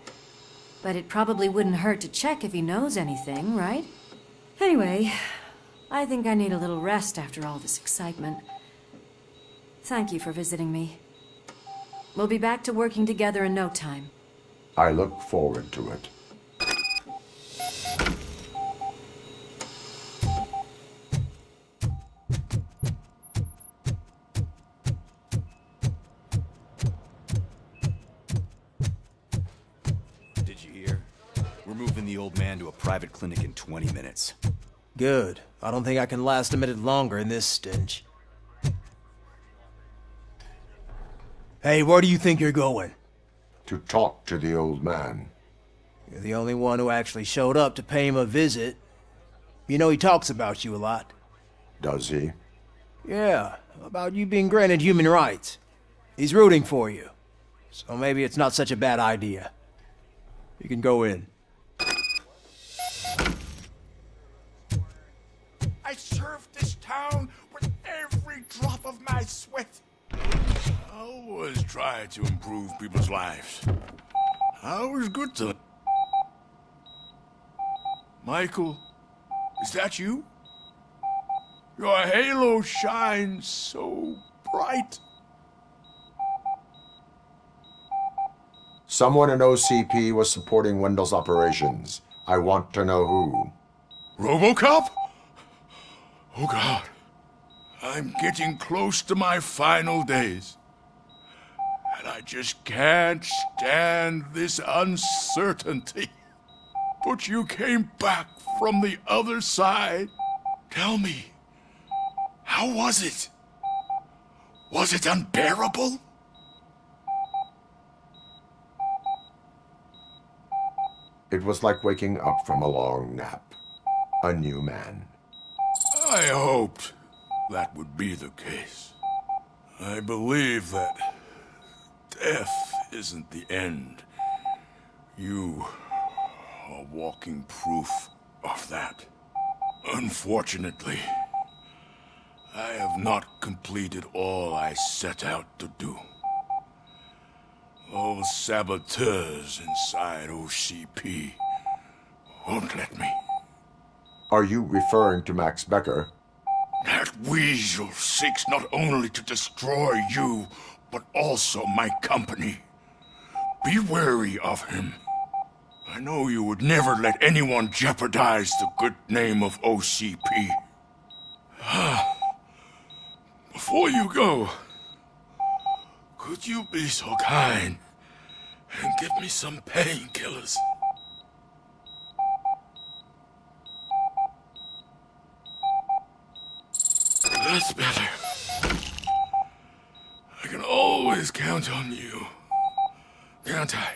but it probably wouldn't hurt to check if he knows anything, right? Anyway, I think I need a little rest after all this excitement. Thank you for visiting me. We'll be back to working together in no time. I look forward to it. The old man to a private clinic in 20 minutes. Good. I don't think I can last a minute longer in this stench. Hey, where do you think you're going? To talk to the old man. You're the only one who actually showed up to pay him a visit. You know he talks about you a lot. Does he? Yeah, about you being granted human rights. He's rooting for you. So maybe it's not such a bad idea. You can go in. I served this town with every drop of my sweat. I always try to improve people's lives. I always good to them. Michael, is that you? Your halo shines so bright. Someone in OCP was supporting Wendell's operations. I want to know who. RoboCop? Oh God, I'm getting close to my final days. And I just can't stand this uncertainty. But you came back from the other side. Tell me, how was it? Was it unbearable? It was like waking up from a long nap. A new man. I hoped that would be the case. I believe that death isn't the end. You are walking proof of that. Unfortunately, I have not completed all I set out to do. Those saboteurs inside OCP won't let me. Are you referring to Max Becker? That weasel seeks not only to destroy you, but also my company. Be wary of him. I know you would never let anyone jeopardize the good name of OCP. Before you go, could you be so kind and give me some painkillers? That's better. I can always count on you, can't I?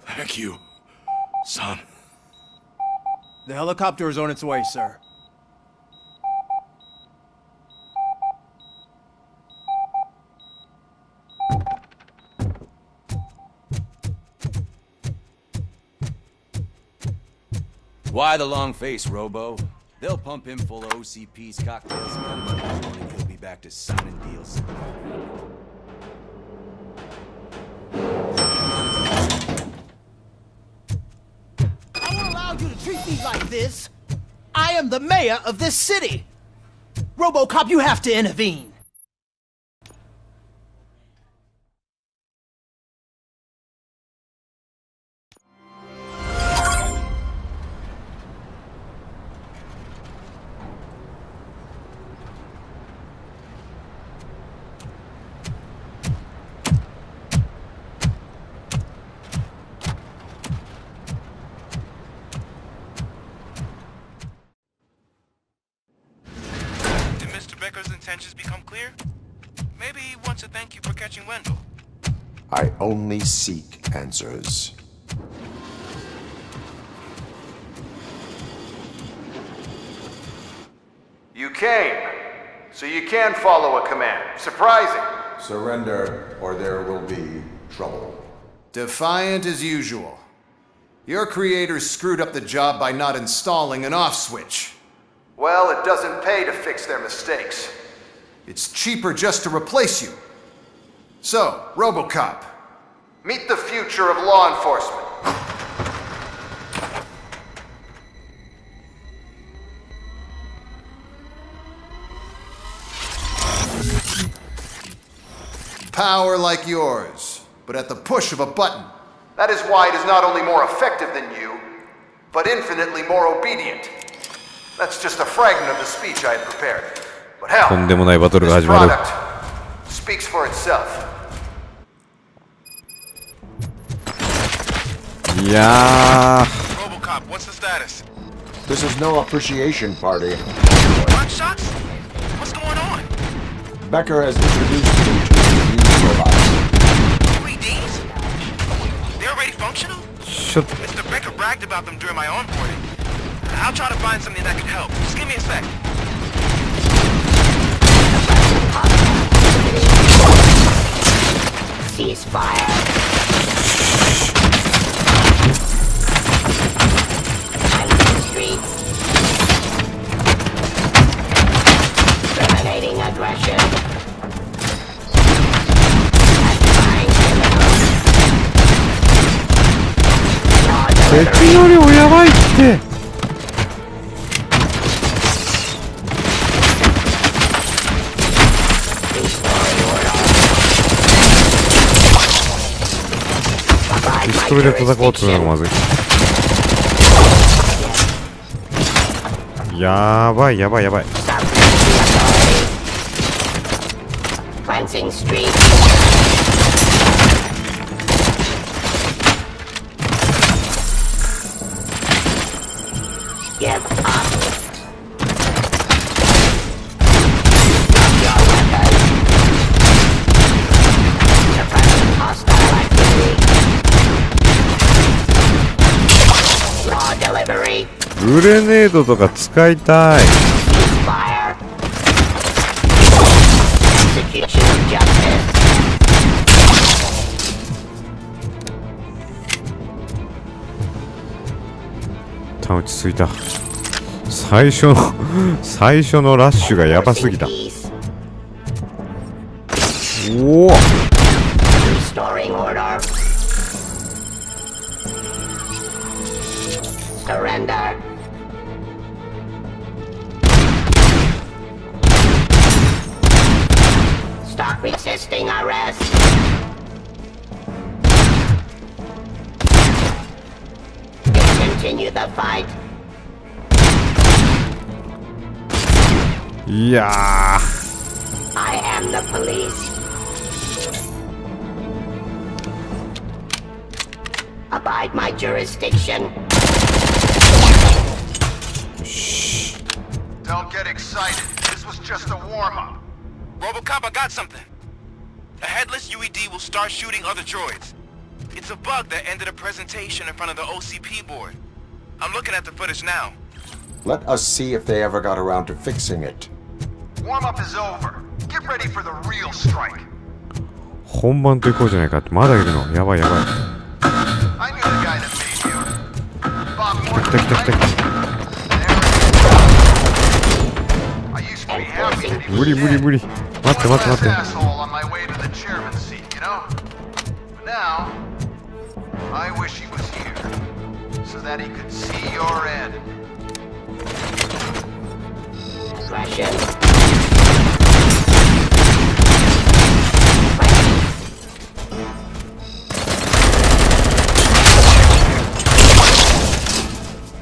Thank you, son. The helicopter is on its way, sir. Why the long face, Robo? They'll pump him full of OCP's cocktails and then he'll be back to signing deals. I won't allow you to treat me like this. I am the mayor of this city. RoboCop, you have to intervene. Becker's intentions become clear? Maybe he wants to thank you for catching Wendell. I only seek answers. You came, so you can follow a command. Surprising. Surrender, or there will be trouble. Defiant as usual. Your creators screwed up the job by not installing an off switch. Well, it doesn't pay to fix their mistakes. It's cheaper just to replace you. So, RoboCop, meet the future of law enforcement. Power like yours, but at the push of a button. That is why it is not only more effective than you, but infinitely more obedient. That's just a fragment of the speech I had prepared. But hell, とんでもないバトルが this 始まる。 product speaks for itself. いや RoboCop, what's the status? This is no appreciation party. Hot shots? What's going on? Becker has introduced me to new robots. 3Ds? They're already functional? Shut. Mr. Becker bragged about them during my onboarding. I'll try to find something that could help. Just give me a sec. Ceasefire. Streets. Terminating aggression. Attacking criminals. 敵よりもやばいって。ピストルで戦おうとするのがまずい。やばいやばいやばい。Cleansing streets. Give up. Drop your weapons. Suppressing hostile activity. グレネードとか使いたい。落ち着いた。最初のラッシュがやばすぎた。おお。Surrender. Stop resisting arrest. Discontinue the fight. いやー。I am the police. Abide my jurisdiction. Don't get excited. This was just a warm-up. Robocop, I got something. A headless UED will start shooting other droids. It's a bug that ended a presentation in front of the OCP board. I'm looking at the footage now. Let us see if they ever got around to fixing it. Warm-up is over. Get ready for the real strike. 本番と行こうじゃないかって。まだいるの。やばいやばい。I knew the guy that made you. Bob Morton. 来た来た来た来た。無理無理無理。待って待って待って。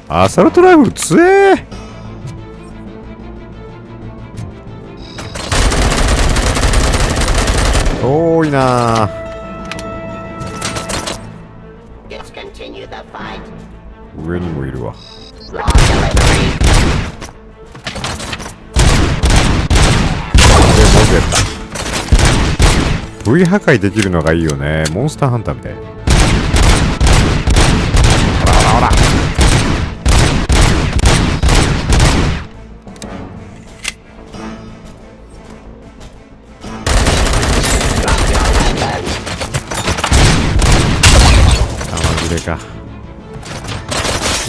アサルトライフル強え。遠いな。上にもいるわ。V 破壊できるのがいいよね。モンスターハンターみたい。ほらほらほら。か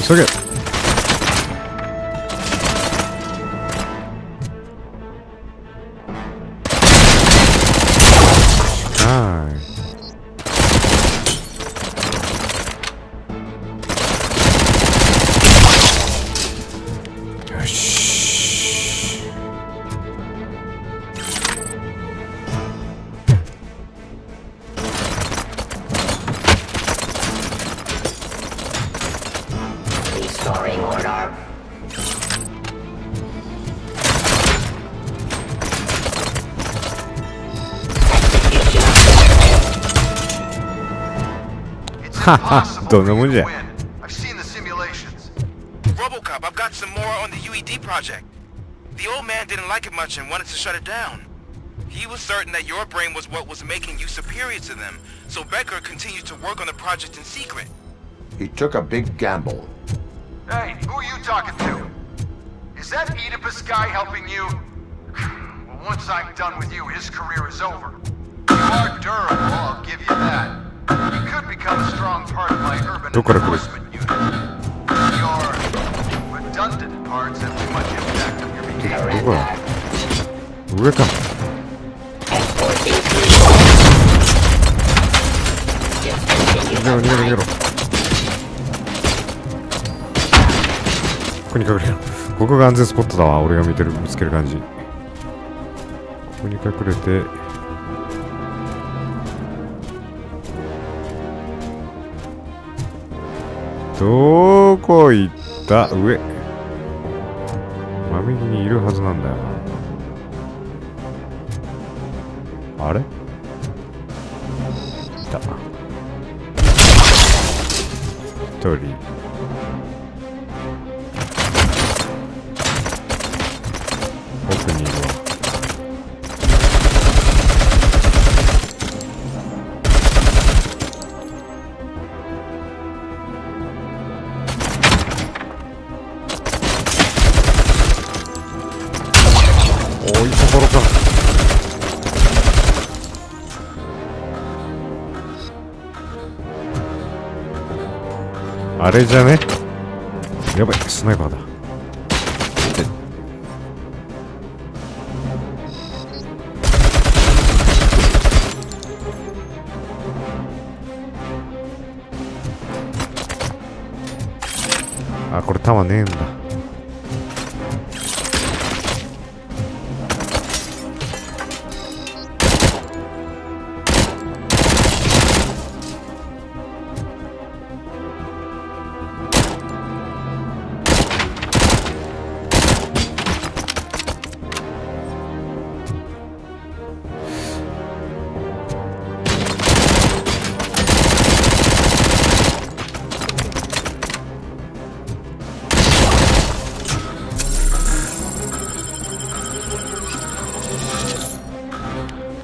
急げ。はい。よし。どんなもんじゃ。 I've seen the simulations. Robocop, I've got some more on the UED project. The old man didn't like it much and wanted to shut it down. He was certain that your brain was what was making you superior to them, so Becker continued to work on the project in secret. He took a big gamble. Hey, who are you talking to? Is that Oedipus guy helping you? Well, once I'm done with you, his career is over. You are durable, I'll give you that. You could become a strong part of my urban enforcement unit. Your redundant parts have too much impact on your behavior. 上か。逃げろ逃げろ逃げろ。ここに隠れる。ここが安全スポットだわ。俺が見つける感じ。ここに隠れて。どこ行った？上。真右にいるはずなんだよな。あれ？いた。一人。奥にいるわ。あれじゃね。やばい、スナイパーだ。あ、これ弾ねえんだ。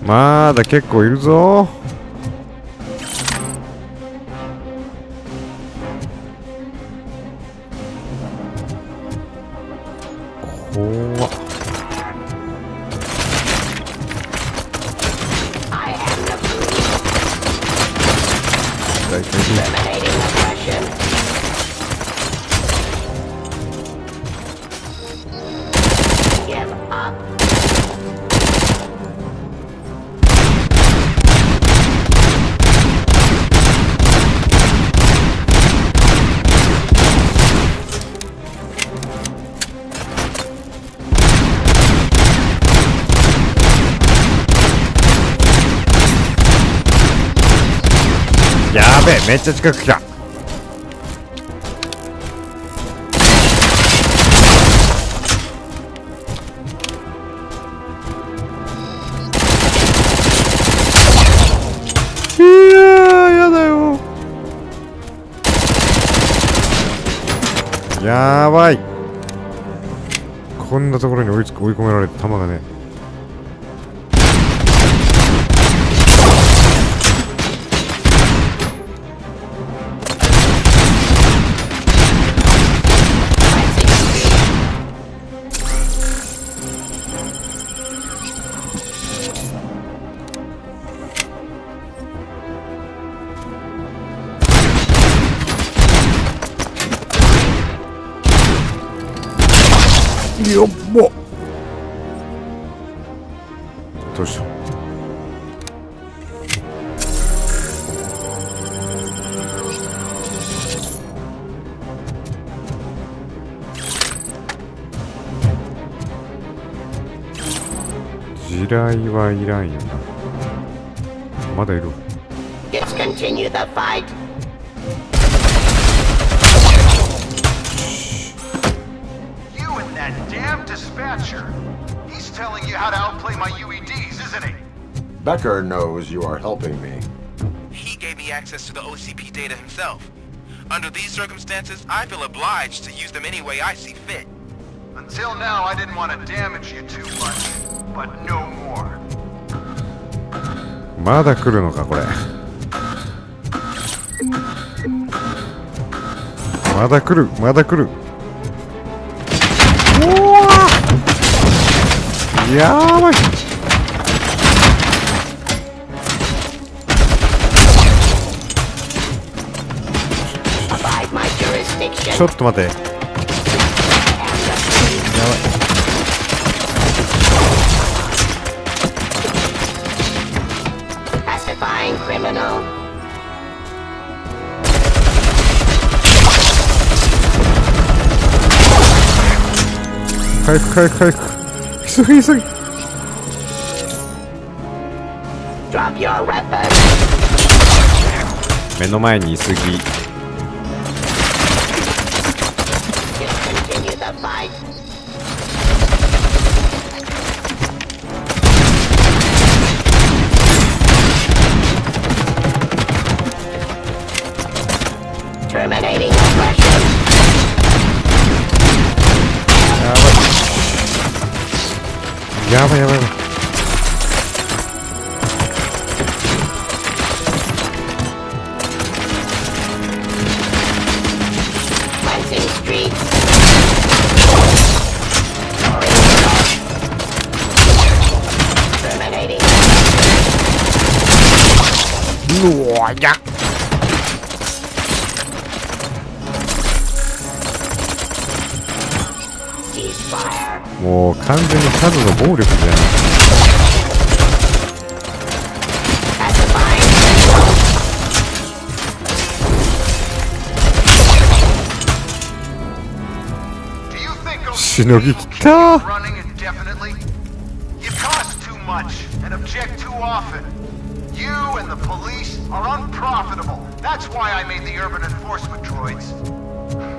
まだ結構いるぞ。怖っ。大体やべえ、めっちゃ近く来た。いやー、やだよ。やばい。こんなところに追い込められて弾がね。よっぼ。どうした。地雷はいらんよな。まだいる。Discontinue the fight. That damn dispatcher. He's telling you how to outplay my UEDs, isn't he? Becker knows you are helping me. He gave me access to the OCP data himself. Under these circumstances, I feel obliged to use them any way I see fit. Until now, I didn't want to damage you too much, but no more. まだ来るのかこれ。まだ来る、まだ来る。やばい。ちょっと待って。やばい。Pacifying criminal. 早く早く早く。急ぎ急ぎ。目の前にいすぎ。やばいやばいやばい。うわや。もう完全に数の暴力じゃん。しのぎきったー。You cost too much and object too often. You and the police are unprofitable. That's why I made the urban enforcement droids.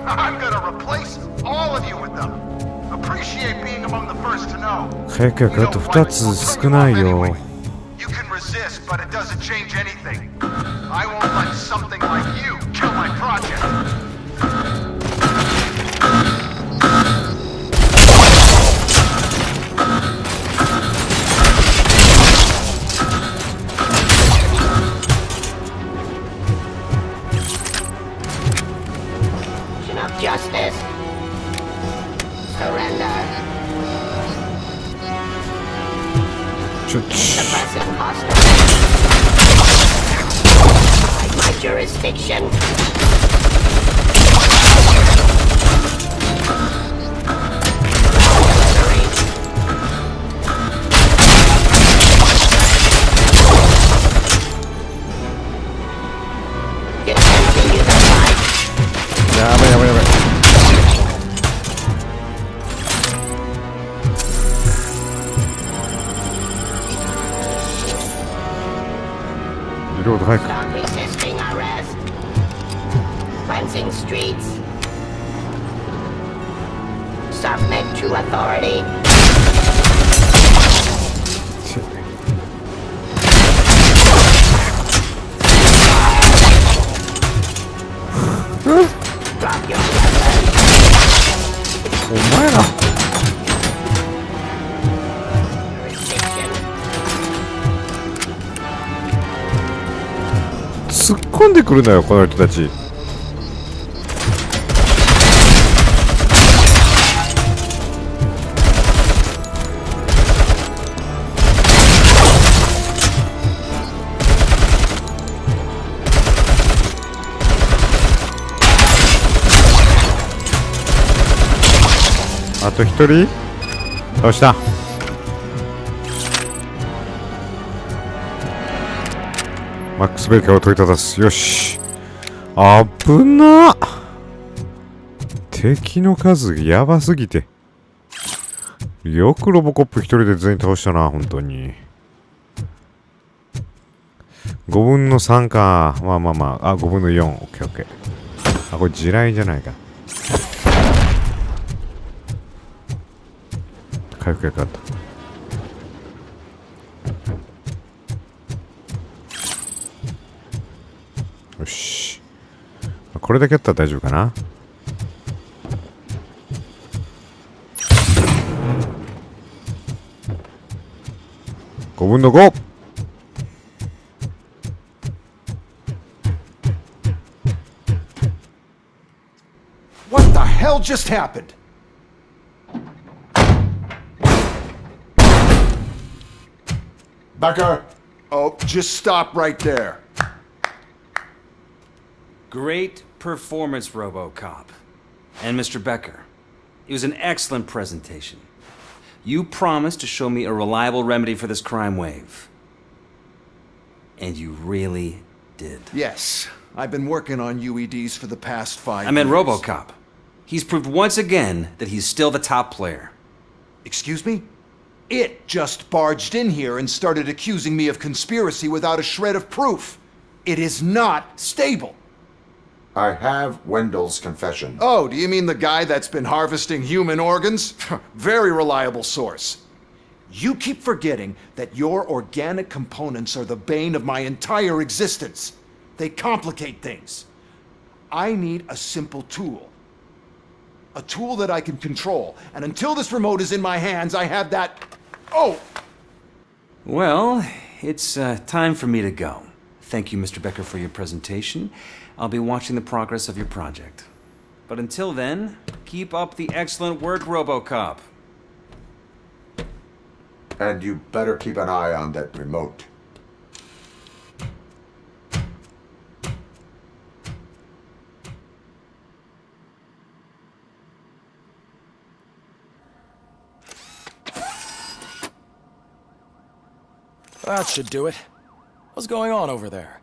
I'm gonna replace all of you with them. Appreciate being among the first to know. 火薬薬あと2つ少ないよ。You can resist, but it doesn't change anything. I won't let something like you kill my project. Justice. Surrender. Suppressing hostile. My jurisdiction. Continue the fight. やばいやばいやばい。リロード早く。Stop resisting arrest. Cleansing streets. Submit to authority. Drop your weapon. お前ら。突っ込んでくるなよこの人たち。あと一人倒した。マックスベイカーを取り立たす。よし。危なっ。敵の数やばすぎて。よくロボコップ一人で全員倒したな、本当に。5分の3か。まあまあまあ。あ、5分の4。オッケーオッケー。あ、これ地雷じゃないか。回復薬あった。よし。これだけやったら大丈夫かな。5分の5。What the hell just happened? Becker! Oh, just stop right there. Great performance, RoboCop. And Mr. Becker, it was an excellent presentation. You promised to show me a reliable remedy for this crime wave. And you really did. Yes, I've been working on UEDs for the past 5 years. I meant RoboCop. He's proved once again that he's still the top player. Excuse me? It just barged in here and started accusing me of conspiracy without a shred of proof. It is not stable. I have Wendell's confession. Oh, do you mean the guy that's been harvesting human organs? Very reliable source. You keep forgetting that your organic components are the bane of my entire existence. They complicate things. I need a simple tool. A tool that I can control. And until this remote is in my hands, I have that... Oh! Well, it's time for me to go. Thank you, Mr. Becker, for your presentation. I'll be watching the progress of your project. But until then, keep up the excellent work, RoboCop. And you better keep an eye on that remote. That should do it. What's going on over there?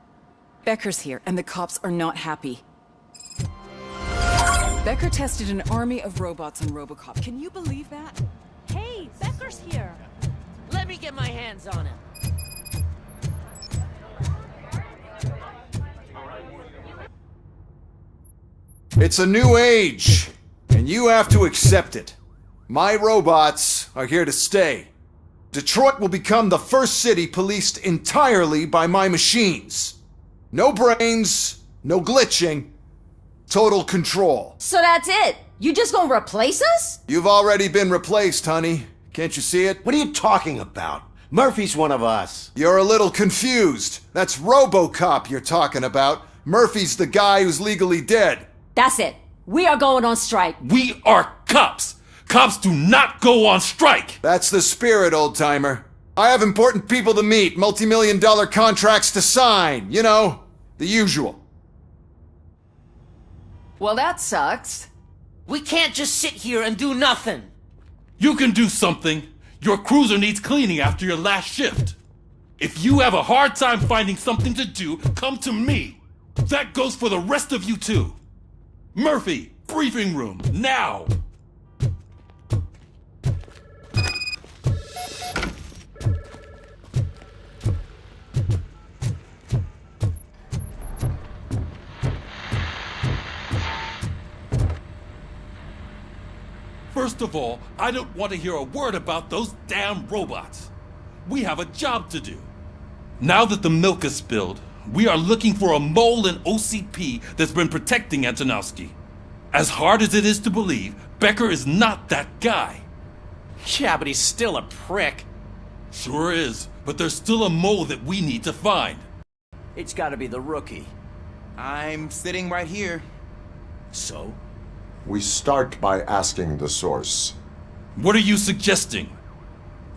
Becker's here, and the cops are not happy. Becker tested an army of robots on RoboCop. Can you believe that? Hey, Becker's here. Let me get my hands on him. It's a new age, and you have to accept it. My robots are here to stay. Detroit will become the first city policed entirely by my machines. No brains, no glitching, total control. So that's it? You just gonna replace us? You've already been replaced, honey. Can't you see it? What are you talking about? Murphy's one of us. You're a little confused. That's RoboCop you're talking about. Murphy's the guy who's legally dead. That's it. We are going on strike. We are cops. Cops do not go on strike. That's the spirit, old-timer. I have important people to meet, multi-million-dollar contracts to sign. You know, the usual. Well, that sucks. We can't just sit here and do nothing. You can do something. Your cruiser needs cleaning after your last shift. If you have a hard time finding something to do, come to me. That goes for the rest of you too. Murphy, briefing room, now! First of all, I don't want to hear a word about those damn robots. We have a job to do. Now that the milk is spilled, we are looking for a mole in OCP that's been protecting Antonowski. As hard as it is to believe, Becker is not that guy. Yeah, but he's still a prick. Sure is, but there's still a mole that we need to find. It's gotta be the rookie. I'm sitting right here. So? We start by asking the source. What are you suggesting?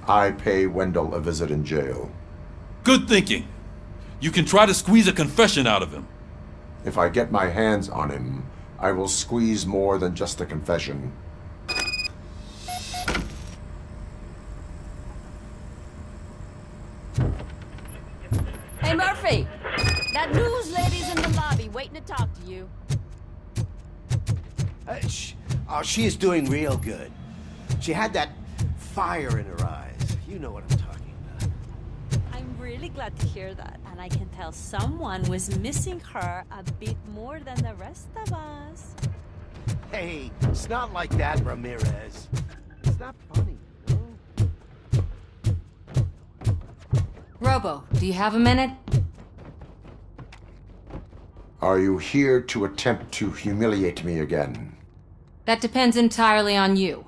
I pay Wendell a visit in jail. Good thinking. You can try to squeeze a confession out of him. If I get my hands on him, I will squeeze more than just a confession. Hey, Murphy! That news lady's in the lobby waiting to talk to you. She is doing real good. She had that fire in her eyes. You know what I'm talking about. I'm really glad to hear that, and I can tell someone was missing her a bit more than the rest of us. Hey, it's not like that, Ramirez. It's not funny, you know? Robo, do you have a minute? Are you here to attempt to humiliate me again? That depends entirely on you.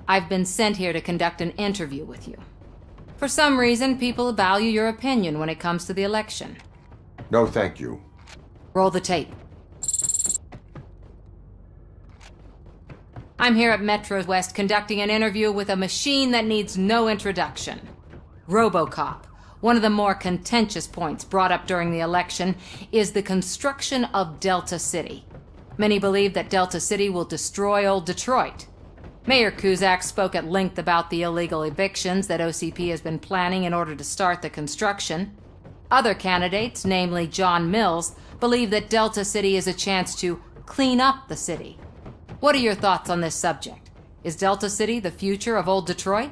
I've been sent here to conduct an interview with you. For some reason, people value your opinion when it comes to the election. No, thank you. Roll the tape. I'm here at Metro West conducting an interview with a machine that needs no introduction. RoboCop. One of the more contentious points brought up during the election is the construction of Delta City. Many believe that Delta City will destroy old Detroit. Mayor Cusack spoke at length about the illegal evictions that OCP has been planning in order to start the construction. Other candidates, namely John Mills, believe that Delta City is a chance to clean up the city. What are your thoughts on this subject? Is Delta City the future of old Detroit?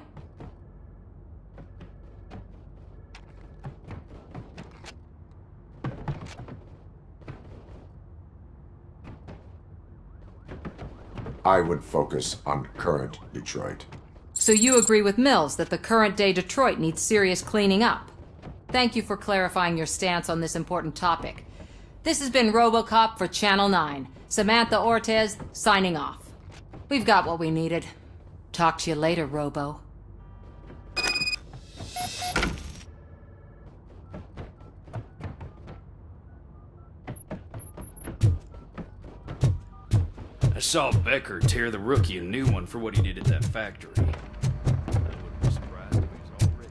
I would focus on current Detroit. So you agree with Mills that the current-day Detroit needs serious cleaning up? Thank you for clarifying your stance on this important topic. This has been RoboCop for Channel 9. Samantha Ortez, signing off. We've got what we needed. Talk to you later, Robo. I saw Becker tear the rookie a new one for what he did at that factory. I wouldn't be surprised if he was already...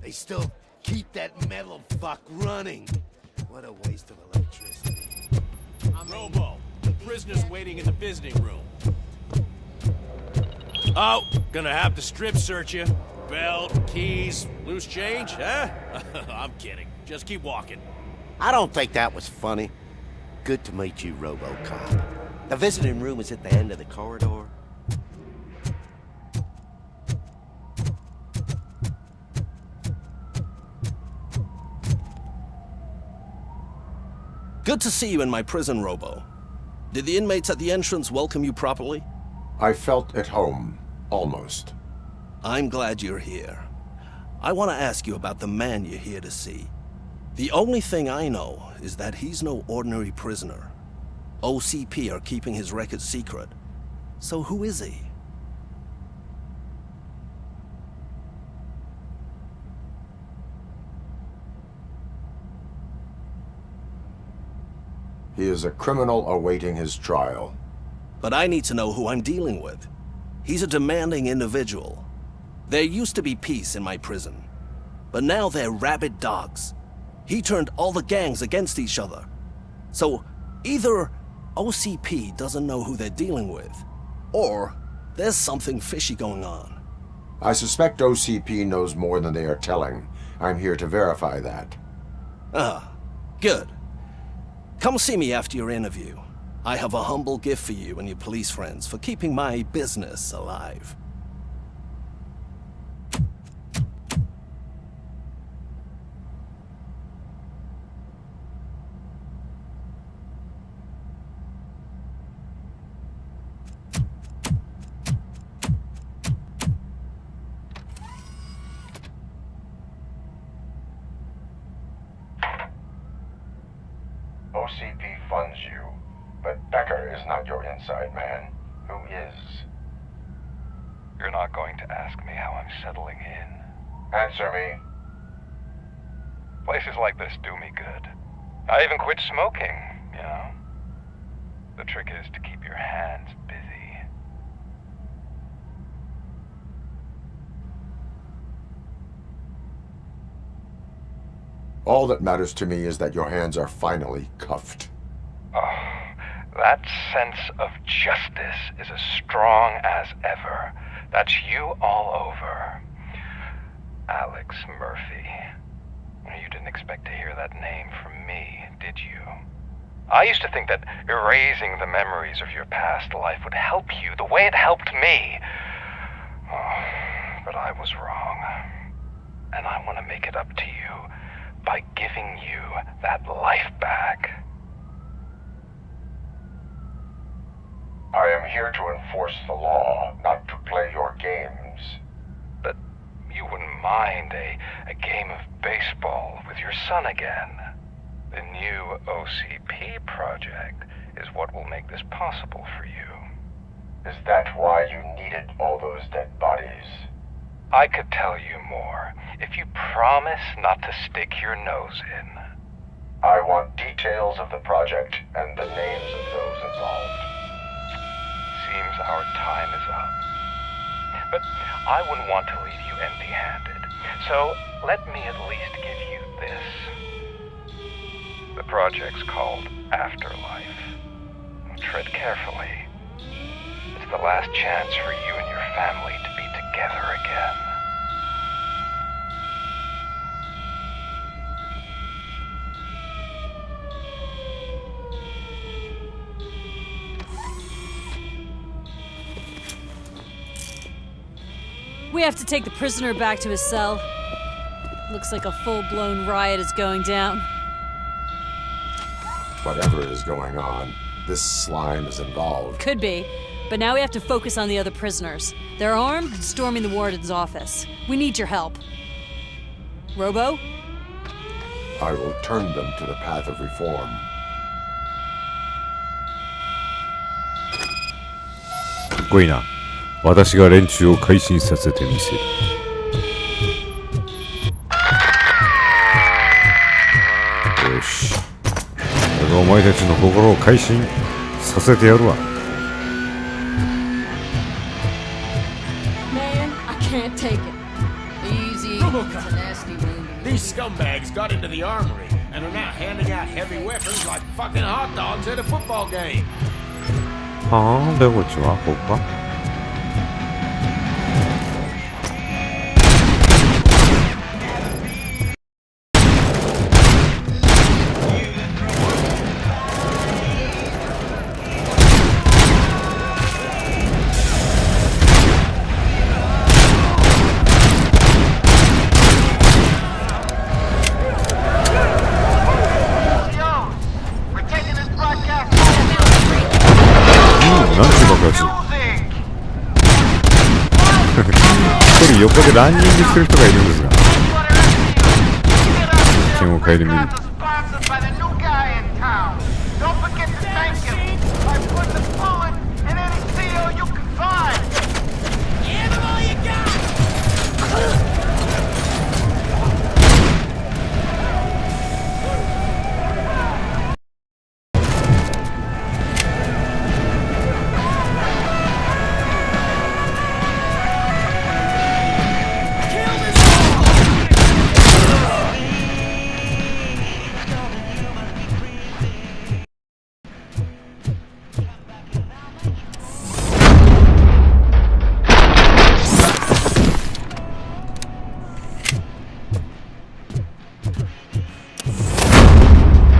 They still keep that metal fuck running. What a waste of electricity. Robo, the prisoner's waiting in the visiting room. Oh, gonna have to strip search you. Belt, keys, loose change, huh? I'm kidding. Just keep walking. I don't think that was funny. Good to meet you, RoboCop. The visiting room is at the end of the corridor. Good to see you in my prison, Robo. Did the inmates at the entrance welcome you properly? I felt at home, almost. I'm glad you're here. I want to ask you about the man you're here to see. The only thing I know is that he's no ordinary prisoner. OCP are keeping his record secret. So who is he? He is a criminal awaiting his trial. But I need to know who I'm dealing with. He's a demanding individual. There used to be peace in my prison, but now they're rabid dogs. He turned all the gangs against each other. So either OCP doesn't know who they're dealing with, or there's something fishy going on. I suspect OCP knows more than they are telling. I'm here to verify that. Ah, good. Come see me after your interview. I have a humble gift for you and your police friends for keeping my business alive. OCP funds you, but Becker is not your inside man. Who is? You're not going to ask me how I'm settling in. Answer me. Places like this do me good. I even quit smoking, you know. The trick is to keep your hands busy. All that matters to me is that your hands are finally cuffed. Oh, that sense of justice is as strong as ever. That's you all over. Alex Murphy. You didn't expect to hear that name from me, did you? I used to think that erasing the memories of your past life would help you the way it helped me. Oh, but I was wrong. And I want to make it up to you by giving you that life back. I am here to enforce the law, not to play your games. But you wouldn't mind a game of baseball with your son again. The new OCP project is what will make this possible for you. Is that why you needed all those dead bodies? I could tell you more if you promise not to stick your nose in. I want details of the project and the names of those involved. Seems our time is up. But I wouldn't want to leave you empty-handed, so let me at least give you this. The project's called Afterlife. Tread carefully. It's the last chance for you and your family to be together again. We have to take the prisoner back to his cell. Looks like a full-blown riot is going down. Whatever is going on, this slime is involved. Could be, but now we have to focus on the other prisoners. They're armed and storming the warden's office. We need your help. Robo? I will turn them to the path of reform. Goodな。私が連中を改心させてみせる。よし。俺がお前たちの心を改心させてやるわ。Man, I can't take it. Easy These scumbags got into the armory and are now handing out heavy weapons like fucking hot dogs at a football game. はあ、出口はここか。一人横でランニングしてる人がいるんですが、点を変えてみる。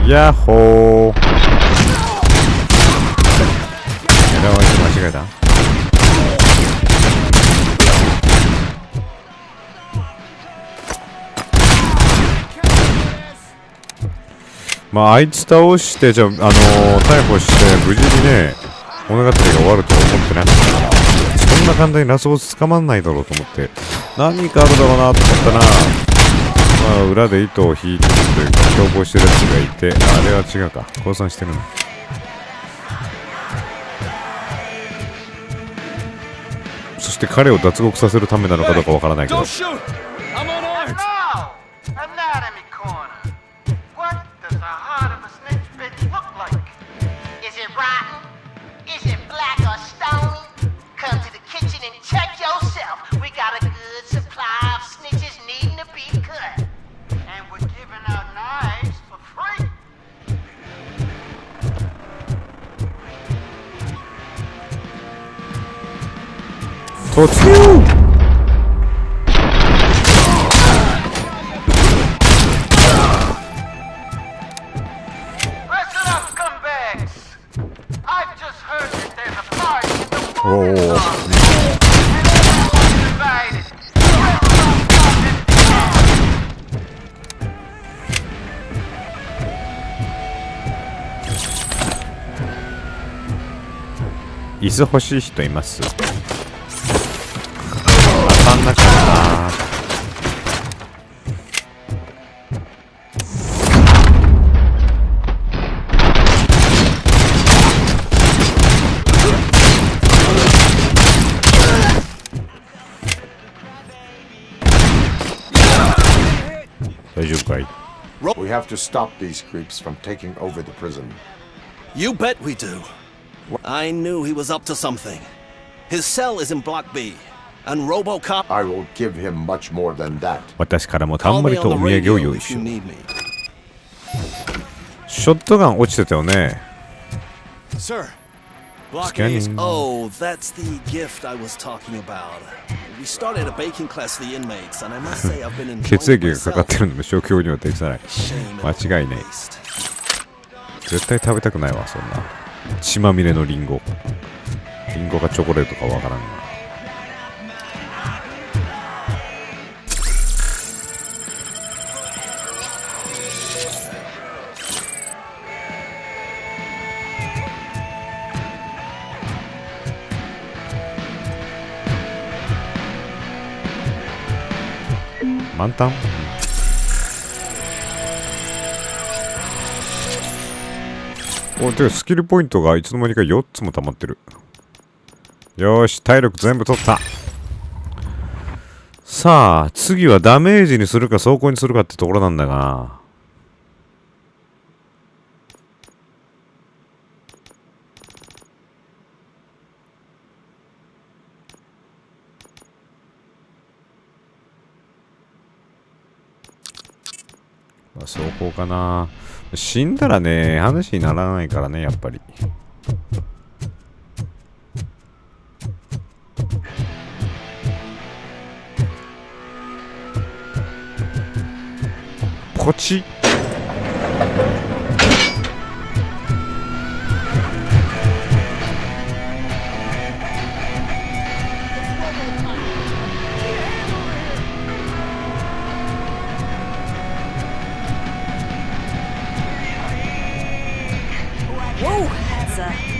ヤッホー。狙われて間違えた。まああいつ倒してじゃあ逮捕して無事にね物語が終わると思ってなかったから、そんな簡単にラスボス捕まんないだろうと思って何かあるだろうなと思ったら、まあ、裏で糸を引いてるというか凶暴してるやつがいて、あれは違うか、降参してるの。そして彼を脱獄させるためなのかどうかわからないけど、突入。おお。椅子欲しい人います？当たんなかった。大丈夫かい？ We have to stop these creeps from taking over the prison. You bet we do. I knew he was up to something. His cell is in Block B, and RoboCop. I will give him much more than that. 私からもたんまりとお土産を用意しよう。ショットガン落ちてたよね。Sir, Block A is. Oh, that's the gift I was talking about. We started a baking class for the inmates, and I must say I've been enjoying myself. 血液がかかってるので消去には適さない。間違いない。絶対食べたくないわ、そんな。血まみれのリンゴ。リンゴがチョコレートかわからんが。満タン？お、てかスキルポイントがいつの間にか4つも溜まってる。よーし、体力全部取った。さあ、次はダメージにするか走行にするかってところなんだが。走行かな。死んだらね、話にならないからね、やっぱり。ポチ。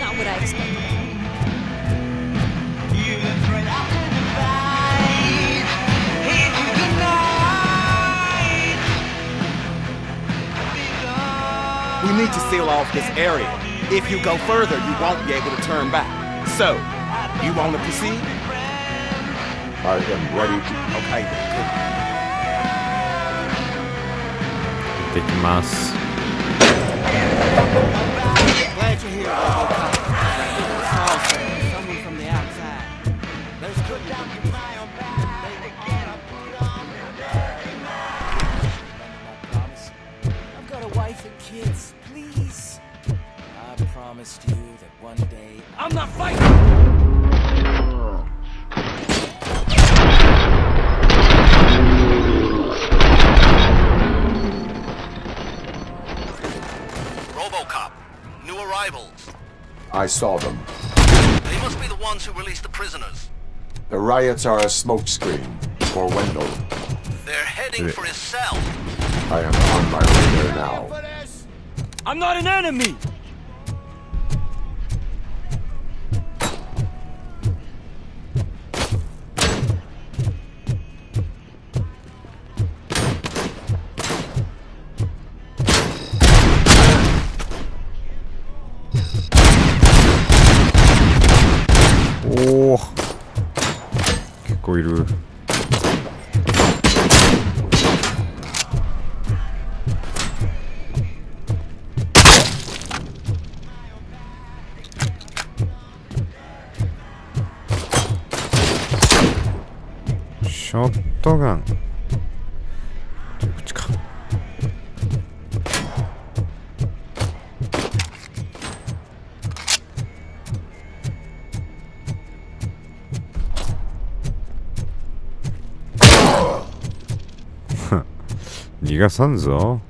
Not what I expected. We need to seal off this area. If you go further, you won't be able to turn back. So, you want to proceed? I am ready to... Okay, good. 行ってきます。Glad you're here, Robocop. Someone from the outside. Let's put down your fire on back. I've got a wife and kids. Please. I promised you that one day... I'm not fighting! RoboCop, new arrivals. I saw them. They must be the ones who released the prisoners. The riots are a smokescreen for Wendell. They're heading for his cell. I am on my way there now. I'm not an enemy!おお、結構いる。ショットガン。こっちか。逃がさんぞ。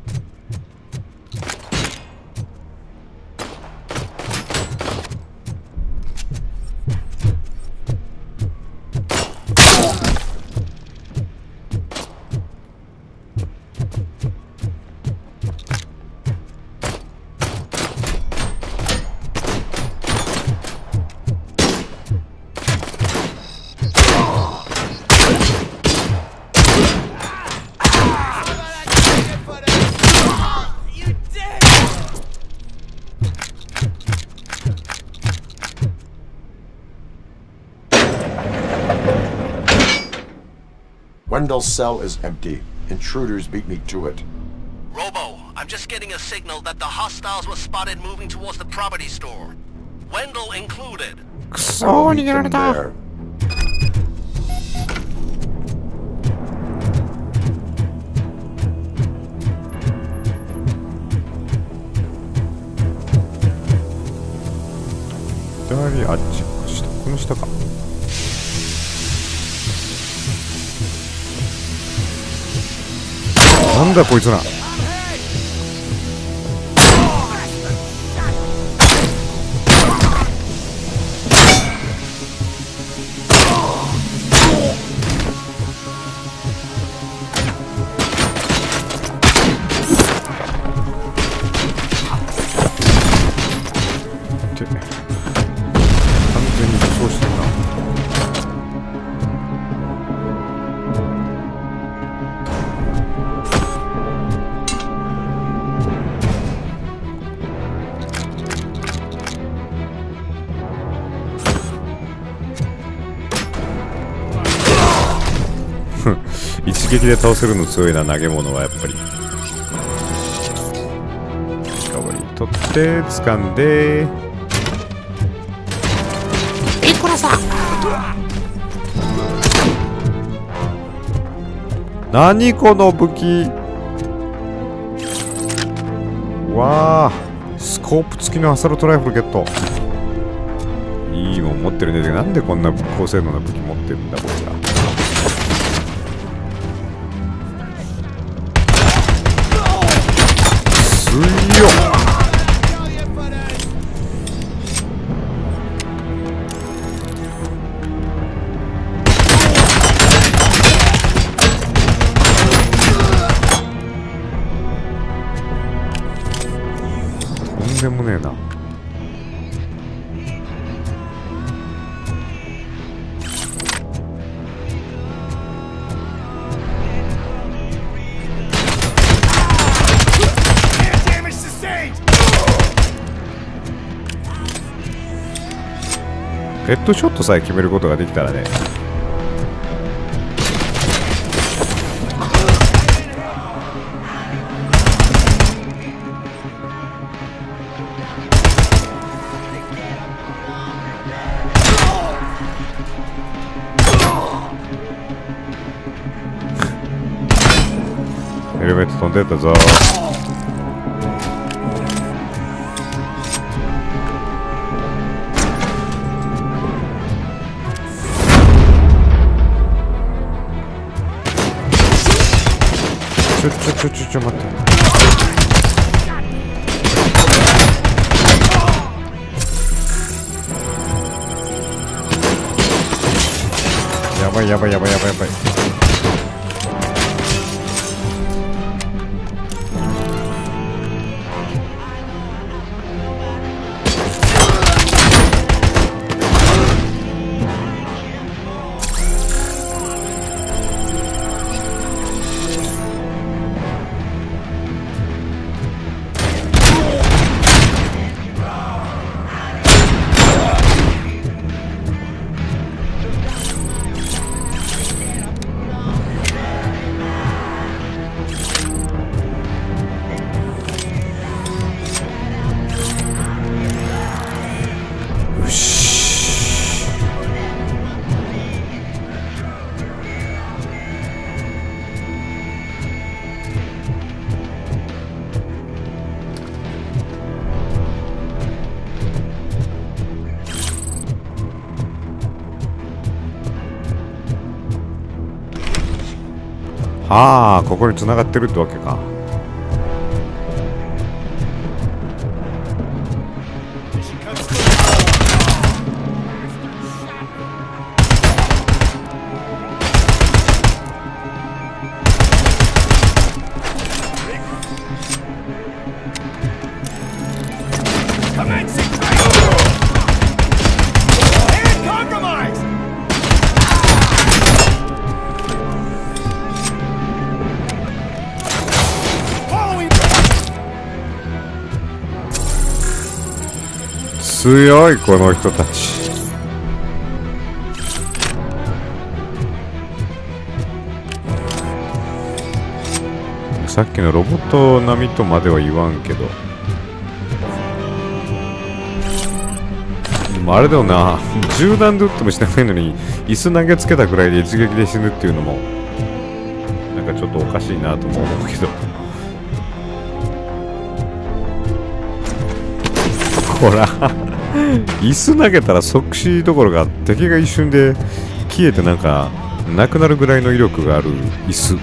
Wendell's cell is empty. Intruders beat me to it. Robo, I'm just getting a signal that the hostiles were spotted moving towards the property store. Wendell included. くそー、逃げられた。左、あっち、下、この下か。なんだこいつら。完全に武装してるな。一撃で倒せるの強いな、投げ物はやっぱり。リカバリー取って掴んで、いくらさ。何この武器。わー、スコープ付きのアサルトライフルゲット。いいもん持ってるね。なんでこんな高性能な武器持ってるんだこいつら。強っ。とんでもねえな。ヘッドショットさえ決めることができたらね。ヘルメット飛んでったぞ。ちょ待って。やばいやばいやばいやばいやばい。ああ、ここに繋がってるってわけか。強いこの人たち。さっきのロボット並みとまでは言わんけど、でもあれだよな、銃弾で撃っても死なないのに椅子投げつけたくらいで一撃で死ぬっていうのもなんかちょっとおかしいなとも思うけど。ほら椅子投げたら即死どころか敵が一瞬で消えてなんかなくなるぐらいの威力がある椅子。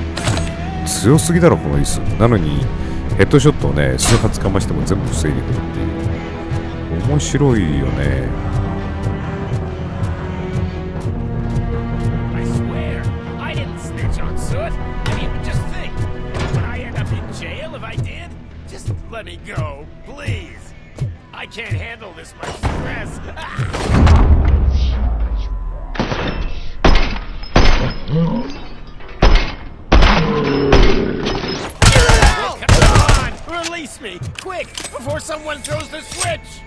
強すぎだろこの椅子。なのにヘッドショットをね数発かましても全部防いでくるっていう。面白いよね。I can't handle this much stress. Come on, release me, quick, before someone throws the switch.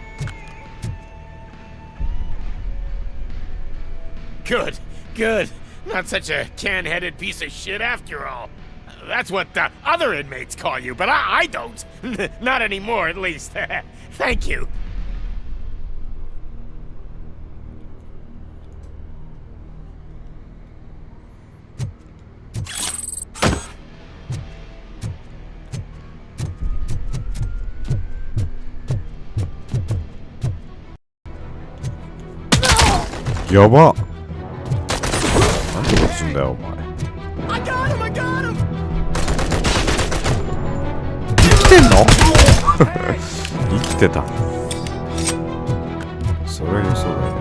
Good, good. Not such a can-headed piece of shit after all. That's what the other inmates call you, but I don't. Not anymore, at least. Thank you. やば。なんで落ちんだよお前。生きてんの？生きてた。それは予想外だ。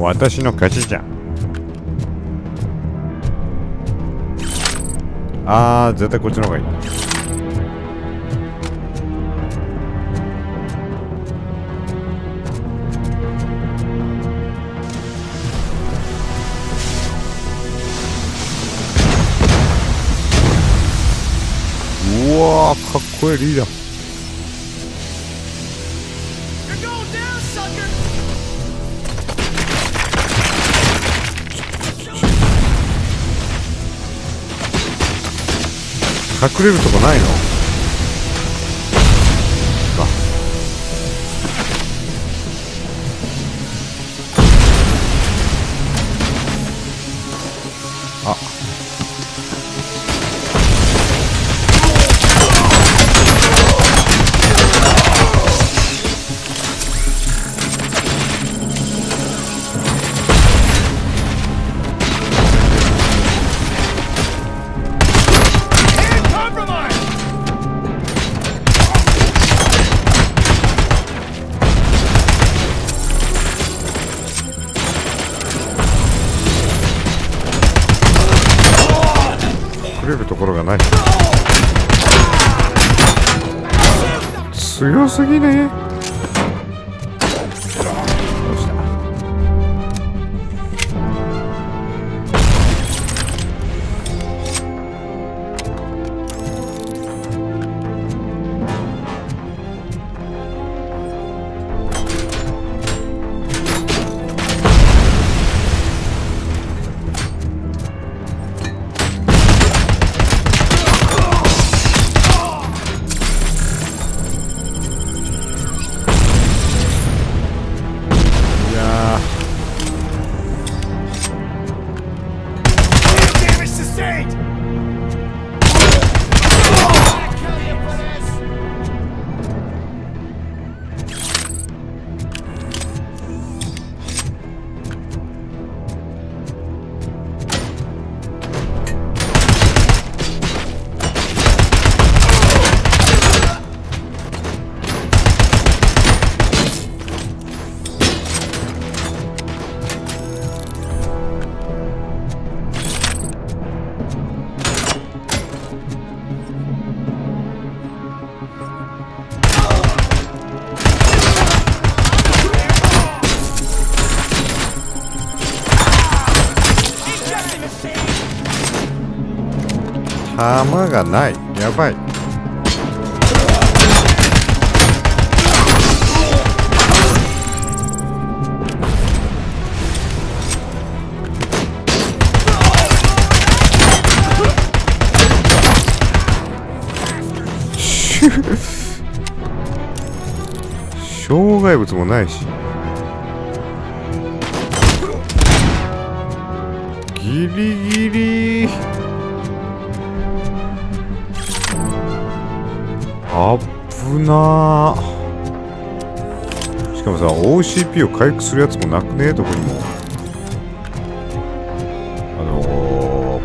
私の勝ちじゃん。あー、絶対こっちの方がいい。うわー、かっこいいリーダー。隠れるとこないの？あ、隠れるところがない。強すぎね。弾がない。やばい。障害物もないし。ギリギリ。危なー。しかもさ、OCP を回復するやつもなくねえ、どこにも。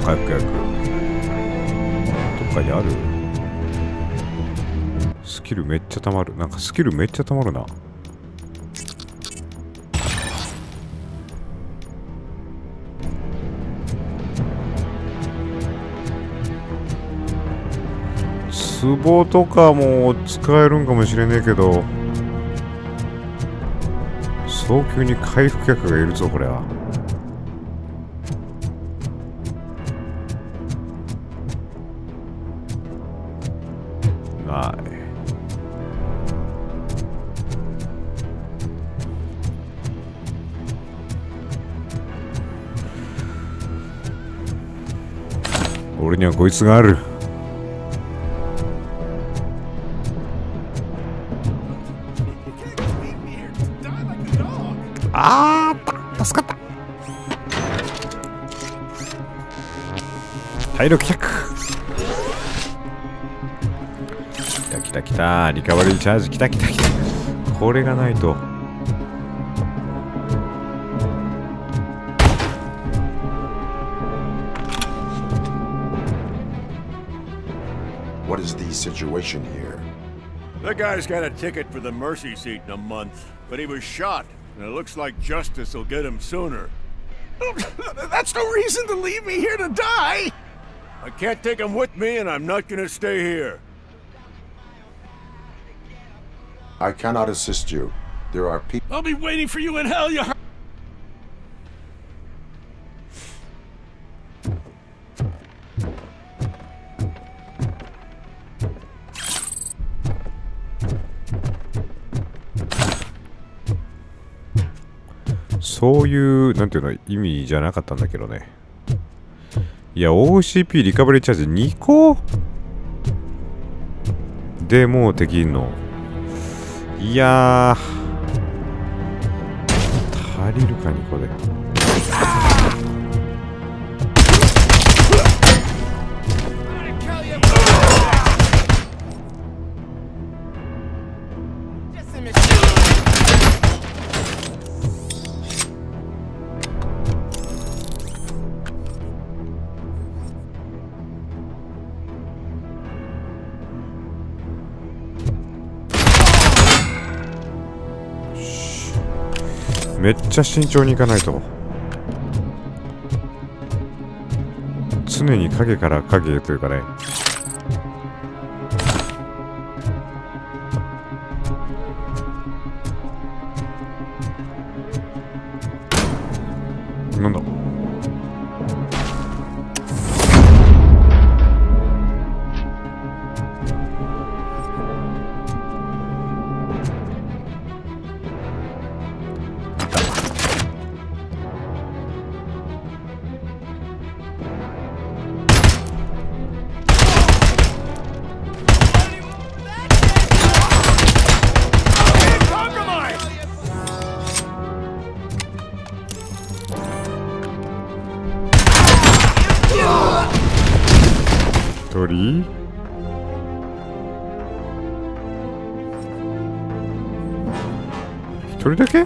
回復薬どっかにある？スキルめっちゃたまる。なんかスキルめっちゃたまるな。壺とかも使えるんかもしれねえけど、早急に回復薬がいるぞこれは。ない。俺にはこいつがある。あー助かった。体力100。来た来た。リカバリーチャージ来た来た来た。これがないと。What is the situation here? That guy's got a ticket for the mercy seat in a month, but he was shot, and it looks like justice will get him sooner. That's no reason to leave me here to die! I can't take him with me, and I'm not gonna stay here. I cannot assist you. There are people. I'll be waiting for you in hell, you. そういうなんていうの意味じゃなかったんだけどね。いや OCP リカバリーチャージ2個でもう敵いんの。いやー足りるか2個で。めっちゃ慎重にいかないと。常に影から影へというかね。なんだ。一人だけ？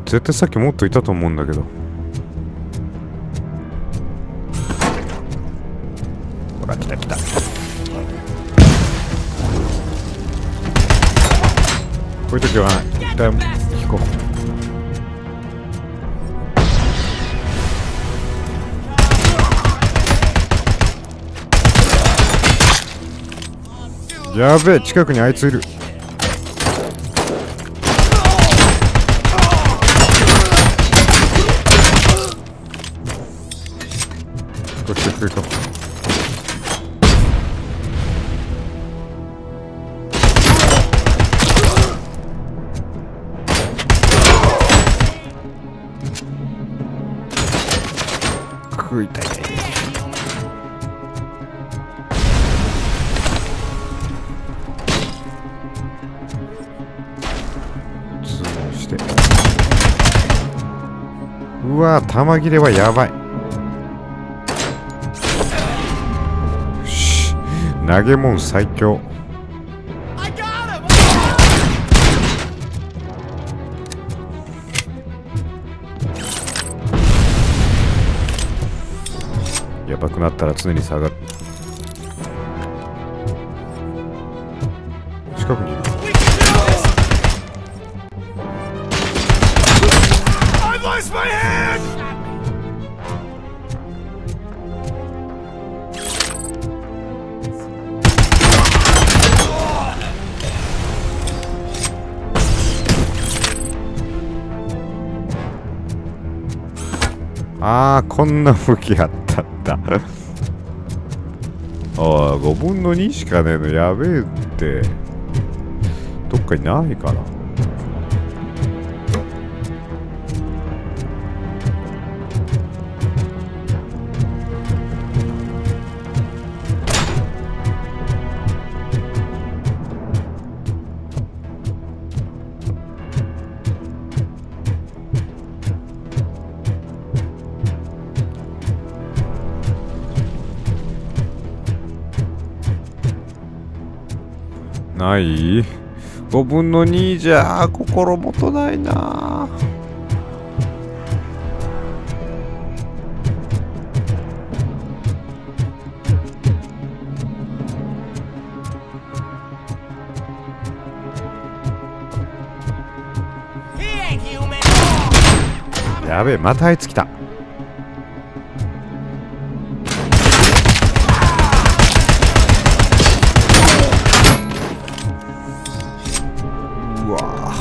絶対さっきもっといたと思うんだけど。ほら来た来た。こういう時は一旦引こう。やべえ、近くにあいついる。こっち行こう。食いたいね。うわー、弾切れはやばい。よし、投げ物最強。やばくなったら常に下がる。近くにいる。ああ、こんな武器あったんだ。ああ、5分の2しかねえのやべえって。どっかにないかな。ない？ 5 分の2じゃ心もとないな。やべえ、またあいつ来た。うわ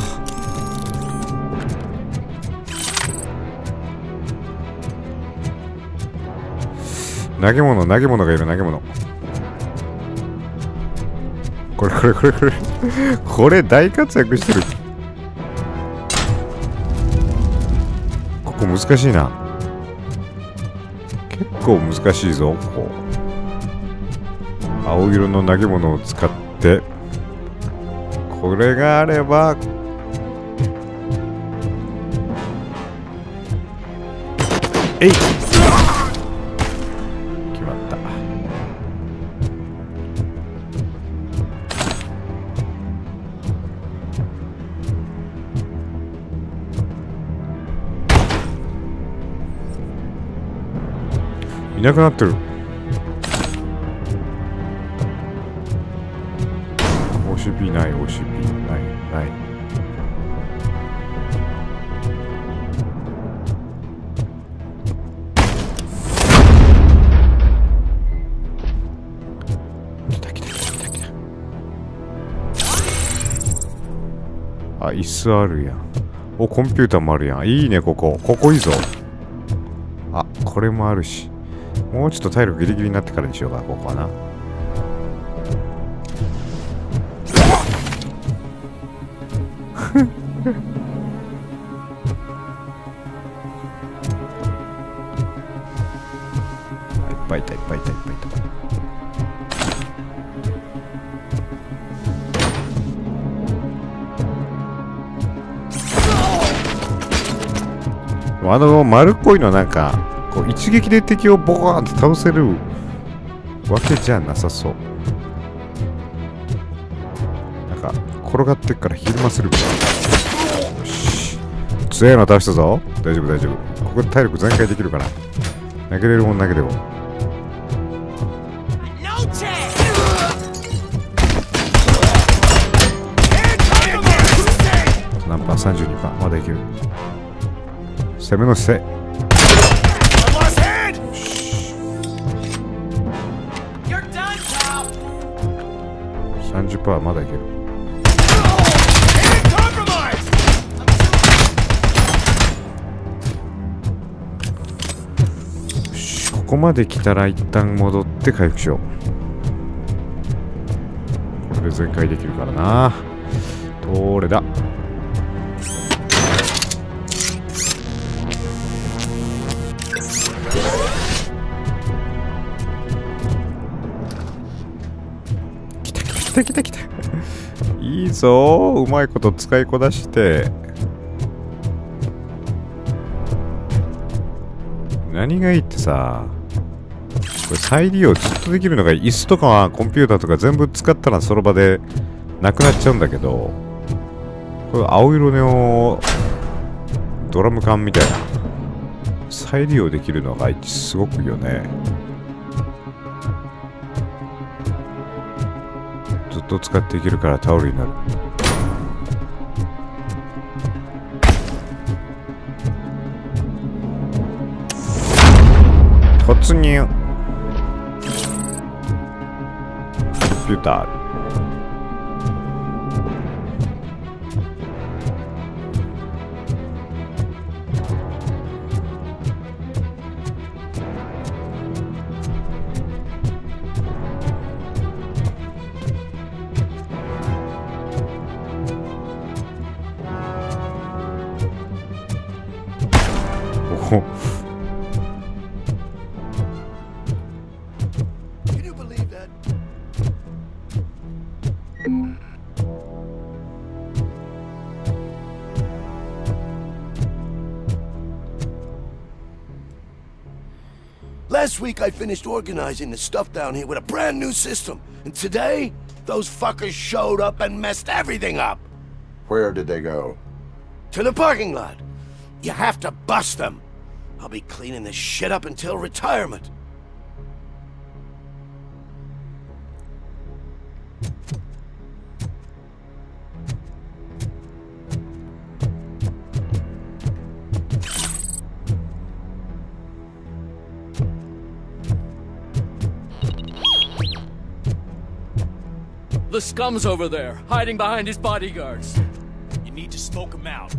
投げ物がいる。投げ物、これ大活躍してる。ここ難しいな。結構難しいぞ。ここ青色の投げ物を使って、これがあればえい、決まった。いなくなってる。OCP ない、OCP ない。あ、椅子あるやん。お、コンピューターもあるやん。いいね、ここいいぞ。あ、これもあるし。もうちょっと体力ギリギリになってからにしようか、ここはな。いっぱいいた。丸っこいのなんかこう一撃で敵をボコーンって倒せるわけじゃなさそう。なんか転がってっからひるませる。よし、強いの倒したぞ。大丈夫。ここで体力全開できるから、投げれるもん投げれよ。何パー？32%。まだいける。攻めの姿勢。30%。まだいける。よし、ここまで来たら一旦戻って回復しよう。これで全開できるからな。どれだ。来たいいぞ、うまいこと使いこなして。何がいいってさ、これ再利用ずっとできるのが、椅子とかはコンピューターとか全部使ったらその場でなくなっちゃうんだけど、これ青色のドラム缶みたいな再利用できるのがすごくいいよね。ずっと使っていけるからタオルになる。突入。コンピューター。Last week I finished organizing the stuff down here with a brand new system. And today, Those fuckers showed up and messed everything up. Where did they go? To the parking lot. You have to bust them. I'll be cleaning this shit up until retirement. The scum's over there, hiding behind his bodyguards. You need to smoke him out.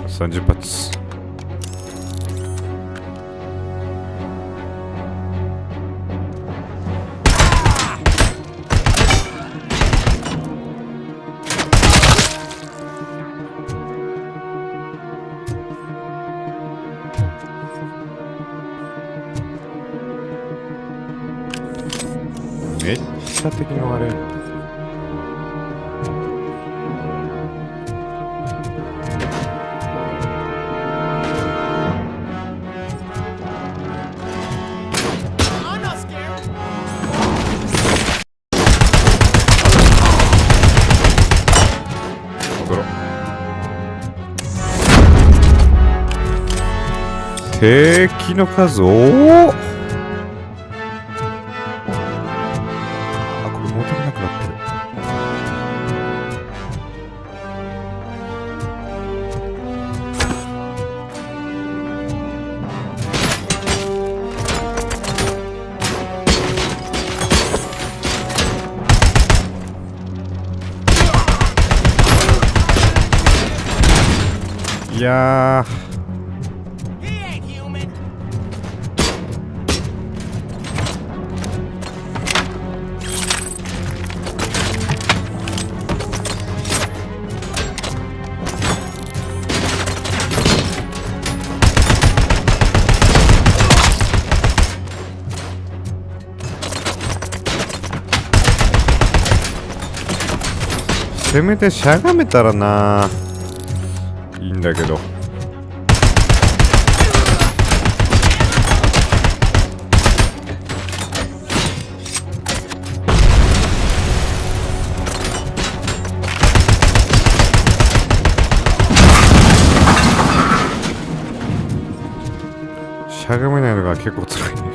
$30 発。めっちゃ敵のあれ。敵の数多っ。あー、これ戻れなくなってる。いやー、せめてしゃがめたらないいんだけど。しゃがめないのが結構辛いね。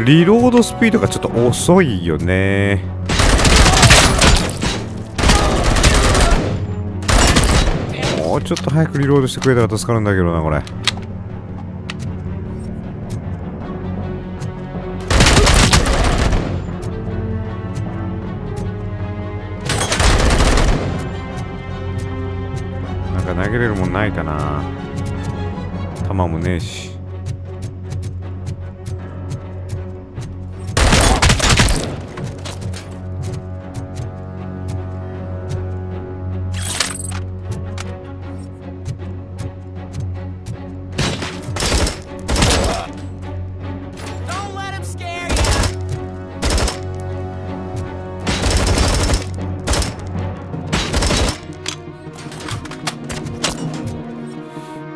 リロードスピードがちょっと遅いよね。もうちょっと早くリロードしてくれたら助かるんだけどな、これ。なんか投げれるもんないかな。弾もねえし。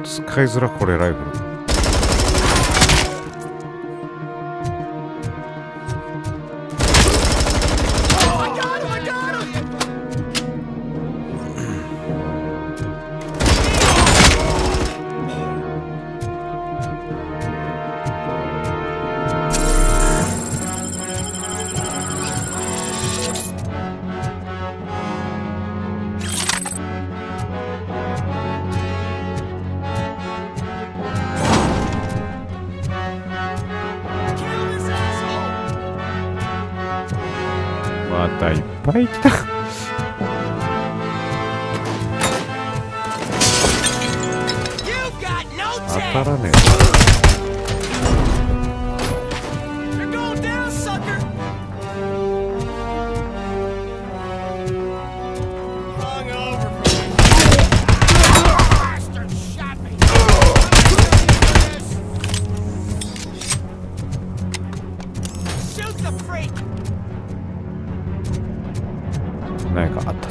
使いづら、これライフル。だいっぱい来た。当たらねえ。何かあった。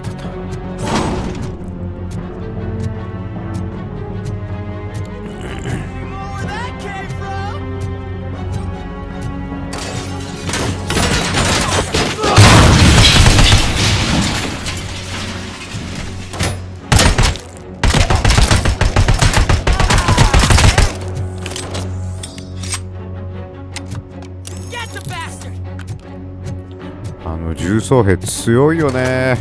重装兵強いよね。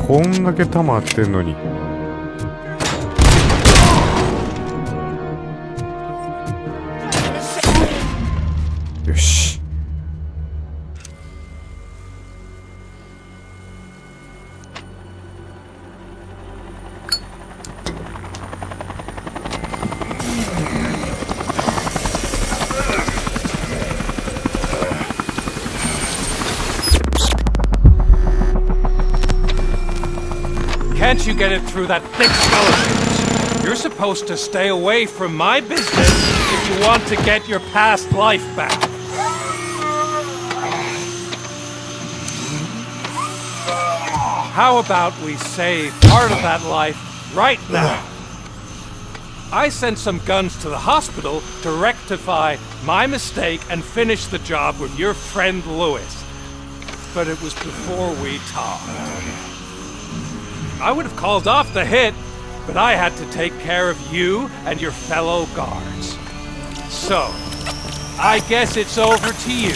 こんだけ弾あってんのに。よし。Can't you get it through that thick skeleton? You're supposed to stay away from my business if you want to get your past life back. How about we save part of that life right now? I sent some guns to the hospital to rectify my mistake and finish the job with your friend Lewis. But it was before we talked. I would have called off the hit, but I had to take care of you and your fellow guards. So, I guess it's over to you.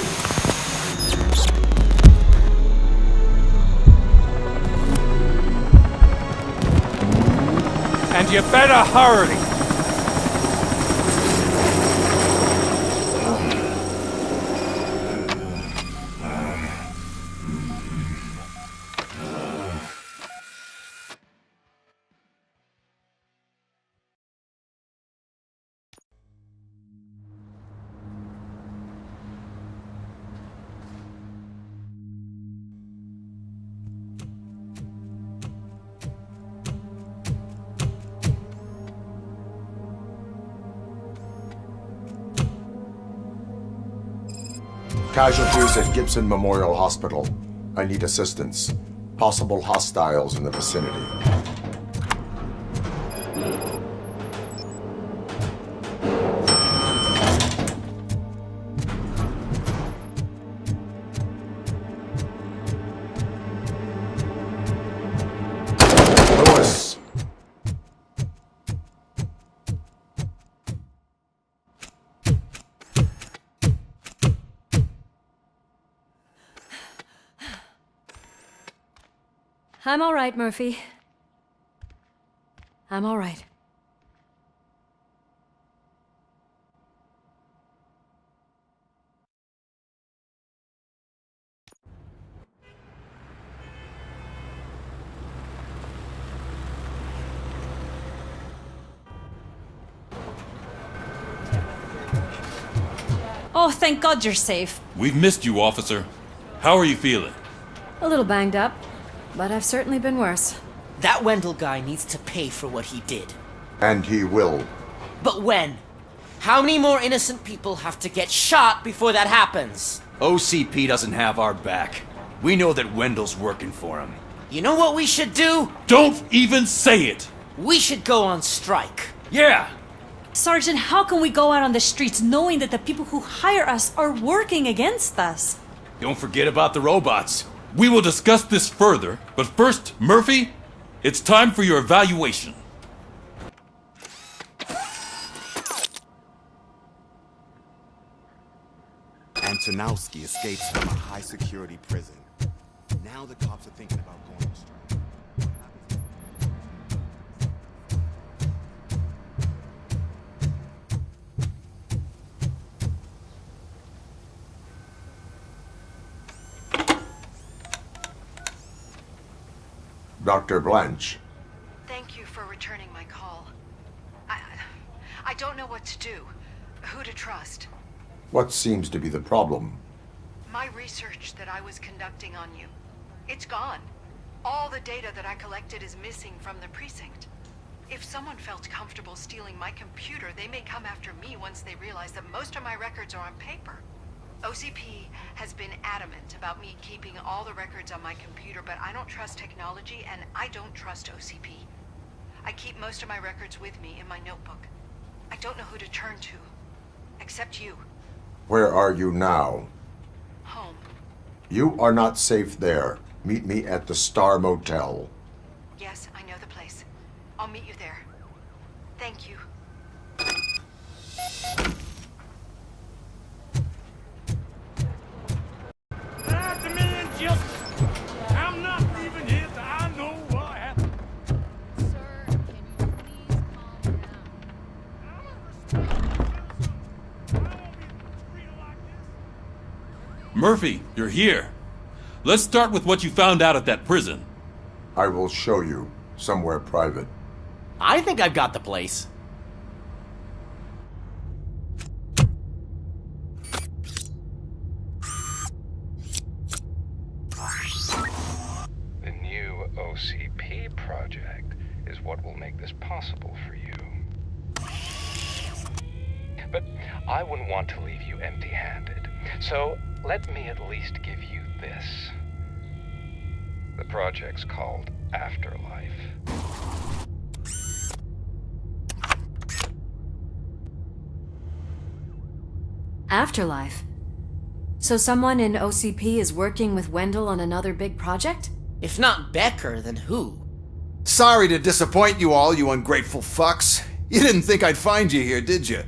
And you better hurry. Casualties at Gibson Memorial Hospital. I need assistance. Possible hostiles in the vicinity. Lewis! I'm all right, Murphy. I'm all right. Oh, thank God you're safe. We've missed you, officer. How are you feeling? A little banged up, but I've certainly been worse. That Wendell guy needs to pay for what he did. And he will. But when? How many more innocent people have to get shot before that happens? OCP doesn't have our back. We know that Wendell's working for him. You know what we should do? Don't even say it! We should go on strike. Yeah! Sergeant, how can we go out on the streets knowing that the people who hire us are working against us? Don't forget about the robots. We will discuss this further, but first, Murphy, it's time for your evaluation. 「Antonowski escapes from a high-security prison. Now the cops are thinking about going to strike. Dr. Blanche. Thank you for returning my call. I don't know what to do. Who to trust. What seems to be the problem? My research that I was conducting on you. It's gone. All the data that I collected is missing from the precinct. If someone felt comfortable stealing my computer, they may come after me once they realize that most of my records are on paper. OCP has been adamant about me keeping all the records on my computer, but I don't trust technology and I don't trust OCP. I keep most of my records with me in my notebook. I don't know who to turn to, except you. Where are you now? Home. You are not safe there. Meet me at the Star Motel. Yes, I know the place. I'll meet you there. Thank you. The man just... I'm not leaving here till I know what happened. Sir, can you please calm down? Murphy, you're here. Let's start with what you found out at that prison. I will show you, somewhere private. I think I've got the place. The new OCP project is what will make this possible for you. But I wouldn't want to leave you empty-handed. So let me at least give you this. The project's called Afterlife. Afterlife? So someone in OCP is working with Wendell on another big project? If not Becker, then who? Sorry to disappoint you all, you ungrateful fucks. You didn't think I'd find you here, did you?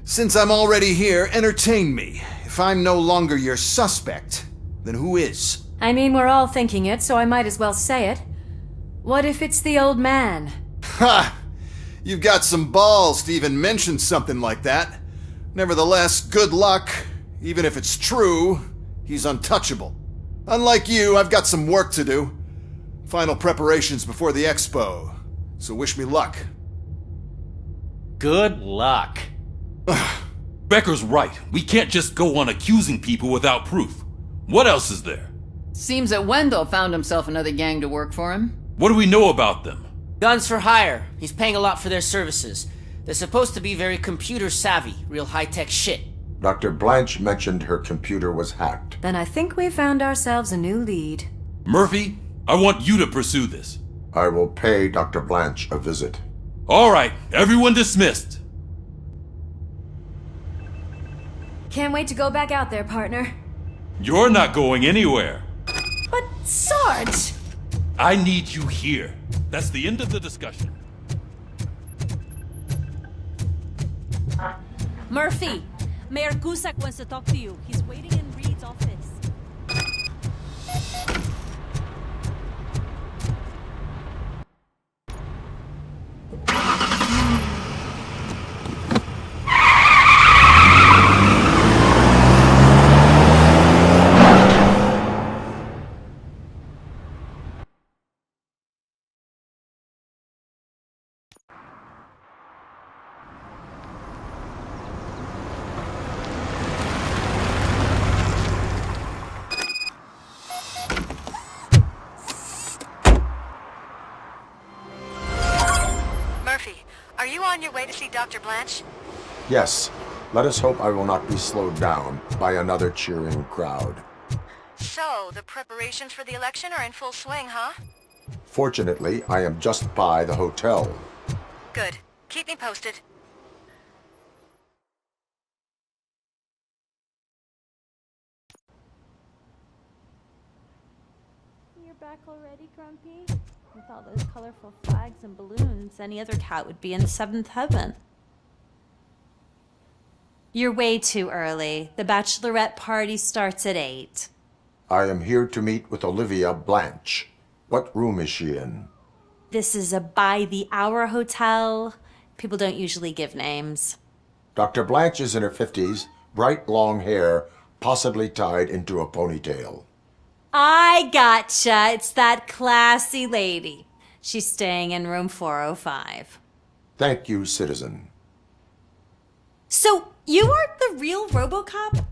Since I'm already here, entertain me. If I'm no longer your suspect, then who is? I mean, we're all thinking it, so I might as well say it. What if it's the old man? Ha! You've got some balls to even mention something like that. Nevertheless, good luck. Even if it's true, he's untouchable. Unlike you, I've got some work to do. Final preparations before the expo. So wish me luck. Good luck. Becker's right. We can't just go on accusing people without proof. What else is there? Seems that Wendell found himself another gang to work for him. What do we know about them? Guns for hire. He's paying a lot for their services. They're supposed to be very computer savvy, real high-tech shit. Dr. Blanche mentioned her computer was hacked. Then I think we found ourselves a new lead. Murphy, I want you to pursue this. I will pay Dr. Blanche a visit. All right, everyone dismissed. Can't wait to go back out there, partner. You're not going anywhere. But, Sarge! I need you here. That's the end of the discussion. Murphy! Mayor Cusack wants to talk to you. He's waiting in Reed's office. Are you on your way to see Dr. Blanche? Yes. Let us hope I will not be slowed down by another cheering crowd. So, the preparations for the election are in full swing, huh? Fortunately, I am just by the hotel. Good. Keep me posted. You're back already, Grumpy? With all those colorful flags and balloons, any other cat would be in seventh heaven. You're way too early. The bachelorette party starts at 8. I am here to meet with Olivia Blanche. What room is she in? This is a by-the-hour hotel. People don't usually give names. Dr. Blanche is in her 50s, bright long hair, possibly tied into a ponytail. I gotcha. It's that classy lady. She's staying in room 405. Thank you, citizen. So, you aren't the real RoboCop?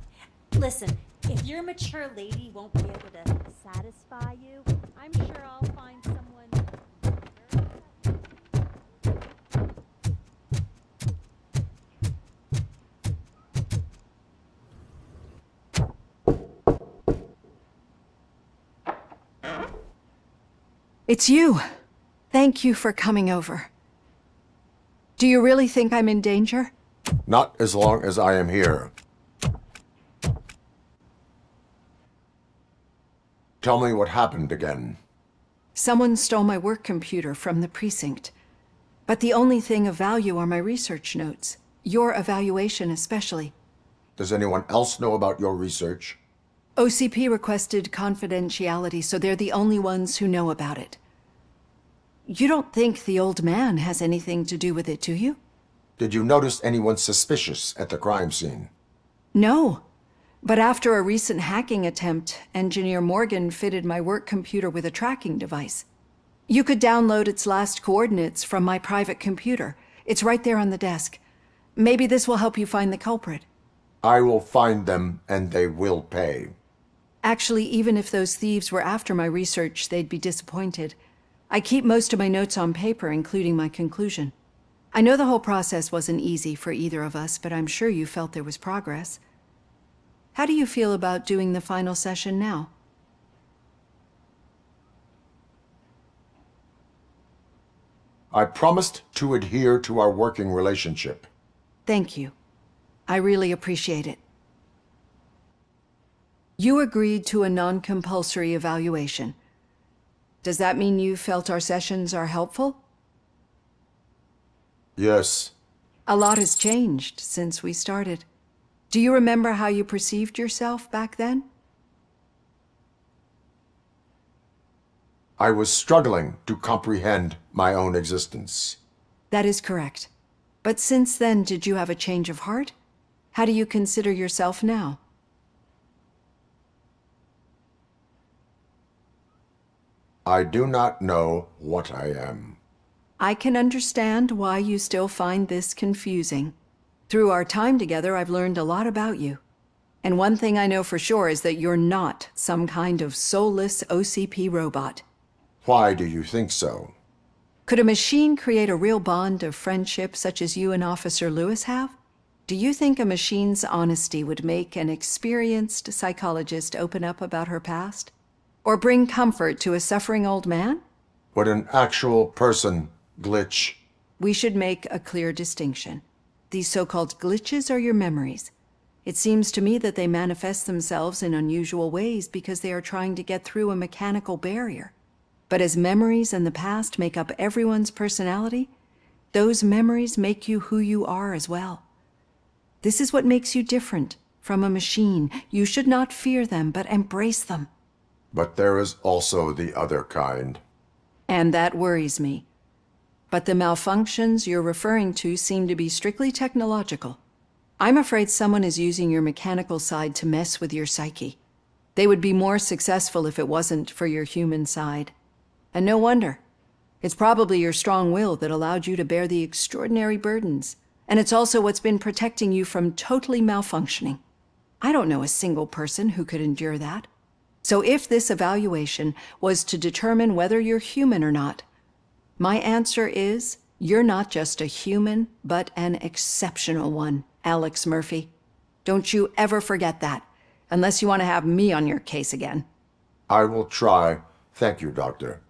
Listen, if your mature lady won't be able to satisfy you, I'm sure I'll find someone... It's you. Thank you for coming over. Do you really think I'm in danger? Not as long as I am here. Tell me what happened again. Someone stole my work computer from the precinct. But the only thing of value are my research notes. Your evaluation especially. Does anyone else know about your research? OCP requested confidentiality, so they're the only ones who know about it. You don't think the old man has anything to do with it, do you? Did you notice anyone suspicious at the crime scene? No. But after a recent hacking attempt, Engineer Morgan fitted my work computer with a tracking device. You could download its last coordinates from my private computer. It's right there on the desk. Maybe this will help you find the culprit. I will find them, and they will pay. Actually, even if those thieves were after my research, they'd be disappointed. I keep most of my notes on paper, including my conclusion. I know the whole process wasn't easy for either of us, but I'm sure you felt there was progress. How do you feel about doing the final session now? I promised to adhere to our working relationship. Thank you. I really appreciate it. You agreed to a non-compulsory evaluation. Does that mean you felt our sessions are helpful? Yes. A lot has changed since we started. Do you remember how you perceived yourself back then? I was struggling to comprehend my own existence. That is correct. But since then, did you have a change of heart? How do you consider yourself now? I do not know what I am. I can understand why you still find this confusing. Through our time together, I've learned a lot about you. And one thing I know for sure is that you're not some kind of soulless OCP robot. Why do you think so? Could a machine create a real bond of friendship such as you and Officer Lewis have? Do you think a machine's honesty would make an experienced psychologist open up about her past? Or bring comfort to a suffering old man? Would an actual person glitch? We should make a clear distinction. These so-called glitches are your memories. It seems to me that they manifest themselves in unusual ways because they are trying to get through a mechanical barrier. But as memories in the past make up everyone's personality, those memories make you who you are as well. This is what makes you different from a machine. You should not fear them, but embrace them. But there is also the other kind. And that worries me. But the malfunctions you're referring to seem to be strictly technological. I'm afraid someone is using your mechanical side to mess with your psyche. They would be more successful if it wasn't for your human side. And no wonder. It's probably your strong will that allowed you to bear the extraordinary burdens. And it's also what's been protecting you from totally malfunctioning. I don't know a single person who could endure that. So if this evaluation was to determine whether you're human or not, my answer is you're not just a human, but an exceptional one, Alex Murphy. Don't you ever forget that, unless you want to have me on your case again. I will try. Thank you, Doctor.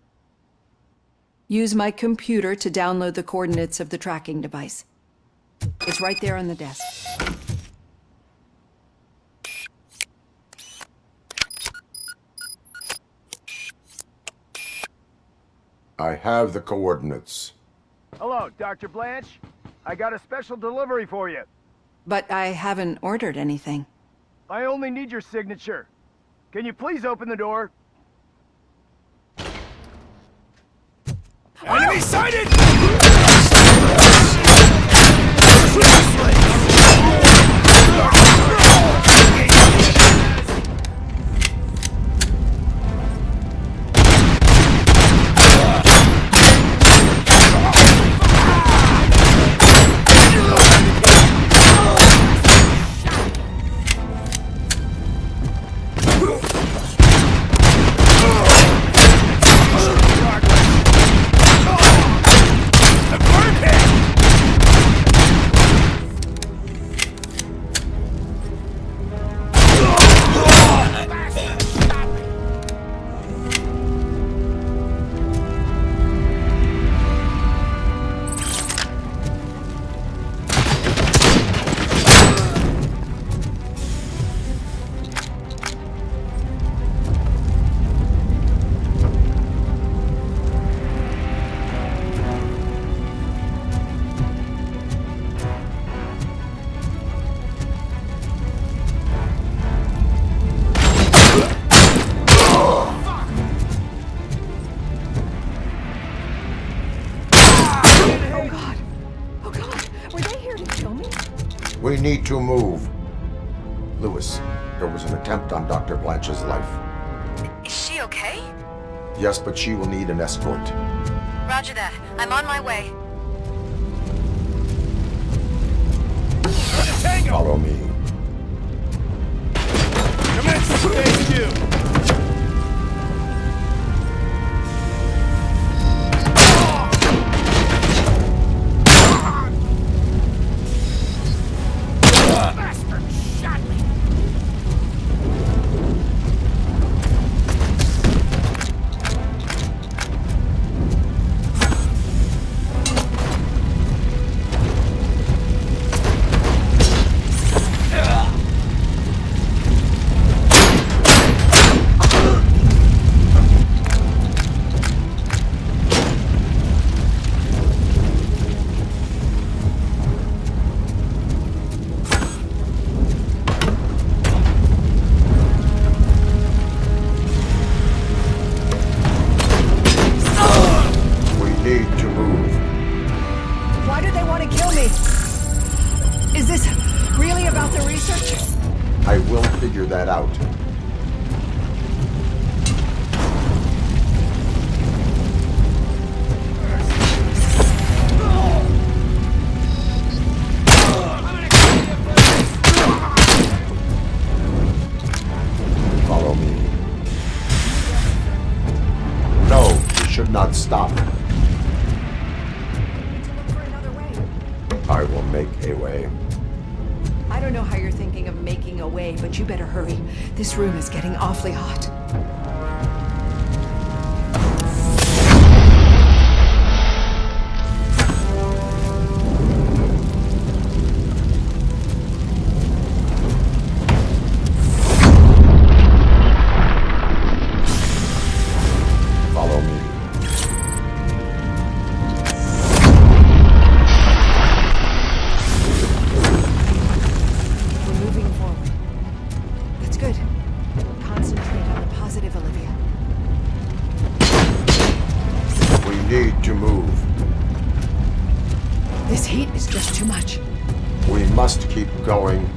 Use my computer to download the coordinates of the tracking device. It's right there on the desk. I have the coordinates. Hello, Dr. Blanche. I got a special delivery for you. But I haven't ordered anything. I only need your signature. Can you please open the door? Enemy sighted! We need to move. Lewis, there was an attempt on Dr. Blanche's life. Is she okay? Yes, but she will need an escort. Roger that. I'm on my way. Follow me. Commence stage 2. I will figure that out. Follow me. No, you should not stop. I will make a way. I don't know how you're thinking of making a way, but you better hurry. This room is getting awfully hot. Follow me. Need to move. This heat is just too much. We must keep going.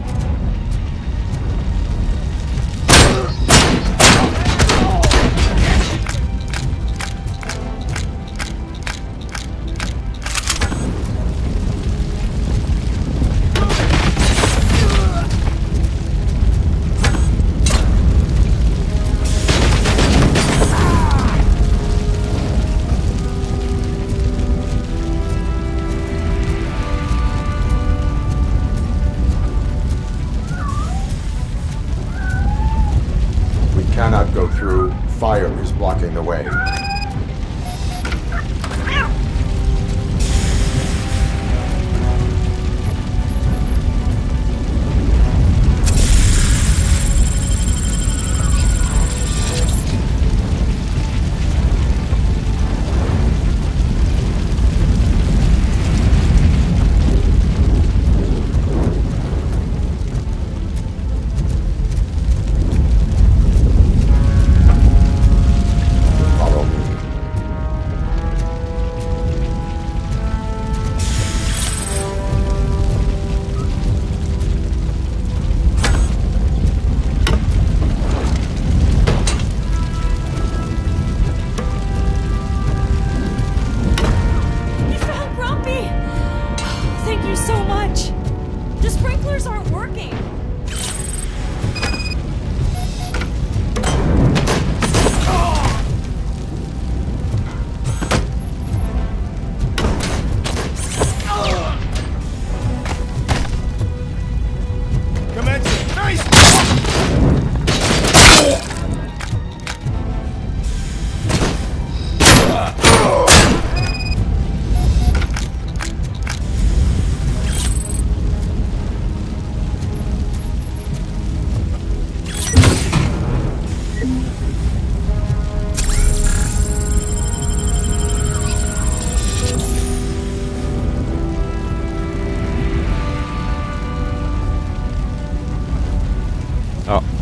Cannot go through. Fire is blocking the way.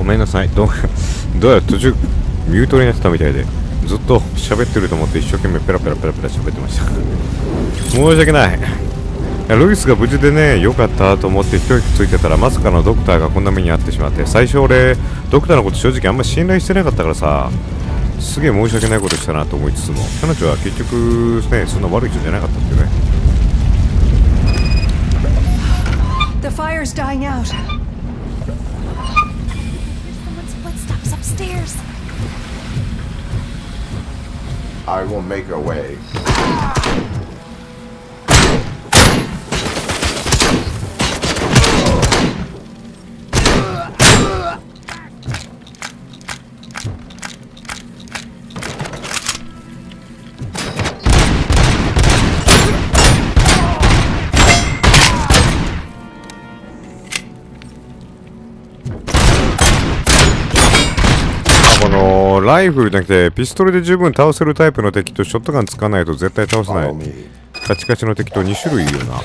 めんなさい。どうやら途中ミュートになってたみたいで、ずっと喋ってると思って一生懸命ペラペラペラペラ喋ってました。申し訳ない。ルイスが無事でね、良かったと思って一息ついてたら、まさかのドクターがこんな目に遭ってしまって、最初俺ドクターのこと正直あんま信頼してなかったからさ、すげえ申し訳ないことしたなと思いつつも、彼女は結局ね、そんな悪い人じゃなかったっていうね。The fire's dying out. Someone's footsteps upstairs. I will make a way. ライフルじゃなくてピストルで十分倒せるタイプの敵とショットガンつかないと絶対倒せないカチカチの敵と2種類いるよな。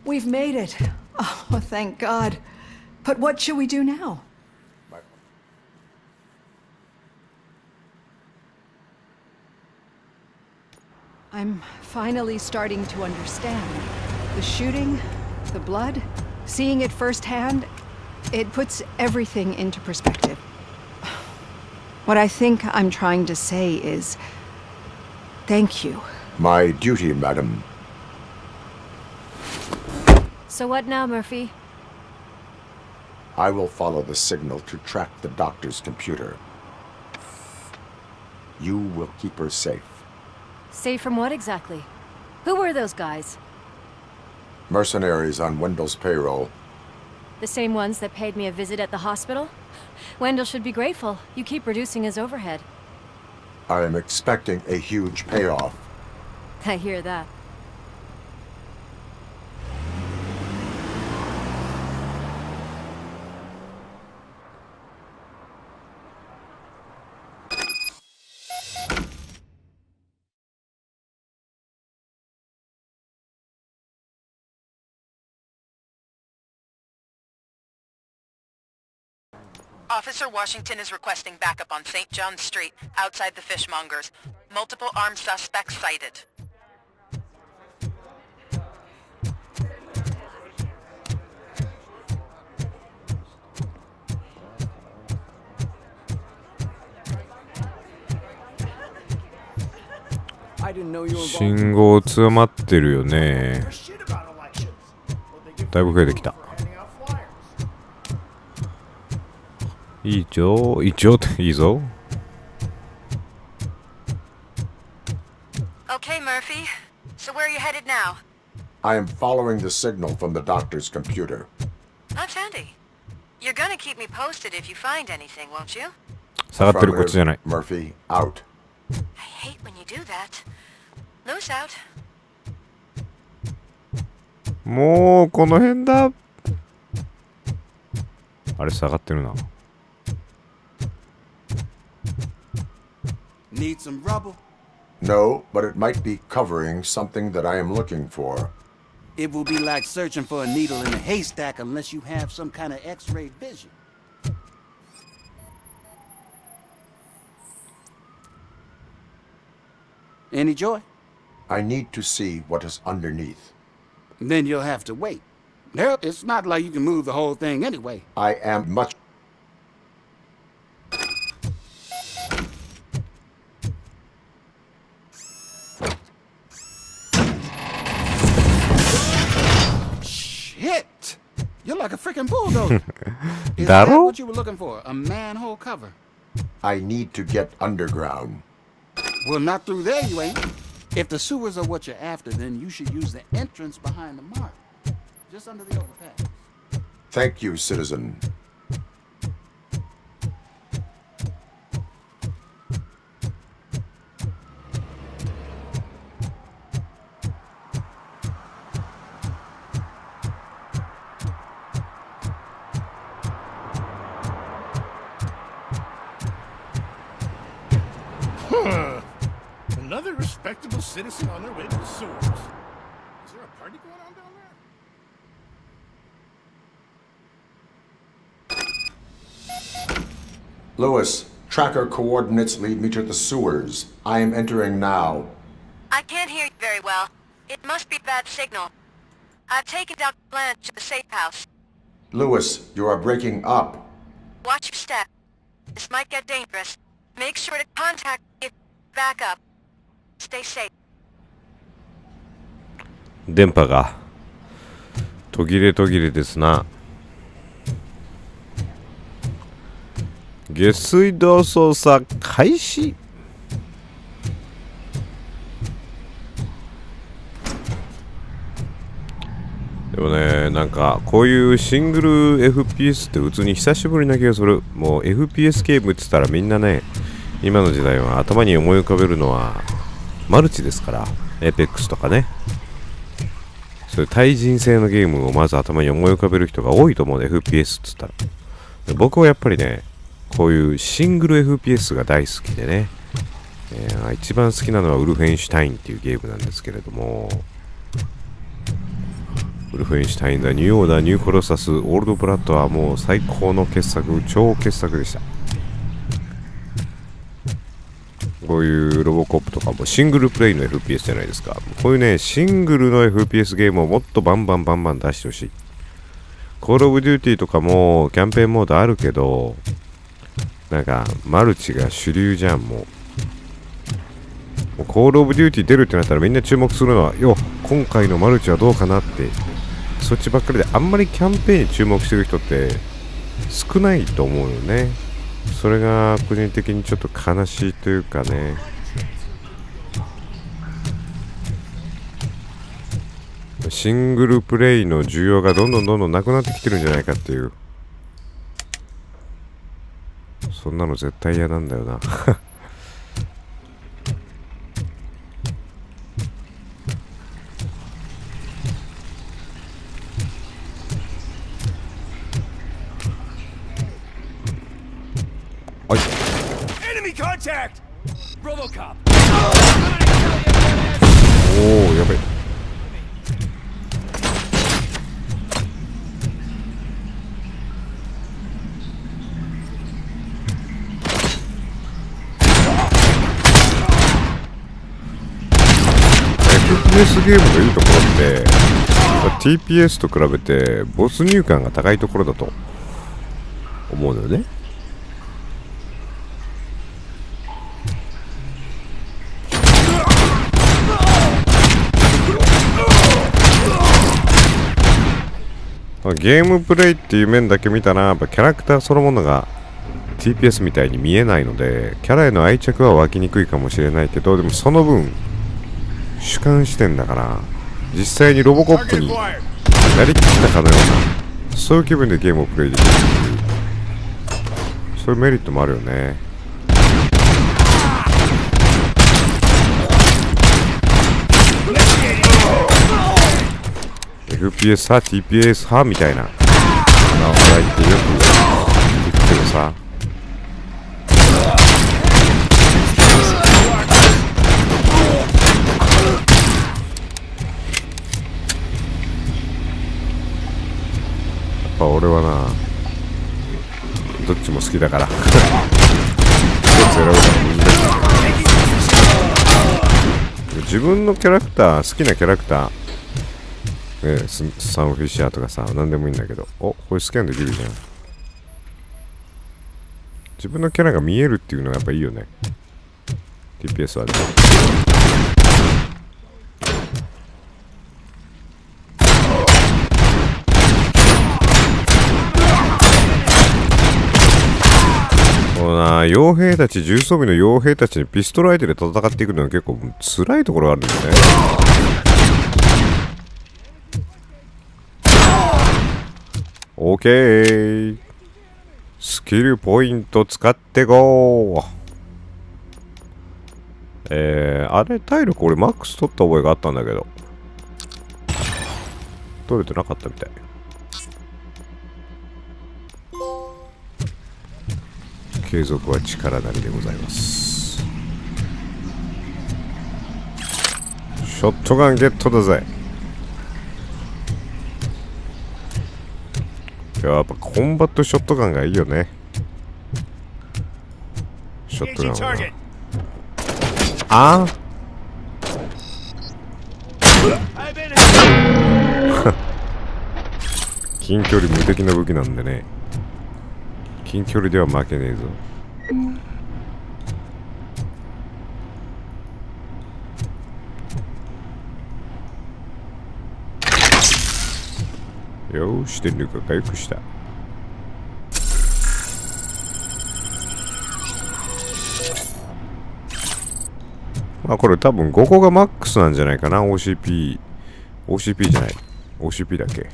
We've made it. Oh, thank God. But what should we do now? I'm finally starting to understand. The shooting, the blood, seeing it firsthand, it puts everything into perspective. What I think I'm trying to say is, thank you. My duty, madam. So what now, Murphy? I will follow the signal to track the doctor's computer. You will keep her safe. Safe from what exactly? Who were those guys? Mercenaries on Wendell's payroll. The same ones that paid me a visit at the hospital? Wendell should be grateful. You keep reducing his overhead. I am expecting a huge payoff. I hear that. Officer Washington is requesting backup on St. John Street, outside the fishmongers. Multiple armed suspects sighted. I didn't know you were 信号強まってるよね。だいぶ増えてきた。いいぞ、いいぞっていいぞ。Okay, Murphy. So where are you headed now? I am following the signal from the doctor's computer. That's handy. You're gonna keep me posted if you find anything, won't you? 下がってるこっちじゃない。Murphy, out. I hate when you do that. Loose out. もうこの辺だ。あれ下がってるな。Need some rubble? No, but it might be covering something that I am looking for. It will be like searching for a needle in a haystack unless you have some kind of X-ray vision. Any joy? I need to see what is underneath. Then you'll have to wait. It's not like you can move the whole thing anyway. I am much... Shit! You're like a freaking bulldozer. Is that what you were looking for? A manhole cover? I need to get underground. Well, not through there, you ain't. If the sewers are what you're after, then you should use the entrance behind the mark. Just under the overpass. Thank you, citizen. Another respectable citizen on their way to the sewers. Is there a Lewis, tracker coordinates lead me to the sewers. I am entering now. I can't hear you very well. It must be bad signal. I've taken Dr. Blanche to the safe house. Lewis, you are breaking up. Watch your step. This might get dangerous. Make sure to contact me if back up. Stay safe. 電波が途切れ途切れですな。下水道操作開始。でもね、なんかこういうシングル FPS って普通に久しぶりな気がする。もう FPS ゲームって言ったらみんなね、今の時代は頭に思い浮かべるのはマルチですから、APEX とかね、そういう対人性のゲームをまず頭に思い浮かべる人が多いと思うね、FPS って言ったら。僕はやっぱりね、こういうシングル FPS が大好きでね、一番好きなのはウルフェンシュタインっていうゲームなんですけれども、ウルフェンシュタインだ、ニューオーダー、ニューコロサス、オールドブラッドはもう最高の傑作、超傑作でした。こういうロボコップとかもシングルプレイの FPS じゃないですか。こういうね、シングルの FPS ゲームをもっとバンバン出してほしい。コールオブデューティーとかもキャンペーンモードあるけど、なんかマルチが主流じゃん。もうコールオブデューティー出るってなったらみんな注目するのは、よ、今回のマルチはどうかなって、そっちばっかりで、あんまりキャンペーンに注目してる人って少ないと思うよね。それが個人的にちょっと悲しいというかね。シングルプレイの需要がどんどんなくなってきてるんじゃないかっていう。そんなの絶対嫌なんだよな。Enemy contact! Robocop! おお、やべえ。FPS ゲームのいいところって TPS と比べて没入感が高いところだと思うのよね。ゲームプレイっていう面だけ見たらやっぱキャラクターそのものが TPS みたいに見えないので、キャラへの愛着は湧きにくいかもしれないけど、でもその分主観視点だから実際にロボコップになりきったかのような、そういう気分でゲームをプレイできるっていう、そういうメリットもあるよね。FPS 派 TPS 派みたいな話題ってよく聞くけどさ、俺はな、どっちも好きだから一つ選ぶのが難しい。自分のキャラクター、好きなキャラクター、ね、サンフィッシャーとかさ、何でもいいんだけど、お、これスキャンできるじゃん。自分のキャラが見えるっていうのがやっぱいいよね。TPS はね。傭兵たち、重装備の傭兵たちにピストル相手で戦っていくのは結構辛いところがあるんだよね。OK、 スキルポイント使ってこー。あれ体力俺マックス取った覚えがあったんだけど取れてなかったみたい。継続は力なりでございます。ショットガンゲットだぜ。やっぱコンバットショットガンがいいよね。ショットガンは。あ近距離無敵な武器なんでね。近距離では負けねえぞ。よーし、電力が回復した。まあこれ多分5個がマックスなんじゃないかな。 OCP じゃない OCP だっけ。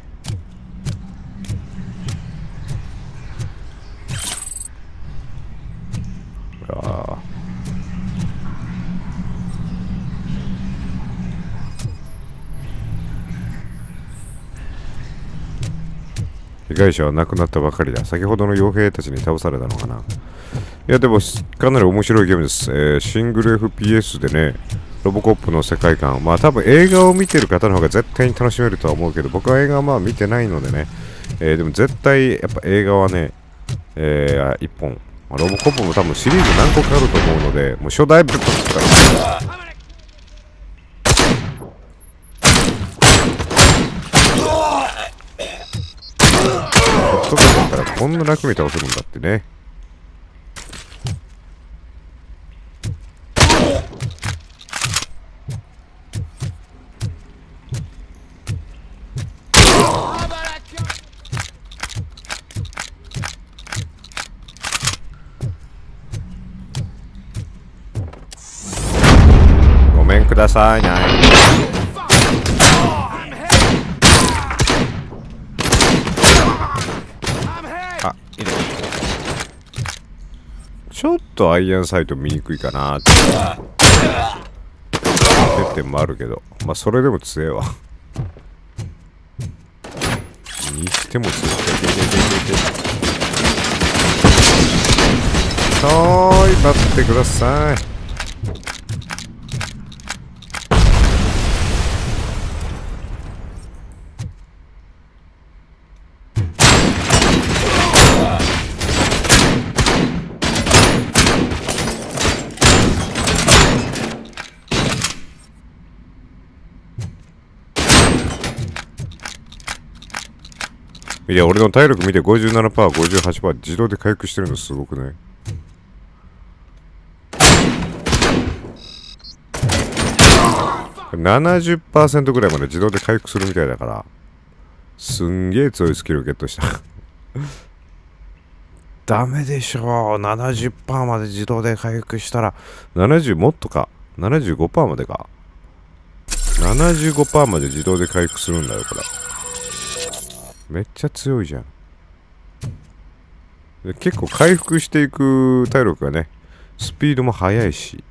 被害者は亡くなったばかりだ。先ほどの傭兵たちに倒されたのかな。いやでもかなり面白いゲームです。シングル FPS でね、ロボコップの世界観、まあ多分映画を見てる方の方が絶対に楽しめるとは思うけど、僕は映画はまあ見てないのでね、でも絶対やっぱ映画はね、1本、まあ、ロボコップも多分シリーズ何個かあると思うので、もう初代部からとかだったらこんな楽に倒せるんだってね。ごめんくださいね。ちょっとアイアンサイト見にくいかなって欠点もあるけど、まあそれでも強えわ。にしても強い。待ってください。いや、俺の体力見て 57%、58% 自動で回復してるのすごくね。70% ぐらいまで自動で回復するみたいだから、すんげえ強いスキルをゲットした。ダメでしょう。70% まで自動で回復したら、70もっとか。75% までか。75% まで自動で回復するんだよ、これ。めっちゃ強いじゃん。で結構回復していく体力がね、スピードも速いし。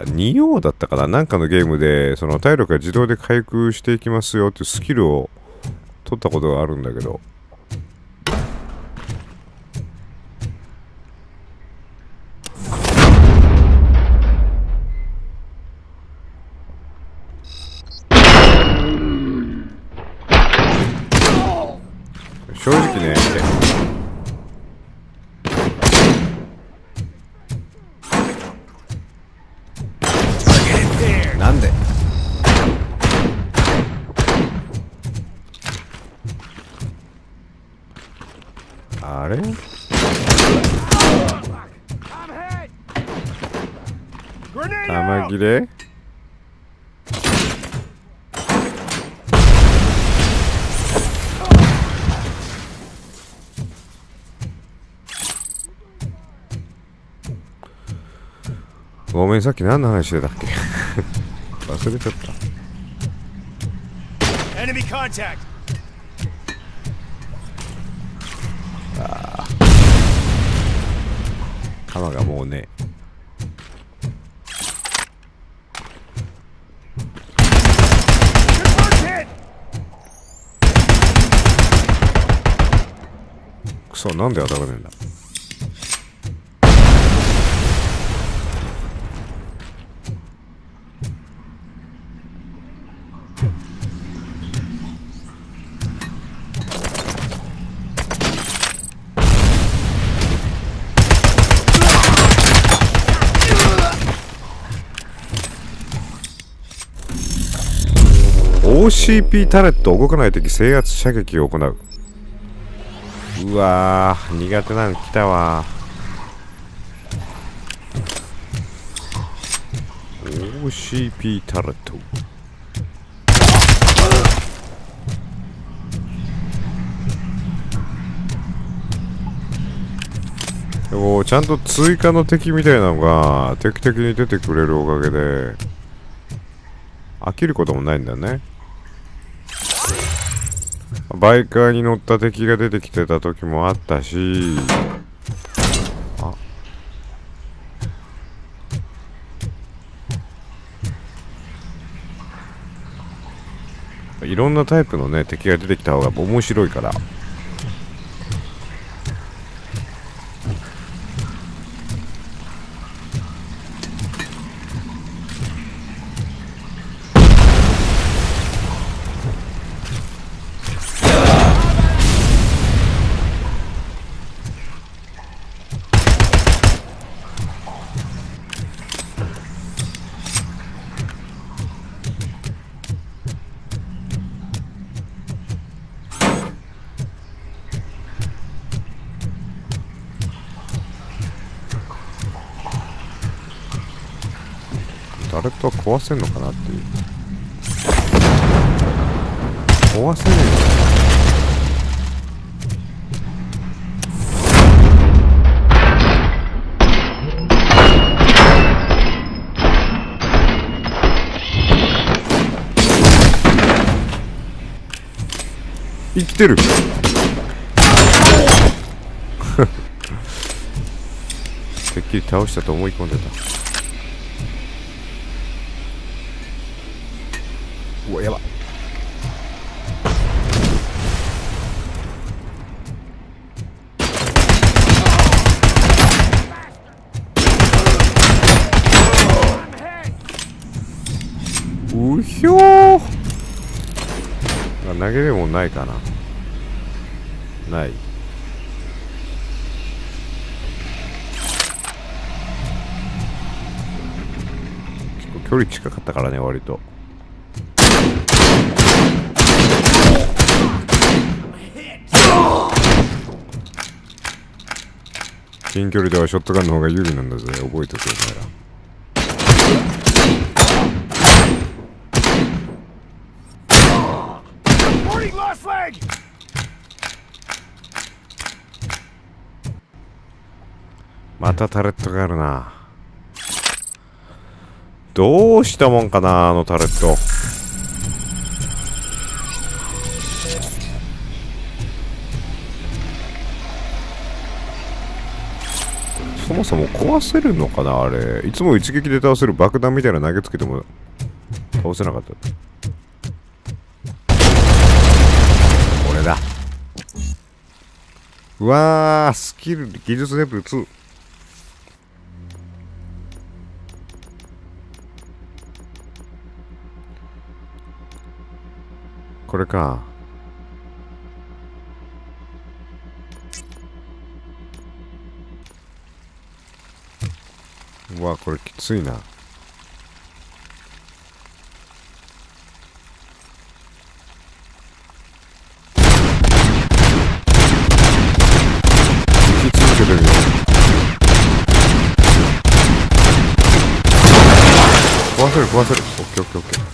2だったかな、なんかのゲームでその体力が自動で回復していきますよっていうスキルを取ったことがあるんだけど、正直ね、なんであれ弾切れごめん、さっき何の話してたっけ忘れちゃった。Enemy contact. ああ、弾がもうね。くそ、なんで当たらねえんだ。OCP タレット、動かない敵制圧射撃を行う。うわー、苦手なの来たわ。OCP タレット。でもちゃんと追加の敵みたいなのが定期的に出てくれるおかげで飽きることもないんだね。バイカーに乗った敵が出てきてた時もあったし、いろんなタイプのね敵が出てきた方が面白いから。誰とは壊せんのかなっていう。壊せねえよ。生きてる。てっきり倒したと思い込んでた。うわ、やば。うひょー。投げるもんないかな。ない。結構距離近かったからね、割と。近距離ではショットガンの方が有利なんだぜ。覚えておけよ、お前ら。またタレットがあるな。どうしたもんかな、あのタレット。そもそも壊せるのかな、あれ。いつも一撃で倒せる爆弾みたいな投げつけても倒せなかった。これだ。うわー、スキル技術レベル2。これか。うわ、これきついな。生き続けてるよ。壊せる壊せる。オッケーオッケーオッケー。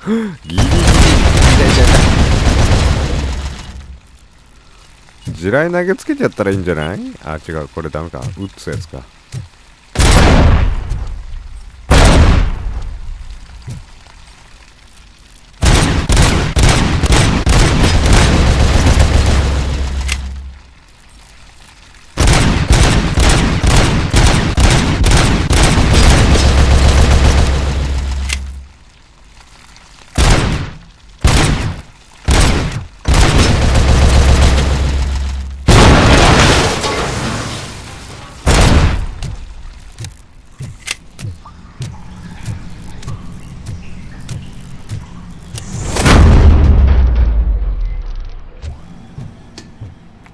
ギリギリ地雷投げつけちゃったらいいんじゃない？あ、違う、これダメか。撃つやつか。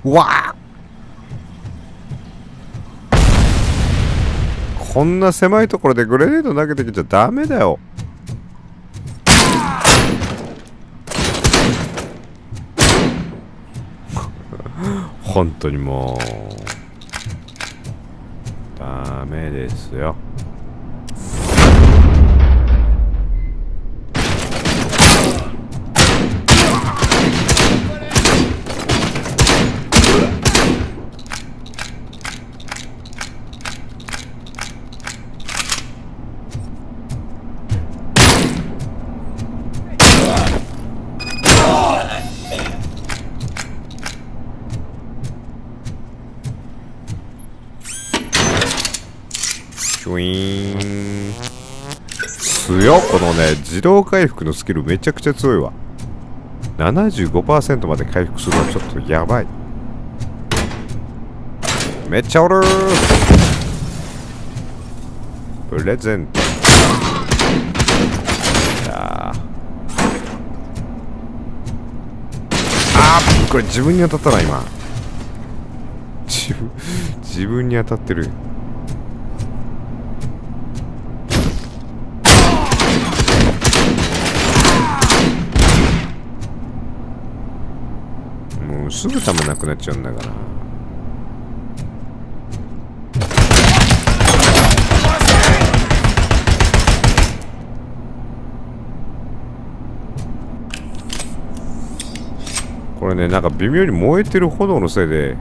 わあ、こんな狭いところでグレネード投げてきちゃダメだよ。本当にもうダメですよ。強っ。このね自動回復のスキルめちゃくちゃ強いわ。 75% まで回復するのはちょっとやばい。めっちゃおるー。プレゼント。これ自分に当たったな今。自分に当たってる。もうすぐ弾なくなっちゃうんだから。これね、なんか微妙に燃えてる炎のせいで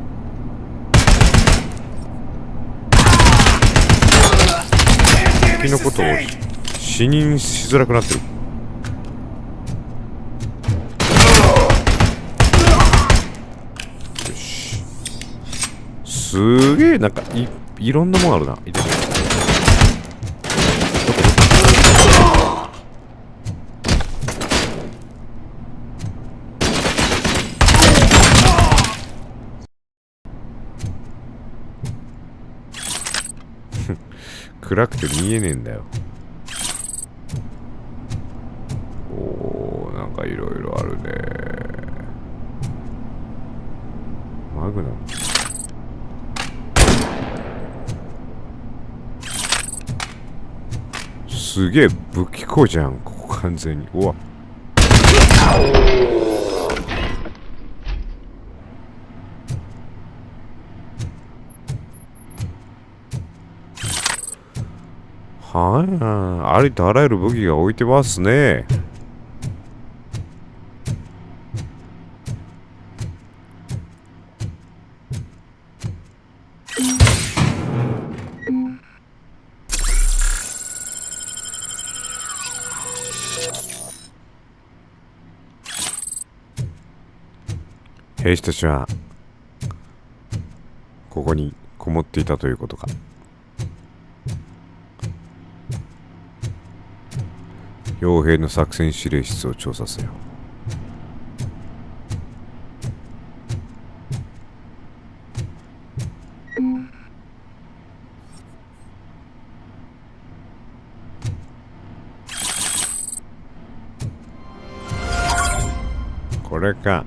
敵のことを視認しづらくなってる。よし。すげえなんかいろんなもんあるな。いてて。暗くて見えねえんだよ。おー、なんかいろいろあるね。マグナム。すげえ武器庫じゃん、ここ完全に。うわ。はい、ありとあらゆる武器が置いてますね。兵士たちはここにこもっていたということか。傭兵の作戦指令室を調査せよ。これか。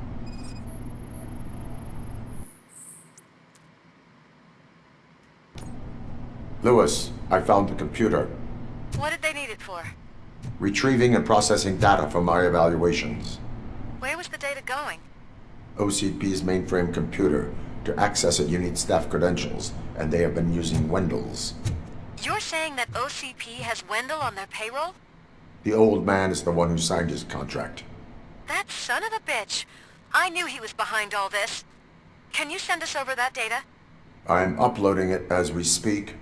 Lewis, I found the computer. What did they need it for? Retrieving and processing data from my evaluations. Where was the data going? OCP's mainframe computer. To access it, you need staff credentials, and they have been using Wendell's. You're saying that OCP has Wendell on their payroll? The old man is the one who signed his contract. That son of a bitch. I knew he was behind all this. Can you send us over that data? I'm uploading it as we speak.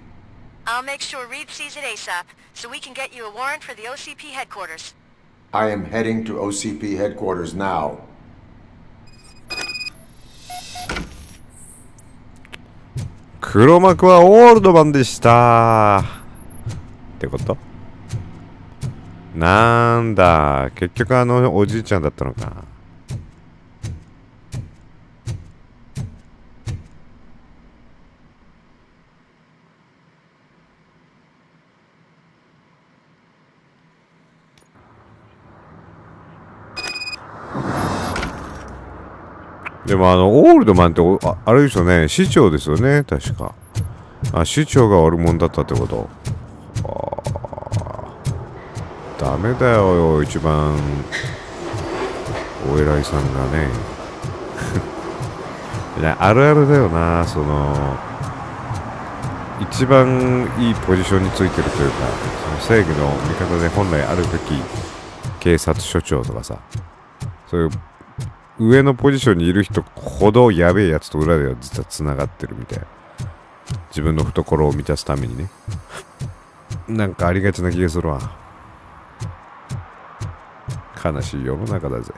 I'll make sure Reed sees it ASAP, so we can get you a warrant for the OCP headquarters. I am heading to OCP headquarters now. 黒幕はオールドマンでしたってこと？なんだ、結局おじいちゃんだったのか。でもオールドマンってあれですよね、市長ですよね、確か。あ、市長が悪者だったってこと。ダメだよ、一番お偉いさんがね。いや、あるあるだよな、その一番いいポジションについてるというか、その正義の味方で本来あるべき警察署長とかさ、そういう上のポジションにいる人ほどやべえやつと裏では実はつながってるみたいな、自分の懐を満たすためにね。なんかありがちな気がするわ。悲しい世の中だぜ。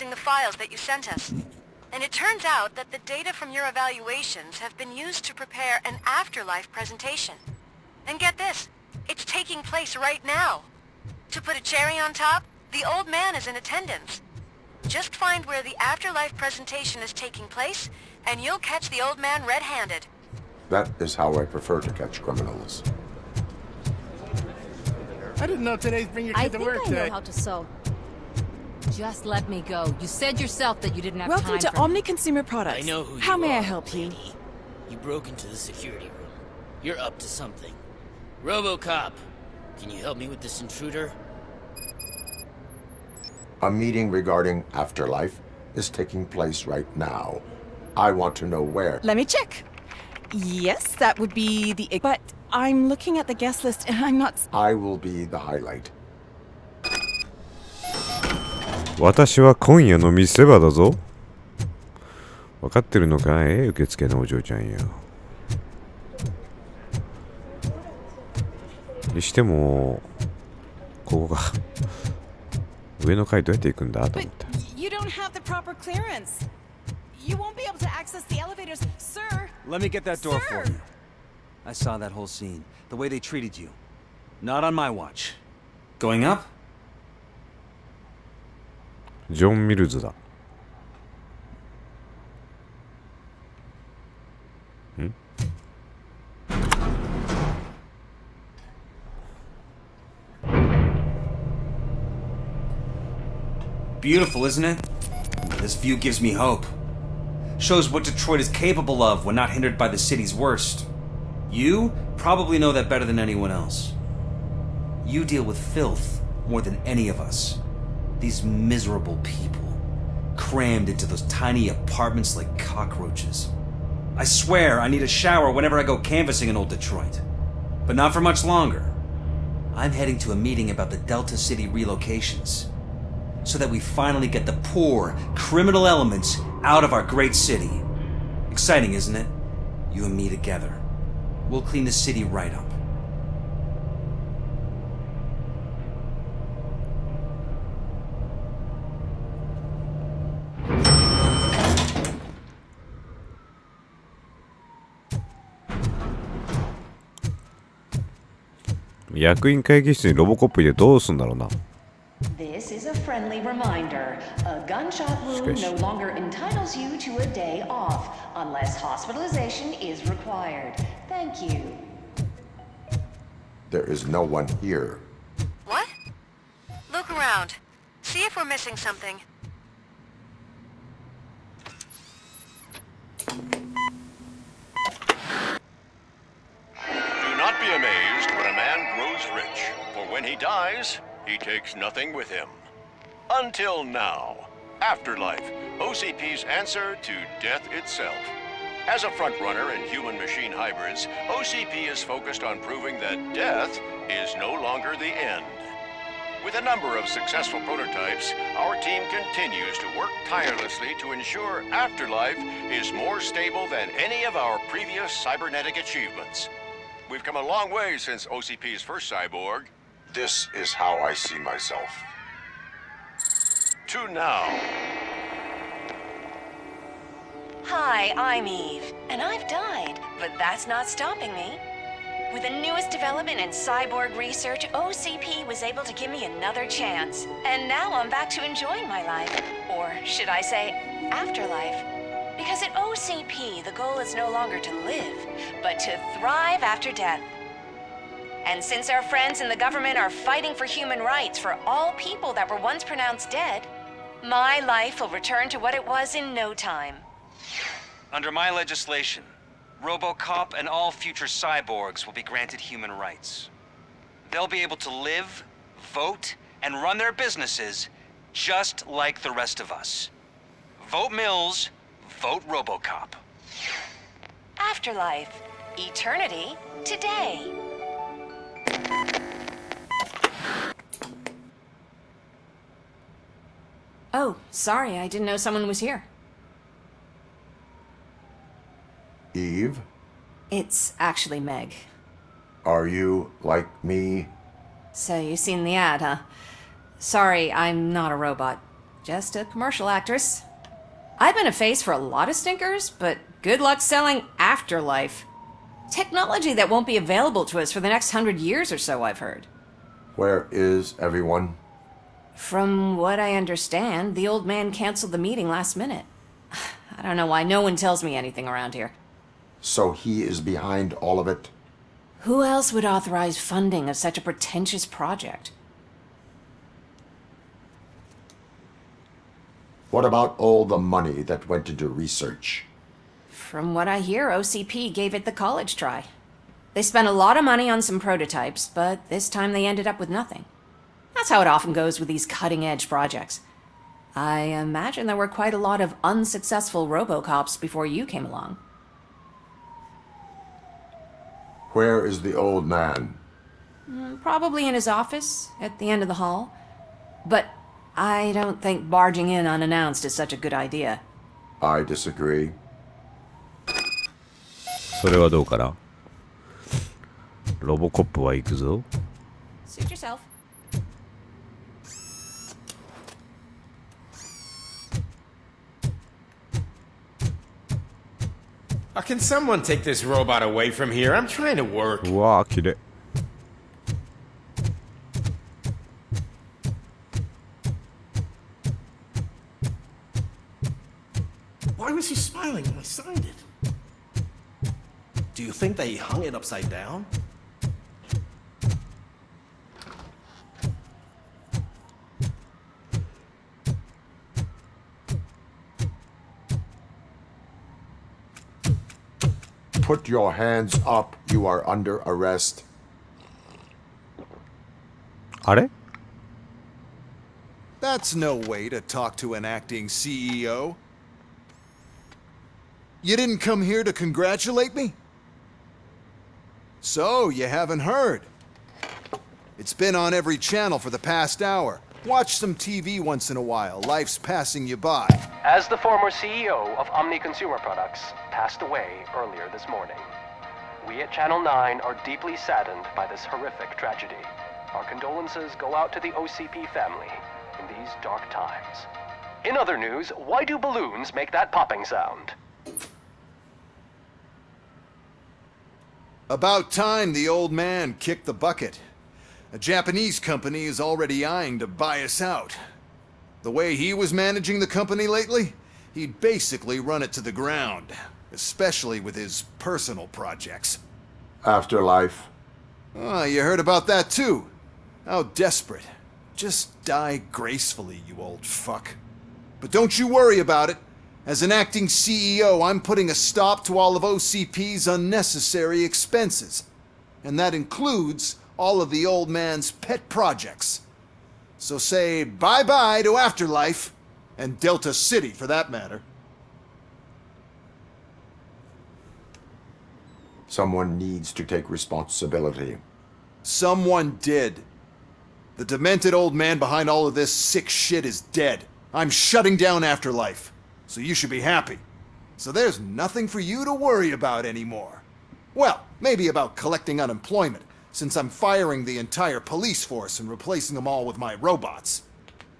The files that you sent us. And it turns out that the data from your evaluations have been used to prepare an afterlife presentation. And get this, it's taking place right now. To put a cherry on top, the old man is in attendance. Just find where the afterlife presentation is taking place, and you'll catch the old man red-handed. That is how I prefer to catch criminals. I didn't know today's bring your kid to work I think I day. know how to sew. Just let me go. You said yourself that you didn't have Welcome time to Omni Consumer Products. I know who How you may are, I help you? lady. You broke into the security room. You're up to something. RoboCop, can you help me with this intruder? A meeting regarding afterlife is taking place right now. I want to know where. Let me check. Yes, that would be the... But I'm looking at the guest list and I'm not... I will be the highlight. 私は今夜の見せ場だぞ。分かってるのかい、受付のお嬢ちゃんよ。にしてもここが上の階どうやって行くんだと思った。 You don't have the proper clearance. You won't be able to access the elevators, sir. Let me get that door for you. I saw that whole scene. The way they treated you. Not on my watch. Going up? ジョン・ミルズだ。ん？ Beautiful, isn't it? This view gives me hope. Shows what Detroit is capable of when not hindered by the city's worst. You probably know that better than anyone else. You deal with filth more than any of us. These miserable people, crammed into those tiny apartments like cockroaches. I swear I need a shower whenever I go canvassing in old Detroit. But not for much longer. I'm heading to a meeting about the Delta City relocations, so that we finally get the poor, criminal elements out of our great city. Exciting, isn't it? You and me together. We'll clean the city right up. This is a friendly reminder. A gunshot wound no longer entitles you to a day off, unless hospitalization is required. Thank you. There is no one here. What? Look around. See if we're missing something. Do not be amazed when a man grows rich, for when he dies, he takes nothing with him. Until now. Afterlife, OCP's answer to death itself. As a frontrunner in human-machine hybrids, OCP is focused on proving that death is no longer the end. With a number of successful prototypes, our team continues to work tirelessly to ensure Afterlife is more stable than any of our previous cybernetic achievements. We've come a long way since OCP's first cyborg. This is how I see myself. To now. Hi, I'm Eve, and I've died, but that's not stopping me. With the newest development in cyborg research, OCP was able to give me another chance. And now I'm back to enjoying my life. Or should I say, afterlife. Because at OCP, the goal is no longer to live, but to thrive after death. And since our friends in the government are fighting for human rights for all people that were once pronounced dead, my life will return to what it was in no time. Under my legislation, RoboCop and all future cyborgs will be granted human rights. They'll be able to live, vote, and run their businesses just like the rest of us. Vote Mills, vote RoboCop. Afterlife. Eternity. Today. Oh, sorry, I didn't know someone was here. Eve? It's actually Meg. Are you like me? So you've seen the ad, huh? Sorry, I'm not a robot. Just a commercial actress. I've been a face for a lot of stinkers, but good luck selling Afterlife. Technology that won't be available to us for the next 100 years or so, I've heard. Where is everyone? From what I understand, the old man canceled the meeting last minute. I don't know why no one tells me anything around here. So he is behind all of it? Who else would authorize funding of such a pretentious project? What about all the money that went into research? From what I hear, OCP gave it the college try. They spent a lot of money on some prototypes, but this time they ended up with nothing. That's how it often goes with these cutting-edge projects. I imagine there were quite a lot of unsuccessful RoboCops before you came along. Where is the old man? Probably in his office, at the end of the hall. But I don't think barging in unannounced is such a good idea. I disagree. それはどうかな？ロボコップは行くぞ。Suit yourself. Can someone take this robot away from here? I'm trying to work. うわー、綺麗。Why was he smiling when I signed it? Do you think they hung it upside down? Put your hands up. You are under arrest. あれ？ That's no way to talk to an acting CEO. You didn't come here to congratulate me? So, you haven't heard. It's been on every channel for the past hour. Watch some TV once in a while. Life's passing you by. As the former CEO of Omni Consumer Products passed away earlier this morning, we at Channel 9 are deeply saddened by this horrific tragedy. Our condolences go out to the OCP family in these dark times. In other news, why do balloons make that popping sound? About time the old man kicked the bucket. A Japanese company is already eyeing to buy us out. The way he was managing the company lately, he'd basically run it to the ground, especially with his personal projects. Afterlife. Oh, you heard about that too. How desperate. Just die gracefully, you old fuck. But don't you worry about it. As an acting CEO, I'm putting a stop to all of OCP's unnecessary expenses. And that includes all of the old man's pet projects. So say bye-bye to Afterlife, and Delta City for that matter. Someone needs to take responsibility. Someone did. The demented old man behind all of this sick shit is dead. I'm shutting down Afterlife. So you should be happy. So there's nothing for you to worry about anymore. Well, maybe about collecting unemployment, since I'm firing the entire police force and replacing them all with my robots.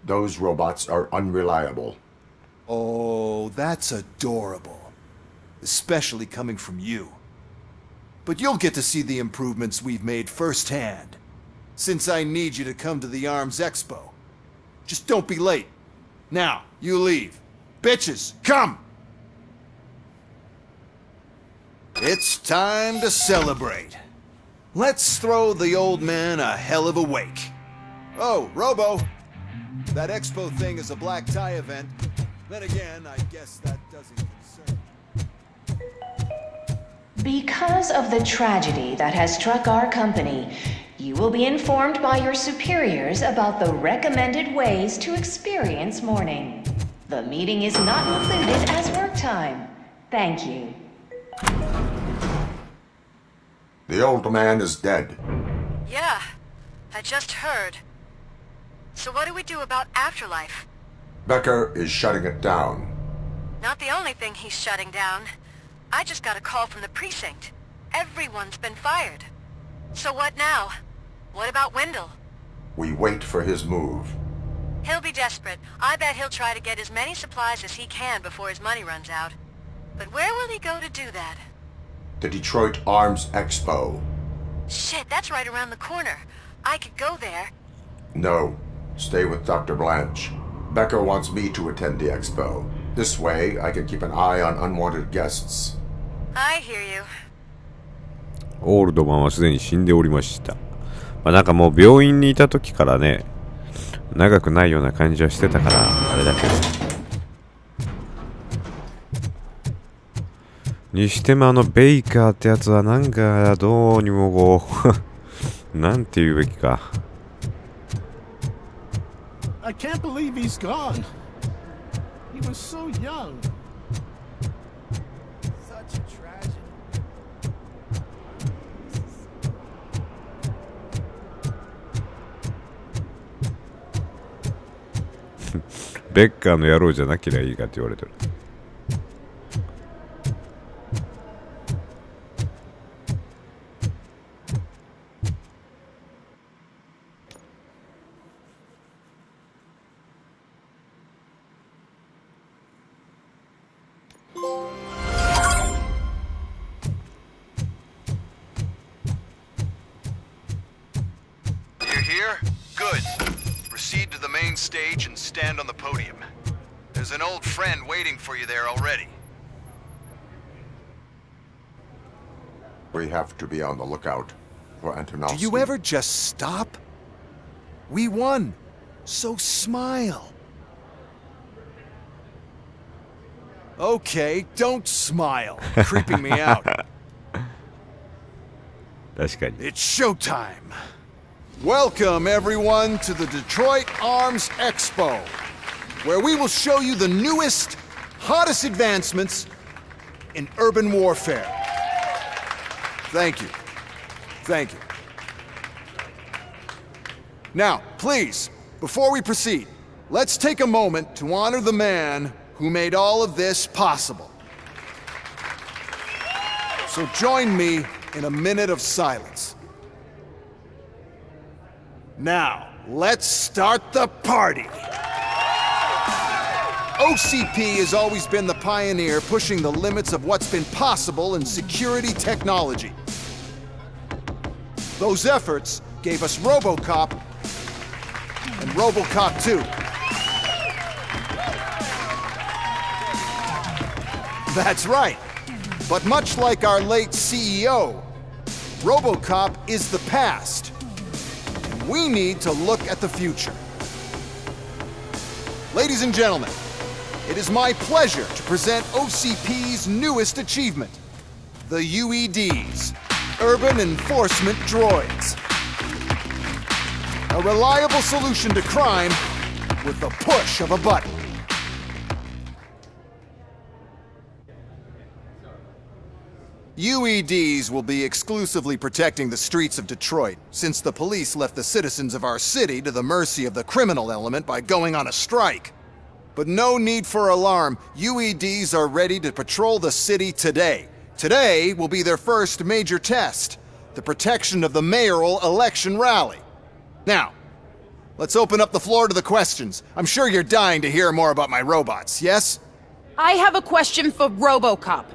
Those robots are unreliable. Oh, that's adorable. Especially coming from you. but you'll get to see the improvements we've made firsthand. Since I need you to come to the Arms Expo. Just don't be late. Now, you leave. Bitches, come! It's time to celebrate. Let's throw the old man a hell of a wake. Oh, Robo! That expo thing is a black tie event. Then again, I guess that doesn't concern. Because of the tragedy that has struck our company, you will be informed by your superiors about the recommended ways to experience mourning. The meeting is not included as work time. Thank you. The old man is dead. Yeah, I just heard. So what do we do about Afterlife? Becker is shutting it down. Not the only thing he's shutting down. I just got a call from the precinct. Everyone's been fired. So what now? What about Wendell? We wait for his move. He'll be desperate. I bet he'll try to get as many supplies as he can before his money runs out. But where will he go to do that? The Detroit Arms Expo. Shit, that's right around the corner. I could go there. No. Stay with Dr. Blanche. Becker wants me to attend the expo. This way, I can keep an eye on unwanted guests. I hear you. オールドマンはすでに死んでおりました。まあ、なんかもう病院にいた時からね、長くないような感じはしてたからあれだけど。にしてもベイカーってやつはなんかどうにもこうなんて言うべきか。I can't believe he's gone. He was so young. Such a tragedy. ベッカーの野郎じゃなければいいかって言われてる。Proceed to the main stage and stand on the podium. There's an old friend waiting for you there already. We have to be on the lookout for Antonovsky. Do you ever just stop? We won, so smile. Okay, don't smile. Creeping me out. 確かに。 It's showtime. Welcome, everyone, to the Detroit Arms Expo, where we will show you the newest, hottest advancements in urban warfare. Thank you. Thank you. Now, please, before we proceed, let's take a moment to honor the man who made all of this possible. So join me in a minute of silence. Now, let's start the party! OCP has always been the pioneer pushing the limits of what's been possible in security technology. Those efforts gave us RoboCop and RoboCop 2. That's right. But much like our late CEO, RoboCop is the past. We need to look at the future. Ladies and gentlemen, it is my pleasure to present OCP's newest achievement, the UEDs, Urban Enforcement Droids. A reliable solution to crime with the push of a button. UEDs will be exclusively protecting the streets of Detroit, since the police left the citizens of our city to the mercy of the criminal element by going on a strike. But no need for alarm. UEDs are ready to patrol the city today. Today will be their first major test, the protection of the mayoral election rally. Now, let's open up the floor to the questions. I'm sure you're dying to hear more about my robots, yes? I have a question for RoboCop.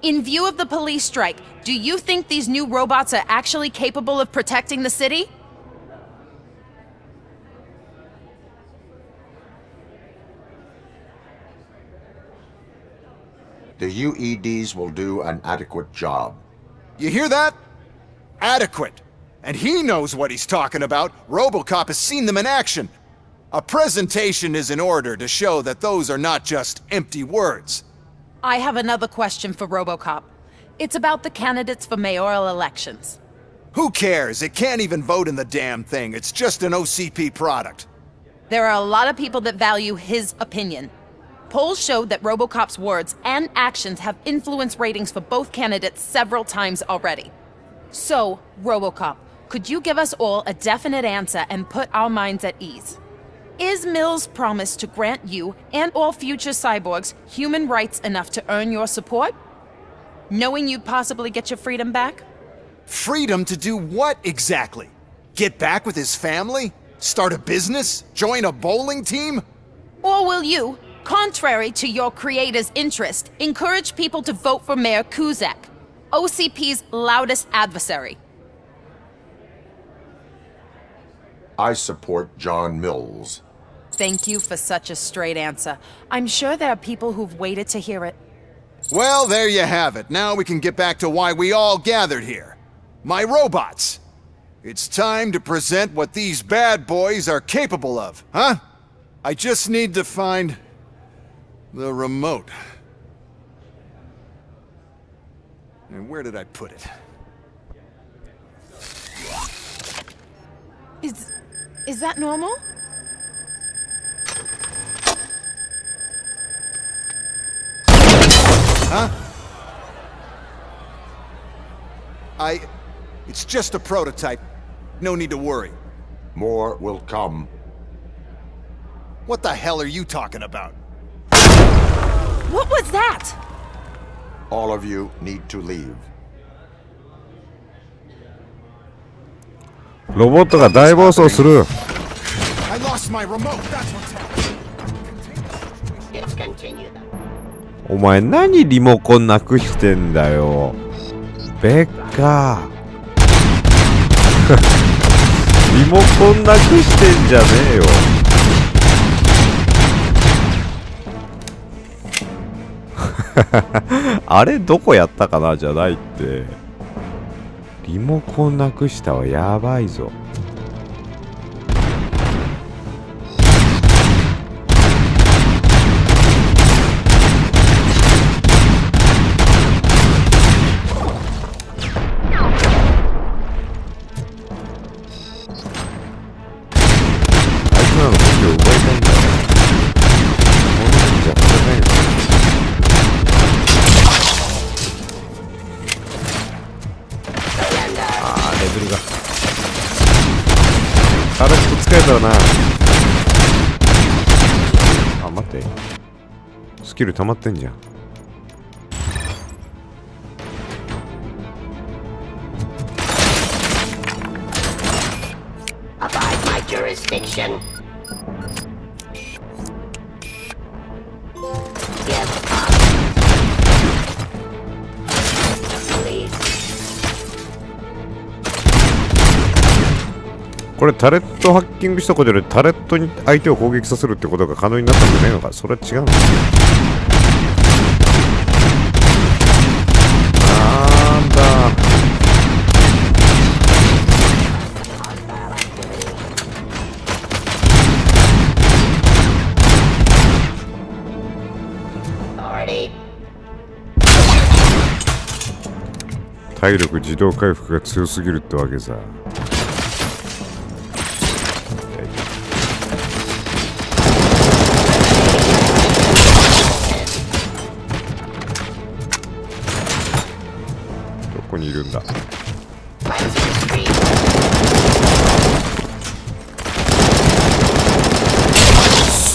In view of the police strike, do you think these new robots are actually capable of protecting the city? The UEDs will do an adequate job. You hear that? Adequate. And he knows what he's talking about. RoboCop has seen them in action. A presentation is in order to show that those are not just empty words. I have another question for RoboCop. It's about the candidates for mayoral elections. Who cares? It can't even vote in the damn thing. It's just an OCP product. There are a lot of people that value his opinion. Polls showed that RoboCop's words and actions have influenced ratings for both candidates several times already. So, RoboCop, could you give us all a definite answer and put our minds at ease? Is Mills' promise to grant you and all future cyborgs human rights enough to earn your support? Knowing you'd possibly get your freedom back? Freedom to do what exactly? Get back with his family? Start a business? Join a bowling team? Or will you, contrary to your creator's interest, encourage people to vote for Mayor Kuzak, OCP's loudest adversary? I support John Mills. Thank you for such a straight answer. I'm sure there are people who've waited to hear it. Well, there you have it. Now we can get back to why we all gathered here. My robots. It's time to present what these bad boys are capable of, huh? I just need to find the remote. And where did I put it? Is that normal? Huh? It's just a prototype. No need to worry. More will come. What the hell are you talking about? What was that? All of you need to leave. ロボットが大暴走する。 I lost my remote. That's what's happening. Let's continue. お前何リモコンなくしてんだよ。ベッカー。リモコンなくしてんじゃねえよ。あれどこやったかなじゃないって。リモコンなくしたはやばいぞ。あ、待って。スキル溜まってんじゃん。Abide my jurisdiction. Give up. Please. これタレットハッキングしたことでタレットに相手を攻撃させるってことが可能になったんじゃないのか。それは違うの。なんだ。体力自動回復が強すぎるってわけさ。どこにいるんだ。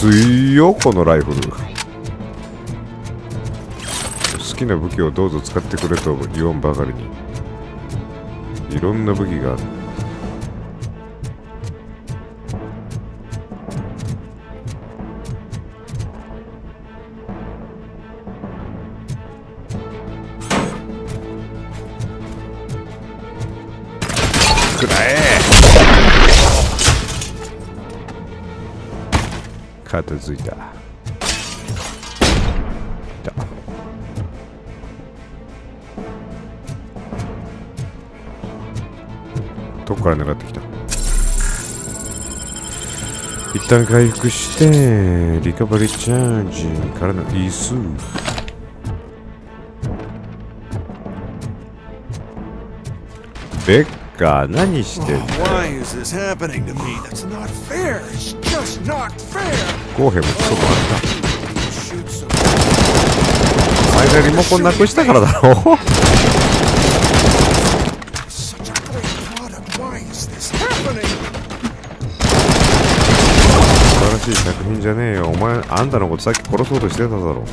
強っこのライフル。好きな武器をどうぞ使ってくれと言わんばかりにいろんな武器がある。くらえ。片付いた。どこから狙ってきた。一旦回復してリカバリーチャージからの椅子。ベッカー何してんの。ゴーヘムクソもあった。お前がリモコンなくしたからだろ。素晴らしい作品じゃねえよ。お前あんたのことさっき殺そうとしてただろ。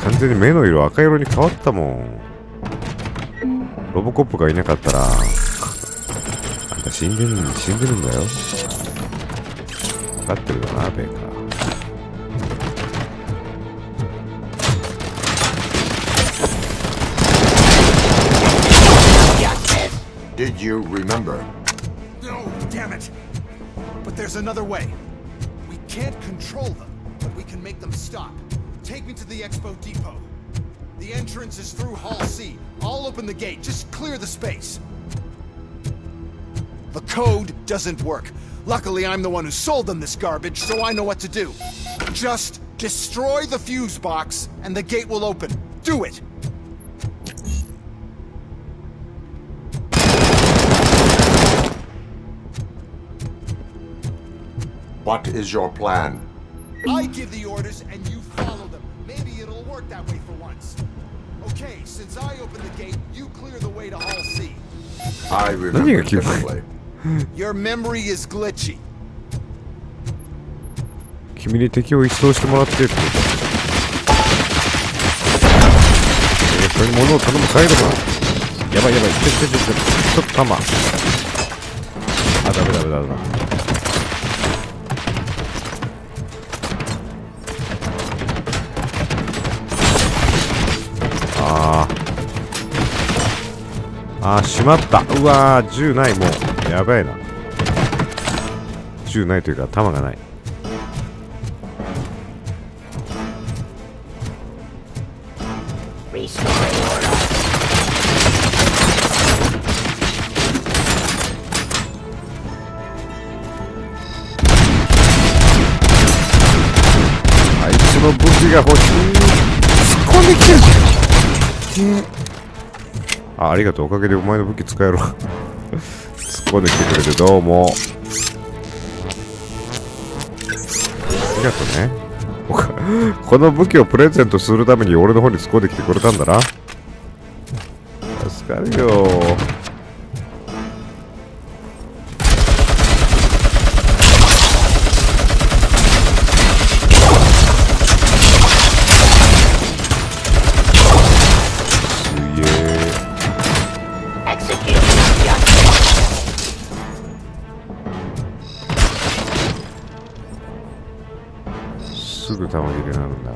完全に目の色赤色に変わったもん。ロボコップがいなかったらあんた死んでるんだよ。分かってるよな、ベーカー。Did you remember? No, damn it. But there's another way. We can't control them, but we can make them stop. Take me to the Expo Depot. The entrance is through Hall C. I'll open the gate. Just clear the space. The code doesn't work. Luckily, I'm the one who sold them this garbage, so I know what to do. Just destroy the fuse box, and the gate will open. Do it! What is your plan? I give the orders, and you follow them. Maybe it'll work that way for once. Okay, since I opened the gate, you clear the way to Hall C. I remember differently. Your memory is glitchy. 君に敵を一掃してもらってって。それに物を頼むサイドマン。やばい。ちょっと弾。あ、ダメ。しまった。うわー、銃ない。もうやばいな。銃ないというか弾がない。あいつの武器が欲しい。突っ込んできてる。ありがとう。おかげでお前の武器使えろ。突っ込んできてくれてどうも。ありがとうね。この武器をプレゼントするために俺の方に突っ込んできてくれたんだな。助かるよ。すぐ弾切れになるんだ。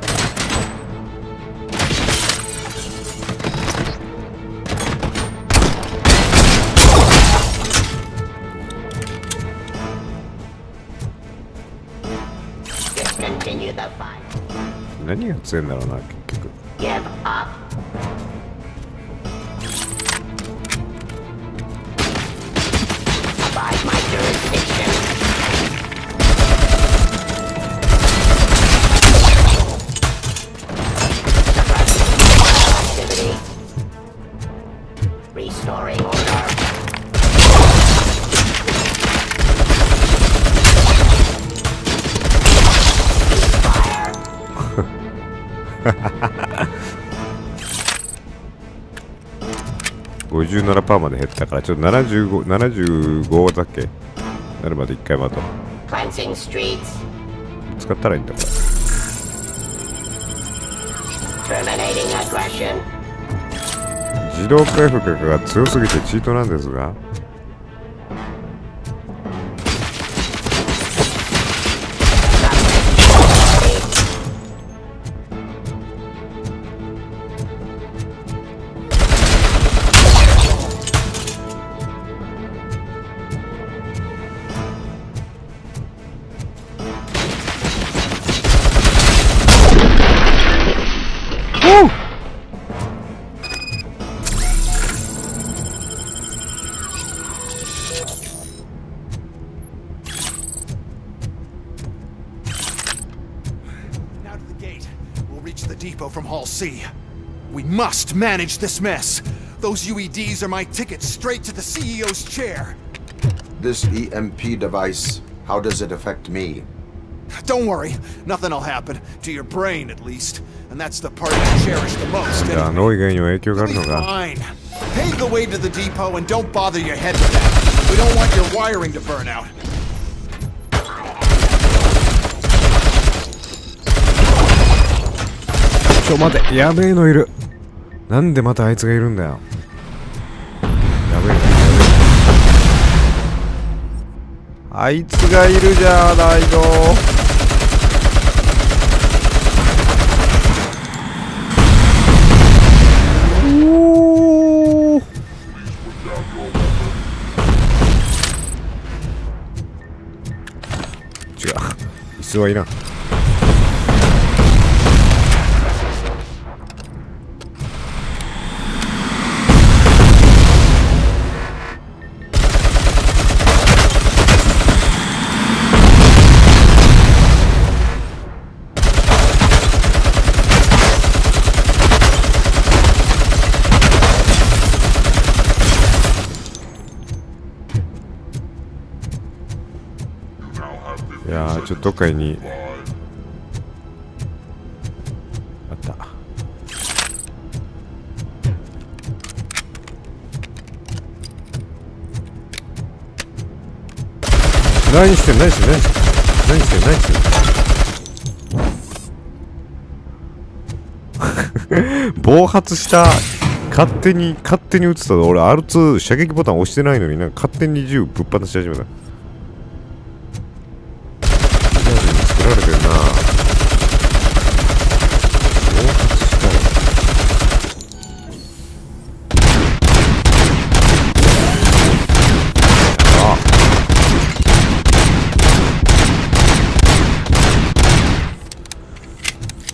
何が強いんだろうな、結局。57% まで減ったから、ちょっと75だっけなるまで一回待とう。使ったらいいんだこれ。自動回復が強すぎてチートなんですが、depot from Hall C. We must manage this mess. Those UEDs are my ticket straight to the CEO's chair. This EMP device, how does it affect me? Don't worry, nothing'll happen. To your brain, at least. And that's the part you cherish the most. You'll be fine. Pave the way to the depot and don't bother your head with that. We don't want your wiring to burn out. ちょ待て、やべえのいる。なんでまたあいつがいるんだよ。やべえ。あいつがいるじゃないの。おー。違う。椅子はいらん。いやー、ちょっとどっかにあった。何してん何してん何してん何してん何してん暴発した。勝手に撃つと俺 R2 射撃ボタン押してないのになんか勝手に銃ぶっ放し始めた。作られてるな。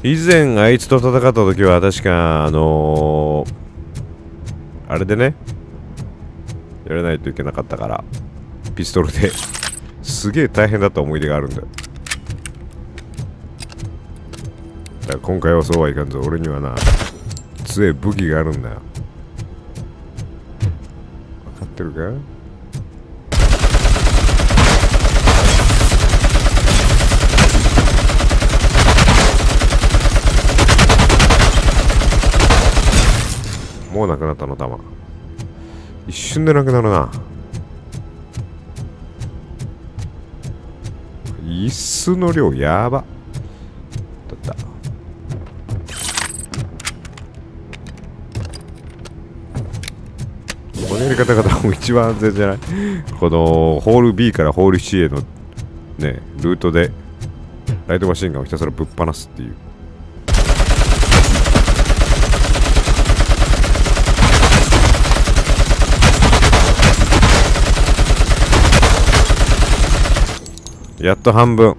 以前あいつと戦った時は確かあれでねやらないといけなかったからピストルですげえ大変だった思い出があるんだよ。だから今回はそうはいかんぞ。俺にはな強い武器があるんだよ。分かってるか。もうなくなったの弾。一瞬でなくなるな。椅子の量やば。だった。このやり方がもう一番安全じゃない？このホール B からホール C へのねルートでライトマシンガンをひたすらぶっ放すっていう。やっと半分。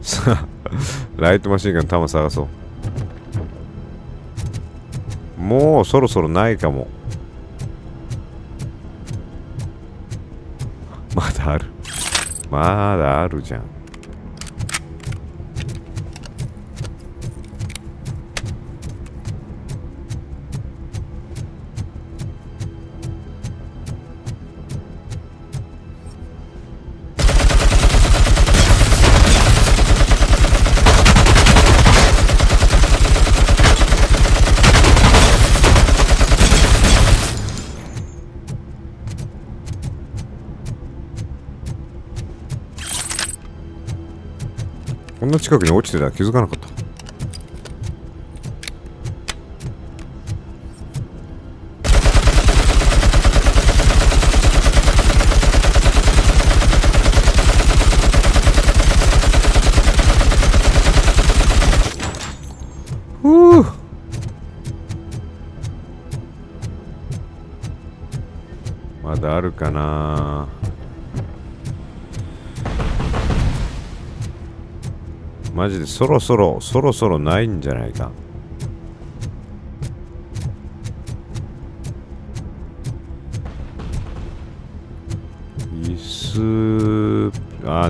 さあ、ライトマシンガン弾探そう。もうそろそろないかも。まだある。まだあるじゃん。こんな近くに落ちてたら気づかなかった。まだあるかな。マジでそろそろないんじゃないか。椅子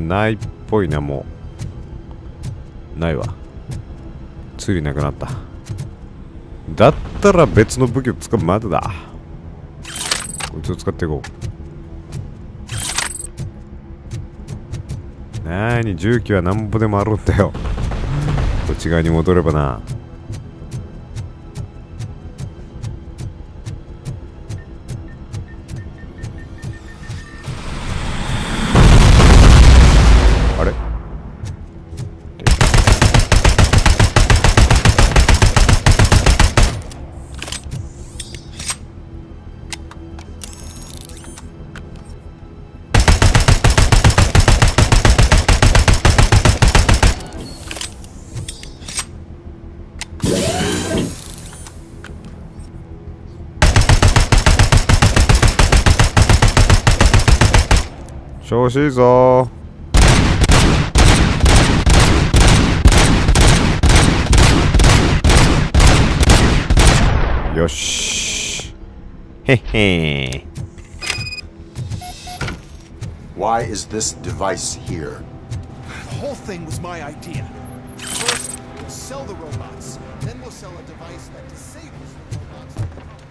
ないっぽいな。もないわ。ついになくなった。だったら別の武器を使うまでだ。こいつを使っていこう。なーに、重機はなんぼでもあるんだよ。こっち側に戻ればな。あれ？調子いいぞー。よし。へへ。Why is this device here? The whole thing was my idea. First, we'll sell the robots. Then we'll sell a device that disables the robots to the competition.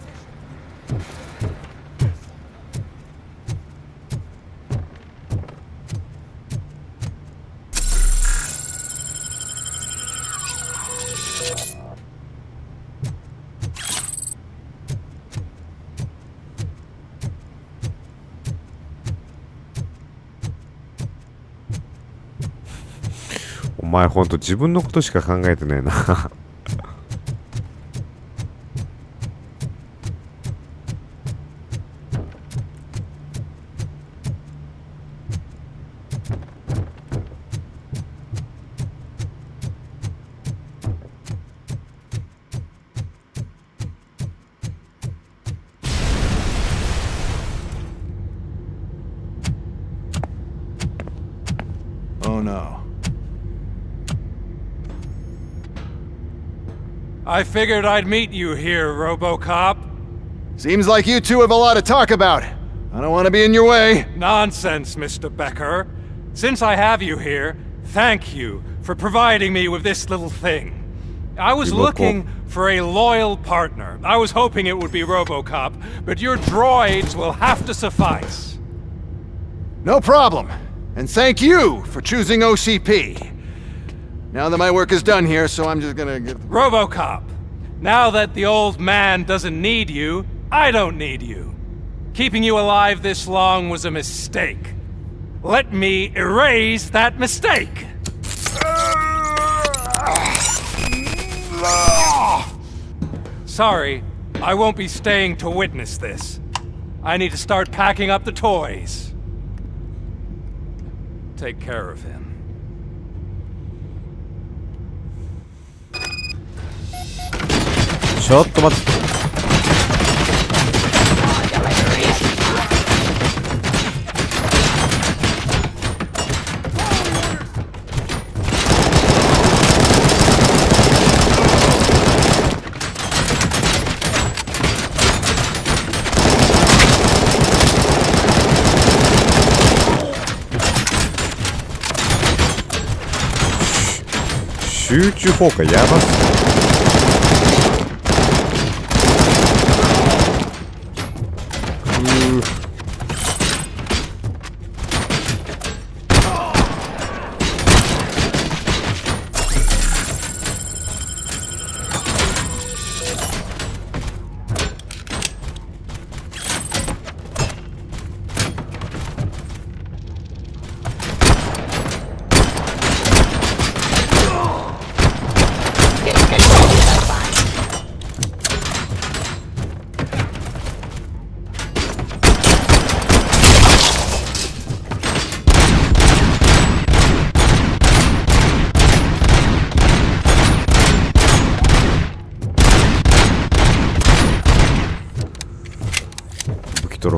お前ほんと自分のことしか考えてねえな。Oh no. I figured I'd meet you here, RoboCop. Seems like you two have a lot to talk about. I don't want to be in your way. Nonsense, Mr. Becker. Since I have you here, thank you for providing me with this little thing. I was looking for a loyal partner. I was hoping it would be RoboCop, but your droids will have to suffice. No problem. And thank you for choosing OCP. Now that my work is done here, so I'm just gonna get... RoboCop, now that the old man doesn't need you, I don't need you. Keeping you alive this long was a mistake. Let me erase that mistake! Sorry, I won't be staying to witness this. I need to start packing up the toys. Take care of him. ちょっと待って。集中砲火やばっすね。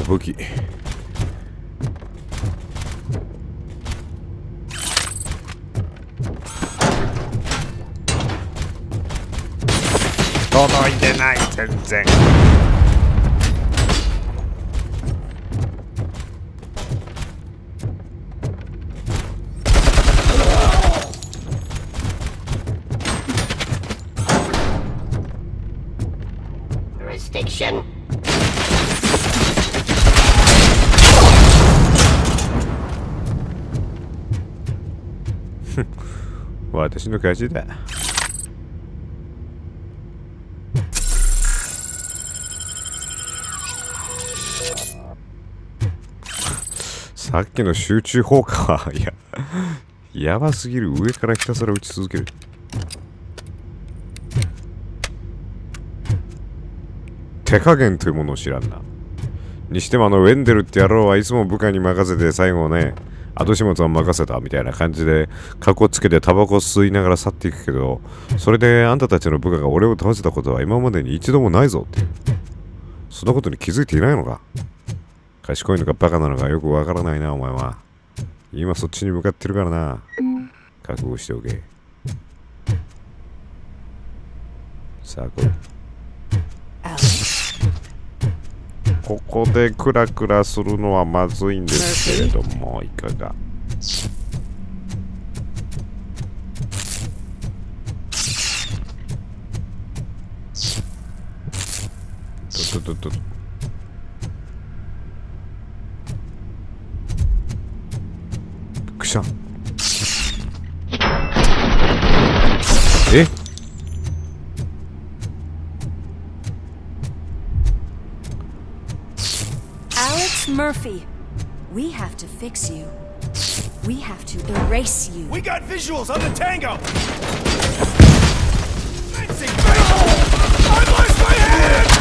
武器届いてない全然。私の勝ちだ。さっきの集中砲火は、やばすぎる。上からひたすら撃ち続ける。手加減というものを知らんな。にしてもウェンデルって野郎はいつも部下に任せて最後ね、後始末は任せたみたいな感じでカッコつけてタバコ吸いながら去っていくけど、それであんたたちの部下が俺を倒せたことは今までに一度もないぞっていう。そんなことに気づいていないのか。賢いのかバカなのかよくわからないなお前は。今そっちに向かってるからな。覚悟しておけ。さあ来い。ここでクラクラするのはまずいんですけれども、いかが。くしゃ。えMurphy, we have to fix you. We have to erase you. We got visuals on the tango! Fencing! I lost my hand!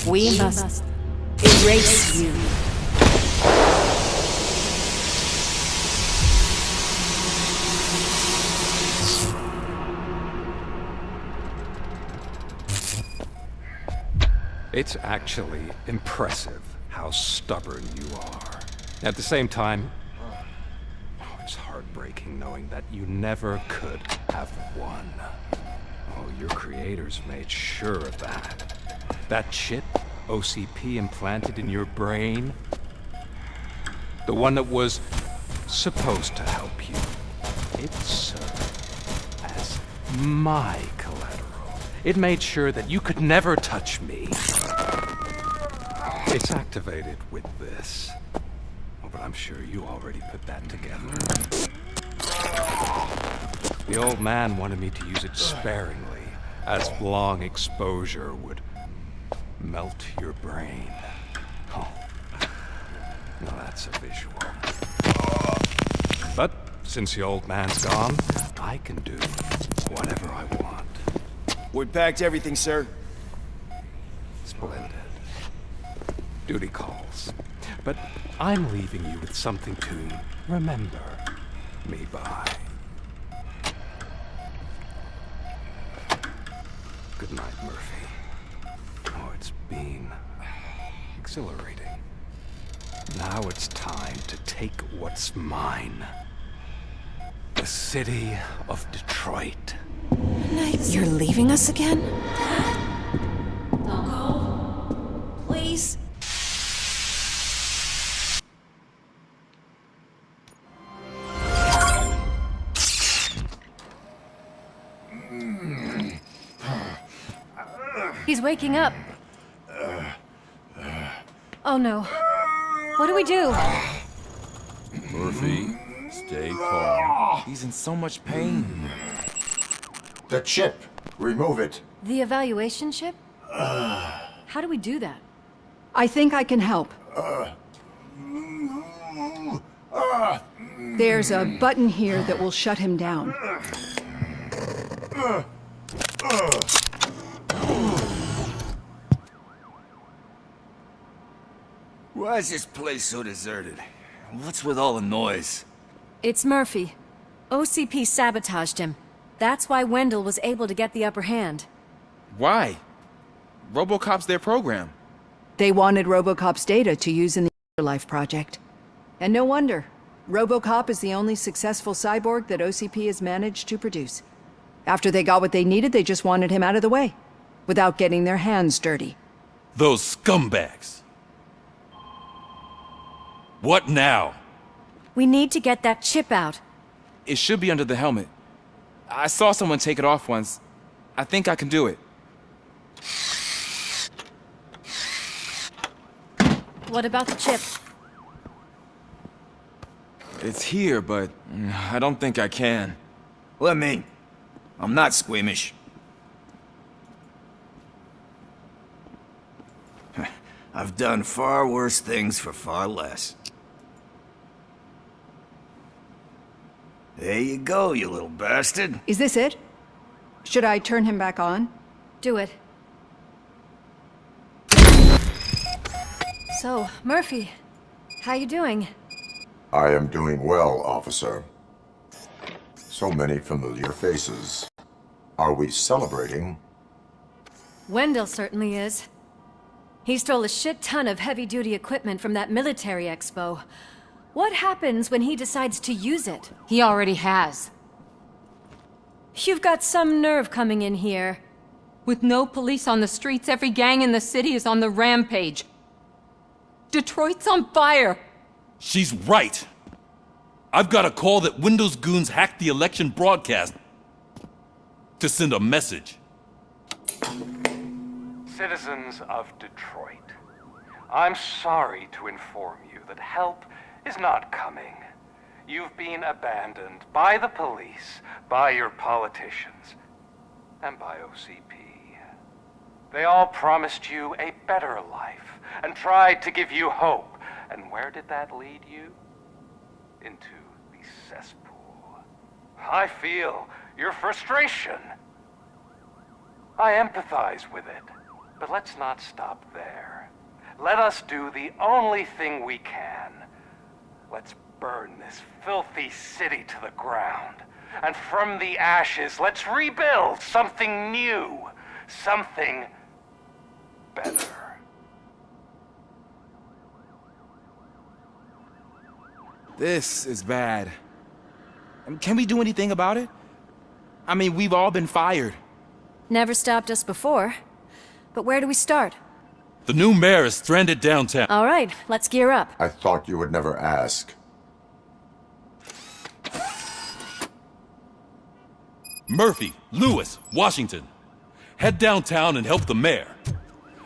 We must erase you. It's actually impressive how stubborn you are. At the same time, it's heartbreaking knowing that you never could have won. Oh, your creators made sure of that. That chip OCP implanted in your brain, the one that was supposed to help you, it served as my collateral. It made sure that you could never touch me. It's activated with this. Oh, but I'm sure you already put that together. The old man wanted me to use it sparingly, as long exposure would melt your brain. Oh, now that's a visual. But since the old man's gone, I can do whatever I want. We packed everything, sir. Splendid. Duty calls. But I'm leaving you with something to remember me by. Good night, Murphy. Oh, it's been exhilarating. Now it's time to take what's mine. The city of Detroit. You're leaving us again? Don't go. Please. He's waking up. Oh no. What do we do? Murphy, stay calm. He's in so much pain. The chip. Remove it. The evaluation chip? How do we do that? I think I can help. There's a button here that will shut him down. Why is this place so deserted? What's with all the noise? It's Murphy. OCP sabotaged him. That's why Wendell was able to get the upper hand. Why? RoboCop's their program. They wanted RoboCop's data to use in the Afterlife project. And no wonder. RoboCop is the only successful cyborg that OCP has managed to produce. After they got what they needed, they just wanted him out of the way, without getting their hands dirty. Those scumbags. What now? We need to get that chip out. It should be under the helmet. I saw someone take it off once. I think I can do it. What about the chip? It's here, but I don't think I can. Let me. I'm not squeamish. I've done far worse things for far less. There you go, you little bastard. Is this it? Should I turn him back on? Do it. So, Murphy, how you doing? I am doing well, officer. So many familiar faces. Are we celebrating? Wendell certainly is. He stole a shit ton of heavy-duty equipment from that military expo. What happens when he decides to use it? He already has. You've got some nerve coming in here. With no police on the streets, every gang in the city is on the rampage. Detroit's on fire! She's right. I've got a call that Windows goons hacked the election broadcast to send a message. Citizens of Detroit, I'm sorry to inform you that help is not coming. You've been abandoned by the police, by your politicians, and by OCP. They all promised you a better life and tried to give you hope. And where did that lead you? Into the cesspool. I feel your frustration. I empathize with it. But let's not stop there. Let us do the only thing we can. Let's burn this filthy city to the ground. And from the ashes, let's rebuild something new. Something better. This is bad. Can we do anything about it? I mean, we've all been fired. Never stopped us before. But where do we start? The new mayor is stranded downtown. All right, let's gear up. I thought you would never ask. Murphy, Lewis, Washington. Head downtown and help the mayor.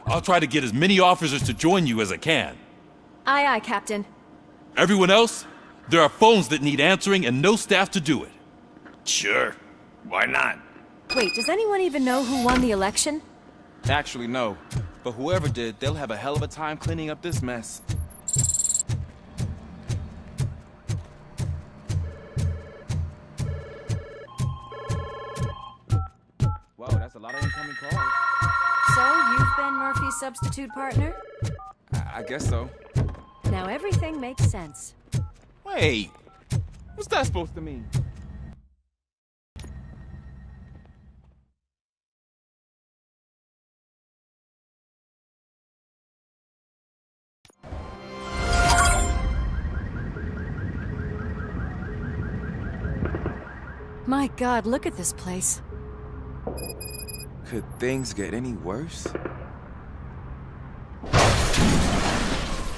I'll try to get as many officers to join you as I can. Aye, aye, Captain. Everyone else? There are phones that need answering and no staff to do it. Sure. Why not? Wait, does anyone even know who won the election? Actually, no. But whoever did, they'll have a hell of a time cleaning up this mess. Whoa, that's a lot of incoming calls. So, you've been Murphy's substitute partner? I guess so. Now everything makes sense. Wait, what's that supposed to mean? My God, look at this place. Could things get any worse?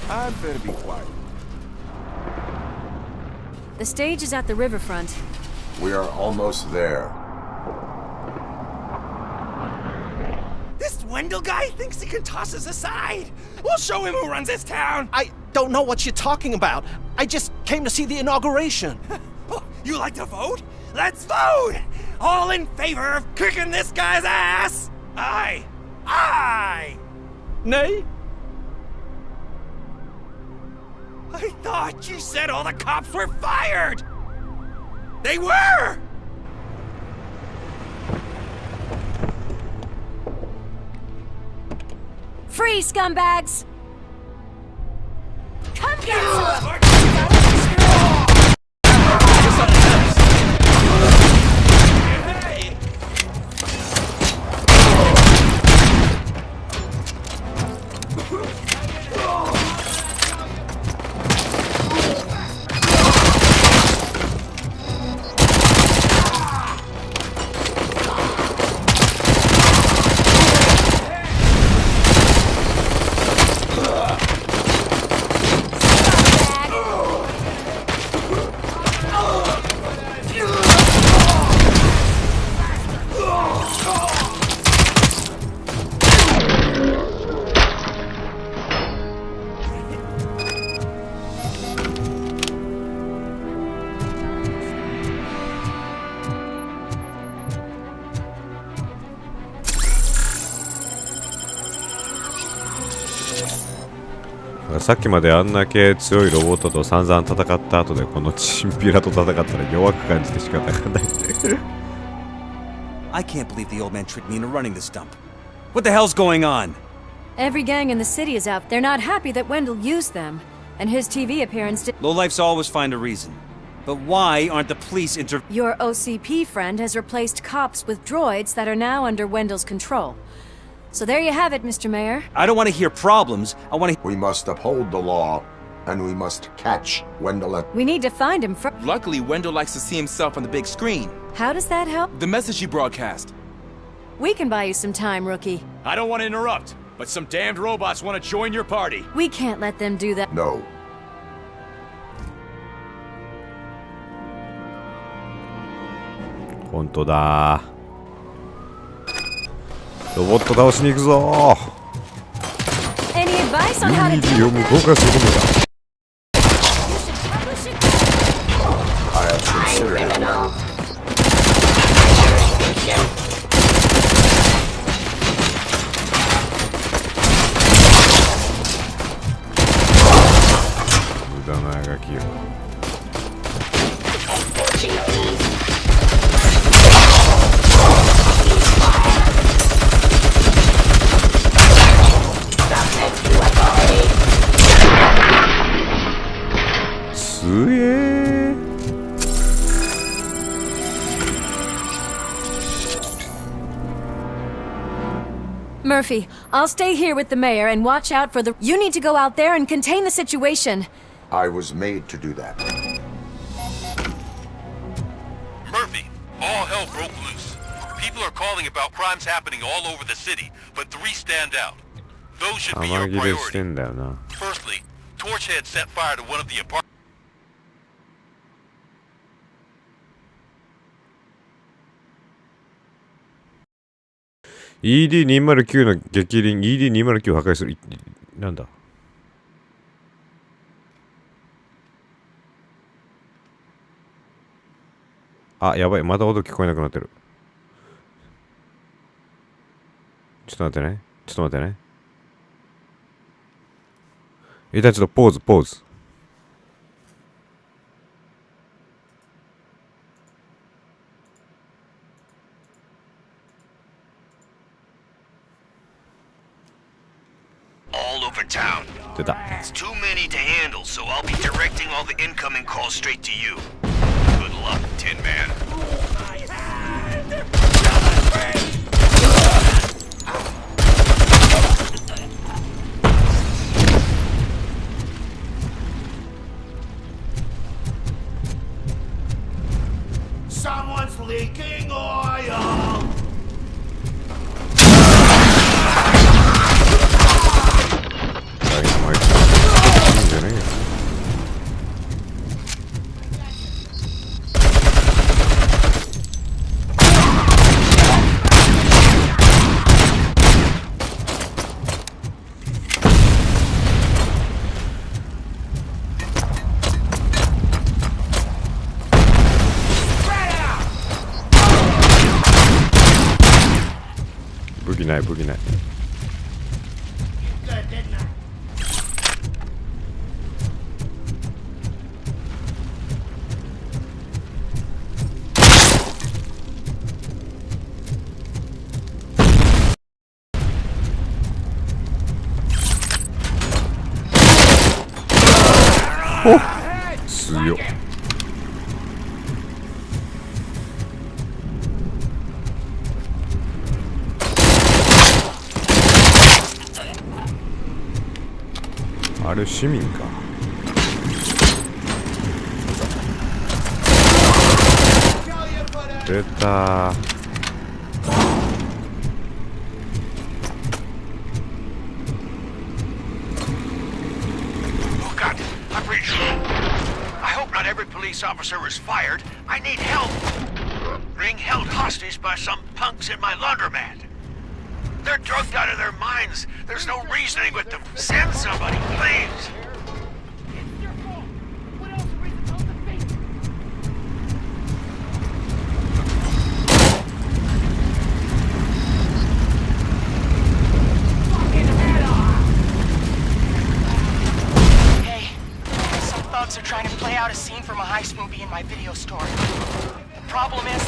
I'd better be quiet. The stage is at the riverfront. We are almost there. This Wendell guy thinks he can toss us aside. We'll show him who runs this town. I don't know what you're talking about. I just came to see the inauguration. Oh, you like to vote? Let's vote! All in favor of kicking this guy's ass? Aye! Aye! Nay? I thought you said all the cops were fired! They were! Free, scumbags! Come get some! Hey! さっきまであんだけ強いロボットと散々戦った後でこのチンピラと戦ったら弱く感じて仕方がないって。I can't believe the old man tricked me into running this dump. What the hell's going on? Every gang in the city is out. They're not happy that Wendell used them, and his TV appearance did. Lowlifes always find a reason. But why aren't the police Your OCP friend has replaced cops with droids that are now under Wendell's control. So there you have it, Mr. Mayor. I don't want to hear problems. I want to... We must uphold the law, and we must catch Wendell. We need to find him first. Luckily, Wendell likes to see himself on the big screen. How does that help? The message you broadcast. We can buy you some time, rookie. I don't want to interrupt, but some damned robots want to join your party. We can't let them do that. No. 本当だ。ロボット倒しに行くぞ。Any advice on how to ユニティを無効化することだ。I have considered it. 無駄なあがきよ。すげえ。Murphy, I'll stay here with the mayor and watch out for the... You need to go out there and contain the situation. I was made to do that. Murphy, all hell broke loose. People are calling about crimes happening all over the city, but 3 stand out. Those should be your priority. Firstly, Torchhead set fire to one of the apartments. ED209 の激鱗 ED209 を破壊する。なんだ。あ、やばい。また音聞こえなくなってる。ちょっと待ってね。ちょっと待ってね。一旦ちょっとポーズ、ポーズ。All over town. It's too many to handle, so I'll be directing all the incoming calls straight to you. Good luck, Tin Man. Someone's leaking oil! Boogie night, boogie night. Good, didn't I? Oh! 強っ。あれ市民か。出たー。Oh God, I'm pretty sure. I hope not every police officer is fired. I need help. Being held hostage by some punks in my laundromat. They're drugged out of their minds. There's no reasoning with them. Send somebody, please. trying to play out a scene from a heist movie in my video store. The problem is,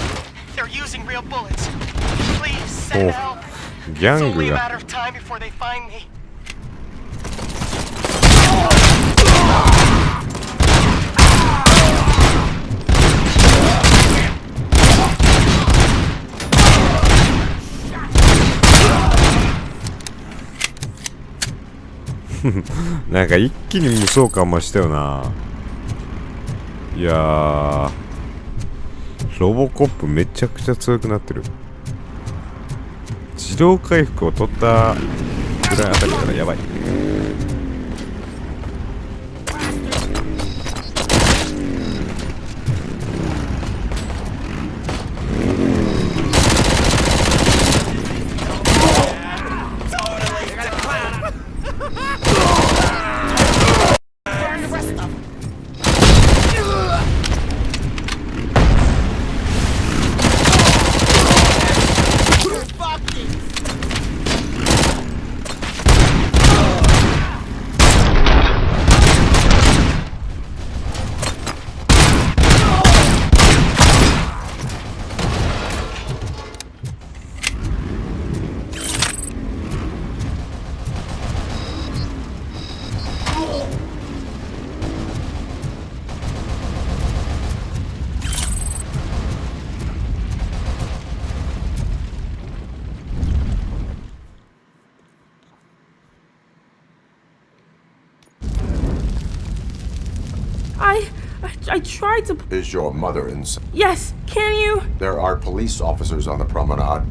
they're using real bullets. Please send help. It's only a matter of time before they find me. なんか一気に無双感増したよな。いやー、ロボコップめちゃくちゃ強くなってる。自動回復を取ったぐらいあたりからやばい。I tried to... Is your mother inside? Yes, can you? There are police officers on the promenade.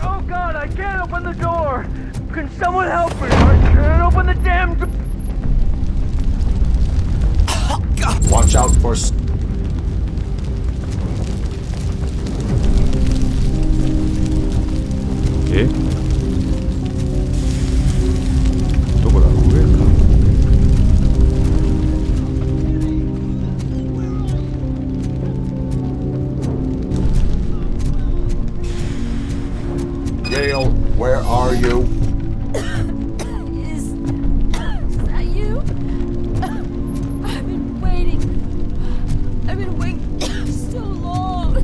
Oh God, I can't open the door! Can someone help me? I can't open the damn door! Watch out for... Eh? どこだ？上か。Gail, where are you? Is that you? I've been waiting. I've been waiting so long.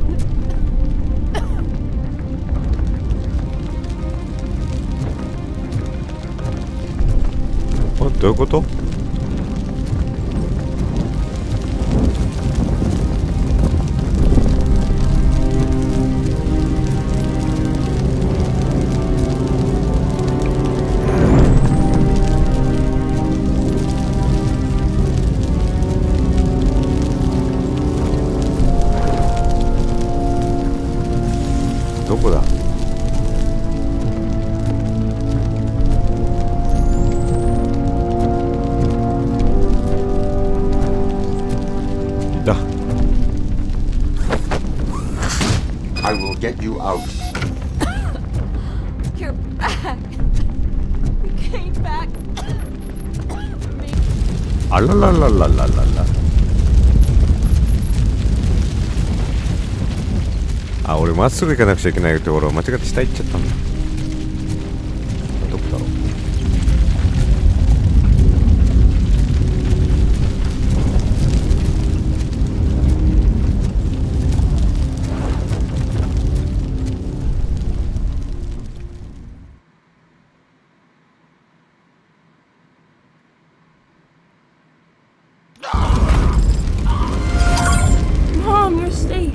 What? どういうこと？どこだ？いた。I will get you out. You're back. You came back. あららららららら。あ、俺まっすぐ行かなくちゃいけないところを間違って下行っちゃったんだ。どこだろう。Mom, you're safe.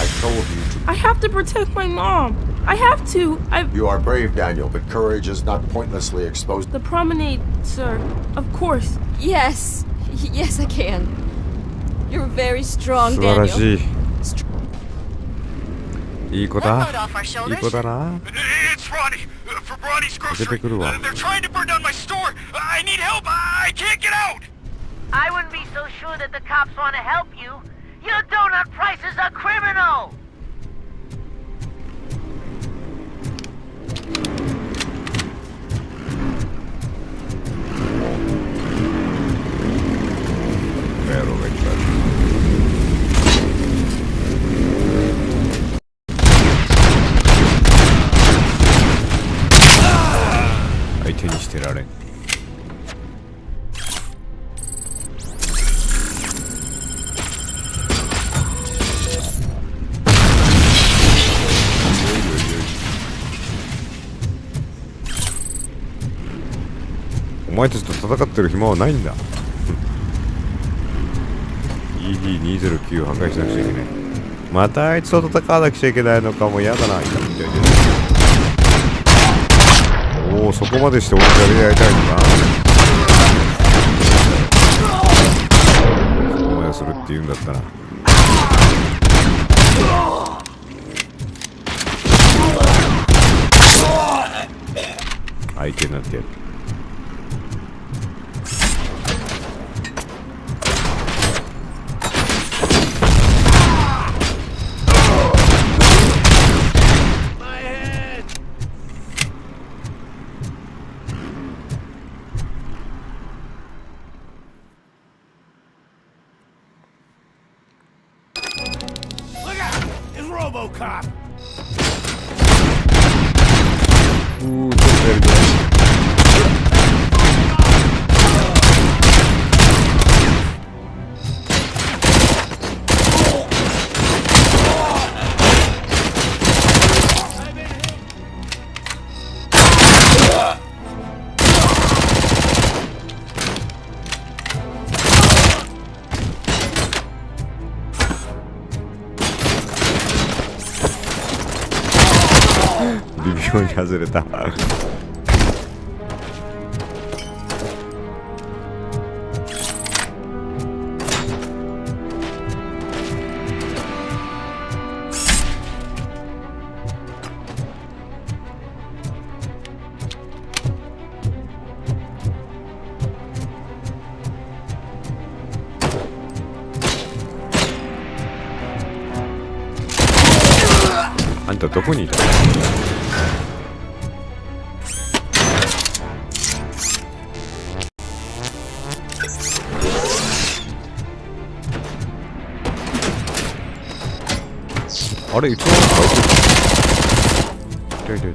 I told you to. I have to protect my mom. I have to. You are brave, Daniel, but courage is not pointlessly exposed. The promenade, sir. Of course. Yes. Yes, I can. You're very strong, 素晴ら Daniel. しい。いい子だ。いい子だな。 It's Ronnie from Ronnie's 出てくるわ。 They're trying to burn down my store. I need help. I can't get out. I wouldn't be so sure that the cops want to help you. Your donut price is a criminal! Vero vecchio. 相手にしてられん。お前たちと戦ってる暇はないんだ。ED209 破壊しなくちゃいけない。またあいつと戦わなくちゃいけないのかも嫌だな。おお、そこまでして俺じゃれ合いたいのか。そこまでするって言うんだったら。相手になってやる。RoboCop! ちょっとやりたい。微妙に外れた。あんたどこにいたの？あれ、いつも書いてる。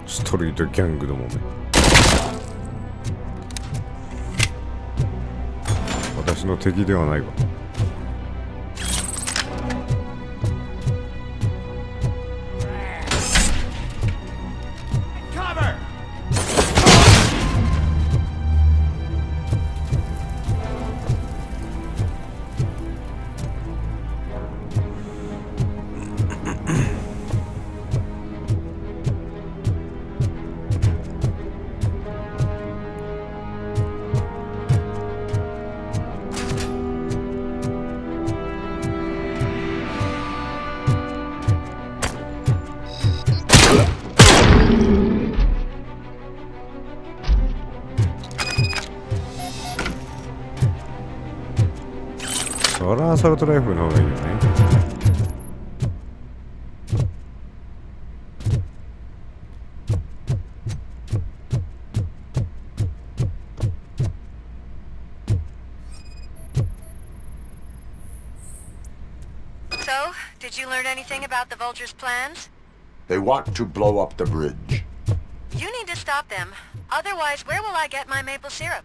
ストリートギャングのもめ。私の敵ではないわ。そらアサルトライフルの方がいいよね。So, did you learn anything about the Vulture's plans? They want to blow up the bridge. You need to stop them. Otherwise, where will I get my maple syrup?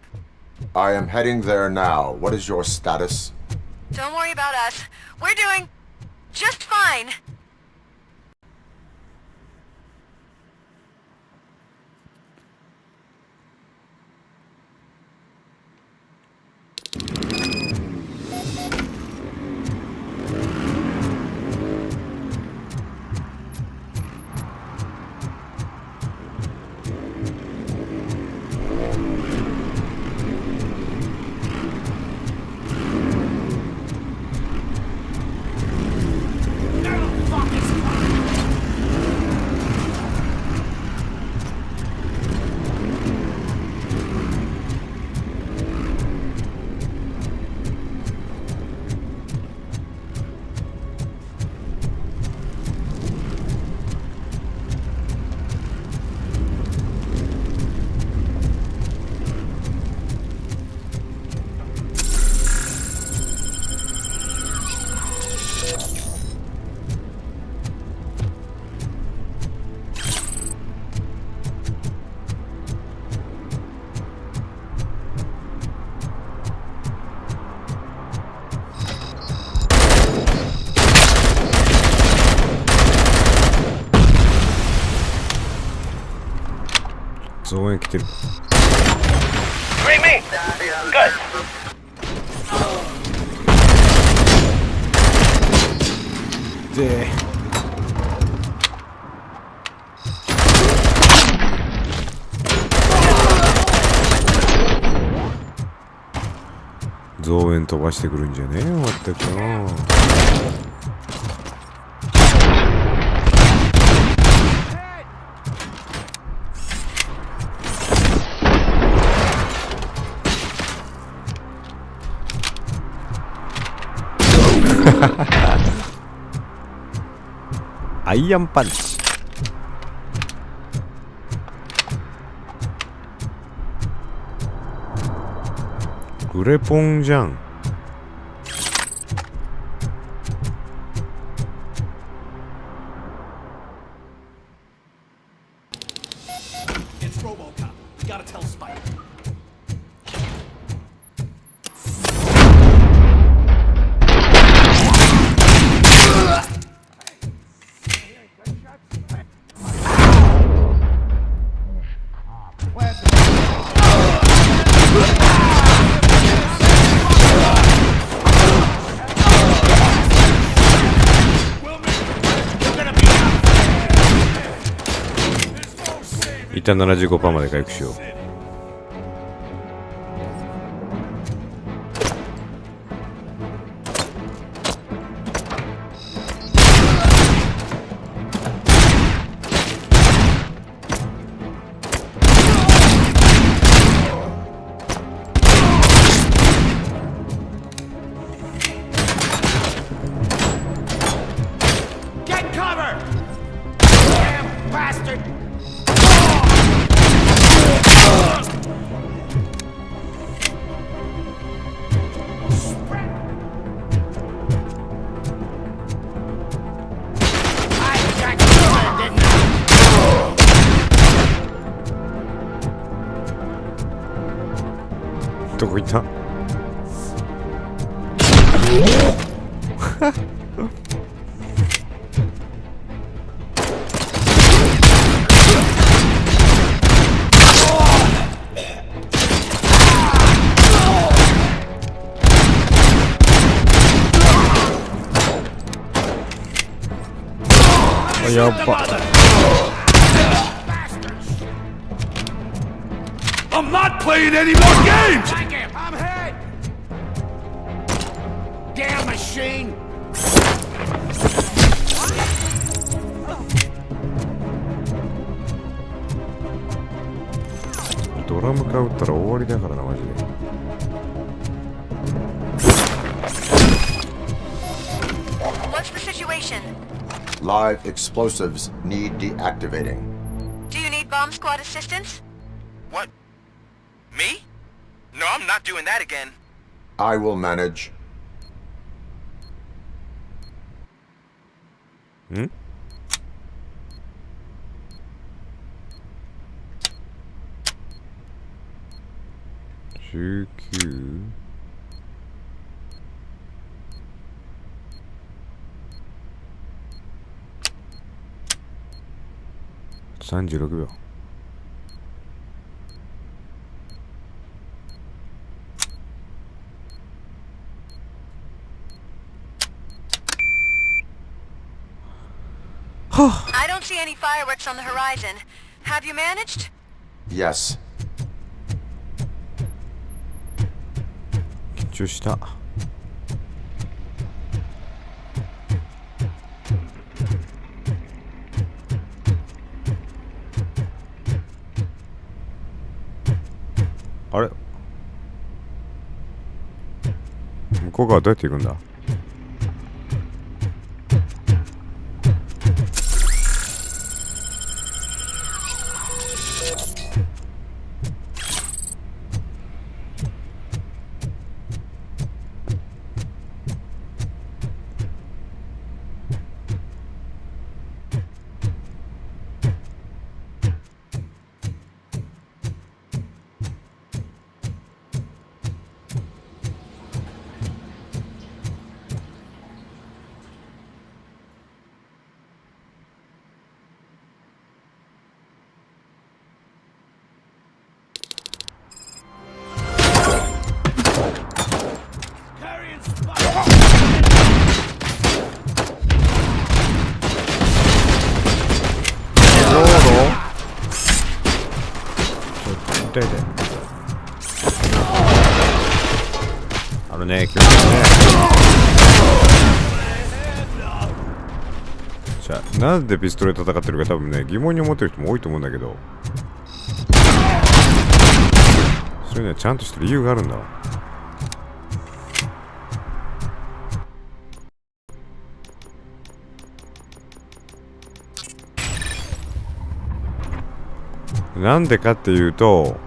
I am heading there now. What is your status? Don't worry about us. We're doing just fine. 増援来てる。Bring me. Good. で増援飛ばしてくるんじゃねえよ、まったくよ。アイアンパンチ。グレポンじゃん。It's RoboCop. You gotta tell Spike.一旦 75% まで回復しよう。Get cover! Damn bastard! どこ行った？やっば。I'm not playing any more games! I'm hit! Damn machine! ドラム缶撃ったら終わりだからな、マジで。What's the situation? Live explosives need deactivating. Do you need bomb squad assistance? What? Me? No, I'm not doing that again. I will manage. Hmm? Q. 36秒。I don't see any fireworks on the horizon. Have you managed? Yes. 緊張した。あれ？向こう側どうやって行くんだ？あるね、気をつけてね。じゃあ、なんでピストルで戦ってるか多分ね、疑問に思ってる人も多いと思うんだけど、それにはちゃんとした理由があるんだわ。なんでかっていうと、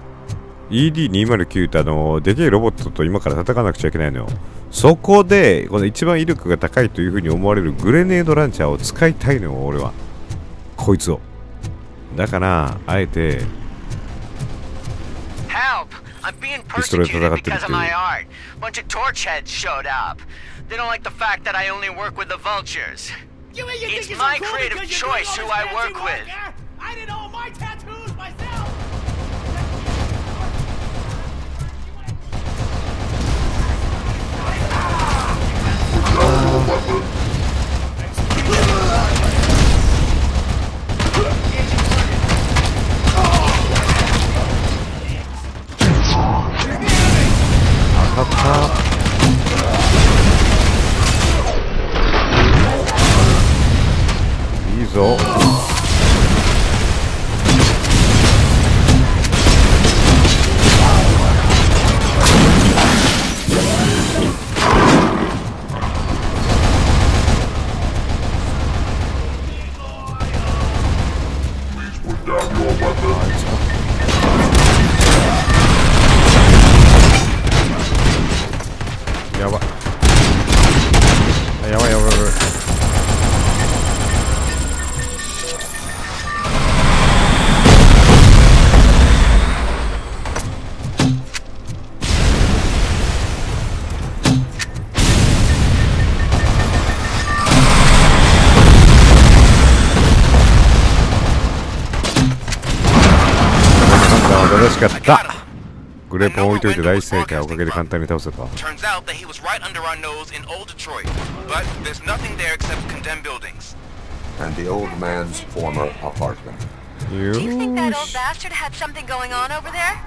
ED209 ってでけえロボットと今から戦わなくちゃいけないのよ。そこで、この一番威力が高いというふうに思われるグレネードランチャーを使いたいのよ、俺は。こいつを。だから、あえて、ピストルで戦ってるっていう。Bunch of torch heads showed up. They don't like the fact that I only work with the vultures. It's my creative choice who I work with. I did all my tattoos myself.いいぞ。やばい。やばいやばいやばい。楽しかった。グレープを置いといて大正解。おかげで簡単に倒せた。Turns out that he was right under our nose in old Detroit, but there's nothing there except condemned buildings. And the old man's former apartment. Do you think that old bastard had something going on over there?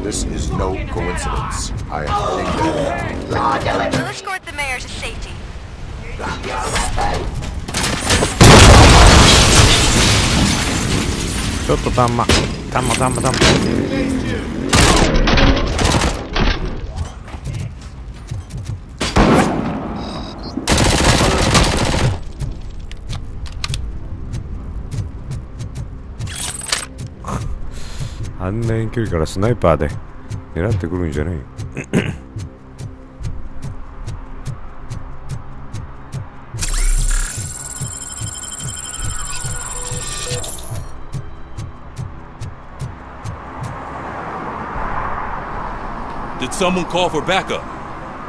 This is no coincidence. I think that... We'll escort the mayor to safety. ちょっとたんま。あんな遠距離からスナイパーで狙ってくるんじゃないよ。Did someone call for backup?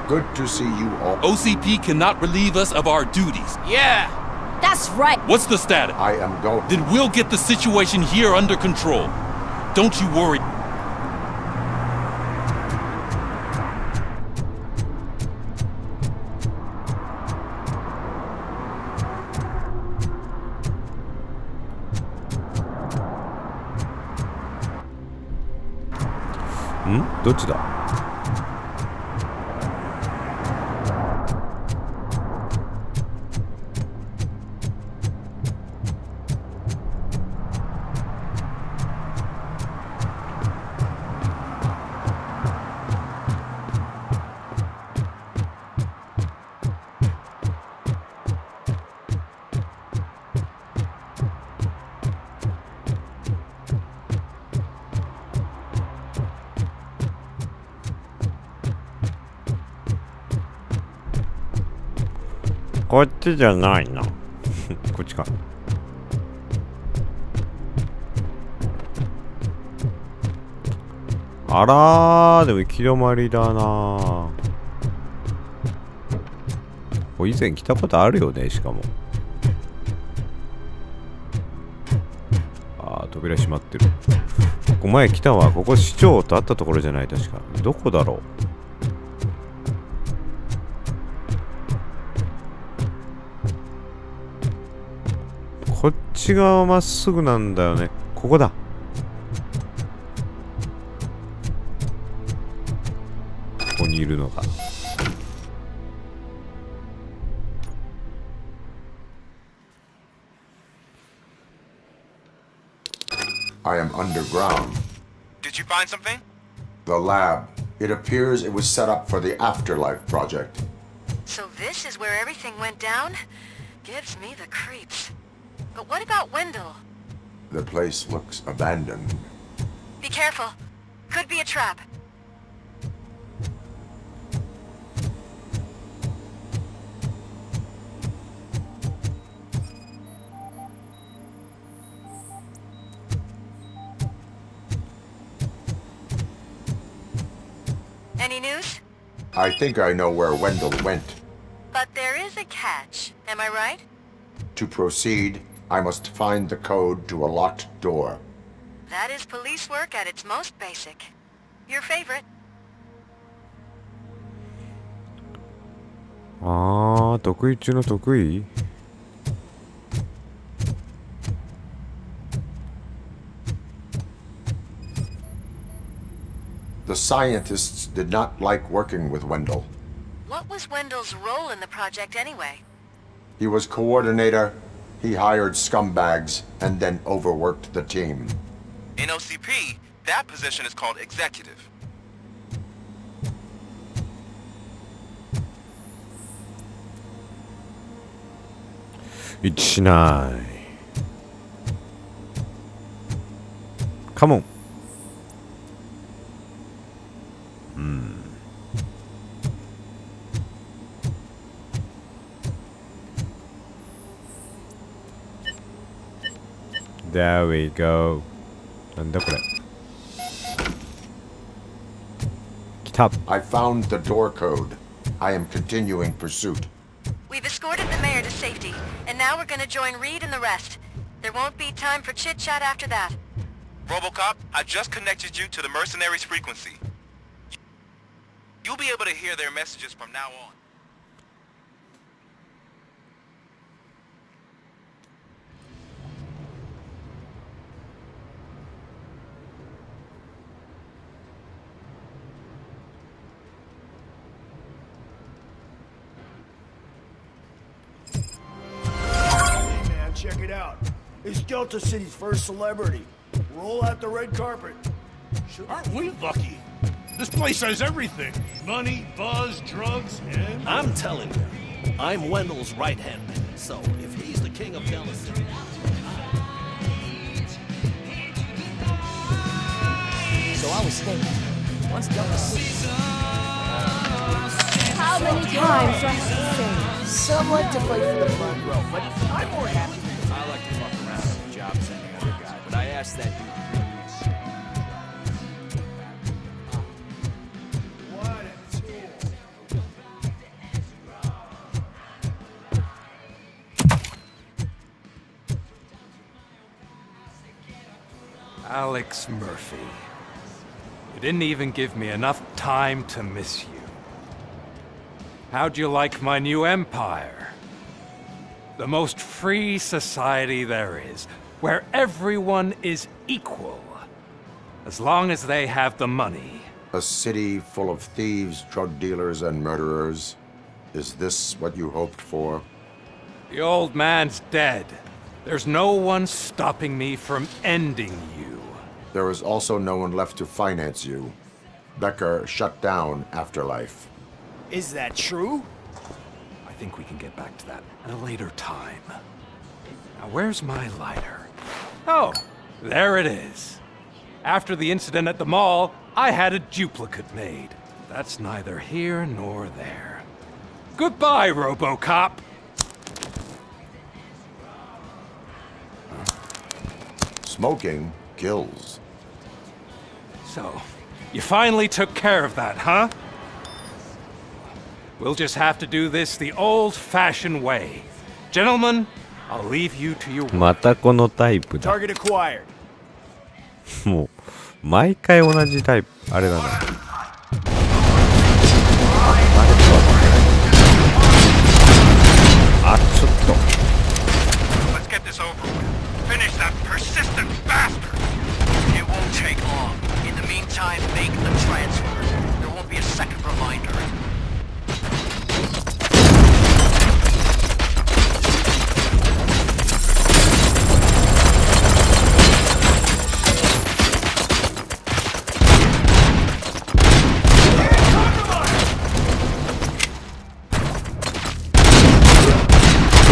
Good to see you all. OCP cannot relieve us of our duties. Yeah, that's right. What's the status? I am going. Then we'll get the situation here under control. Don't you worry. Hmm? どっちだ？こっちじゃないな。こっちか。あらー、でも行き止まりだな。これ以前来たことあるよね、しかも。あー、扉閉まってる。ここ前来たわ。ここ市長と会ったところじゃない、確か。どこだろう。こっち側まっすぐなんだよね。ここだ。こここにいるのが。I am underground. Did you find something? The lab. It appears it was set up for the Afterlife project. So this is where everything went down? Gives me the creeps. But what about Wendell? The place looks abandoned. Be careful. Could be a trap. Any news? I think I know where Wendell went. But there is a catch. Am I right? To proceed, I must find the code to a locked door. That is police work at its most basic. Your favorite. ああ、得意中の得意。The scientists did not like working with Wendell. What was Wendell's role in the project anyway? He was coordinator, he hired scumbags, and then overworked the team. In OCP, that position is called executive. 一致しない。カモン。There we go. なんだこれ。来た。I found the door code. I am continuing pursuit. We've escorted the mayor to safety, and now we're gonna join Reed and the rest. There won't be time for chit-chat after that. RoboCop, I just connected you to the mercenaries' frequency. You'll be able to hear their messages from now on. Check it out. It's Delta City's first celebrity. Roll out the red carpet. Aren't we lucky? This place has everything. Money, buzz, drugs, and... I'm telling you, I'm Wendell's right-hand man. So, if he's the king of Delta City... So I was thinking, once Delta City... How many times do I have to say? Some like to play for the front row, but I'm more happy. I like to fuck around with the job sending other guy, but I asked that dude previous. What a tool. Alex Murphy. You didn't even give me enough time to miss you. How'd you like my new empire? The most free society there is, where everyone is equal, as long as they have the money. A city full of thieves, drug dealers, and murderers. Is this what you hoped for? The old man's dead. There's no one stopping me from ending you. There is also no one left to finance you. Becker shut down Afterlife. Is that true? I think we can get back to that at a later time. Now, where's my lighter? Oh, there it is. After the incident at the mall, I had a duplicate made. That's neither here nor there. Goodbye, RoboCop! Smoking kills. So, you finally took care of that, huh? We'll just have to do this the old-fashioned way. Gentlemen, I'll leave you to your work. またこのタイプだ。 Target acquired. もう毎回同じタイプ。あれだな。あ、ちょっと。 Let's get this over with. Finish that persistent bastard. It won't take long. In the meantime, make the transfer. There won't be a second reminder.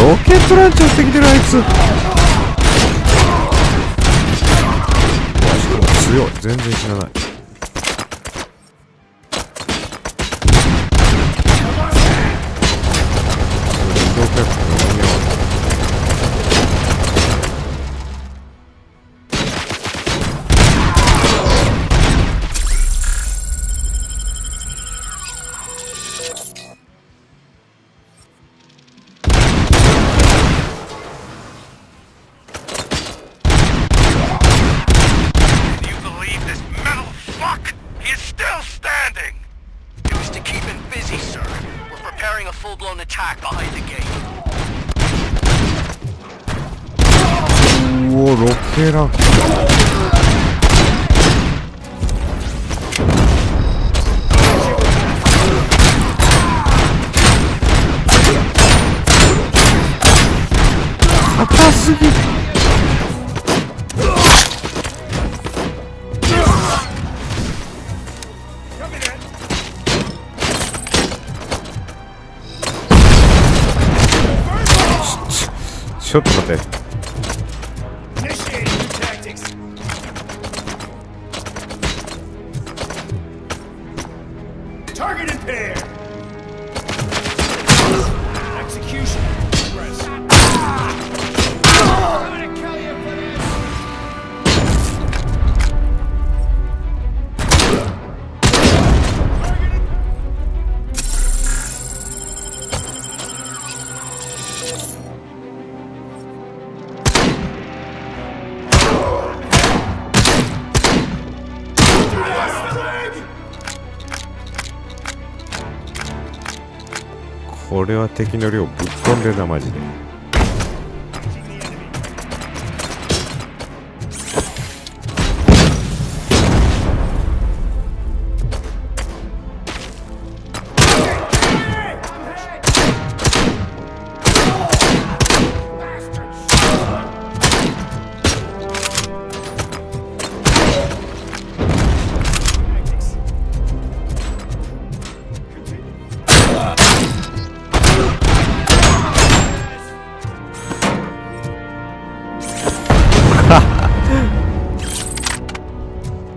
ロケットランチャーしてきてるあいつ。強い、全然死なない。おお、ロケラン。硬すぎ。ちょっと待って。これは敵の量ぶっ飛んでるなマジで。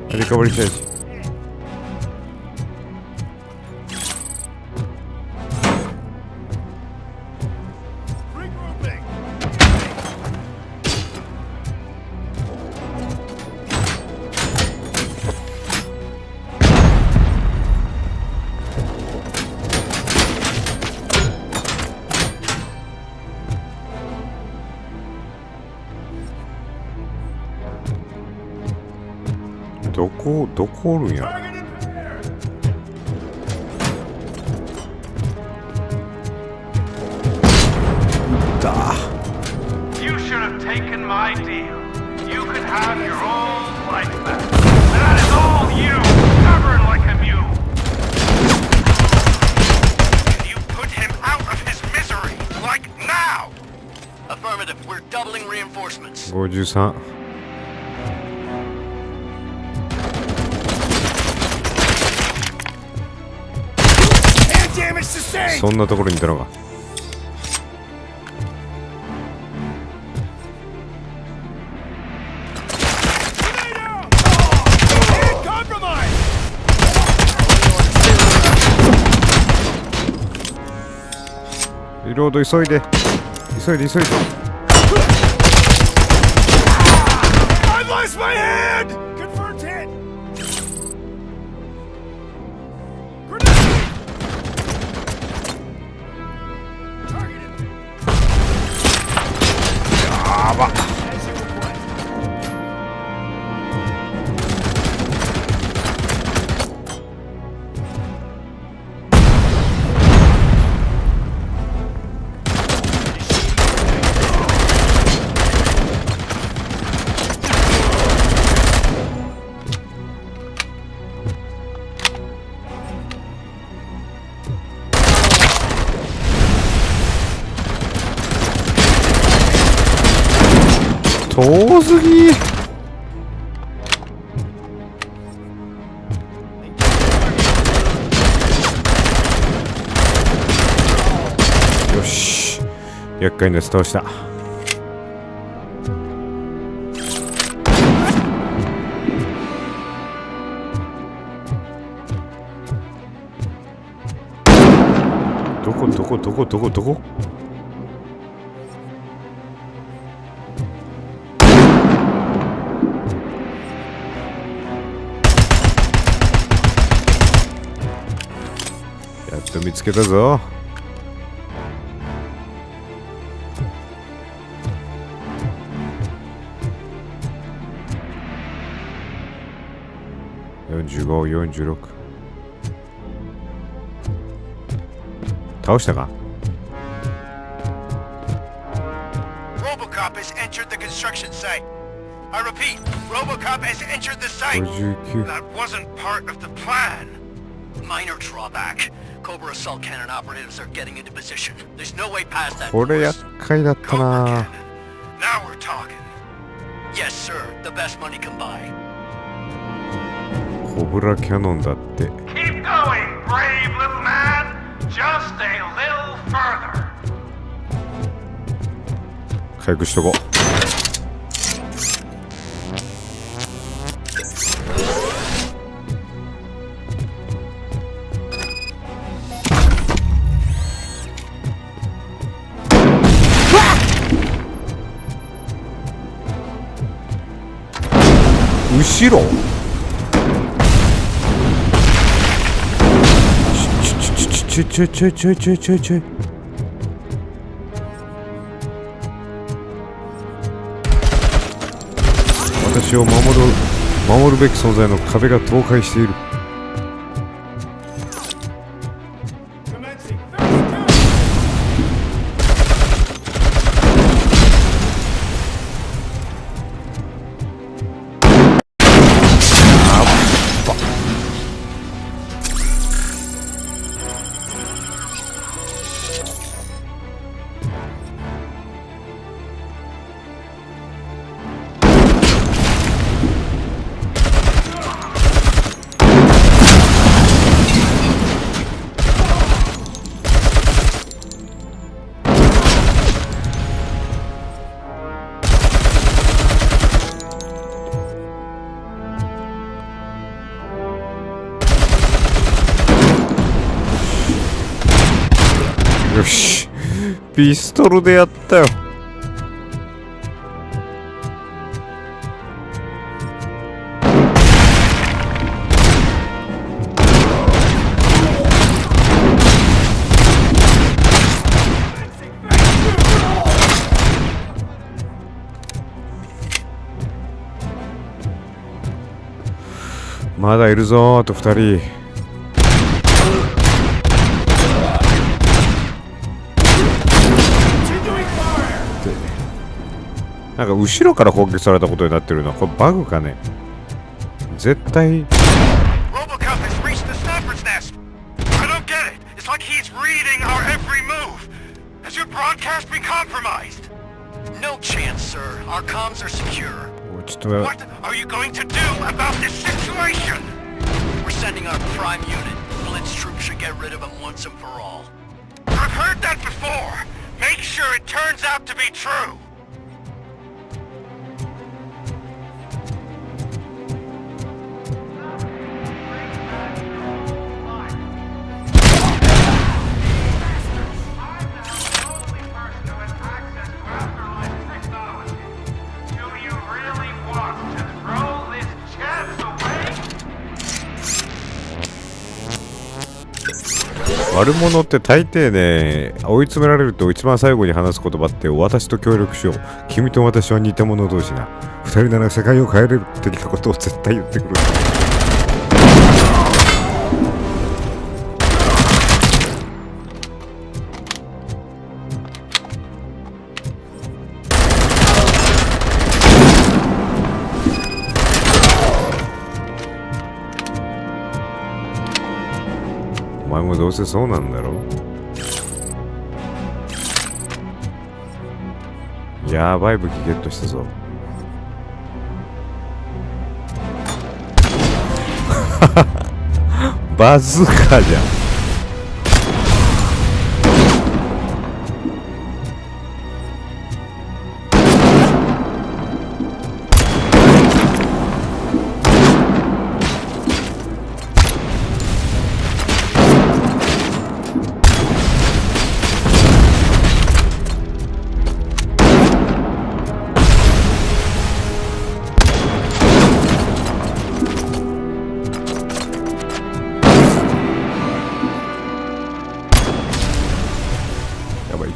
リカバリーチャージ。どこおるんや。だ。You should have taken my deal. You could have your old life back. That is all you, stubborn like a mule. Can you put him out of his misery, like now? Affirmative. We're doubling reinforcements. 53。そんなところにいたのか。リロード急いで急いで。I lost my hand! Confirmed hit!遠すぎ。よし厄介なやつ倒した。どこやっと見つけたぞ。45、46倒したか。 Robocop has entered the construction site. I repeat, Robocop has entered the site. That wasn't part of the plan. Minor drawback. Cobra assault cannon operatives are getting into position. There's no way past that. これ厄介だったな。 Now we're talking. Yes, sir. The best money can buy. コブラキャノンだって。 Keep going, brave little man. Just a little further. 回復しとこう。後ろちょい私を守るべき存在の壁が倒壊している。よし、ピストルでやったよ。まだいるぞー、あと2人。なんか後ろから攻撃されたことになってるのはこれバグかね。絶対 Robocop has reached the sniper's nest. I don't get it. It's like he's reading our every move. Has your broadcast been compromised? No chance, sir. Our comms are secure. What are you going to do about this situation? We're sending our prime unit. Blitz troops should get rid of him once and for all. I've heard that before. Make sure it turns out to be true.悪者って大抵ね、追い詰められると一番最後に話す言葉って私と協力しよう、君と私は似た者同士な、二人なら世界を変えれる的なことを絶対言ってくる。お前もどうせそうなんだろう。やばい武器ゲットしたぞ。バズーカじゃん。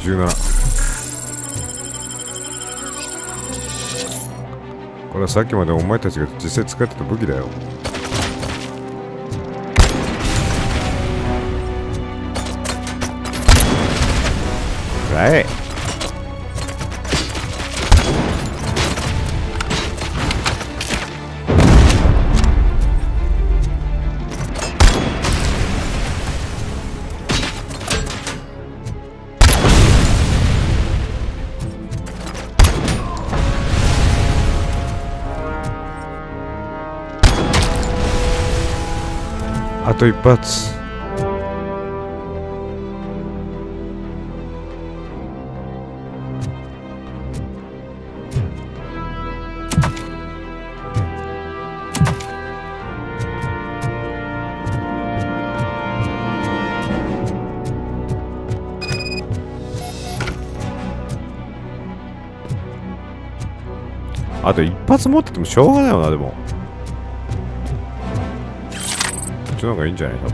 17。これはさっきまでお前たちが実際使ってた武器だよ。はい。あと一発。あと一発持っててもしょうがないよな。でもこっちの方がいいんじゃないの。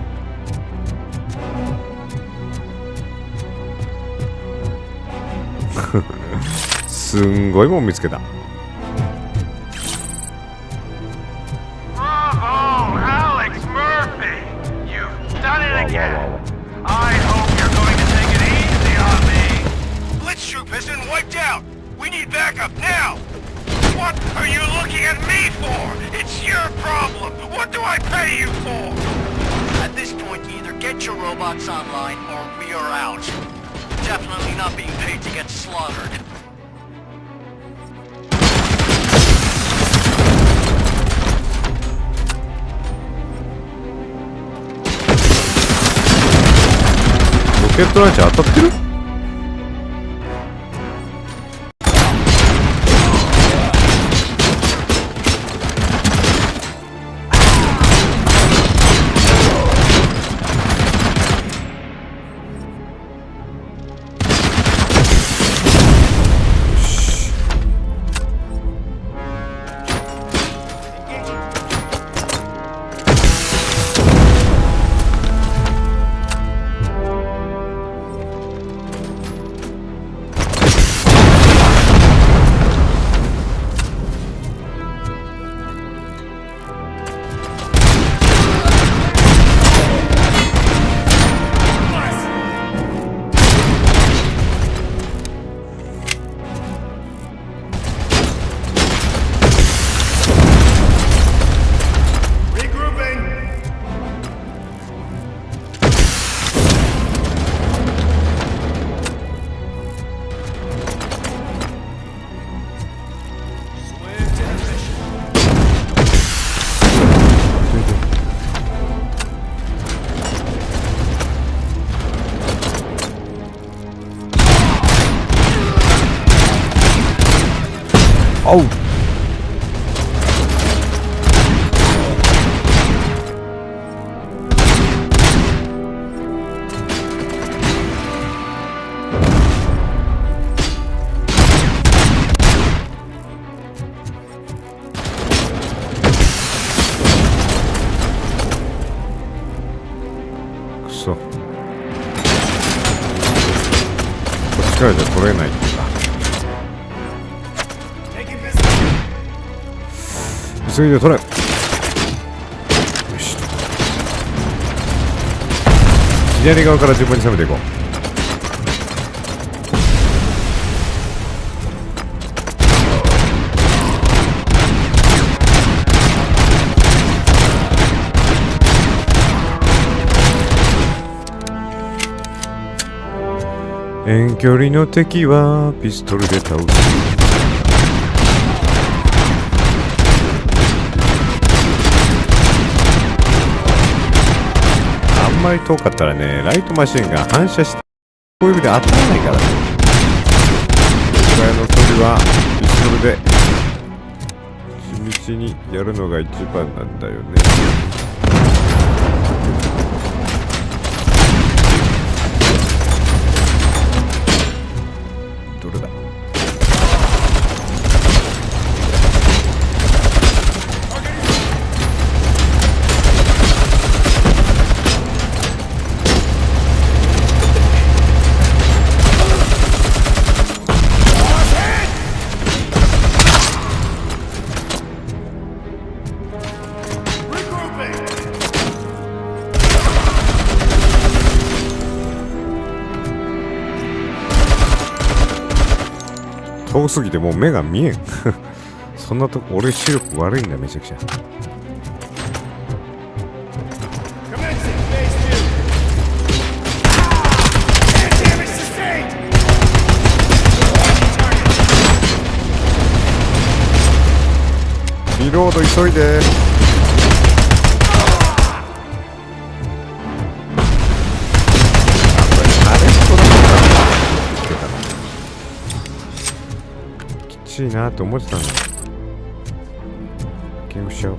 すんごいもん見つけた。What are you looking at me for? It's your problem. What do I pay you for? At this point, either get your robots online or we are out. Definitely not being paid to get slaughtered. Rocket launcher 当たってる？おう。くそ。こっちからじゃ取れないんだ。急いで取れ。よし。左側から順番に攻めていこう。遠距離の敵はピストルで倒す。あんまり遠かったらね、ライトマシンが反射してこういう意味で当たらないからね。これの距離はピストルで地道にやるのが一番なんだよね。どれだ。遠すぎてもう目が見えんそんなとこ俺視力悪いんだめちゃくちゃ。リロード急いで。きついなって思ってたんだ。ゲームしちゃおう。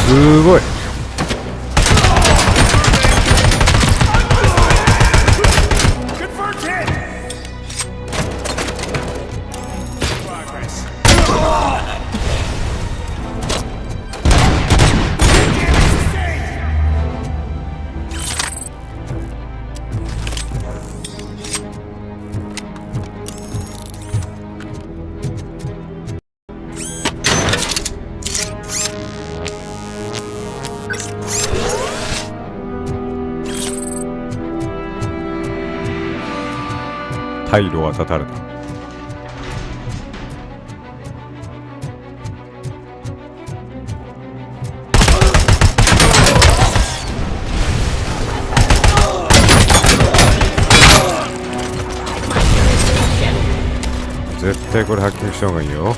すごい。退路は断たれた。絶対これハッキングした方がいいよ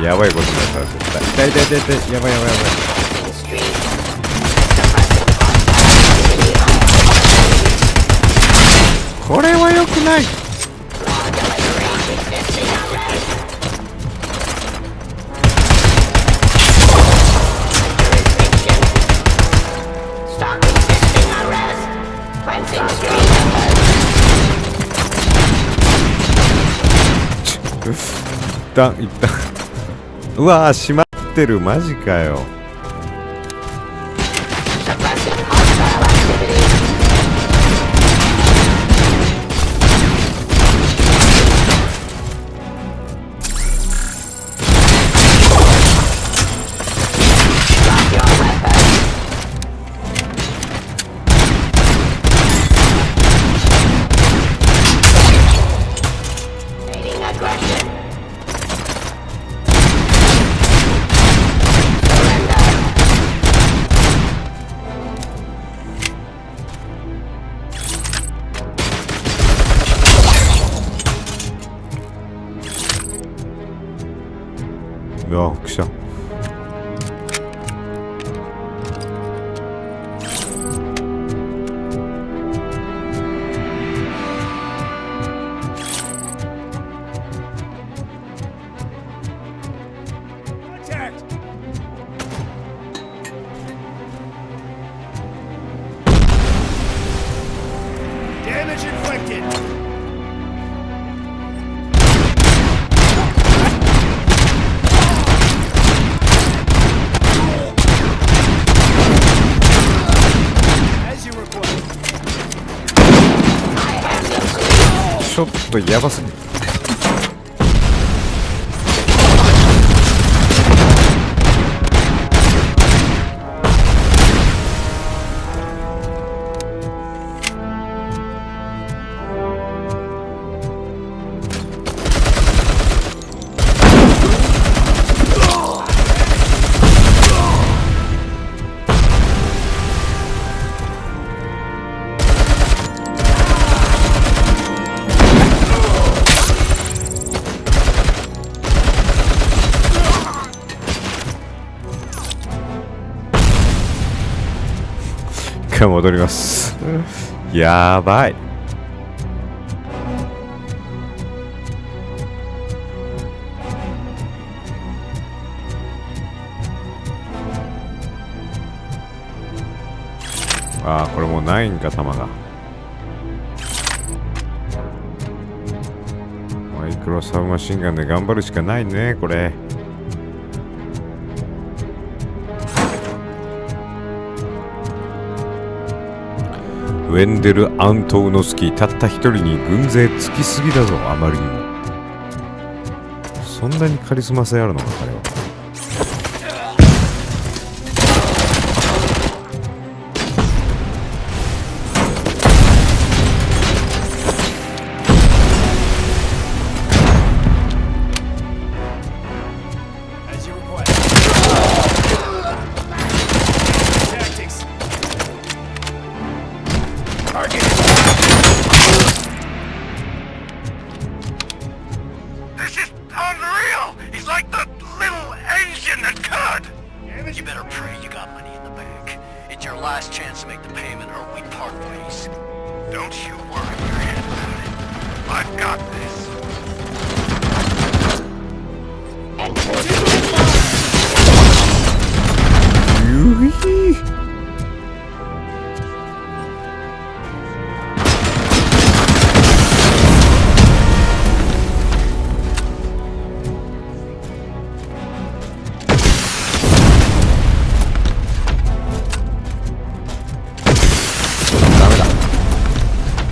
やばいことになったら絶対痛いやばいこれは良くない。いったうわー閉まってる。マジかよ。いや来た。Damage inflicted. As you request. ちょっとやばすぎる。戻りますやばい。ああこれもうないんか弾が。クロサブマシンガンで頑張るしかないね、これ。ウェンデル・アントウノスキー、たった一人に軍勢つきすぎだぞ、あまりにも。そんなにカリスマ性あるのか、彼は。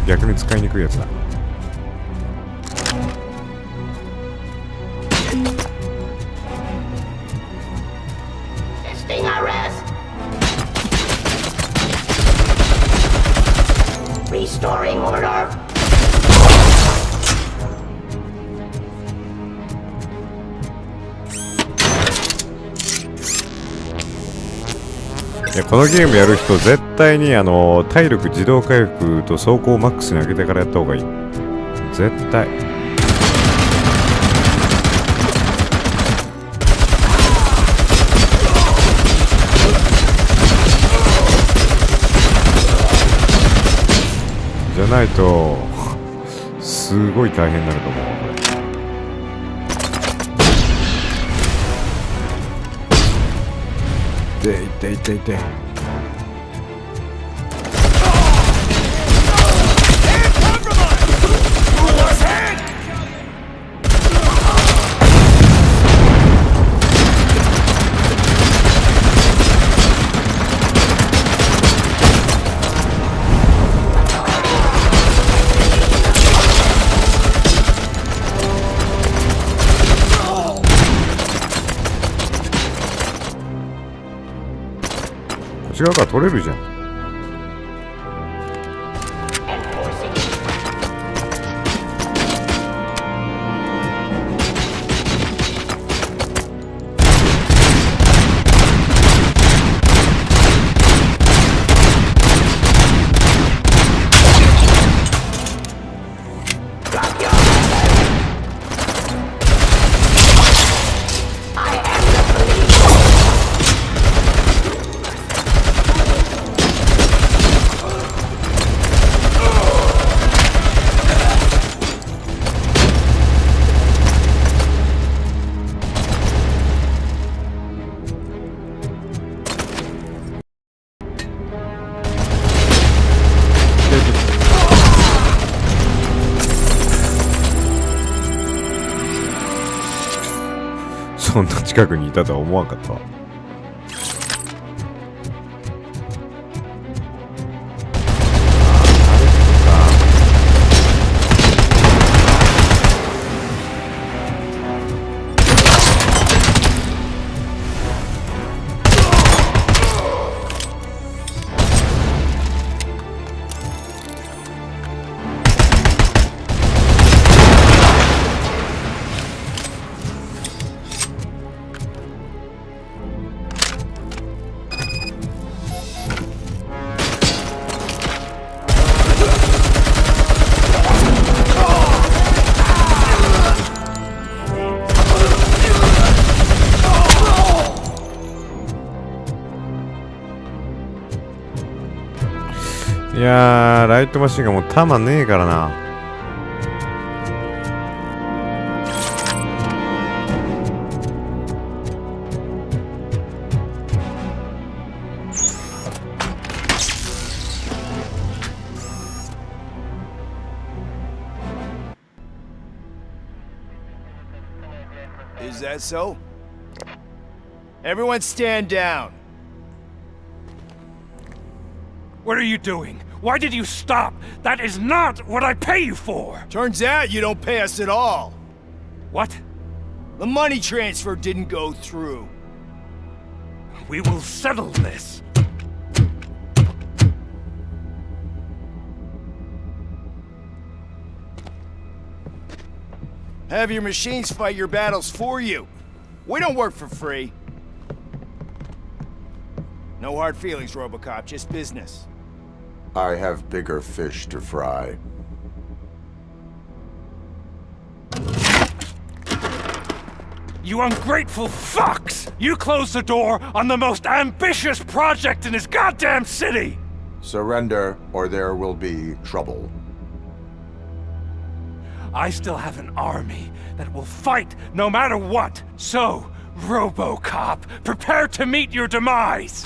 逆に使いにくいやつだ。Restoring order. いや、このゲームやる人絶対に体力自動回復と走行マックスに上げてからやった方がいい。絶対。じゃないとすごい大変になると思う。これ痛い痛い痛い。違うから取れるじゃん。そんな近くにいたとは思わなかったわ。いやー、ライトマシンがもう弾ねえからな。Is that so? Everyone stand down. What are you doing? Why did you stop? That is not what I pay you for! Turns out you don't pay us at all. What? The money transfer didn't go through. We will settle this. Have your machines fight your battles for you. We don't work for free. No hard feelings, Robocop, just business. I have bigger fish to fry. You ungrateful fucks! You closed the door on the most ambitious project in this goddamn city! Surrender, or there will be trouble. I still have an army that will fight no matter what. So, RoboCop, prepare to meet your demise!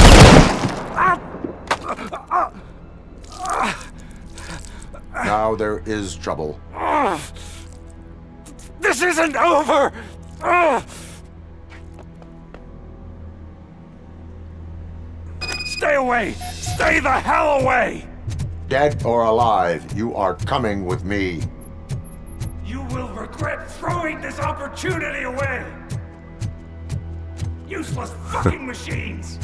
Now there is trouble. This isn't over! Stay away! Stay the hell away! Dead or alive, you are coming with me. You will regret throwing this opportunity away! Useless fucking machines!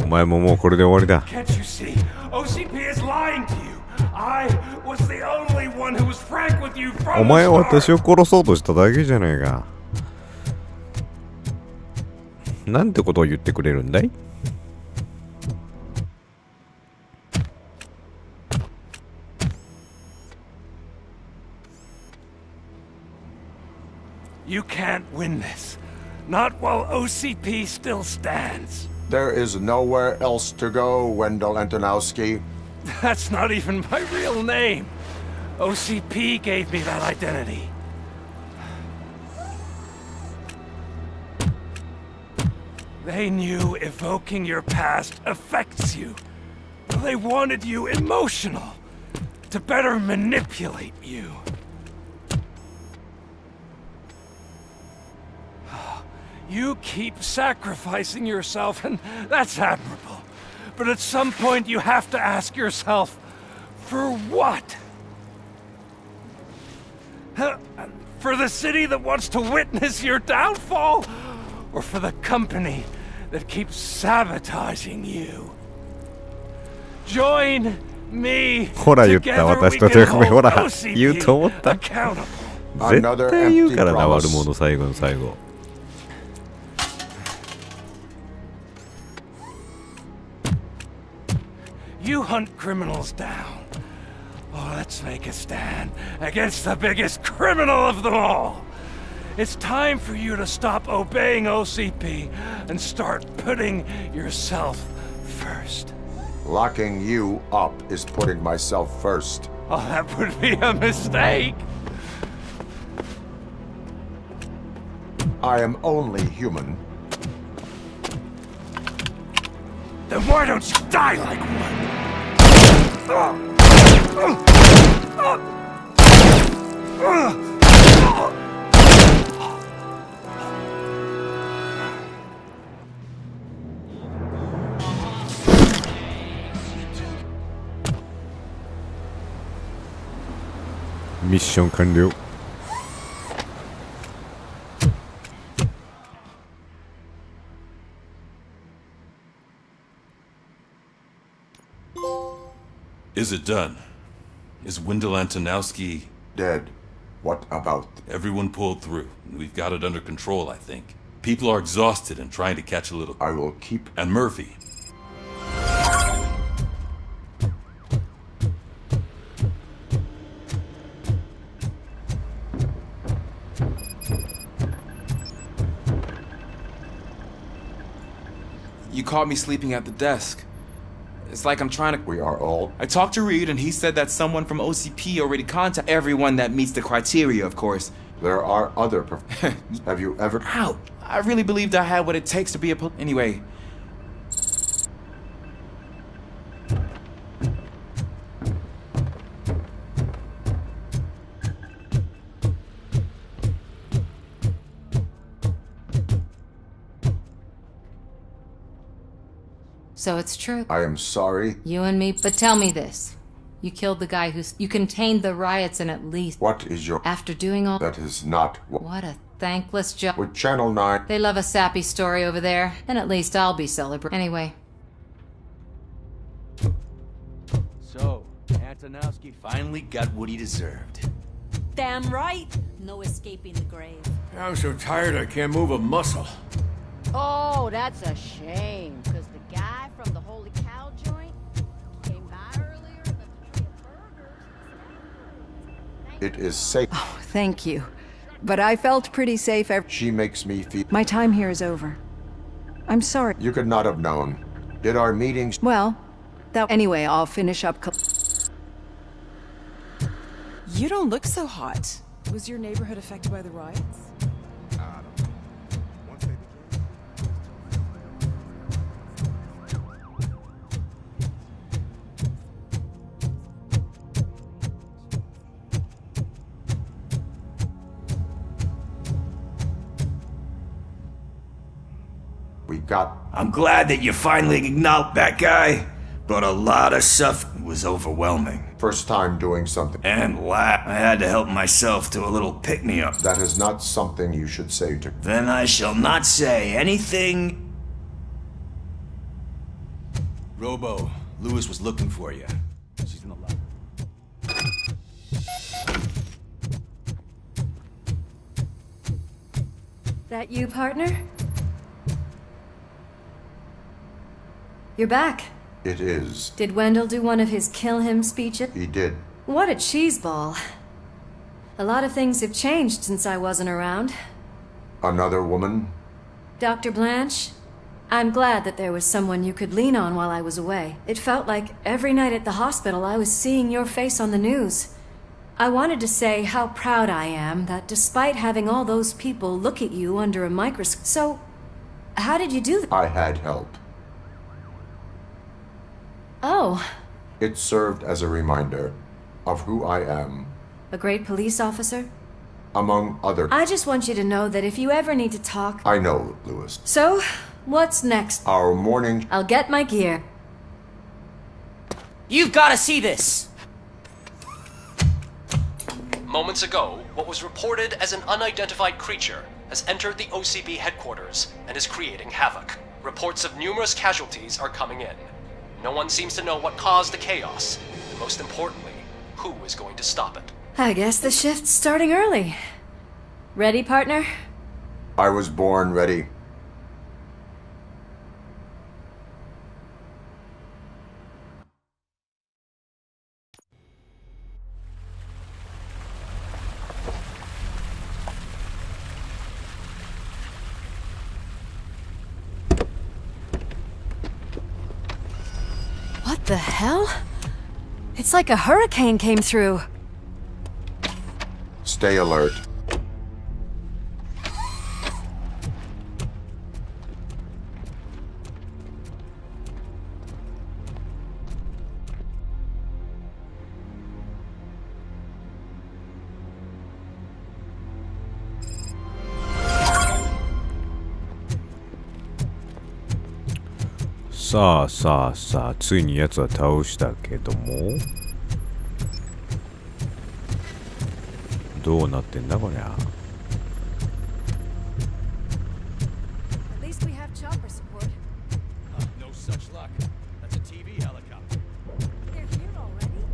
お前ももうこれで終わりだ。 Can't you see? OCP is lying to you. I was the only one who was frank with you from お前 the は start. 私を殺そうとしただけじゃないか。なんてことを言ってくれるんだい？ You can't win this. Not while OCP still stands. There is nowhere else to go, Wendell Antonowski. That's not even my real name. OCP gave me that identity. They knew evoking your past affects you. They wanted you emotional, to better manipulate you. You keep sacrificing yourself, and that's admirable. But at some point you have to ask yourself, for what? For the city that wants to witness your downfall? Or for the company that keeps sabotaging you? Join me. ほら言った私と手紙ほら言うと思った。絶対言うからな悪者最後の最後。You hunt criminals down. Oh, let's make a stand against the biggest criminal of them all. It's time for you to stop obeying OCP and start putting yourself first. Locking you up is putting myself first. Oh, that would be a mistake. I am only human. Then why don't you die like one? Mission 完了。Is it done? Is Wendell Antonowski dead? What about? Everyone pulled through. We've got it under control, I think. People are exhausted and trying to catch a little. I will keep. And Murphy. You caught me sleeping at the desk. It's like I'm trying to... We are all... I talked to Reed and he said that someone from OCP already contacted everyone that meets the criteria, of course. There are other... Have you ever... How? I really believed I had what it takes to be a... Anyway... So it's true. I am sorry. You and me, but tell me this. You killed the guy you contained the riots and at least... What is your... After doing all... That is not what... What a thankless job. With Channel 9... They love a sappy story over there. Then at least I'll be celebrating. Anyway. So, Antonowski finally got what he deserved. Damn right. No escaping the grave. I'm so tired I can't move a muscle. Oh, that's a shame, because the guy from the Holy Cow joint came by earlier with a tray of burgers. It is safe. Oh, thank you. But I felt pretty safe She makes me feel... My time here is over. I'm sorry. You could not have known. Did our meetings... Well, anyway, I'll finish up... You don't look so hot. Was your neighborhood affected by the riots? I'm glad that you finally acknowledged that guy, but a lot of stuff was overwhelming. First time doing something. And I had to help myself to a little pick-me-up. That is not something you should say to... Then I shall not say anything. Robo, Lewis was looking for you. She's in the lobby. That you, partner? You're back. It is. Did Wendell do one of his kill him speeches? He did. What a cheeseball. A lot of things have changed since I wasn't around. Another woman? Dr. Blanche, I'm glad that there was someone you could lean on while I was away. It felt like every night at the hospital I was seeing your face on the news. I wanted to say how proud I am that despite having all those people look at you under a microscope. So, how did you do that? I had help. Oh. It served as a reminder of who I am. A great police officer? Among other... I just want you to know that if you ever need to talk... I know, Lewis. So, what's next? Our morning... I'll get my gear. You've got to see this! Moments ago, what was reported as an unidentified creature has entered the OCB headquarters and is creating havoc. Reports of numerous casualties are coming in. No one seems to know what caused the chaos, and most importantly, who is going to stop it. I guess the shift's starting early. Ready, partner? I was born ready. What the hell? It's like a hurricane came through. Stay alert.さあ、ついに奴は倒したけども、どうなってんだこりゃ。At least we have chopper support. No such luck. That's a TV helicopter. They're here already.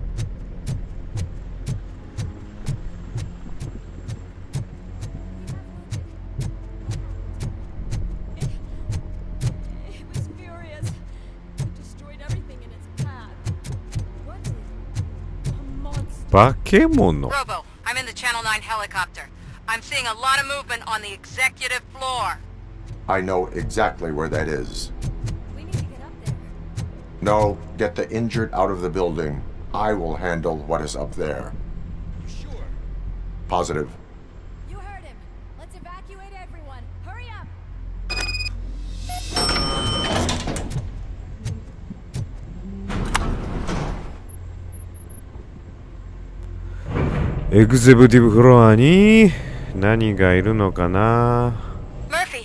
It was furious. It destroyed everything in its path. What is a monster? 化け物。 Robo, I'm in the Channel 9 helicopter. I'm seeing a lot of movement on the executive floor. I know exactly where that is. We need to get up there. No, get the injured out of the building. I will handle what is up there. Sure. Positive. You heard him. Let's evacuate everyone. Hurry up. エグゼクティブフロアに何がいるのかな。 Murphy,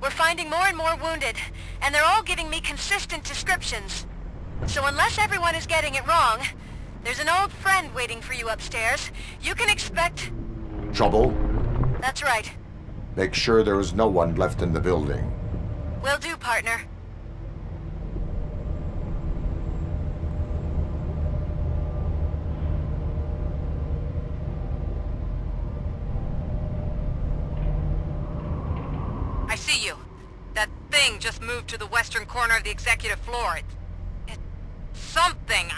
we're finding more and more wounded, and they're all giving me consistent descriptions. So unless everyone is getting it wrong, there's an old friend waiting for you upstairs. You can expect... Trouble? That's right. Make sure there is no one left in the building. Will do, partner. I see you. That thing just moved to the western corner of the executive floor. It's something.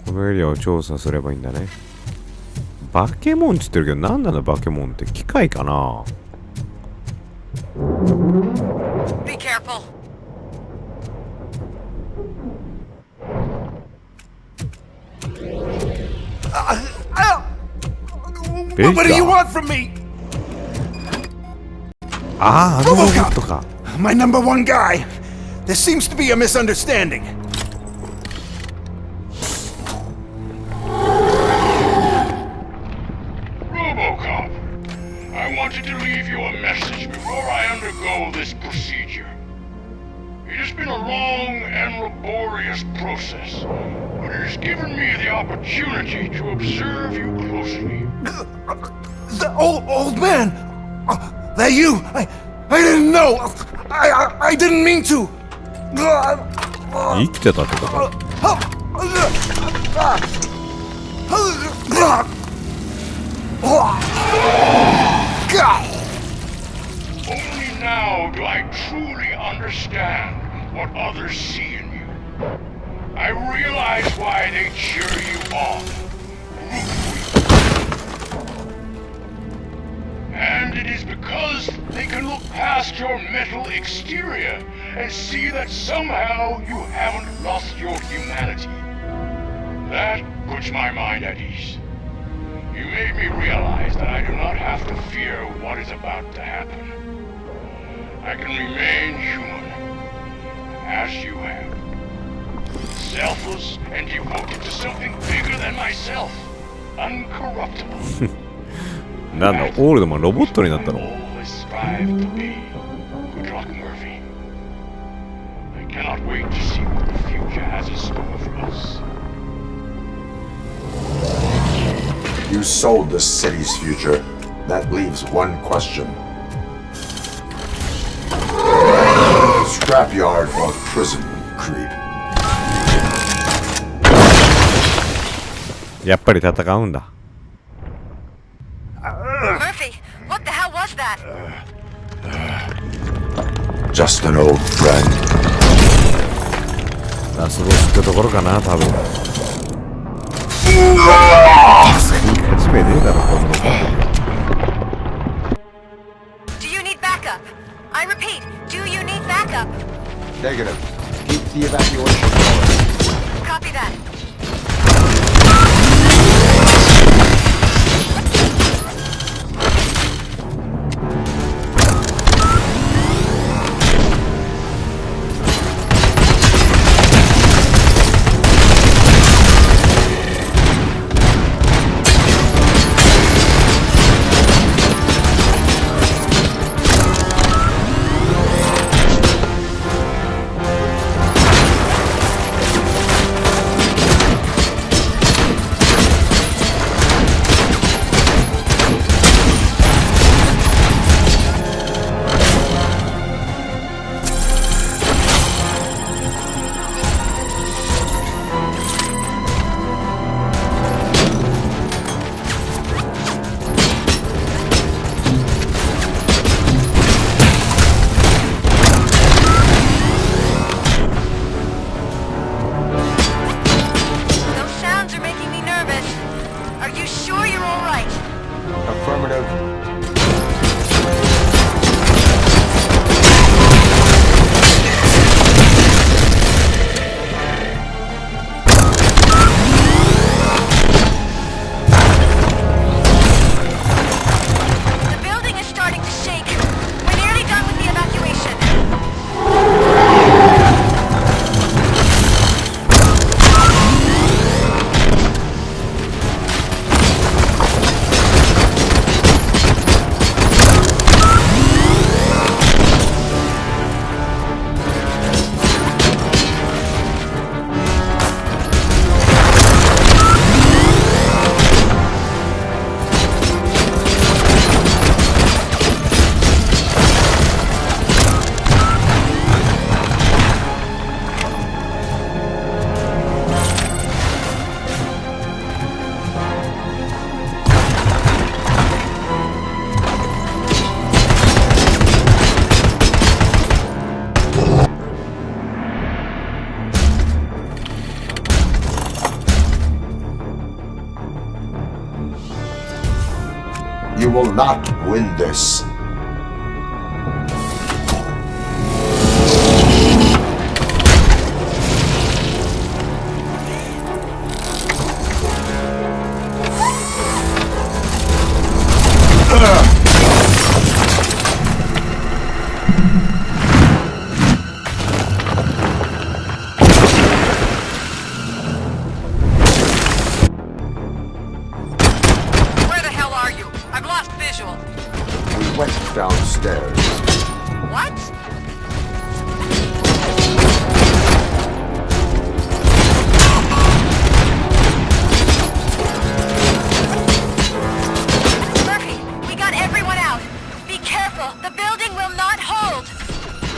このエリアを調査すればいいんだね。バケモンって言ってるけど、何なのバケモンって？機械かな？ Be careful. What do you want from me? ああ、ロボコップか。My number one guy. There seems to be a misunderstanding. Robocop, I wanted to leave you a message before I undergo this procedure. It has been a long and laborious process, but it has given me the opportunity to observe you closely. The old man! That you! I didn't know! I didn't mean to! 生きてたってこと？ Only now do I truly understand what others see in you. I realize why they cheer you on. And it is because they can look past your metal exterior and see that somehow you haven't lost your humanity. That puts my mind at ease. You made me realize that I do not have to fear what is about to happen. I can remain human, as you have. Selfless and devoted to something bigger than myself. Uncorruptible. なんだ、オールドマンロボットになったの？ Always strive to be. Good luck, Murphy. I cannot wait to see what the future has in store for us. You sold the city's future. That leaves one question. Scrapyard or prison, creep? やっぱり戦うんだ。Murphy, what the hell was that? Just an old friend. ラスボスってところかな、多分。初めねえだろ、こんなの。Do you need backup? I repeat, do you need backup? Negative. Keep the evacuation going. Copy that. will not win this. Downstairs. What? Murphy, we got everyone out. Be careful. The building will not hold.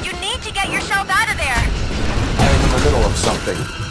You need to get yourself out of there. I'm in the middle of something.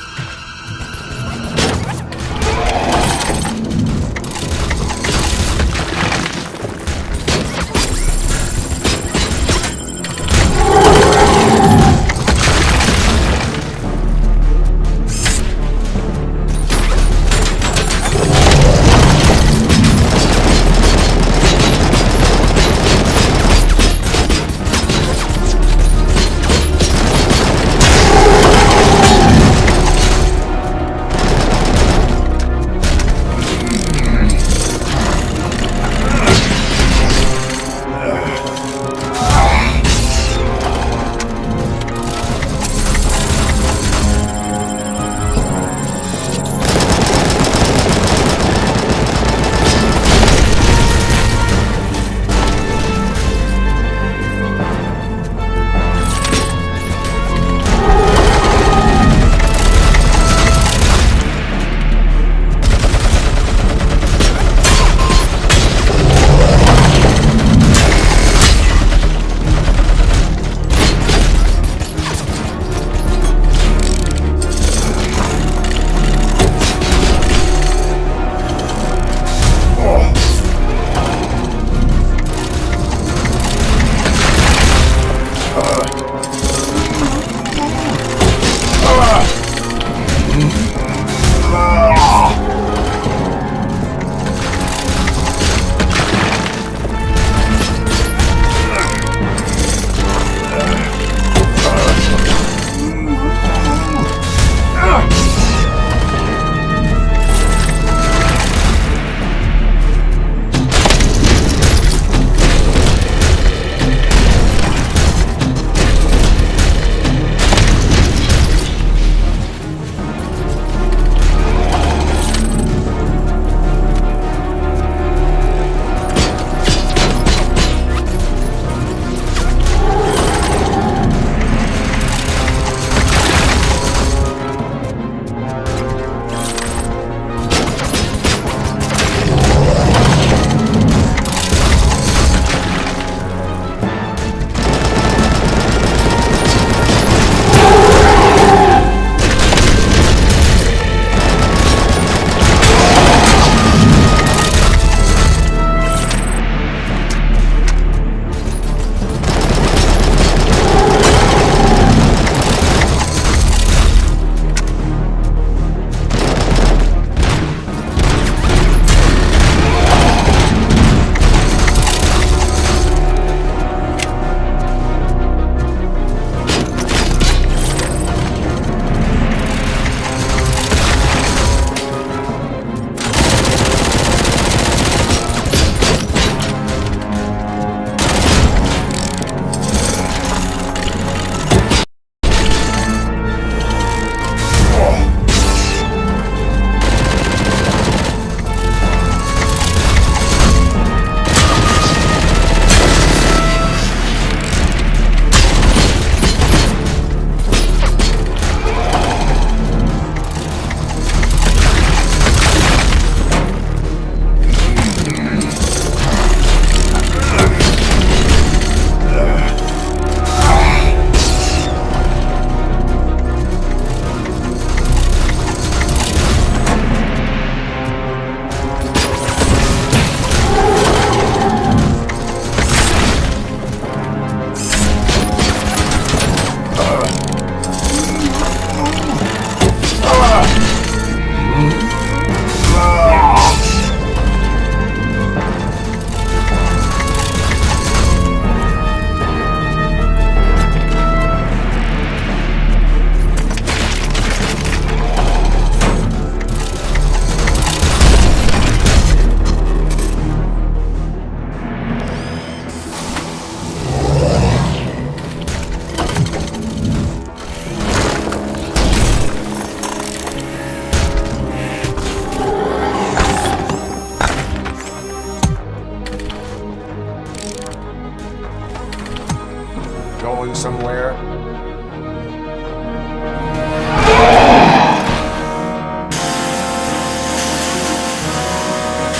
going somewhere?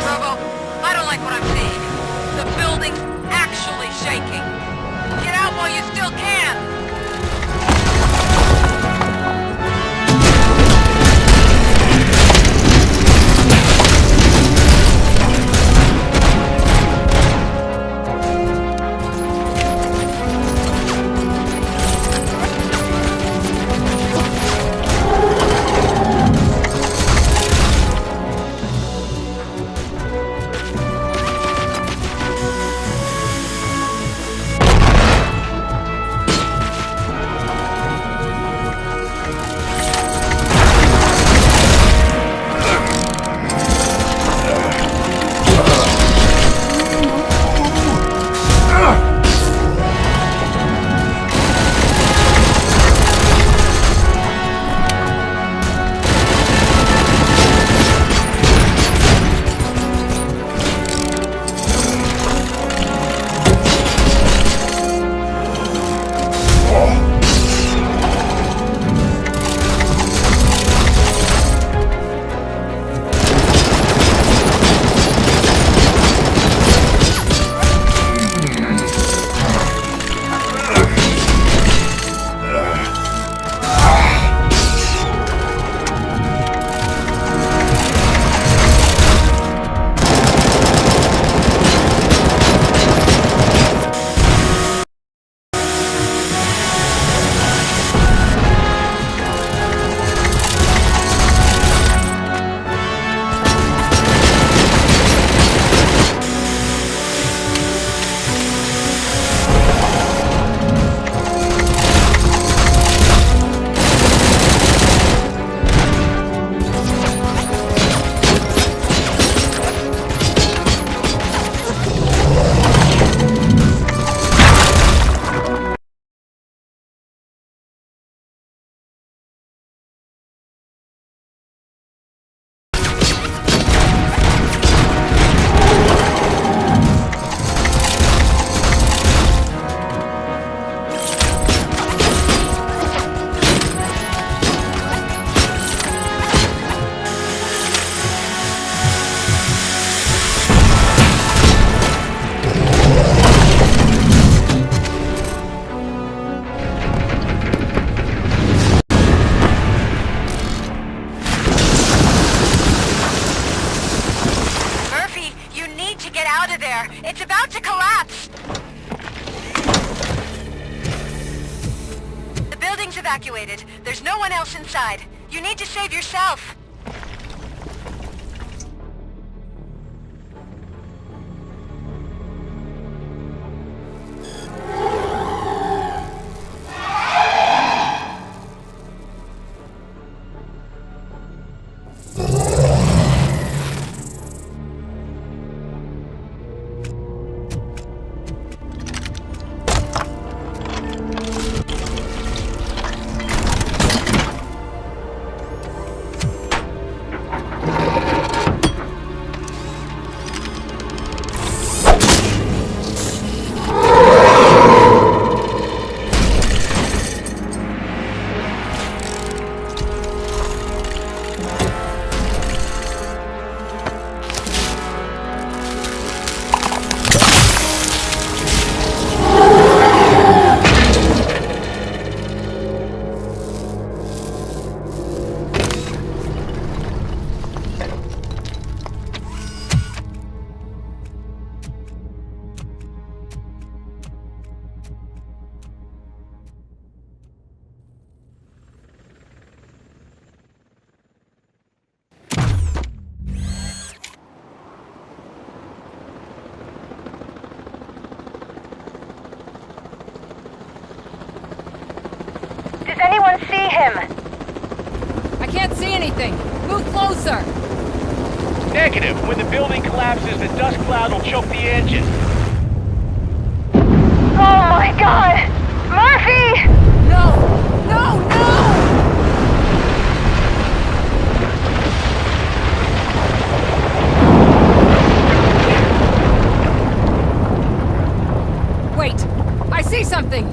Robo, I don't like what I'm seeing. The building's actually shaking. Get out while you still can! It's about to collapse! The building's evacuated. There's no one else inside. You need to save yourself. Does anyone see him? I can't see anything. Move closer. Negative. When the building collapses, the dust cloud will choke the engine. Oh my god! Murphy! No! No! No! Wait! I see something!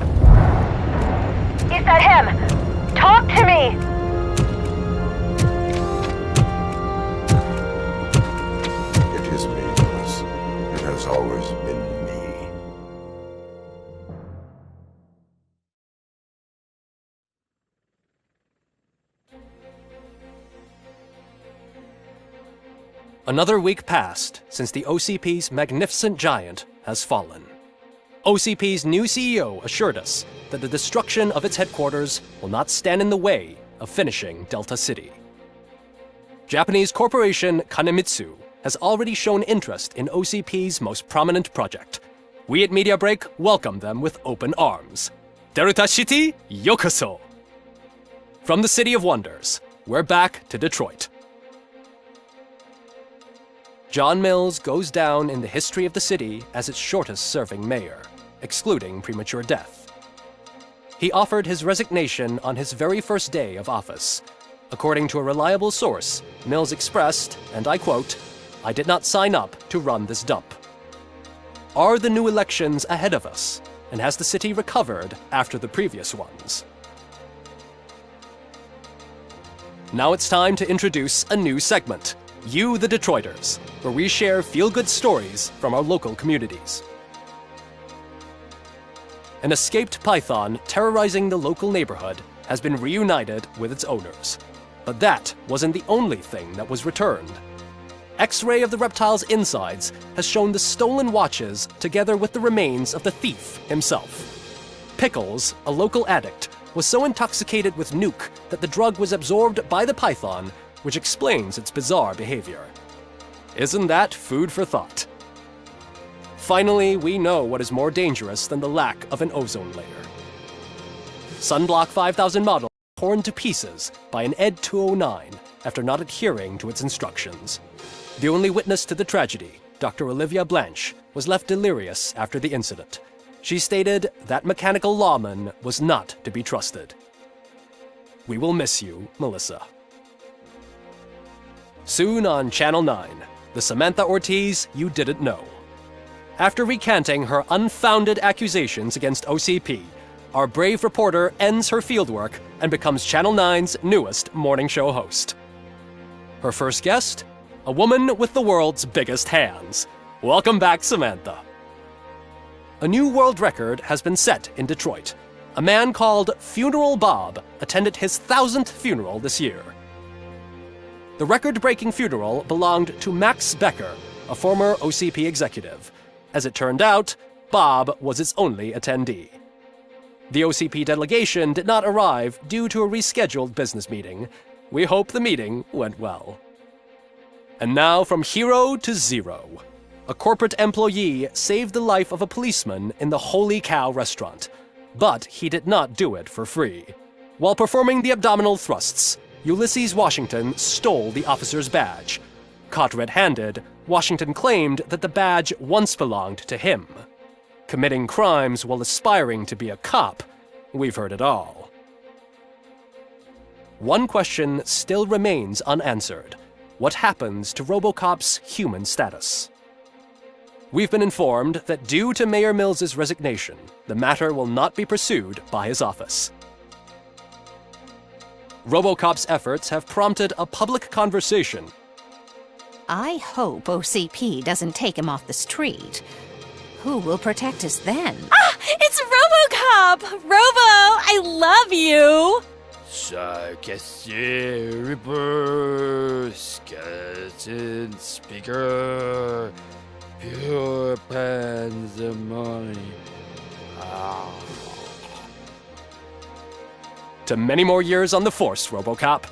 You said him. Talk to me. It is me, Lewis. It has always been me. Another week passed since the OCP's magnificent giant has fallen. OCP's new CEO assured us that the destruction of its headquarters will not stand in the way of finishing Delta City. Japanese corporation Kanemitsu has already shown interest in OCP's most prominent project. We at Media Break welcome them with open arms. Delta City, yokoso! From the City of Wonders, we're back to Detroit. John Mills goes down in the history of the city as its shortest-serving mayor, excluding premature death. He offered his resignation on his very first day of office. According to a reliable source, Mills expressed, and I quote, "I did not sign up to run this dump." Are the new elections ahead of us, and has the city recovered after the previous ones? Now it's time to introduce a new segment, You the Detroiters, where we share feel-good stories from our local communities. An escaped python terrorizing the local neighborhood has been reunited with its owners. But that wasn't the only thing that was returned. X-ray of the reptile's insides has shown the stolen watches together with the remains of the thief himself. Pickles, a local addict, was so intoxicated with nuke that the drug was absorbed by the python, which explains its bizarre behavior. Isn't that food for thought? Finally, we know what is more dangerous than the lack of an ozone layer. Sunblock 5000 model torn to pieces by an ED 209 after not adhering to its instructions. The only witness to the tragedy, Dr. Olivia Blanche, was left delirious after the incident. She stated that mechanical lawman was not to be trusted. We will miss you, Melissa. Soon on Channel 9, the Samantha Ortiz you didn't know. After recanting her unfounded accusations against OCP, our brave reporter ends her fieldwork and becomes Channel 9's newest morning show host. Her first guest? A woman with the world's biggest hands. Welcome back, Samantha. A new world record has been set in Detroit. A man called Funeral Bob attended his 1000th funeral this year. The record-breaking funeral belonged to Max Becker, a former OCP executive. As it turned out, Bob was its only attendee. The OCP delegation did not arrive due to a rescheduled business meeting. We hope the meeting went well. And now from hero to zero. A corporate employee saved the life of a policeman in the Holy Cow restaurant. But he did not do it for free. While performing the abdominal thrusts, Ulysses Washington stole the officer's badge. Caught red-handed, Washington claimed that the badge once belonged to him. Committing crimes while aspiring to be a cop, we've heard it all. One question still remains unanswered. What happens to RoboCop's human status? We've been informed that due to Mayor Mills's resignation, the matter will not be pursued by his office. RoboCop's efforts have prompted a public conversation. I hope OCP doesn't take him off the street. Who will protect us then? Ah! It's RoboCop! Robo, I love you! Cassier, Reaper, Skeleton, Speaker, Pure Pandemonium. To many more years on the force, RoboCop.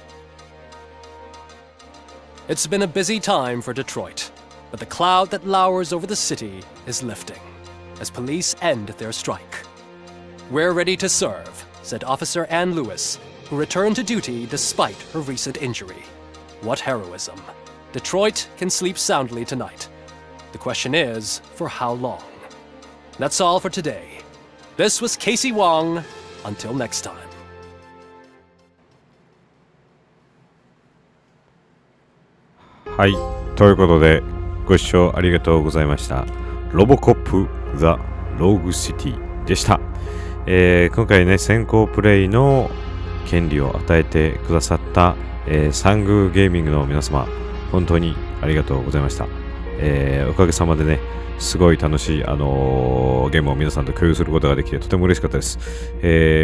It's been a busy time for Detroit, but the cloud that lowers over the city is lifting as police end their strike. We're ready to serve, said Officer Ann Lewis, who returned to duty despite her recent injury. What heroism. Detroit can sleep soundly tonight. The question is, for how long? That's all for today. This was Casey Wong. Until next time. はい、ということでご視聴ありがとうございました。ロボコップザ・ローグシティでした。今回ね、先行プレイの権利を与えてくださった、サングーゲーミングの皆様、本当にありがとうございました。おかげさまでね、すごい楽しい、ゲームを皆さんと共有することができてとても嬉しかったです。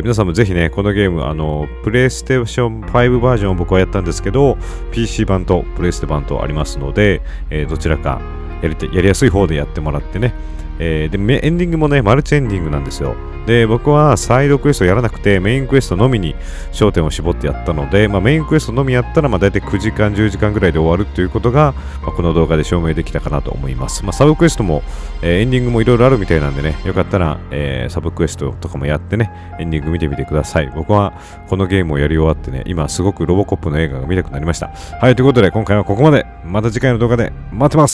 皆さんもぜひね、このゲーム、プレイステーション5バージョンを僕はやったんですけど、PC 版とプレイステ版とありますので、どちらかやりやすい方でやってもらってね。で、エンディングもね、マルチエンディングなんですよ。で、僕はサイドクエストやらなくて、メインクエストのみに焦点を絞ってやったので、メインクエストのみやったら、大体9時間、10時間ぐらいで終わるということが、この動画で証明できたかなと思います。サブクエストも、エンディングもいろいろあるみたいなんでね、よかったら、サブクエストとかもやってね、エンディング見てみてください。僕はこのゲームをやり終わってね、今すごくロボコップの映画が見たくなりました。はい、ということで今回はここまで。また次回の動画で待ってます。